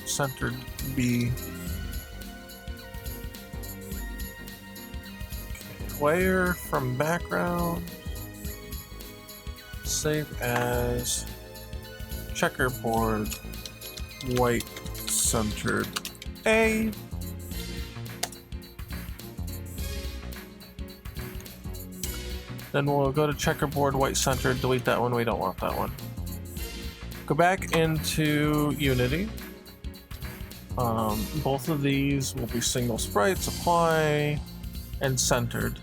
Centered B. Layer from background, save as checkerboard, white centered A. Then we'll go to checkerboard, white centered, delete that one, we don't want that one. Go back into Unity. Both of these will be single sprites, apply, and centered.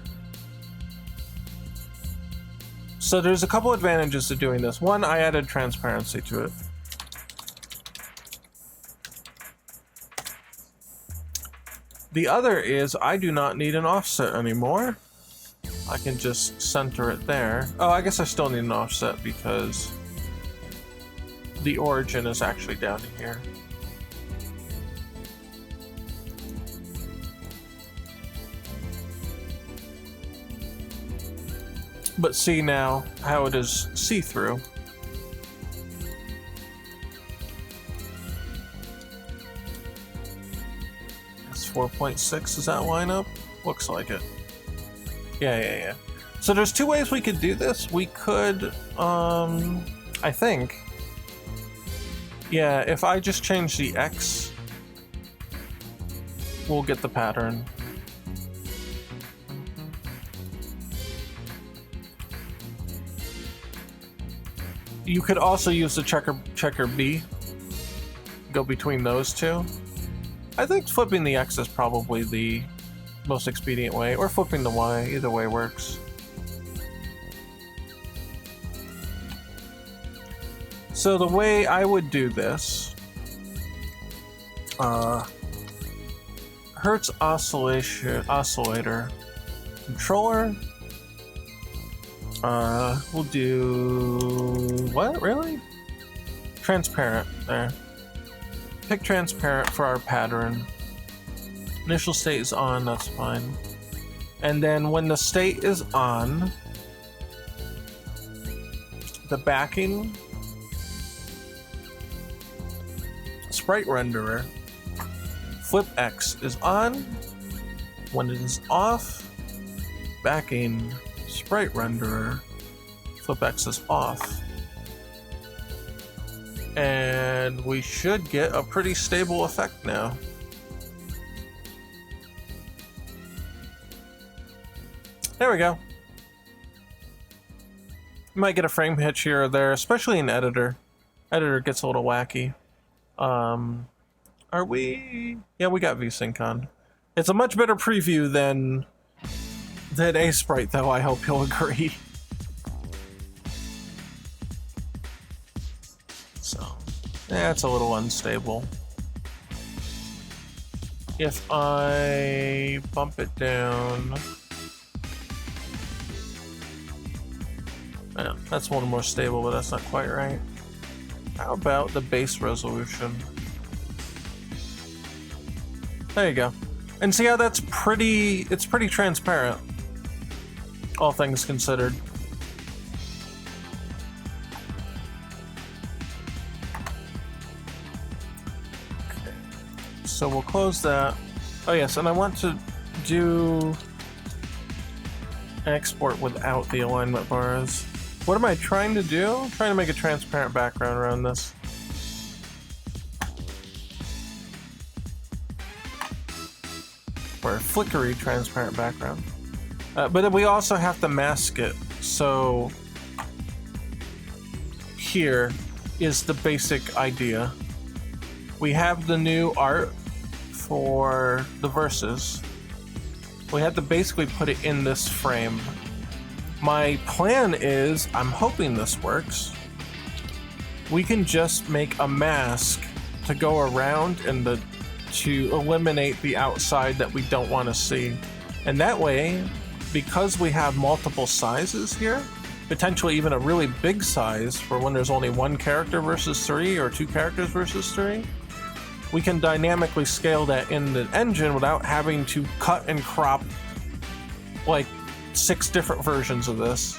So there's a couple advantages to doing this. One, I added transparency to it. The other is I do not need an offset anymore. I can just center it there. Oh, I guess I still need an offset because the origin is actually down here. But see now how it is see-through. That's 4.6, does that line up? Looks like it. Yeah. So there's two ways we could do this. We could, I think, yeah, if I just change the X, we'll get the pattern. You could also use the checker B, go between those two. I think flipping the X is probably the most expedient way, or flipping the Y, either way works. So the way I would do this, Hertz oscillator controller. We'll do... what? Really? Transparent, there. Pick transparent for our pattern. Initial state is on, that's fine. And then when the state is on, the backing sprite renderer, flip X is on. When it is off, backing sprite renderer, flip X is off. And we should get a pretty stable effect now. There we go. You might get a frame hitch here or there, especially in editor. Editor gets a little wacky. Are we... yeah, we got VSync on. It's a much better preview than A-Sprite, though, I hope you'll agree. So, yeah, it's a little unstable. If I bump it down... yeah, that's a little more stable, but that's not quite right. How about the base resolution? There you go. And see how that's pretty... it's pretty transparent, all things considered. Okay. So we'll close that. Oh yes, and I want to do export without the alignment bars. What am I trying to do? I'm trying to make a transparent background around this. Or a flickery transparent background. But then we also have to mask it. So here is the basic idea. We have the new art for the verses. We have to basically put it in this frame. My plan is, I'm hoping this works, we can just make a mask to go around and to eliminate the outside that we don't want to see. And that way, because we have multiple sizes here, potentially even a really big size for when there's only one character versus 3 or 2 characters versus 3, we can dynamically scale that in the engine without having to cut and crop like 6 different versions of this.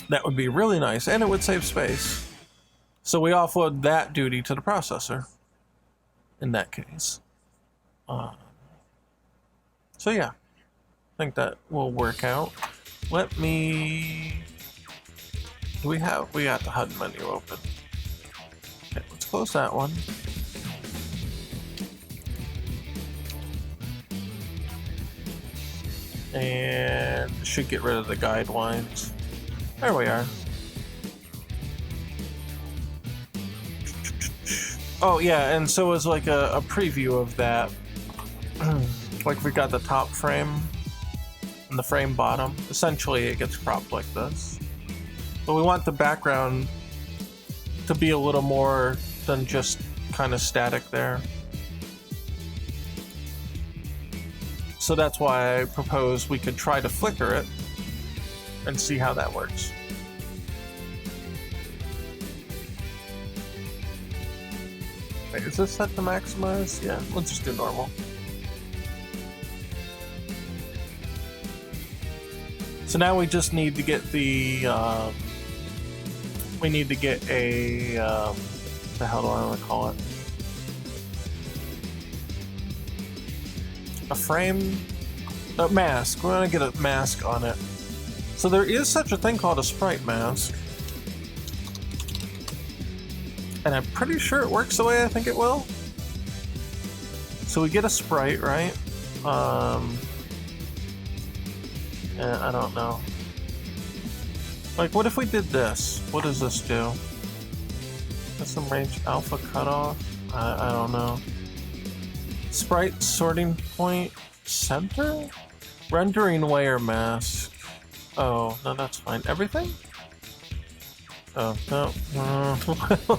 That would be really nice, and it would save space. So we offload that duty to the processor in that case. So yeah, I think that will work out. Let me... we got the HUD menu open. Okay, let's close that one. And should get rid of the guidelines. There we are. Oh yeah, and so as like a preview of that, like we got the top frame and the frame bottom. Essentially it gets cropped like this. But we want the background to be a little more than just kind of static there. So that's why I propose we could try to flicker it and see how that works. Wait, is this set to maximize? Yeah, let's just do normal. So now we just need to get the, we need to get a, what the hell do I want to call it? A frame? A mask. We want to get a mask on it. So there is such a thing called a sprite mask. And I'm pretty sure it works the way I think it will. So we get a sprite, right? I don't know. Like, what if we did this? What does this do? Custom range alpha cutoff? I don't know. Sprite sorting point center? Rendering layer mask. Oh, no, that's fine. Everything? Oh, no.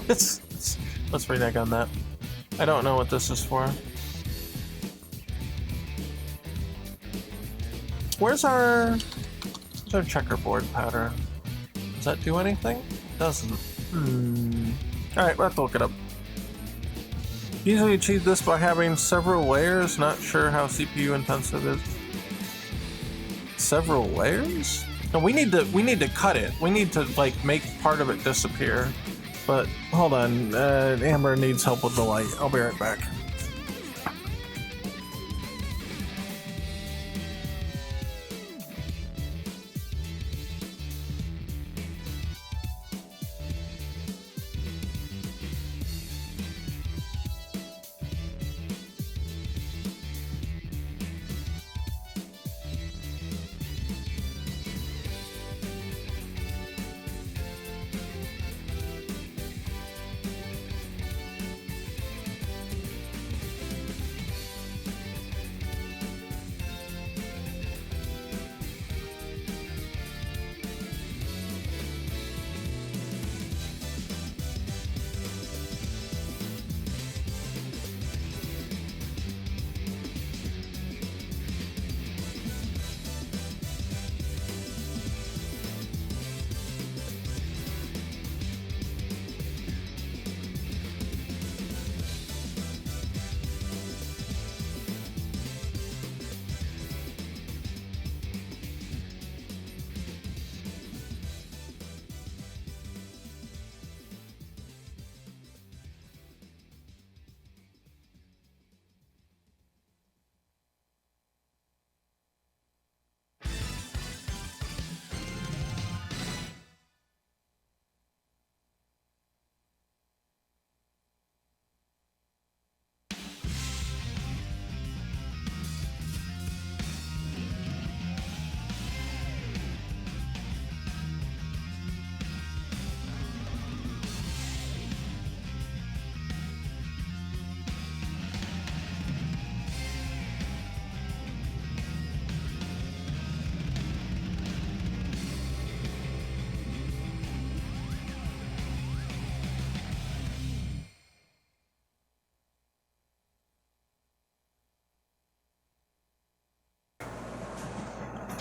Let's renege on that. I don't know what this is for. Where's our checkerboard pattern? Does that do anything? It doesn't. Alright, we'll have to look it up. Usually achieve this by having several layers. Not sure how CPU intensive it is. Several layers? No, we need to cut it. We need to like make part of it disappear. But hold on, Amber needs help with the light. I'll be right back.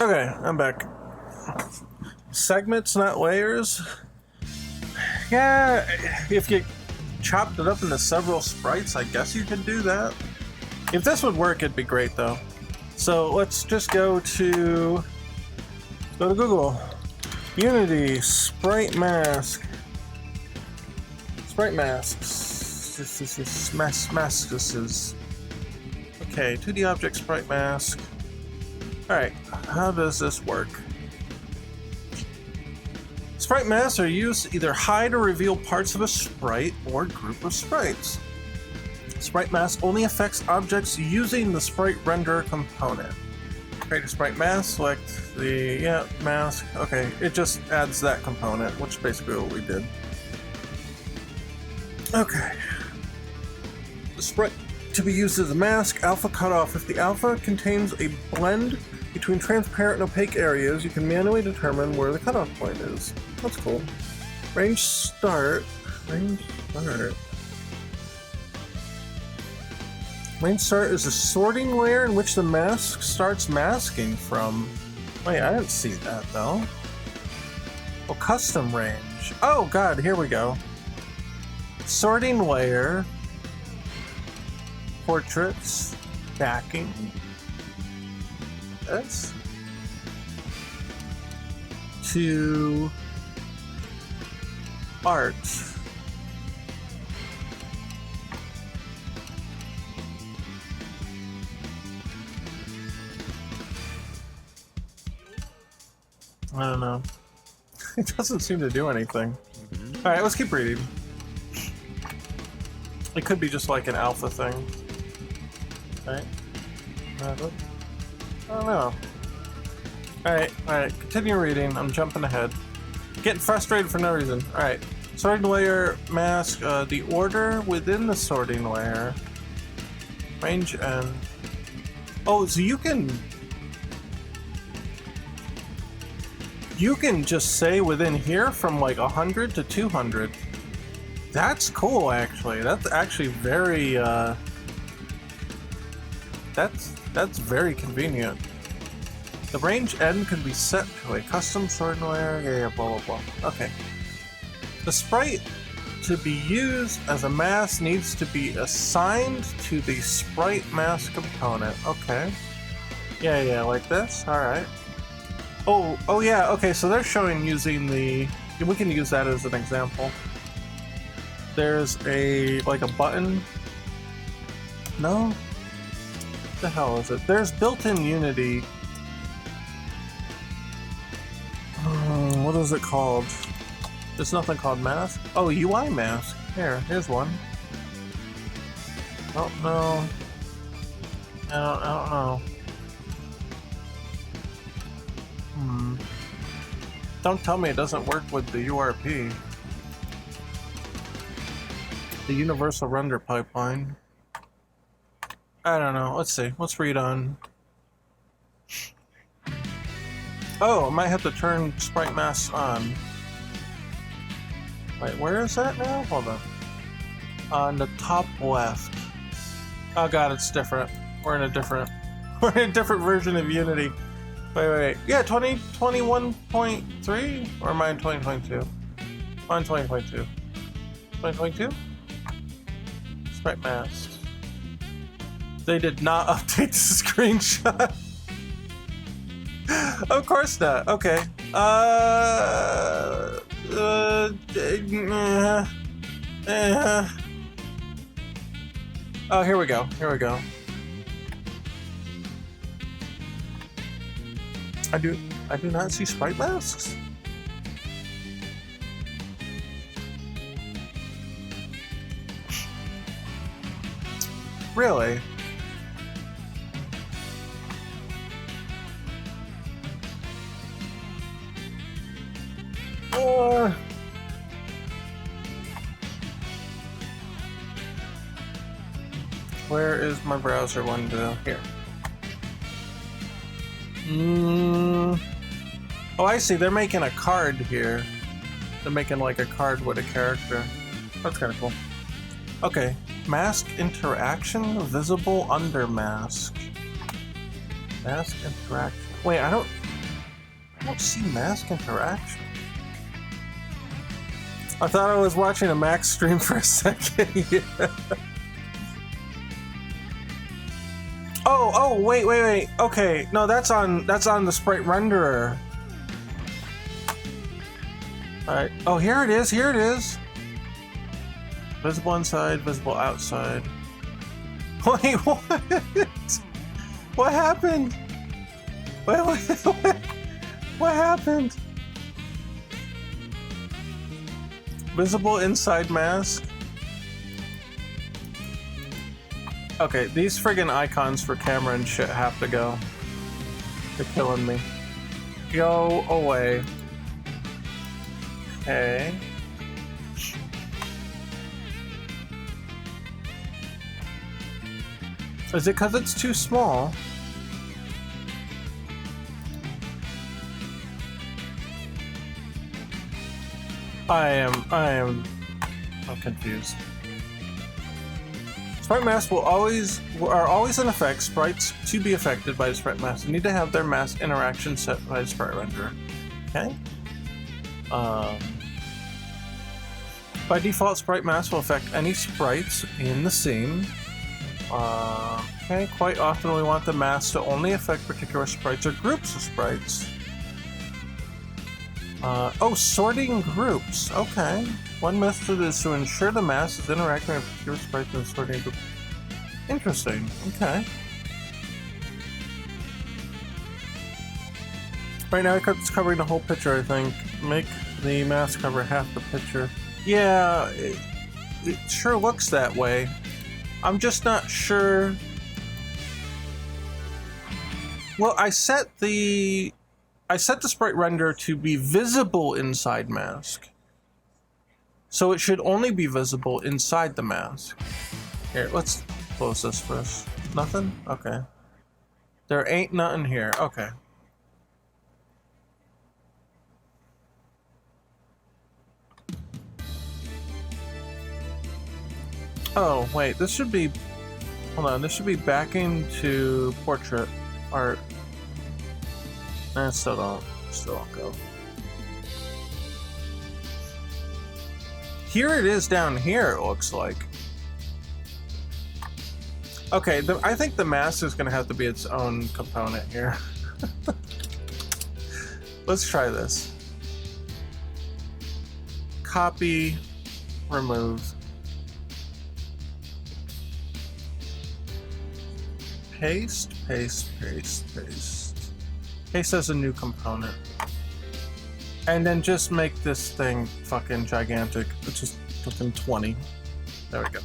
Okay, I'm back. Segments, not layers. Yeah, if you chopped it up into several sprites, I guess you could do that. If this would work, it'd be great though. So let's just go to Google. Unity, sprite mask. Sprite masks. This is mask. This is. Okay, 2D object sprite mask. Alright, how does this work? Sprite masks are used to either hide or reveal parts of a sprite or group of sprites. Sprite mask only affects objects using the sprite renderer component. Create a sprite mask, select the mask. Okay, it just adds that component, which is basically what we did. Okay. The sprite to be used as a mask, alpha cutoff. If the alpha contains a blend between transparent and opaque areas, you can manually determine where the cutoff point is. That's cool. Range start. Range start is a sorting layer in which the mask starts masking from. Wait, I didn't see that though. Well, custom range. Oh god, here we go. Sorting layer. Portraits. Backing. This. To art. I don't know. It doesn't seem to do anything. Alright, let's keep reading. It could be just like an alpha thing. Right? I don't know. Alright, continue reading. I'm jumping ahead. Getting frustrated for no reason. Alright. Sorting layer mask, the order within the sorting layer. Range and. Oh, so you can just say within here from like 100 to 200. That's cool, actually. That's actually very, that's very convenient. The range end can be set to a custom sorting layer. Yeah, blah, blah, blah. Okay. The sprite to be used as a mask needs to be assigned to the sprite mask component. Okay. Yeah, like this. All right. Oh yeah, okay, so they're showing using the... We can use that as an example. There's like a button. No? What the hell is it? There's built-in Unity. What is it called? There's nothing called mask. Oh, UI mask. Here's one. Oh, no. I don't know. Don't tell me it doesn't work with the URP. The Universal Render Pipeline. I don't know. Let's see. Let's read on. Oh, I might have to turn sprite masks on. Wait, where is that now? Hold on. On the top left. Oh god, it's different. We're in a different version of Unity. Wait. Yeah, 2021.3? Or am I in 2022? I'm in 2022. 2022? Sprite masks. They did not update the screenshot. Of course not. Okay. Oh, here we go. I do not see sprite masks. Really? Where is my browser window? Here. Oh, I see. They're making a card here. They're making like a card with a character. That's kind of cool. Okay. Mask interaction visible under mask. Mask interaction. Wait, I don't. don't see mask interaction. I thought I was watching a Max stream for a second. Yeah. Oh, wait. Okay, no, that's on the sprite renderer. All right. Oh, here it is. Visible inside, visible outside. Wait, what? What happened? Wait, what happened? Visible inside mask. Okay, these friggin' icons for camera and shit have to go. They're killing me. Go away. Okay. Is it because it's too small? I'm confused. Sprite masks are always in effect. Sprites to be affected by the sprite mask need to have their mask interaction set by the sprite renderer. Okay. By default, sprite masks will affect any sprites in the scene. Okay. Quite often, we want the mask to only affect particular sprites or groups of sprites. Sorting groups. Okay. One method is to ensure the mask is interacting with particular sprites in a sorting group. Interesting. Okay. Right now it's covering the whole picture, I think. Make the mask cover half the picture. Yeah, it sure looks that way. I'm just not sure. Well, I set the sprite render to be visible inside mask. So it should only be visible inside the mask. Here, let's close this first. Nothing? Okay. There ain't nothing here. Okay. Oh, wait, this should be... Hold on, this should be backing to portrait art. Still don't go. Here it is down here, it looks like. Okay, I think the mask is going to have to be its own component here. Let's try this. Copy, remove. Paste. Paste as a new component. And then just make this thing fucking gigantic. It's just fucking 20. There we go.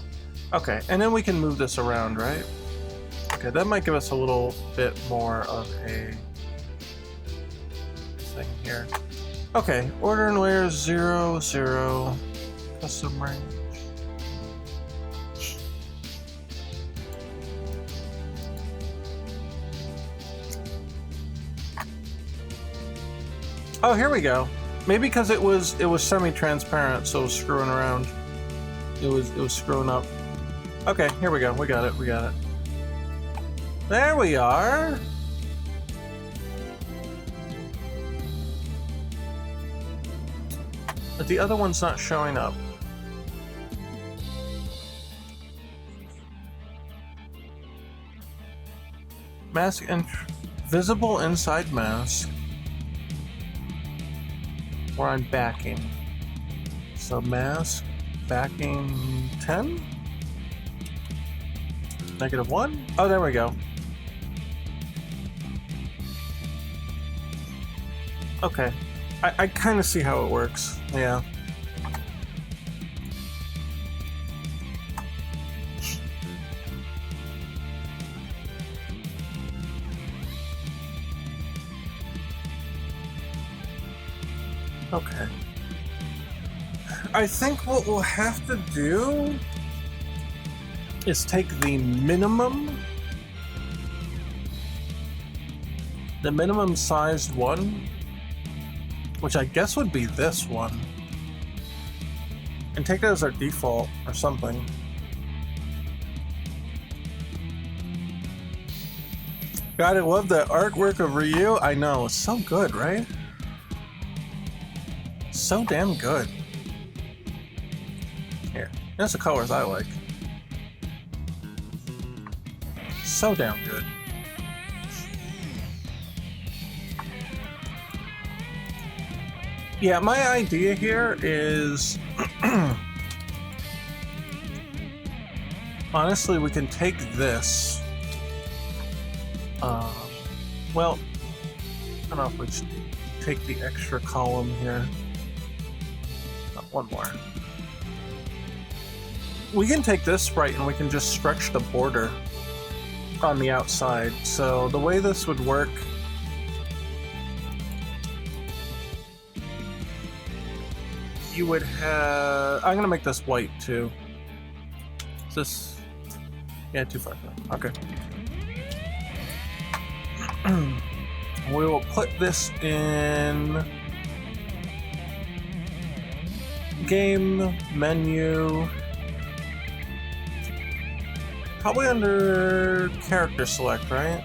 Okay, and then we can move this around, right? Okay, that might give us a little bit more of a thing here. Okay, order and layers 0, 0, custom range. Oh, here we go. Maybe because it was semi-transparent, so it was screwing around. It was screwing up. Okay, here we go. We got it. There we are. But the other one's not showing up. Mask visible inside mask. We're on backing. So mask, backing 10? -1? Oh, there we go. Okay. I kind of see how it works. Yeah. Okay. I think what we'll have to do is take the minimum sized one, which I guess would be this one, and take that as our default or something. God, I love the artwork of Ryu. I know, it's so good, right? so damn good. Here, here's the colors I like. So damn good. Yeah, my idea here is honestly, we can take this. Well, I don't know if we should take the extra column here. One more. We can take this sprite and we can just stretch the border on the outside. So the way this would work, you would have... I'm gonna make this white too. Is this... Yeah, too far. Okay. We will put this in game menu, probably under character select, right?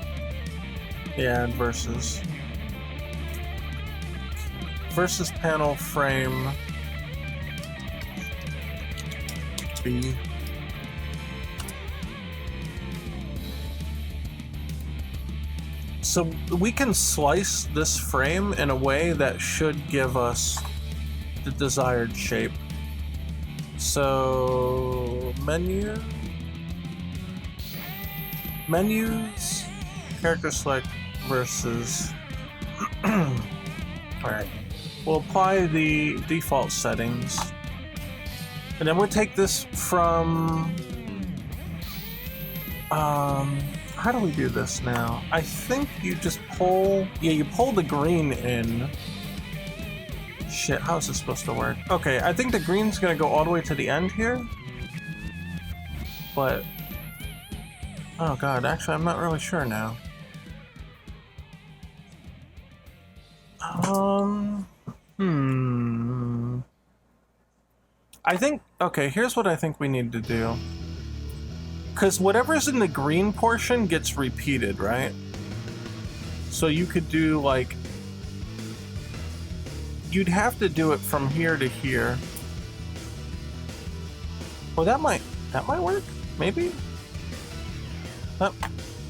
Yeah, and versus panel frame B. So we can slice this frame in a way that should give us the desired shape. So menus, character select versus. Alright, we'll apply the default settings. And then we'll take this from, how do we do this now? I think you just pull, yeah, you pull the green in. Shit, how is this supposed to work? Okay, I think the green's gonna go all the way to the end here. But, oh god, actually I'm not really sure now. I think, okay, here's what I think we need to do. Because whatever's in the green portion gets repeated, right? So you could do like... You'd have to do it from here to here. Well, that might work? Maybe?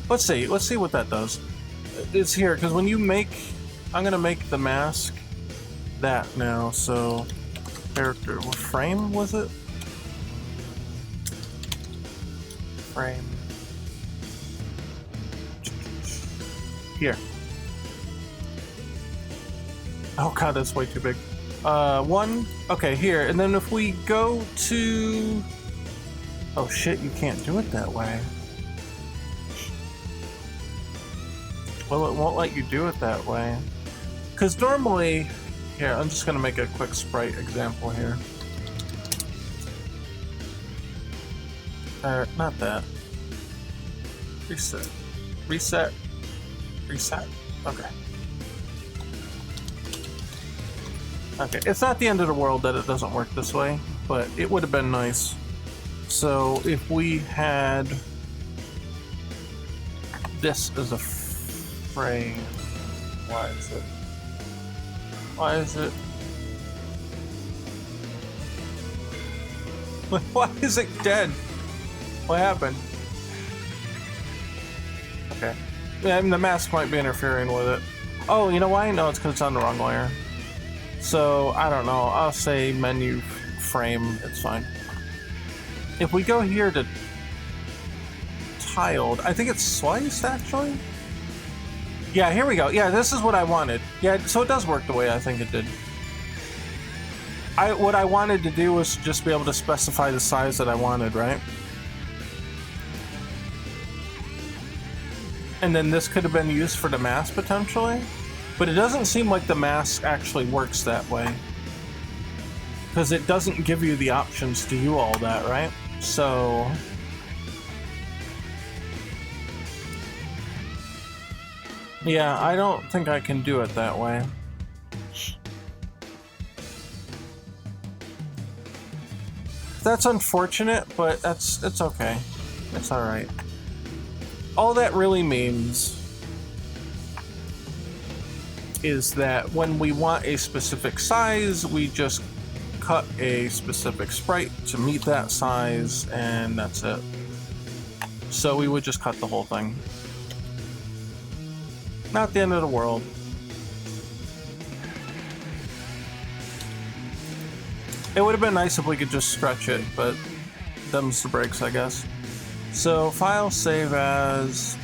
Let's see what that does. It's here, because when you make... I'm gonna make the mask that now, so... Character, what frame was it? Frame. Here. Oh god, that's way too big. One. Okay, here. And then if we go to... Oh shit, you can't do it that way. Well, it won't let you do it that way. Because normally... Here, I'm just gonna make a quick sprite example here. Not that. Reset. Reset. Reset. Okay. Okay, it's not the end of the world that it doesn't work this way, but it would have been nice. So if we had this as a frame, why is it? Why is it? Why is it dead? What happened? Okay. Yeah, I mean, the mask might be interfering with it. Oh, you know why? No, it's because it's on the wrong layer. So, I don't know. I'll say menu frame. It's fine. If we go here to tiled, I think it's sliced, actually? Yeah, here we go. Yeah, this is what I wanted. Yeah, so it does work the way I think it did. What I wanted to do was just be able to specify the size that I wanted, right? And then this could have been used for the mask, potentially. But it doesn't seem like the mask actually works that way. Because it doesn't give you the options to do all that, right? So... Yeah, I don't think I can do it that way. That's unfortunate, but it's okay. It's alright. All that really means is that when we want a specific size, we just cut a specific sprite to meet that size, and that's it. So we would just cut the whole thing. Not the end of the world. It would have been nice if we could just stretch it, but them's the breaks, I guess. So file save as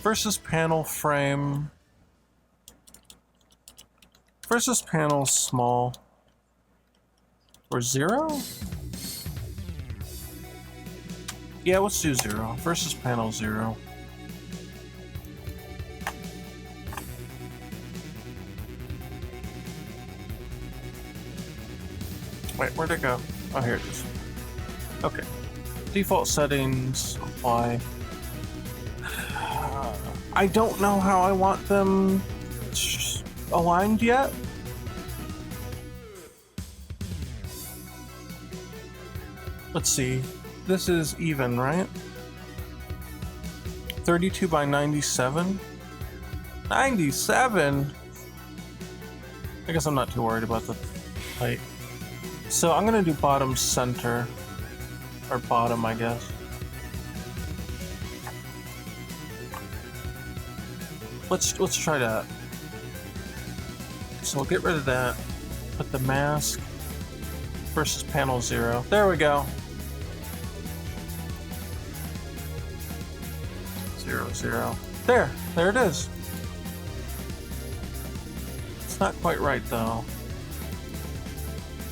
versus panel frame versus panel small or 0? Yeah, let's do 0 versus panel 0. Wait, where'd it go? Oh, here it is. Okay. Default settings apply. I don't know how I want them aligned yet. Let's see. This is even, right? 32 by 97? 97? I guess I'm not too worried about the height. So I'm gonna do bottom center. Or bottom, I guess. Let's try that. So we'll get rid of that. Put the mask versus panel 0. There we go. 0, 0. There it is. It's not quite right though.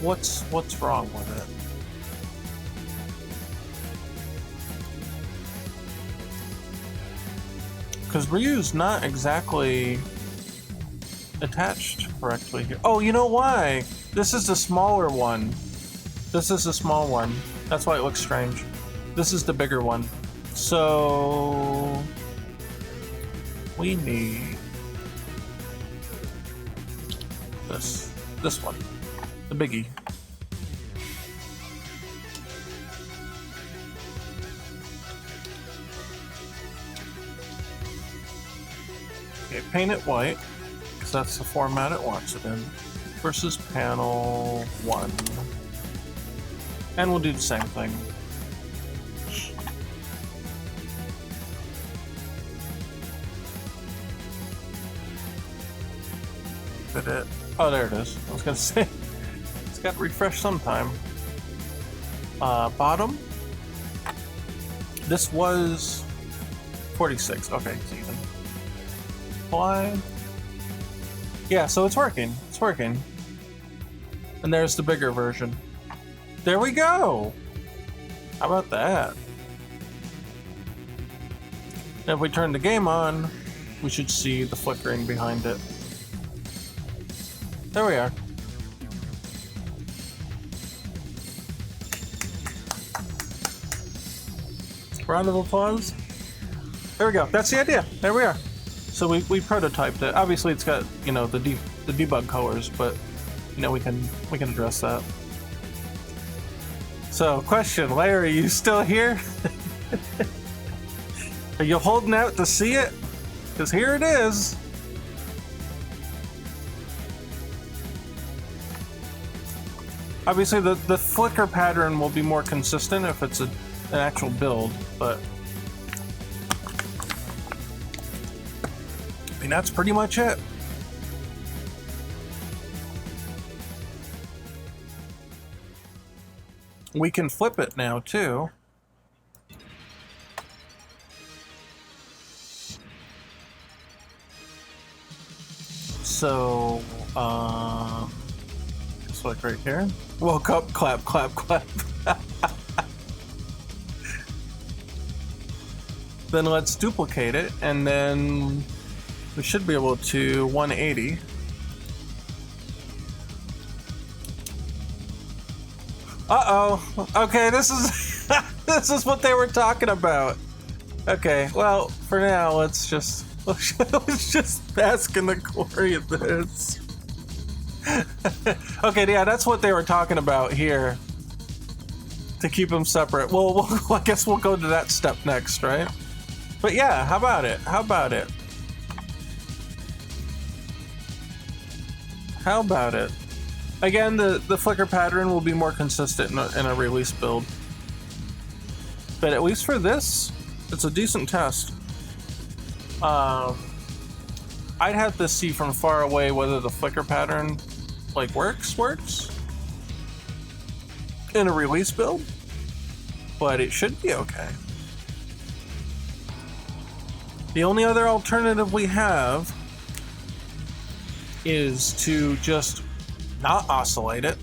What's wrong with it? Because Ryu's not exactly attached correctly here. Oh, you know why? This is the smaller one. This is the small one. That's why it looks strange. This is the bigger one. So we need this one, the biggie. Okay, paint it white, because that's the format it wants it in. Versus panel 1. And we'll do the same thing. Did it? Oh, there it is. I was gonna say, it's got to refresh sometime. Bottom. This was 46. Okay, it's even. Apply. Yeah, so it's working. It's working. And there's the bigger version. There we go! How about that? And if we turn the game on, we should see the flickering behind it. There we are. Round of applause. There we go. That's the idea. There we are. So we prototyped it. Obviously, it's got, you know, the debug colors, but you know, we can address that. So, question, Larry, are you still here? Are you holding out to see it? Because here it is. Obviously, the flicker pattern will be more consistent if it's an actual build, but I mean, that's pretty much it. We can flip it now, too. So, just like right here. Woke up, clap, clap, clap. Then let's duplicate it, and then we should be able to 180. Uh-oh. Okay, this is this is what they were talking about. Okay, well, for now, let's just bask in the glory of this. Okay, yeah, that's what they were talking about here. to keep them separate. Well, I guess we'll go to that step next, right? But yeah, how about it? How about it? How about it? Again, the flicker pattern will be more consistent in a release build. But at least for this, it's a decent test. I'd have to see from far away whether the flicker pattern like works in a release build, but it should be okay. The only other alternative we have is to just not oscillate it,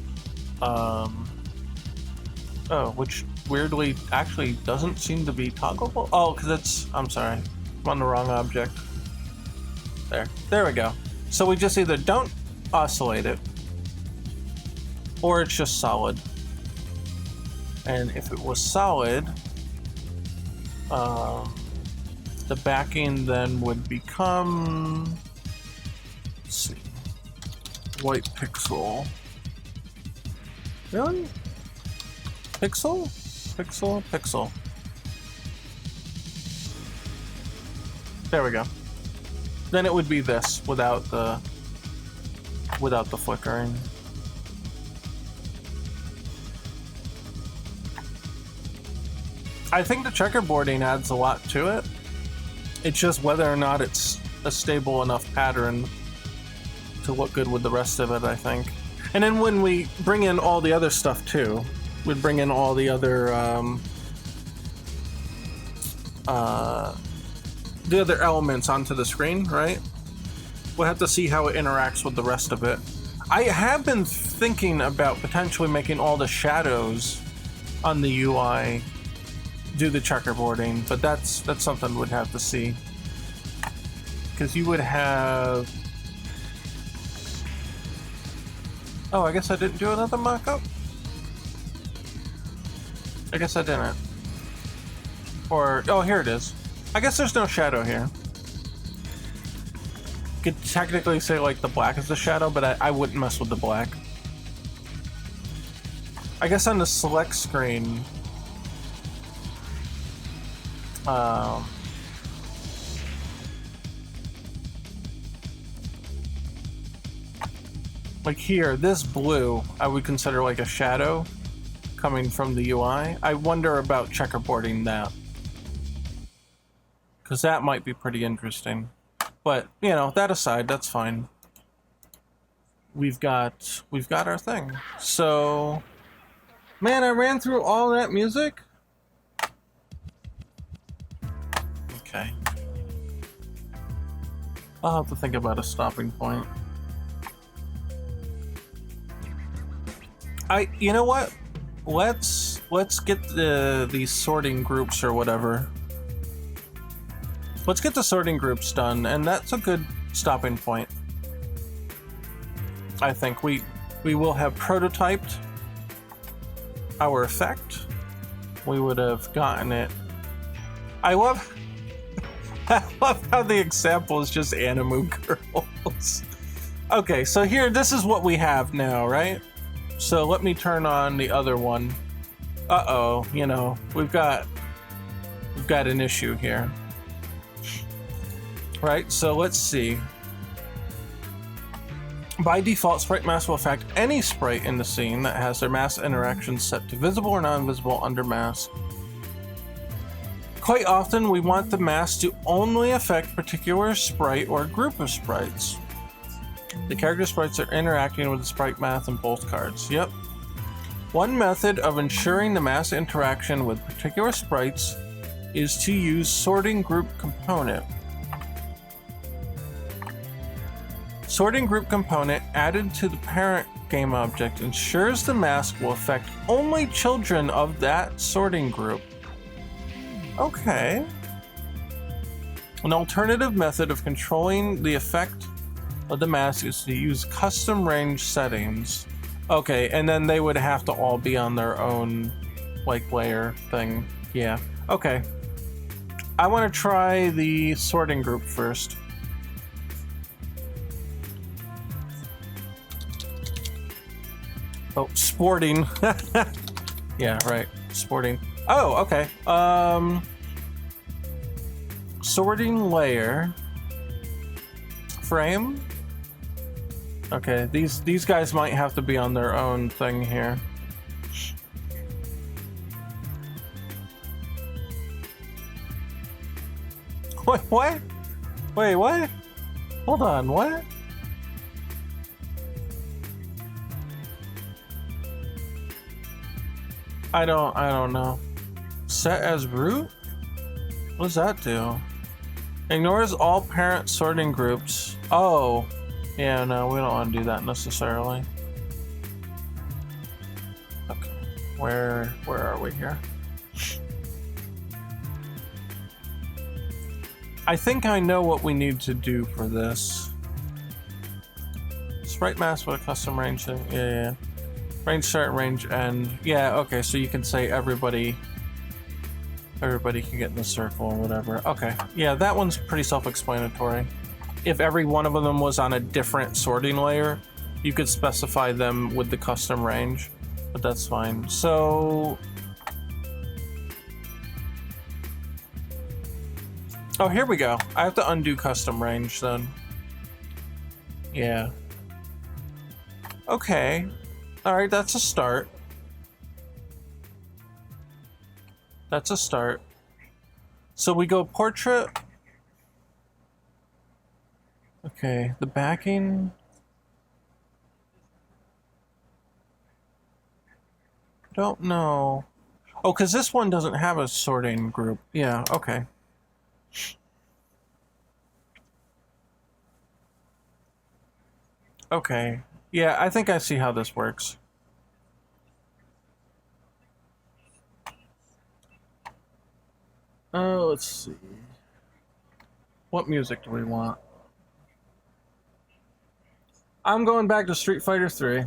which weirdly actually doesn't seem to be toggleable. Oh, because it's, I'm sorry, I'm on the wrong object. There we go. So we just either don't oscillate it, or it's just solid. And if it was solid, the backing then would become, let's see, white pixel. Really? Pixel? Pixel? Pixel. There we go. Then it would be this without the flickering. I think the checkerboarding adds a lot to it. It's just whether or not it's a stable enough pattern to look good with the rest of it, I think. And then when we bring in all the other stuff too, we'd bring in all the other elements onto the screen, right? We'll have to see how it interacts with the rest of it. I have been thinking about potentially making all the shadows on the UI do the checkerboarding, but that's something we'd have to see. Because you would have... Oh, I guess I didn't do another mock-up? I guess I didn't. Or, oh, here it is. I guess there's no shadow here. You could technically say like the black is the shadow, but I wouldn't mess with the black. I guess on the select screen, like here, this blue, I would consider like a shadow coming from the UI. I wonder about checkerboarding that, because that might be pretty interesting. But you know, that aside, that's fine. We've got our thing. So, man, I ran through all that music. Okay. I'll have to think about a stopping point. You know what? Let's get these sorting groups or whatever. Let's get the sorting groups done, and that's a good stopping point. I think we will have prototyped our effect. We would have gotten it. I love how the example is just anime girls. Okay, so here, this is what we have now, right? So let me turn on the other one. Uh-oh, you know, we've got an issue here. Right, so let's see. By default, sprite mask will affect any sprite in the scene that has their mask interactions set to visible or non-visible under mask. Quite often, we want the mask to only affect particular sprite or group of sprites. The character sprites are interacting with the sprite mask in both cards. Yep. One method of ensuring the mask interaction with particular sprites is to use sorting group component. Sorting group component added to the parent game object ensures the mask will affect only children of that sorting group. Okay. An alternative method of controlling the effect of the mask is to use custom range settings. Okay, and then they would have to all be on their own like layer thing. Yeah. Okay. I want to try the sorting group first. Oh, sporting. Yeah, right. Sporting. Oh, okay. Sorting layer. Frame. Okay, these guys might have to be on their own thing here. Wait, what? Wait, what? Hold on, what? I don't know. Set as root? What does that do? Ignores all parent sorting groups. Oh. Yeah, no, we don't want to do that necessarily. Okay. Where are we here? I think I know what we need to do for this. Sprite mask with a custom range thing. Yeah. Range start, range end. Yeah, okay, so you can say everybody can get in the circle or whatever. Okay, yeah, that one's pretty self-explanatory. If every one of them was on a different sorting layer, you could specify them with the custom range, but that's fine. So... oh, here we go. I have to undo custom range then. Yeah. Okay. Alright, that's a start. That's a start. So we go portrait. Okay, the backing. Don't know. Oh, because this one doesn't have a sorting group. Yeah, okay. Okay. Yeah, I think I see how this works. Oh, let's see. What music do we want? I'm going back to Street Fighter 3.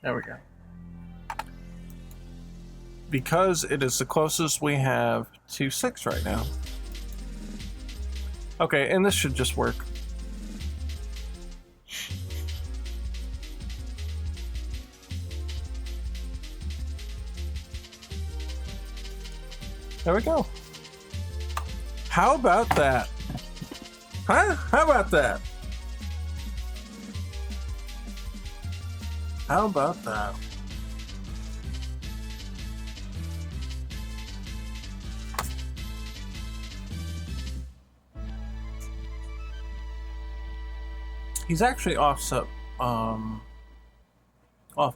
There we go. Because it is the closest we have to 6 right now. Okay, and this should just work. There we go. How about that? Huh? How about that? How about that? He's actually offset, off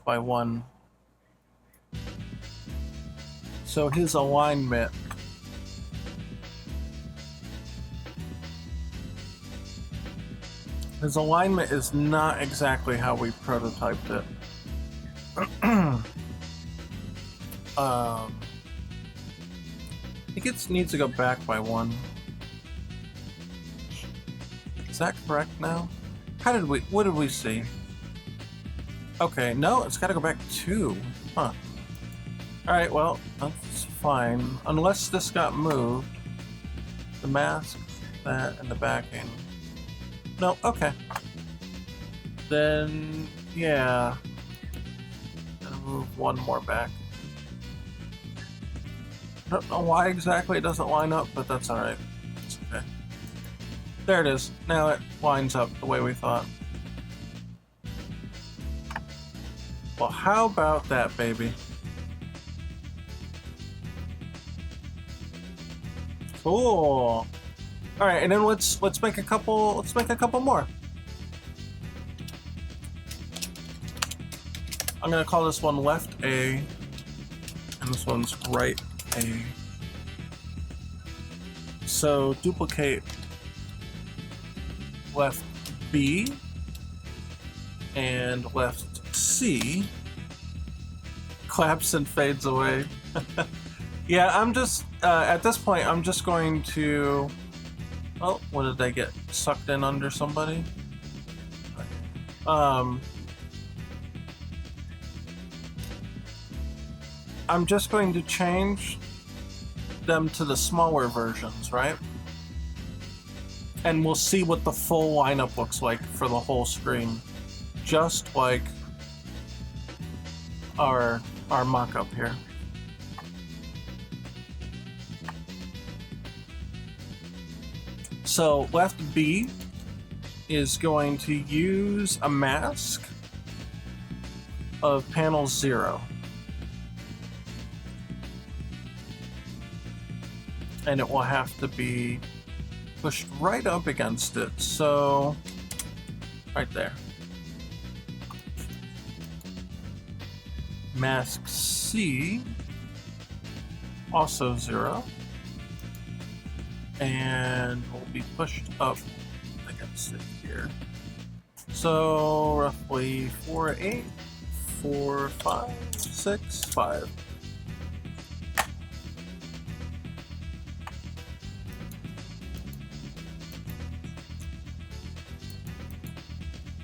by 1. So his alignment. His alignment is not exactly how we prototyped it. I think it needs to go back by 1. Is that correct now? What did we see? Okay, no, it's gotta go back 2. Huh. Alright, well, that's fine. Unless this got moved. The mask, that, and the backing. No, okay. Then, yeah. Gonna move 1 more back. I don't know why exactly it doesn't line up, but that's alright. It's okay. There it is. Now it lines up the way we thought. Well, how about that, baby? Cool. All right, and then let's make a couple. Let's make a couple more. I'm gonna call this one left A, and this one's right A. So duplicate left B and left C. Claps and fades away. Yeah, I'm just at this point. I'm just going to. Oh, what did I get sucked in under somebody? I'm just going to change them to the smaller versions, right? And we'll see what the full lineup looks like for the whole screen. just like our mock-up here. So left B is going to use a mask of panel 0. And it will have to be pushed right up against it, so right there. Mask C, also 0. And will be pushed up against it here. So roughly 4, 8, 4, 5, 6, 5.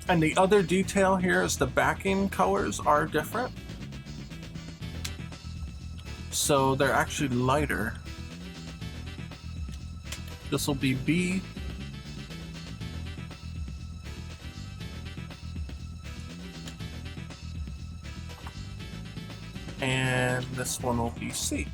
And the other detail here is the backing colors are different. So they're actually lighter. This will be B. And this one will be C.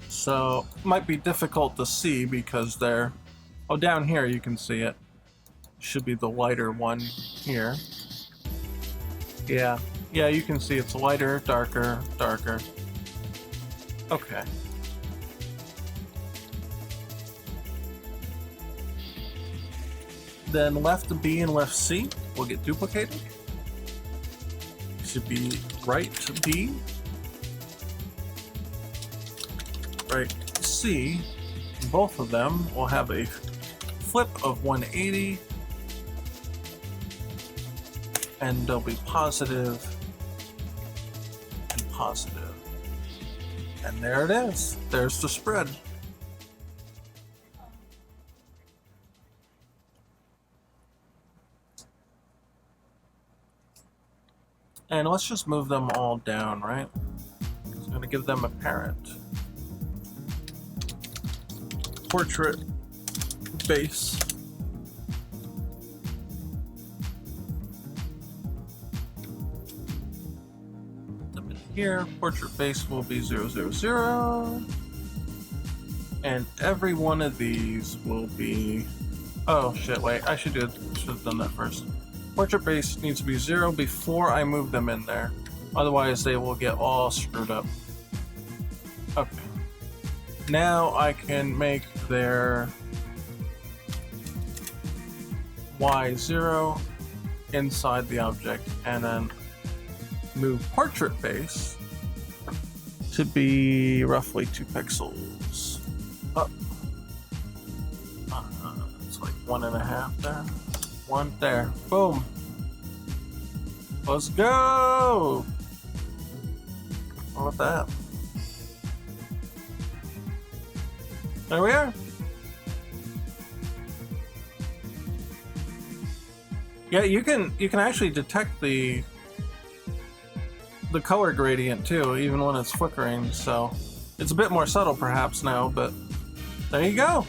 So might be difficult to see because they're, oh, down here you can see it. Should be the lighter one here. Yeah, you can see it's lighter, darker, darker. Okay. Then left B and left C will get duplicated. Should be right B, right C. Both of them will have a flip of 180, and they'll be positive and positive. And there it is. There's the spread. And let's just move them all down, right? It's going to give them a parent. Portrait base. Them in here. Portrait base will be 0, 0, 0. And every one of these will be... Oh shit, wait. I should have done that first. Portrait base needs to be 0 before I move them in there. Otherwise they will get all screwed up. Okay. Now I can make their Y0 inside the object and then move portrait base to be roughly 2 pixels up. It's like 1.5 there. 1 there. Boom. Let's go! How about that? There we are. Yeah, you can actually detect the color gradient too, even when it's flickering, so it's a bit more subtle perhaps now, but there you go.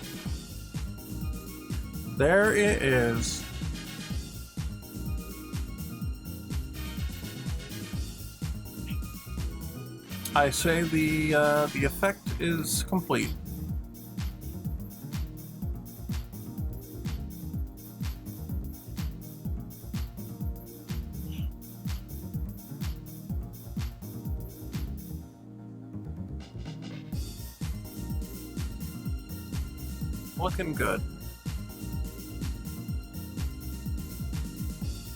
There it is. I say the effect is complete. Looking good.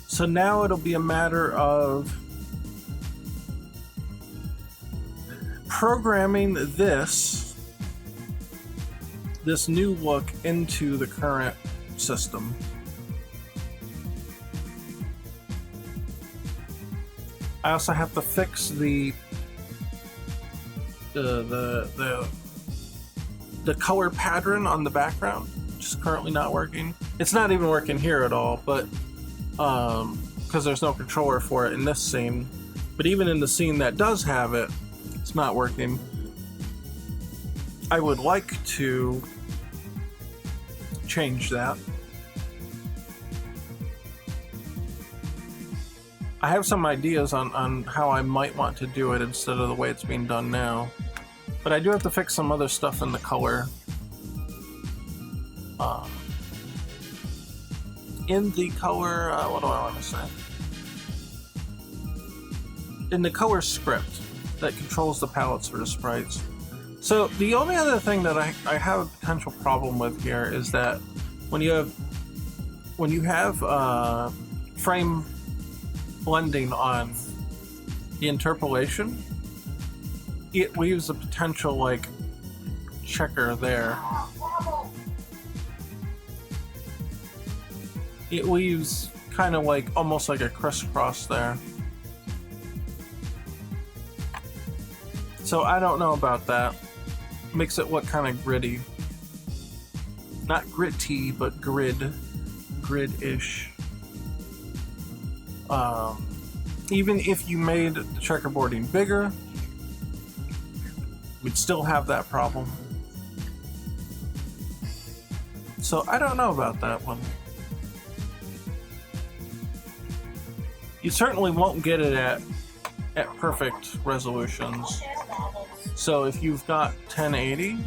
So now it'll be a matter of programming this new look into the current system. I also have to fix the color pattern on the background, which is currently not working. It's not even working here at all, but because there's no controller for it in this scene. But even in the scene that does have it, it's not working. I would like to change that. I have some ideas on how I might want to do it instead of the way it's being done now. But I do have to fix some other stuff in the color. In the color, what do I want to say? In the color script that controls the palettes for the sprites. So the only other thing that I have a potential problem with here is that when you have frame blending on the interpolation, it leaves a potential like checker there. It leaves kind of like almost like a crisscross there. So I don't know about that. Makes it look kind of gritty. Not gritty, but grid-ish. Even if you made the checkerboarding bigger, we'd still have that problem. So I don't know about that one. You certainly won't get it at perfect resolutions. So if you've got 1080,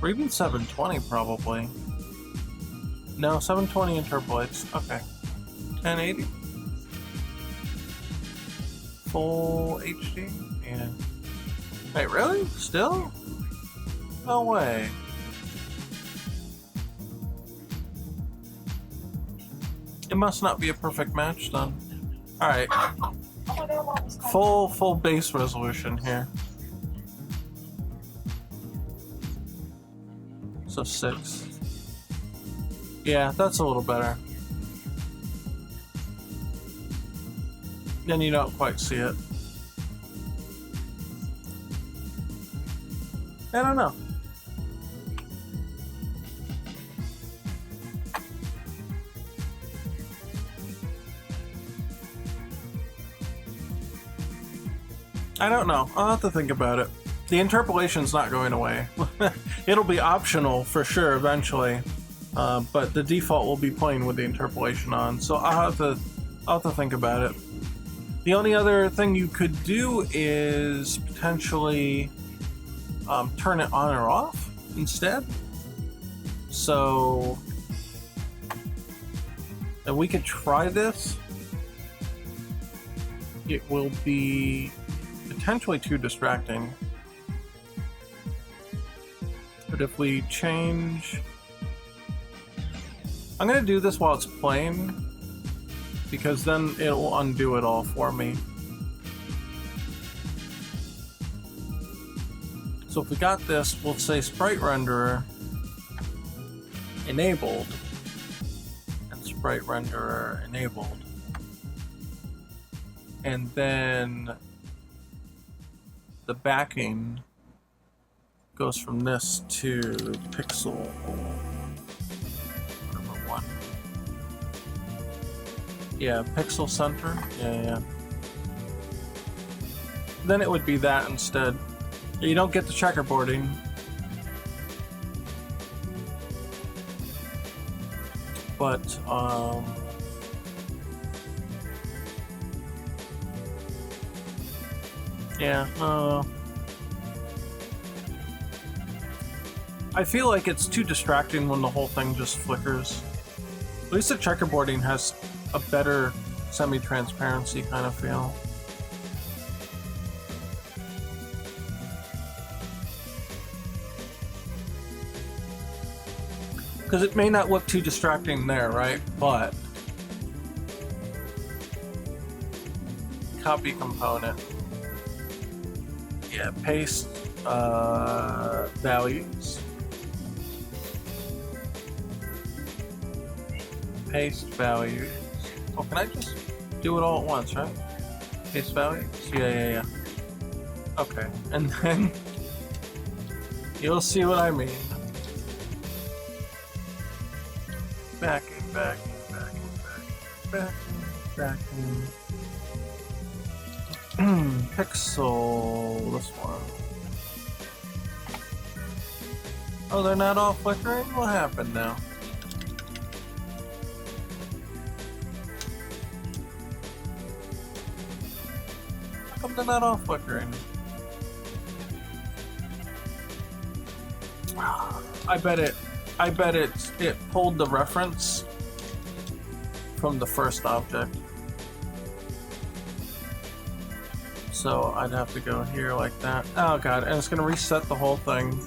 or even 720 probably. No, 720 interpolates. Okay. 1080. Full HD? Yeah. Wait, really? Still? No way. It must not be a perfect match then. Alright. Full base resolution here. So 6. Yeah, that's a little better. Then you don't quite see it. I don't know. I don't know. I'll have to think about it. The interpolation's not going away. It'll be optional for sure eventually, but the default will be playing with the interpolation on. So I'll have to think about it. The only other thing you could do is potentially turn it on or off instead. So, and we could try this. It will be potentially too distracting. But if we change... I'm going to do this while it's playing, because then it'll undo it all for me. So if we got this, we'll say sprite renderer enabled, and sprite renderer enabled. And then the backing goes from this to pixel number 1. Yeah, pixel center. Yeah. Then it would be that instead. You don't get the checkerboarding. But yeah, I feel like it's too distracting when the whole thing just flickers. At least the checkerboarding has a better semi-transparency kind of feel. Because it may not look too distracting there, right? But copy component. Yeah, paste values. Paste values. Oh, can I just do it all at once, right? Paste values? Yeah. Okay, and then you'll see what I mean. Back. back in. Pixel, this one. Oh, they're not all flickering? What happened now? How come they're not all flickering? I bet it pulled the reference from the first object. So I'd have to go here like that. Oh god, and it's gonna reset the whole thing.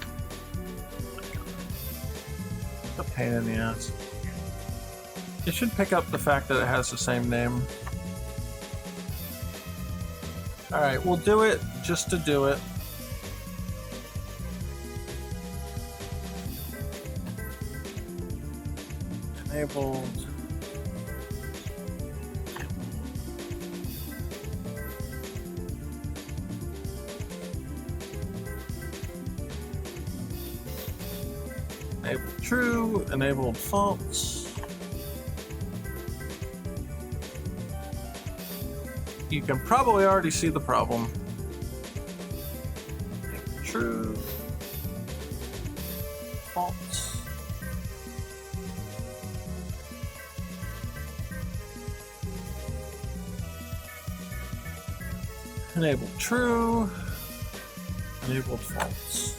It's a pain in the ass. It should pick up the fact that it has the same name. Alright, we'll do it just to do it. Enabled. Enabled true, enabled false. You can probably already see the problem. True, false. Enabled true, enabled false.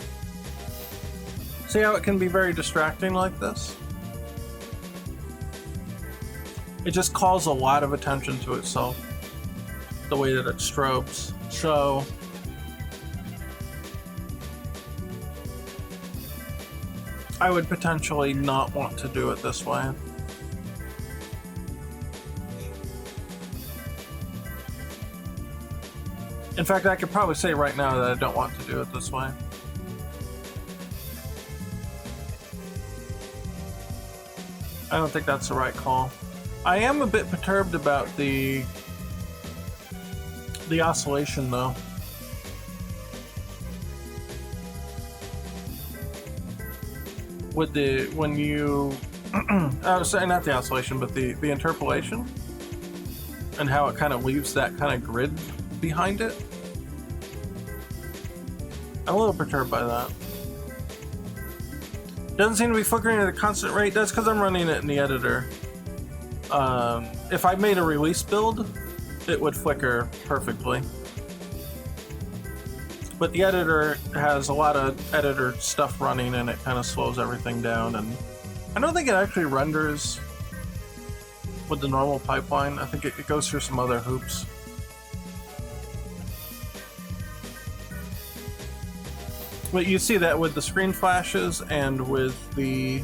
See how it can be very distracting like this? It just calls a lot of attention to itself, the way that it strobes. So I would potentially not want to do it this way. In fact, I could probably say right now that I don't want to do it this way. I don't think that's the right call. I am a bit perturbed about the oscillation though. With the, when you, sorry, not the oscillation, but the interpolation and how it kind of leaves that kind of grid behind it. I'm a little perturbed by that. Doesn't seem to be flickering at a constant rate. That's because I'm running it in the editor. If I made a release build, it would flicker perfectly. But the editor has a lot of editor stuff running and it kind of slows everything down. And I don't think it actually renders with the normal pipeline. I think it goes through some other hoops. But you see that with the screen flashes and with the,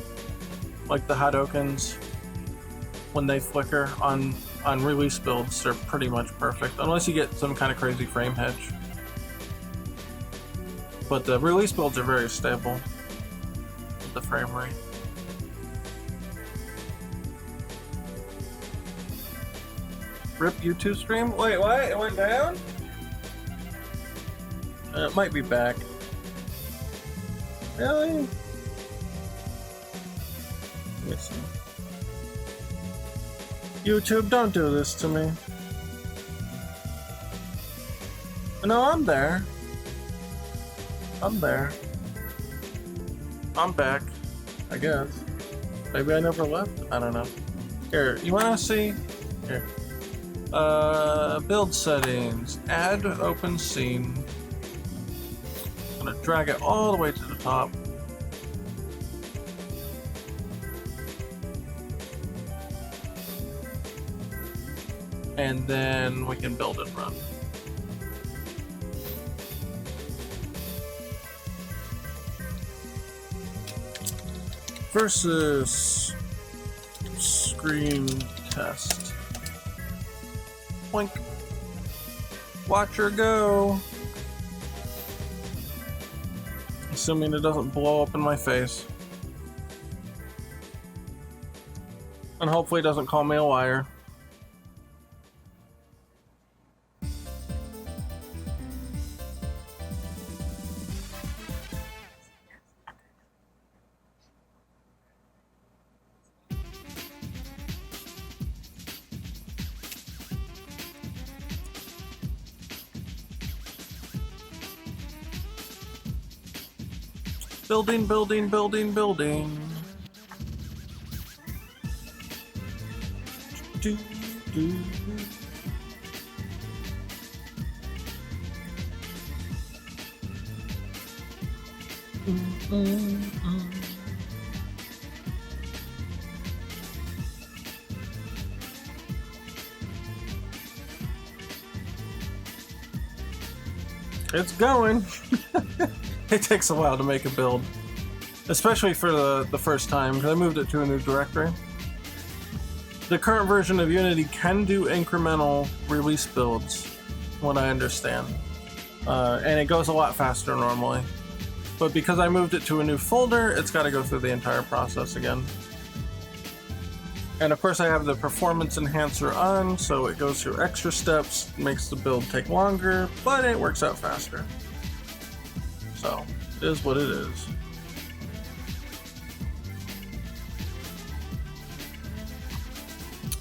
like the Hadokens, when they flicker on release builds, they're pretty much perfect, unless you get some kind of crazy frame hedge. But the release builds are very stable with the frame rate. RIP YouTube stream? Wait, what? It went down? It might be back. Really? Let me see. YouTube, don't do this to me. No, I'm there. I'm there. I'm back, I guess. Maybe I never left? I don't know. Here, you wanna see? Here. Build settings. Add open scene. I'm gonna drag it all the way to the top. And then we can build and run. Versus screen test. Blink. Watch her go. Assuming it doesn't blow up in my face. And hopefully it doesn't call me a liar. Building, building, building, building. Do, do. It's going. It takes a while to make a build, especially for the first time, because I moved it to a new directory. The current version of Unity can do incremental release builds, what I understand, and it goes a lot faster normally. But because I moved it to a new folder, it's got to go through the entire process again. And of course I have the performance enhancer on, so it goes through extra steps, makes the build take longer, but it works out faster. So, it is what it is.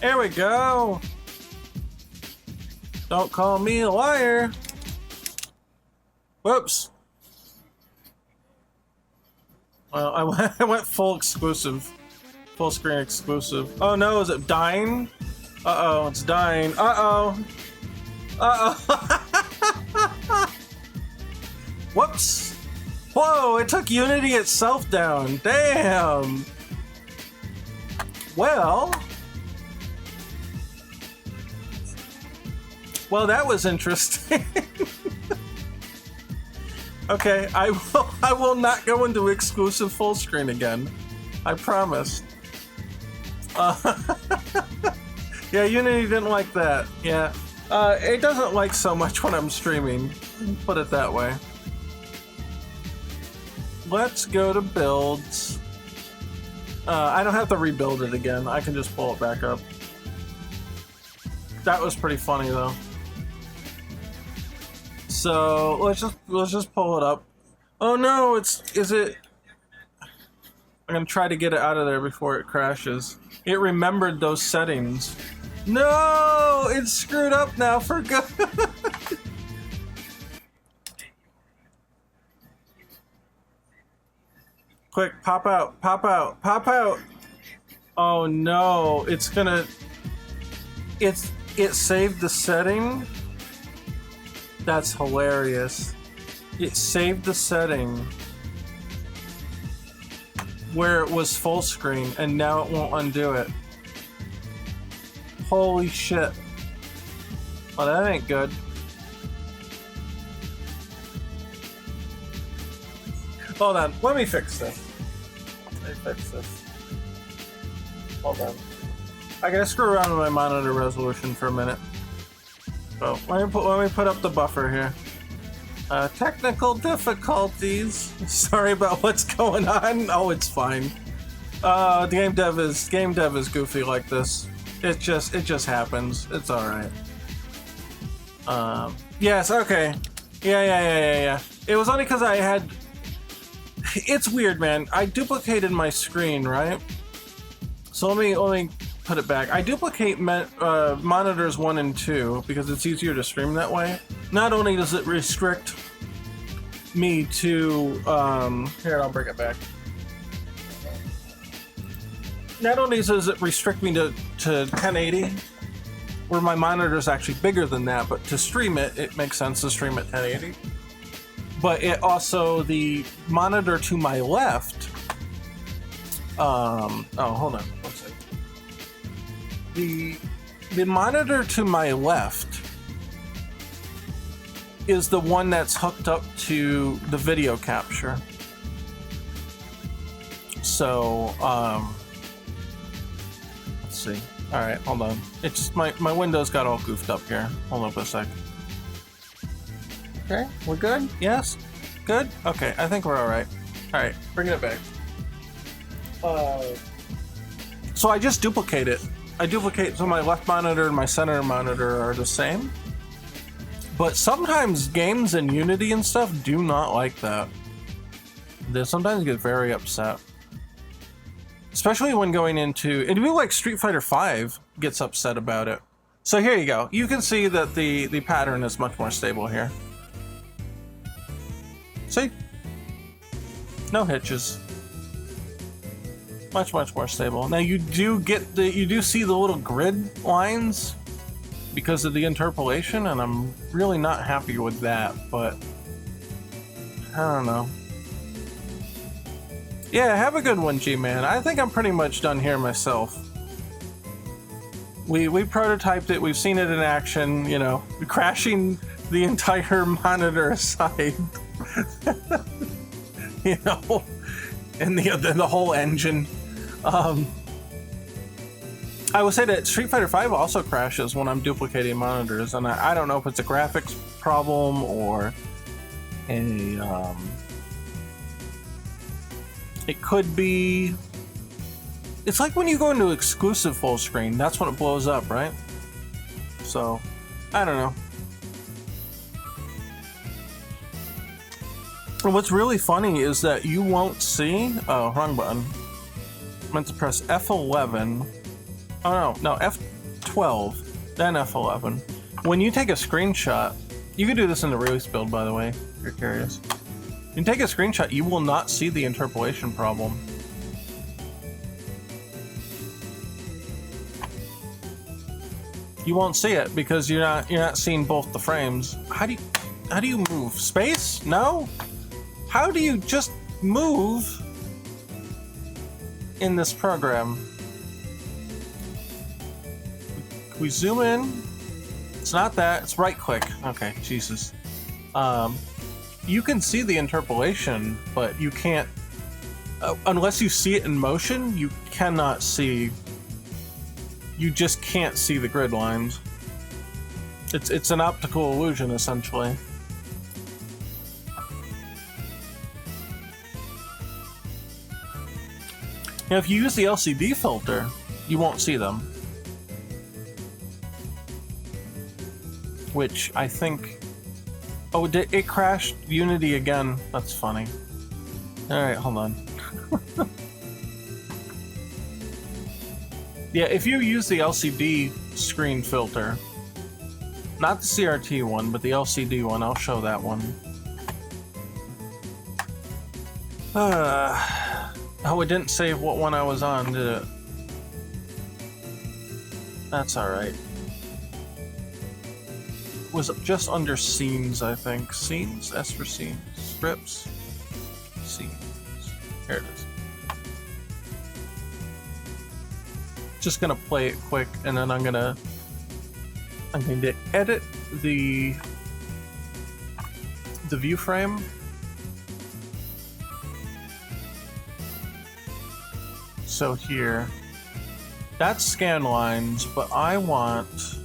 There we go! Don't call me a liar! Whoops! Well, I went full exclusive. Full screen exclusive. Oh no, is it dying? Uh-oh, it's dying. Uh-oh. Uh-oh. Whoops. Whoa, it took Unity itself down. Damn. Well, that was interesting. Okay, I will not go into exclusive full screen again. I promise. Yeah, Unity didn't like that. Yeah. It doesn't like so much when I'm streaming. Put it that way. Let's go to builds. I don't have to rebuild it again. I can just pull it back up. That was pretty funny though. So let's just pull it up. Oh no, is it? I'm gonna try to get it out of there before it crashes. It remembered those settings. No, it's screwed up now for good. Quick, pop out, pop out, pop out. Oh no, it saved the setting. That's hilarious. It saved the setting where it was full screen and now it won't undo it. Holy shit. Well, that ain't good. Hold on, let me fix this. Hold on. I gotta screw around with my monitor resolution for a minute. Oh, let me put up the buffer here. Technical difficulties. Sorry about what's going on. Oh, it's fine. Game dev is goofy like this. It just happens. It's all right. Yes. Okay. Yeah. It was only because I had. It's weird, man. I duplicated my screen, right? So let me put it back. I duplicate monitors 1 and 2 because it's easier to stream that way. Not only does it restrict me to here, I'll bring it back. Not only does it restrict me to 1080, where my monitor is actually bigger than that, but to stream it, it makes sense to stream at 1080. But it also, the monitor to my left, oh, hold on, one second. The monitor to my left is the one that's hooked up to the video capture. So, let's see. All right, hold on. It's my windows got all goofed up here. Hold on for a sec. Okay, we're good? Yes? Good? Okay, I think we're all right. All right, bringing it back. So I just duplicate it. I duplicate, so my left monitor and my center monitor are the same. But sometimes games in Unity and stuff do not like that. They sometimes get very upset. Especially when going into, it'd be like Street Fighter V gets upset about it. So here you go. You can see that the pattern is much more stable here. See? No hitches. Much more stable. Now you do see the little grid lines because of the interpolation, and I'm really not happy with that, but I don't know. Yeah, have a good one, G-Man. I think I'm pretty much done here myself. We prototyped it, we've seen it in action, you know, crashing the entire monitor aside. You know, and the whole engine. I would say that Street Fighter V also crashes when I'm duplicating monitors, and I don't know if it's a graphics problem or a it could be. It's like when you go into exclusive full screen, that's when it blows up, right? So, I don't know. And what's really funny is that you won't see. Oh, wrong button. I meant to press F11. Oh no, F12, then F11. When you take a screenshot, you can do this in the release build, by the way, if you're curious. You take a screenshot, you will not see the interpolation problem. You won't see it because you're not seeing both the frames. How do you move? Space? No? How do you just move in this program? Can we zoom in? It's not that, it's right click. Okay, Jesus. You can see the interpolation, but you can't, unless you see it in motion, you cannot see, you just can't see the grid lines. It's an optical illusion, essentially. Now, if you use the LCD filter, you won't see them. Which I think... Oh, it crashed Unity again. That's funny. Alright, hold on. Yeah, if you use the LCD screen filter, not the CRT one, but the LCD one, I'll show that one. Oh, it didn't save what one I was on, did it? That's alright. It was just under scenes, I think. Scenes? S for scenes. Scripts? Scenes. Here it is. Just gonna play it quick, and then I'm going to edit the view frame. So here, that's scan lines, but I want...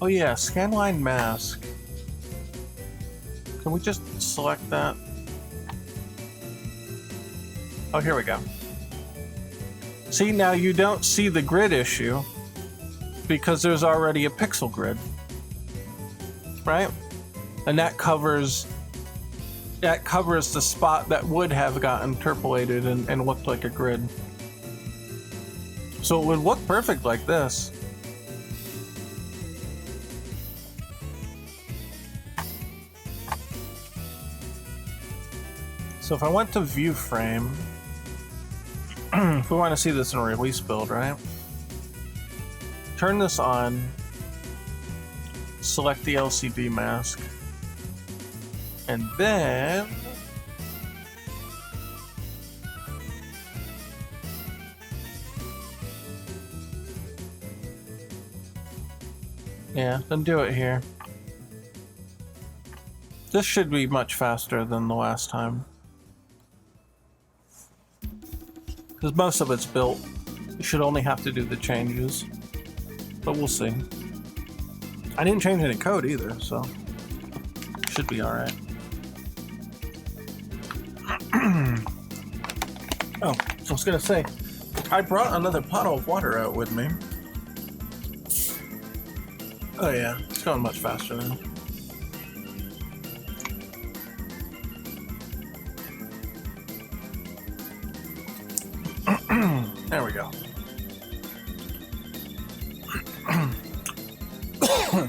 Oh yeah, scanline mask. Can we just select that? Oh, here we go. See, now you don't see the grid issue because there's already a pixel grid, right? And that covers the spot that would have gotten interpolated and looked like a grid. So it would look perfect like this. So if I went to view frame, if we want to see this in a release build, right? Turn this on, select the LCD mask, and then yeah, then do it here. This should be much faster than the last time. Because most of it's built. You should only have to do the changes. But we'll see. I didn't change any code either, so should be alright. Oh, so I was gonna say, I brought another bottle of water out with me. Oh yeah, it's going much faster now. There we go.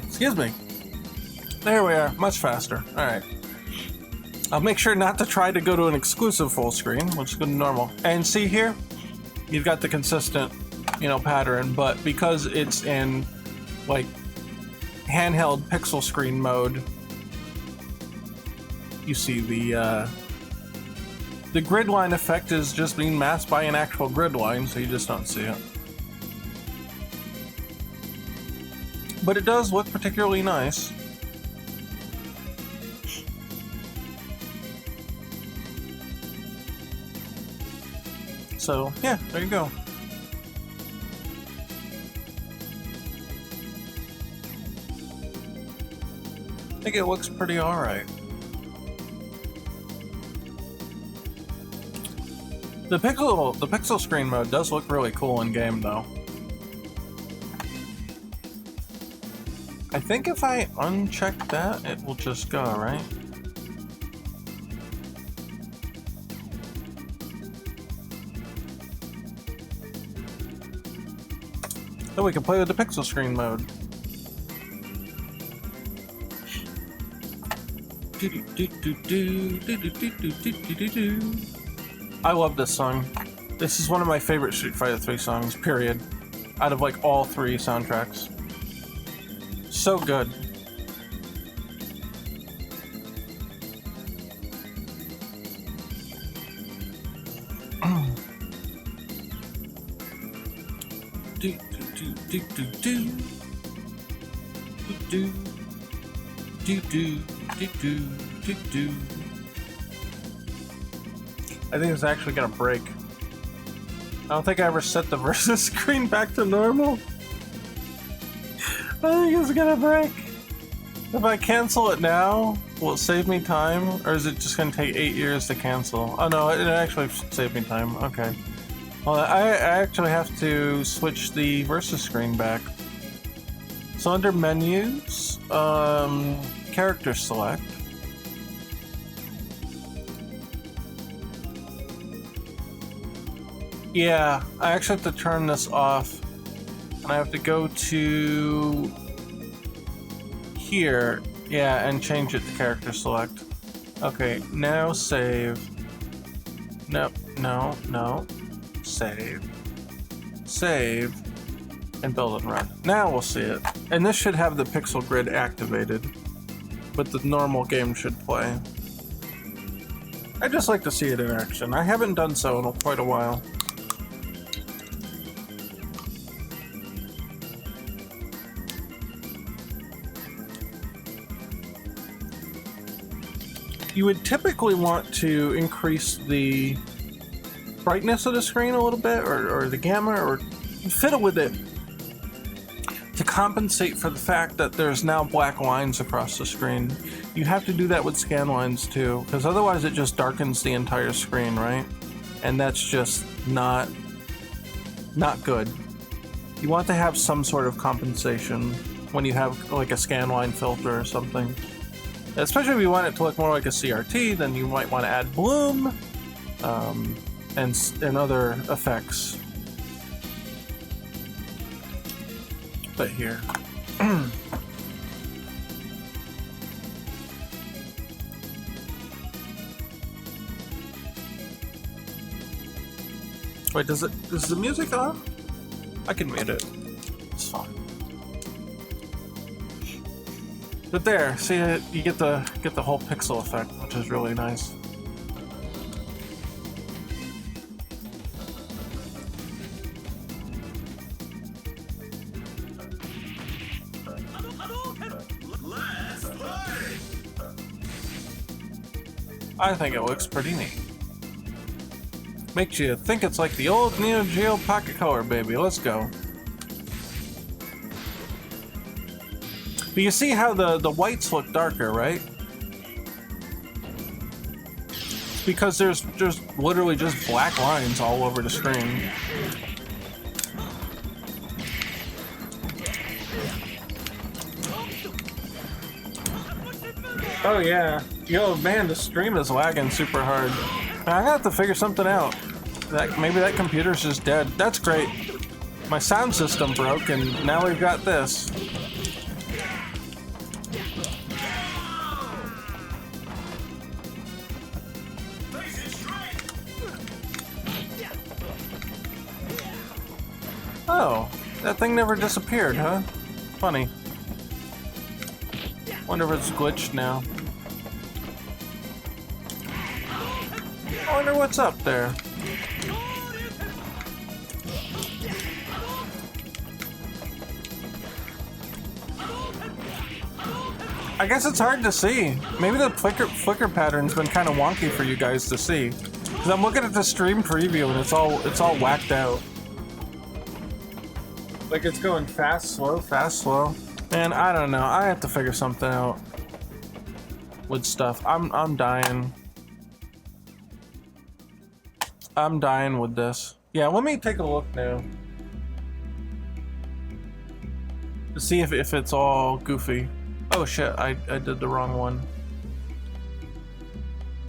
Excuse me. There we are, much faster. All right. I'll make sure not to try to go to an exclusive full screen. We'll just go to normal. And see here, you've got the consistent, you know, pattern, but because it's in like handheld pixel screen mode, you see the grid line effect is just being masked by an actual grid line, so you just don't see it. But it does look particularly nice. So, yeah, there you go. I think it looks pretty alright. The pixel screen mode does look really cool in game though. I think if I uncheck that, it will just go, right? Then we can play with the pixel screen mode. I love this song. This is one of my favorite Street Fighter 3 songs, period. Out of like all 3 soundtracks. So good. I think it's actually gonna break. I don't think I ever set the versus screen back to normal. I think it's gonna break. If I cancel it now, will it save me time? Or is it just gonna take 8 years to cancel? Oh no, it actually saved me time. Okay. Well, I actually have to switch the versus screen back. So under menus, character select. Yeah, I actually have to turn this off. And I have to go to here, yeah, and change it to character select. Okay, now save. Nope, no. Save, and build and run. Now we'll see it. And this should have the pixel grid activated, but the normal game should play. I just like to see it in action. I haven't done so in quite a while. You would typically want to increase the brightness of the screen a little bit, or the gamma, or fiddle with it to compensate for the fact that there's now black lines across the screen. You have to do that with scan lines too, because otherwise it just darkens the entire screen, right? And that's just not good. You want to have some sort of compensation when you have like a scan line filter or something. Especially if you want it to look more like a CRT, then you might want to add bloom and other effects. But here. Wait, is the music on? I can mute it. It's fine. But there, see, you get the whole pixel effect, which is really nice. I think it looks pretty neat. Makes you think it's like the old Neo Geo Pocket Color, baby. Let's go. But you see how the whites look darker, right? It's because there's just literally just black lines all over the screen. Oh yeah. Yo, man, the stream is lagging super hard. I have to figure something out. Maybe that computer's just dead. That's great. My sound system broke, and now we've got this. Oh, that thing never disappeared, huh? Funny. Wonder if it's glitched now. I wonder what's up there. I guess it's hard to see. Maybe the flicker pattern's been kind of wonky for you guys to see. Cause I'm looking at the stream preview and it's all whacked out. Like it's going fast, slow. Man, I don't know. I have to figure something out with stuff. I'm dying. I'm dying with this. Yeah, let me take a look now. To see if it's all goofy. Oh shit, I did the wrong one.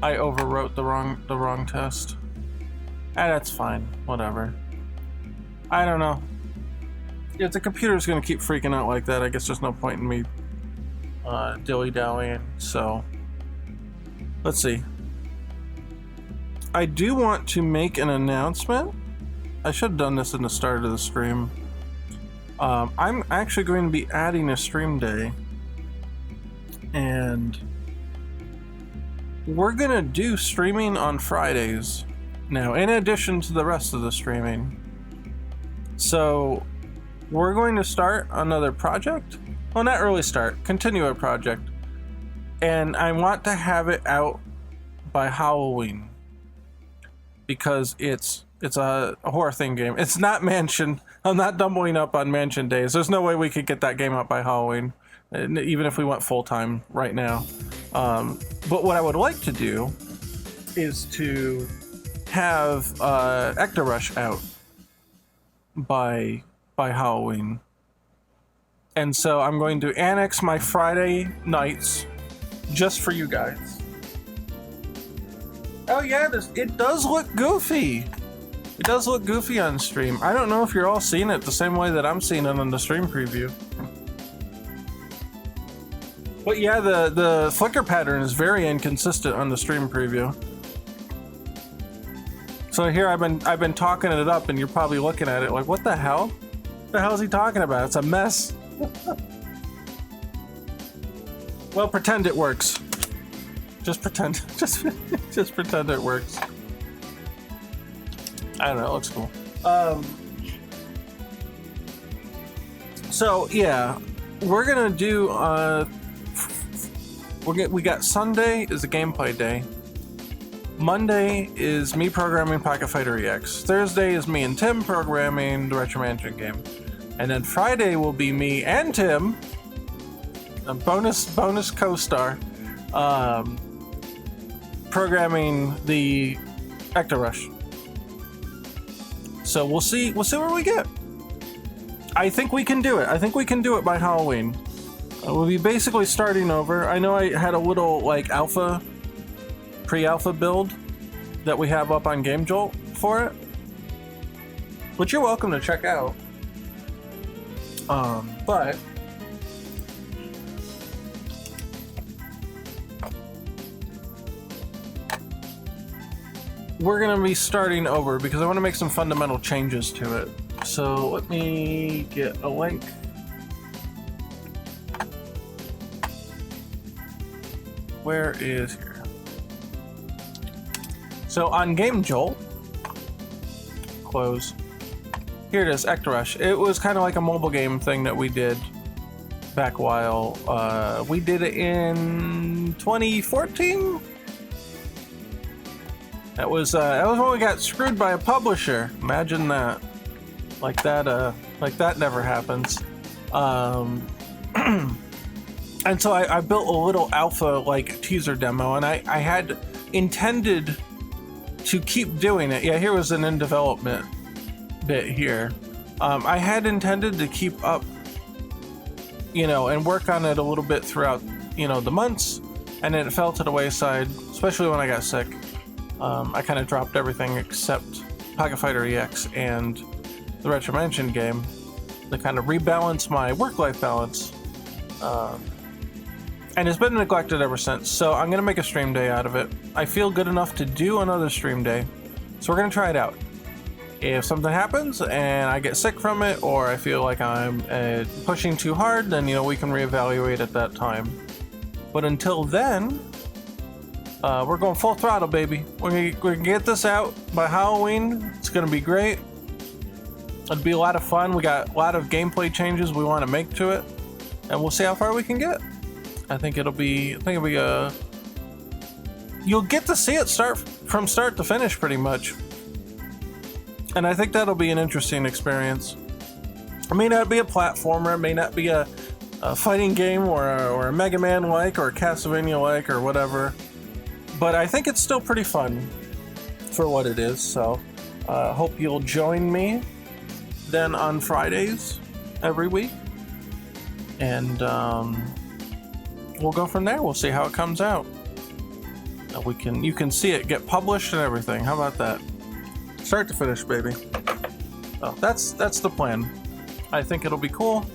I overwrote the wrong test. That's fine. Whatever. I don't know. If the computer's gonna keep freaking out like that, I guess there's no point in me dilly-dallying, so let's see. I do want to make an announcement. I should have done this in the start of the stream. I'm actually going to be adding a stream day, and we're gonna do streaming on Fridays now, in addition to the rest of the streaming. So we're going to start another project. Well, not really start, continue a project. And I want to have it out by Halloween. Because it's a horror theme game. It's not Mansion. I'm not doubling up on Mansion days. There's no way we could get that game out by Halloween. Even if we went full-time right now. But what I would like to do is to have Ecto Rush out by Halloween. And so I'm going to annex my Friday nights just for you guys. Oh yeah, it does look goofy. It does look goofy on stream. I don't know if you're all seeing it the same way that I'm seeing it on the stream preview. But yeah, the flicker pattern is very inconsistent on the stream preview. So here I've been talking it up, and you're probably looking at it like, what the hell? What the hell is he talking about? It's a mess. Well, pretend it works. Just pretend. Just pretend it works. I don't know. It looks cool. So yeah, we're gonna do. We got Sunday is a gameplay day. Monday is me programming Pocket Fighter EX. Thursday is me and Tim programming the Retro Mansion game. And then Friday will be me and Tim, a bonus co-star, programming the Ecto Rush. So we'll see where we get. I think we can do it. I think we can do it by Halloween. We'll be basically starting over. I know I had a little like pre-alpha build that we have up on GameJolt for it, which you're welcome to check out. But we're gonna be starting over because I want to make some fundamental changes to it. So let me get a link. Where is here? So on GameJolt, close. Here it is, Ecto Rush. It was kind of like a mobile game thing that we did back while. We did it in 2014. That was when we got screwed by a publisher. Imagine that. Like that never happens. And so I built a little alpha like teaser demo, and I had intended to keep doing it. Yeah, here was an in development bit here. I had intended to keep up, and work on it a little bit throughout, the months, and then it fell to the wayside, especially when I got sick. I kind of dropped everything except Pocket Fighter EX and the Retro Mansion game to kind of rebalance my work-life balance. And it's been neglected ever since, so I'm gonna make a stream day out of it. I feel good enough to do another stream day, so we're gonna try it out. If something happens and I get sick from it, or I feel like I'm pushing too hard, then we can reevaluate at that time. But until then, we're going full throttle, baby. We're gonna get this out by Halloween. It's gonna be great. It'll be a lot of fun. We got a lot of gameplay changes we want to make to it, and we'll see how far we can get. I think it'll be you'll get to see it from start to finish pretty much. And I think that'll be an interesting experience. It may not be a platformer, it may not be a fighting game or a Mega Man like or a Castlevania like or whatever, but I think it's still pretty fun for what it is. So hope you'll join me then on Fridays every week, and we'll go from there. We'll see how it comes out. You can see it get published and everything. How about that? Start to finish, baby. Oh, that's the plan. I think it'll be cool,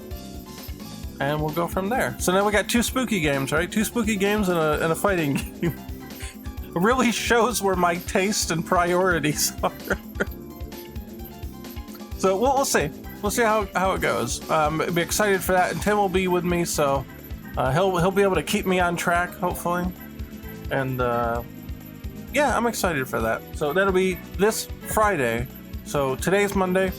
and we'll go from there. So now we got 2 spooky games, right? 2 spooky games and a fighting game. It really shows where my taste and priorities are. So we'll see. We'll see how it goes. Be excited for that, and Tim will be with me, so he'll be able to keep me on track, hopefully. And yeah, I'm excited for that. So that'll be this Friday. So today's Monday.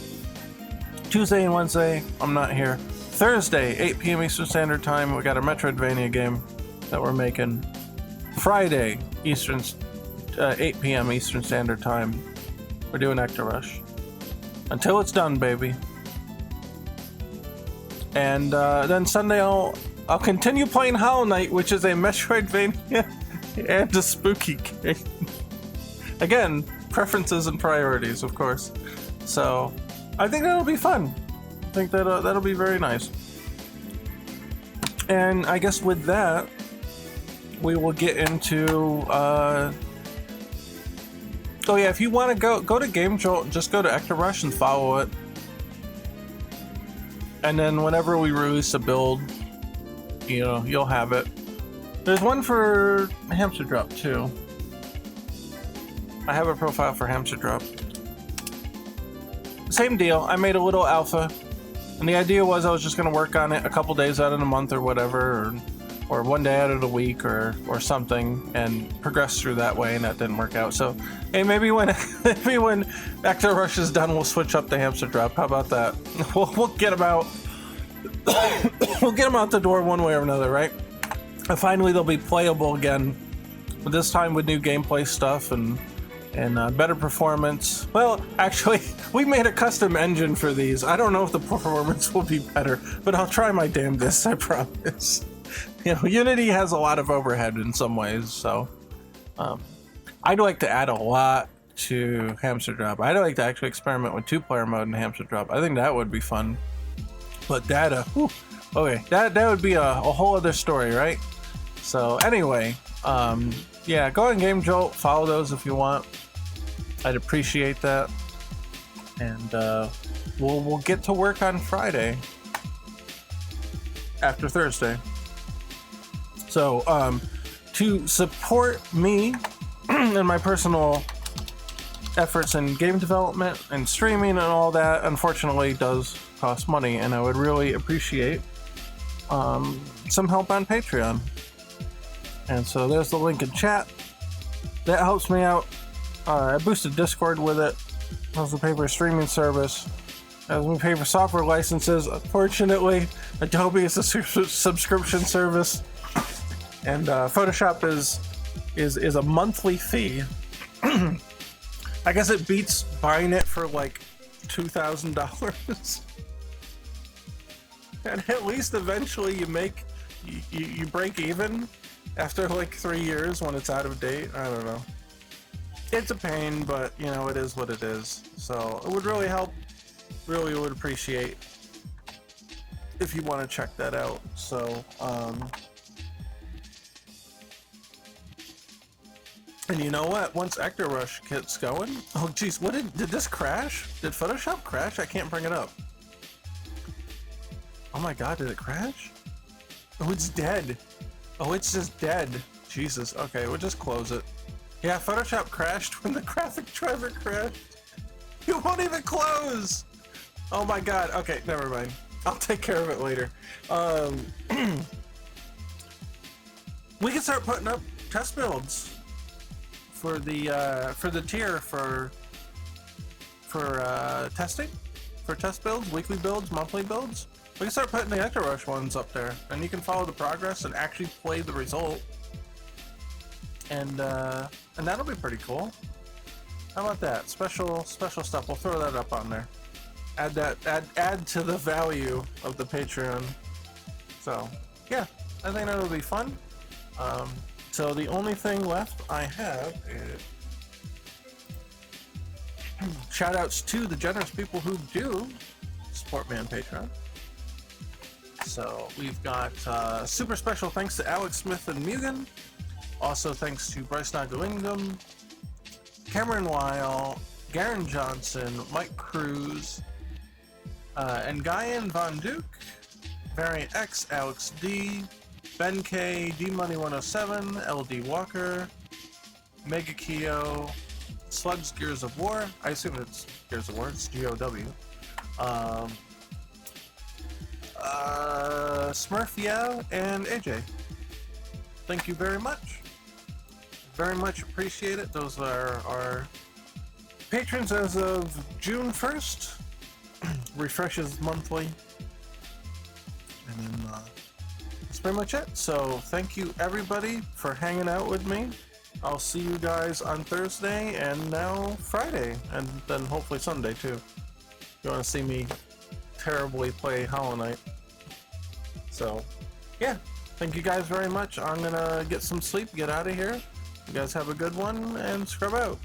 Tuesday and Wednesday, I'm not here. Thursday, 8 p.m. Eastern Standard Time, we got a Metroidvania game that we're making. Friday, 8 p.m. Eastern Standard Time, we're doing Ecto Rush. Until it's done, baby. And then Sunday, I'll continue playing Hollow Knight, which is a Metroidvania and a spooky game. Again, preferences and priorities, of course. So I think that'll be fun. I think that'll be very nice. And I guess with that, we will get into oh yeah, if you want to go to Game Jolt, just go to Ecto Rush and follow it. And then whenever we release a build, you'll have it. There's one for Hamster Drop too. I have a profile for Hamster Drop. Same deal. I made a little alpha, and the idea was I was just going to work on it a couple days out of the month or whatever, or one day out of the week or something, and progress through that way, and that didn't work out. So hey, maybe when Ecto Rush is done, we'll switch up to Hamster Drop. How about that? We'll get them out. We'll get them out the door one way or another, right? And finally they'll be playable again, but this time with new gameplay stuff and better performance. Well, actually, we made a custom engine for these. I don't know if the performance will be better, but I'll try my damnedest, I promise. Unity has a lot of overhead in some ways, so I'd like to add a lot to Hamster Drop. I'd like to actually experiment with 2-player mode in Hamster Drop. I think that would be fun. But data, whew, okay, that would be a whole other story, right? So anyway, yeah, go on Game Jolt, follow those if you want. I'd appreciate that. And we'll get to work on Friday after Thursday. So to support me and my personal efforts in game development and streaming and all that, unfortunately does cost money, and I would really appreciate some help on Patreon. And so there's the link in chat. That helps me out. I boosted Discord with it. Helps me pay for a streaming service. Helps me pay for software licenses. Unfortunately, Adobe is a subscription service, and Photoshop is a monthly fee. I guess it beats buying it for like $2,000. And at least eventually you break even after like 3 years when it's out of date. I don't know. It's a pain, but it is what it is. So it would really help. Really would appreciate if you want to check that out. So and you know what? Once Ecto Rush gets going, oh geez, did this crash? Did Photoshop crash? I can't bring it up. Oh my god, did it crash? Oh, it's dead. Oh, it's just dead. Jesus. Okay, we'll just close it. Yeah, Photoshop crashed when the graphic driver crashed. You won't even close! Oh my god. Okay, never mind. I'll take care of it later. We can start putting up test builds for the tier for testing, for test builds, weekly builds, monthly builds. We can start putting the Ecto Rush ones up there, and you can follow the progress and actually play the result. And that'll be pretty cool. How about that? Special stuff. We'll throw that up on there. Add to the value of the Patreon. So yeah, I think that'll be fun. So the only thing left I have is shout outs to the generous people who do support me on Patreon. So we've got super special thanks to Alex Smith and Mugen. Also thanks to Bryce Nagalingam, Cameron Weil, Garen Johnson, Mike Cruz, and Guyan Von Duke, Variant X, Alex D, Ben K, D Money 107, LD Walker, Mega Keo, Slugs Gears of War. I assume it's Gears of War, it's GOW. Smurf Yao and AJ. Thank you very much. Very much appreciate it. Those are our patrons as of June 1st. Refreshes monthly. And then that's pretty much it. So thank you everybody for hanging out with me. I'll see you guys on Thursday and now Friday, and then hopefully Sunday too. If you want to see me terribly play Hollow Knight. So yeah, thank you guys very much. I'm gonna get some sleep, get out of here. You guys have a good one, and scrub out.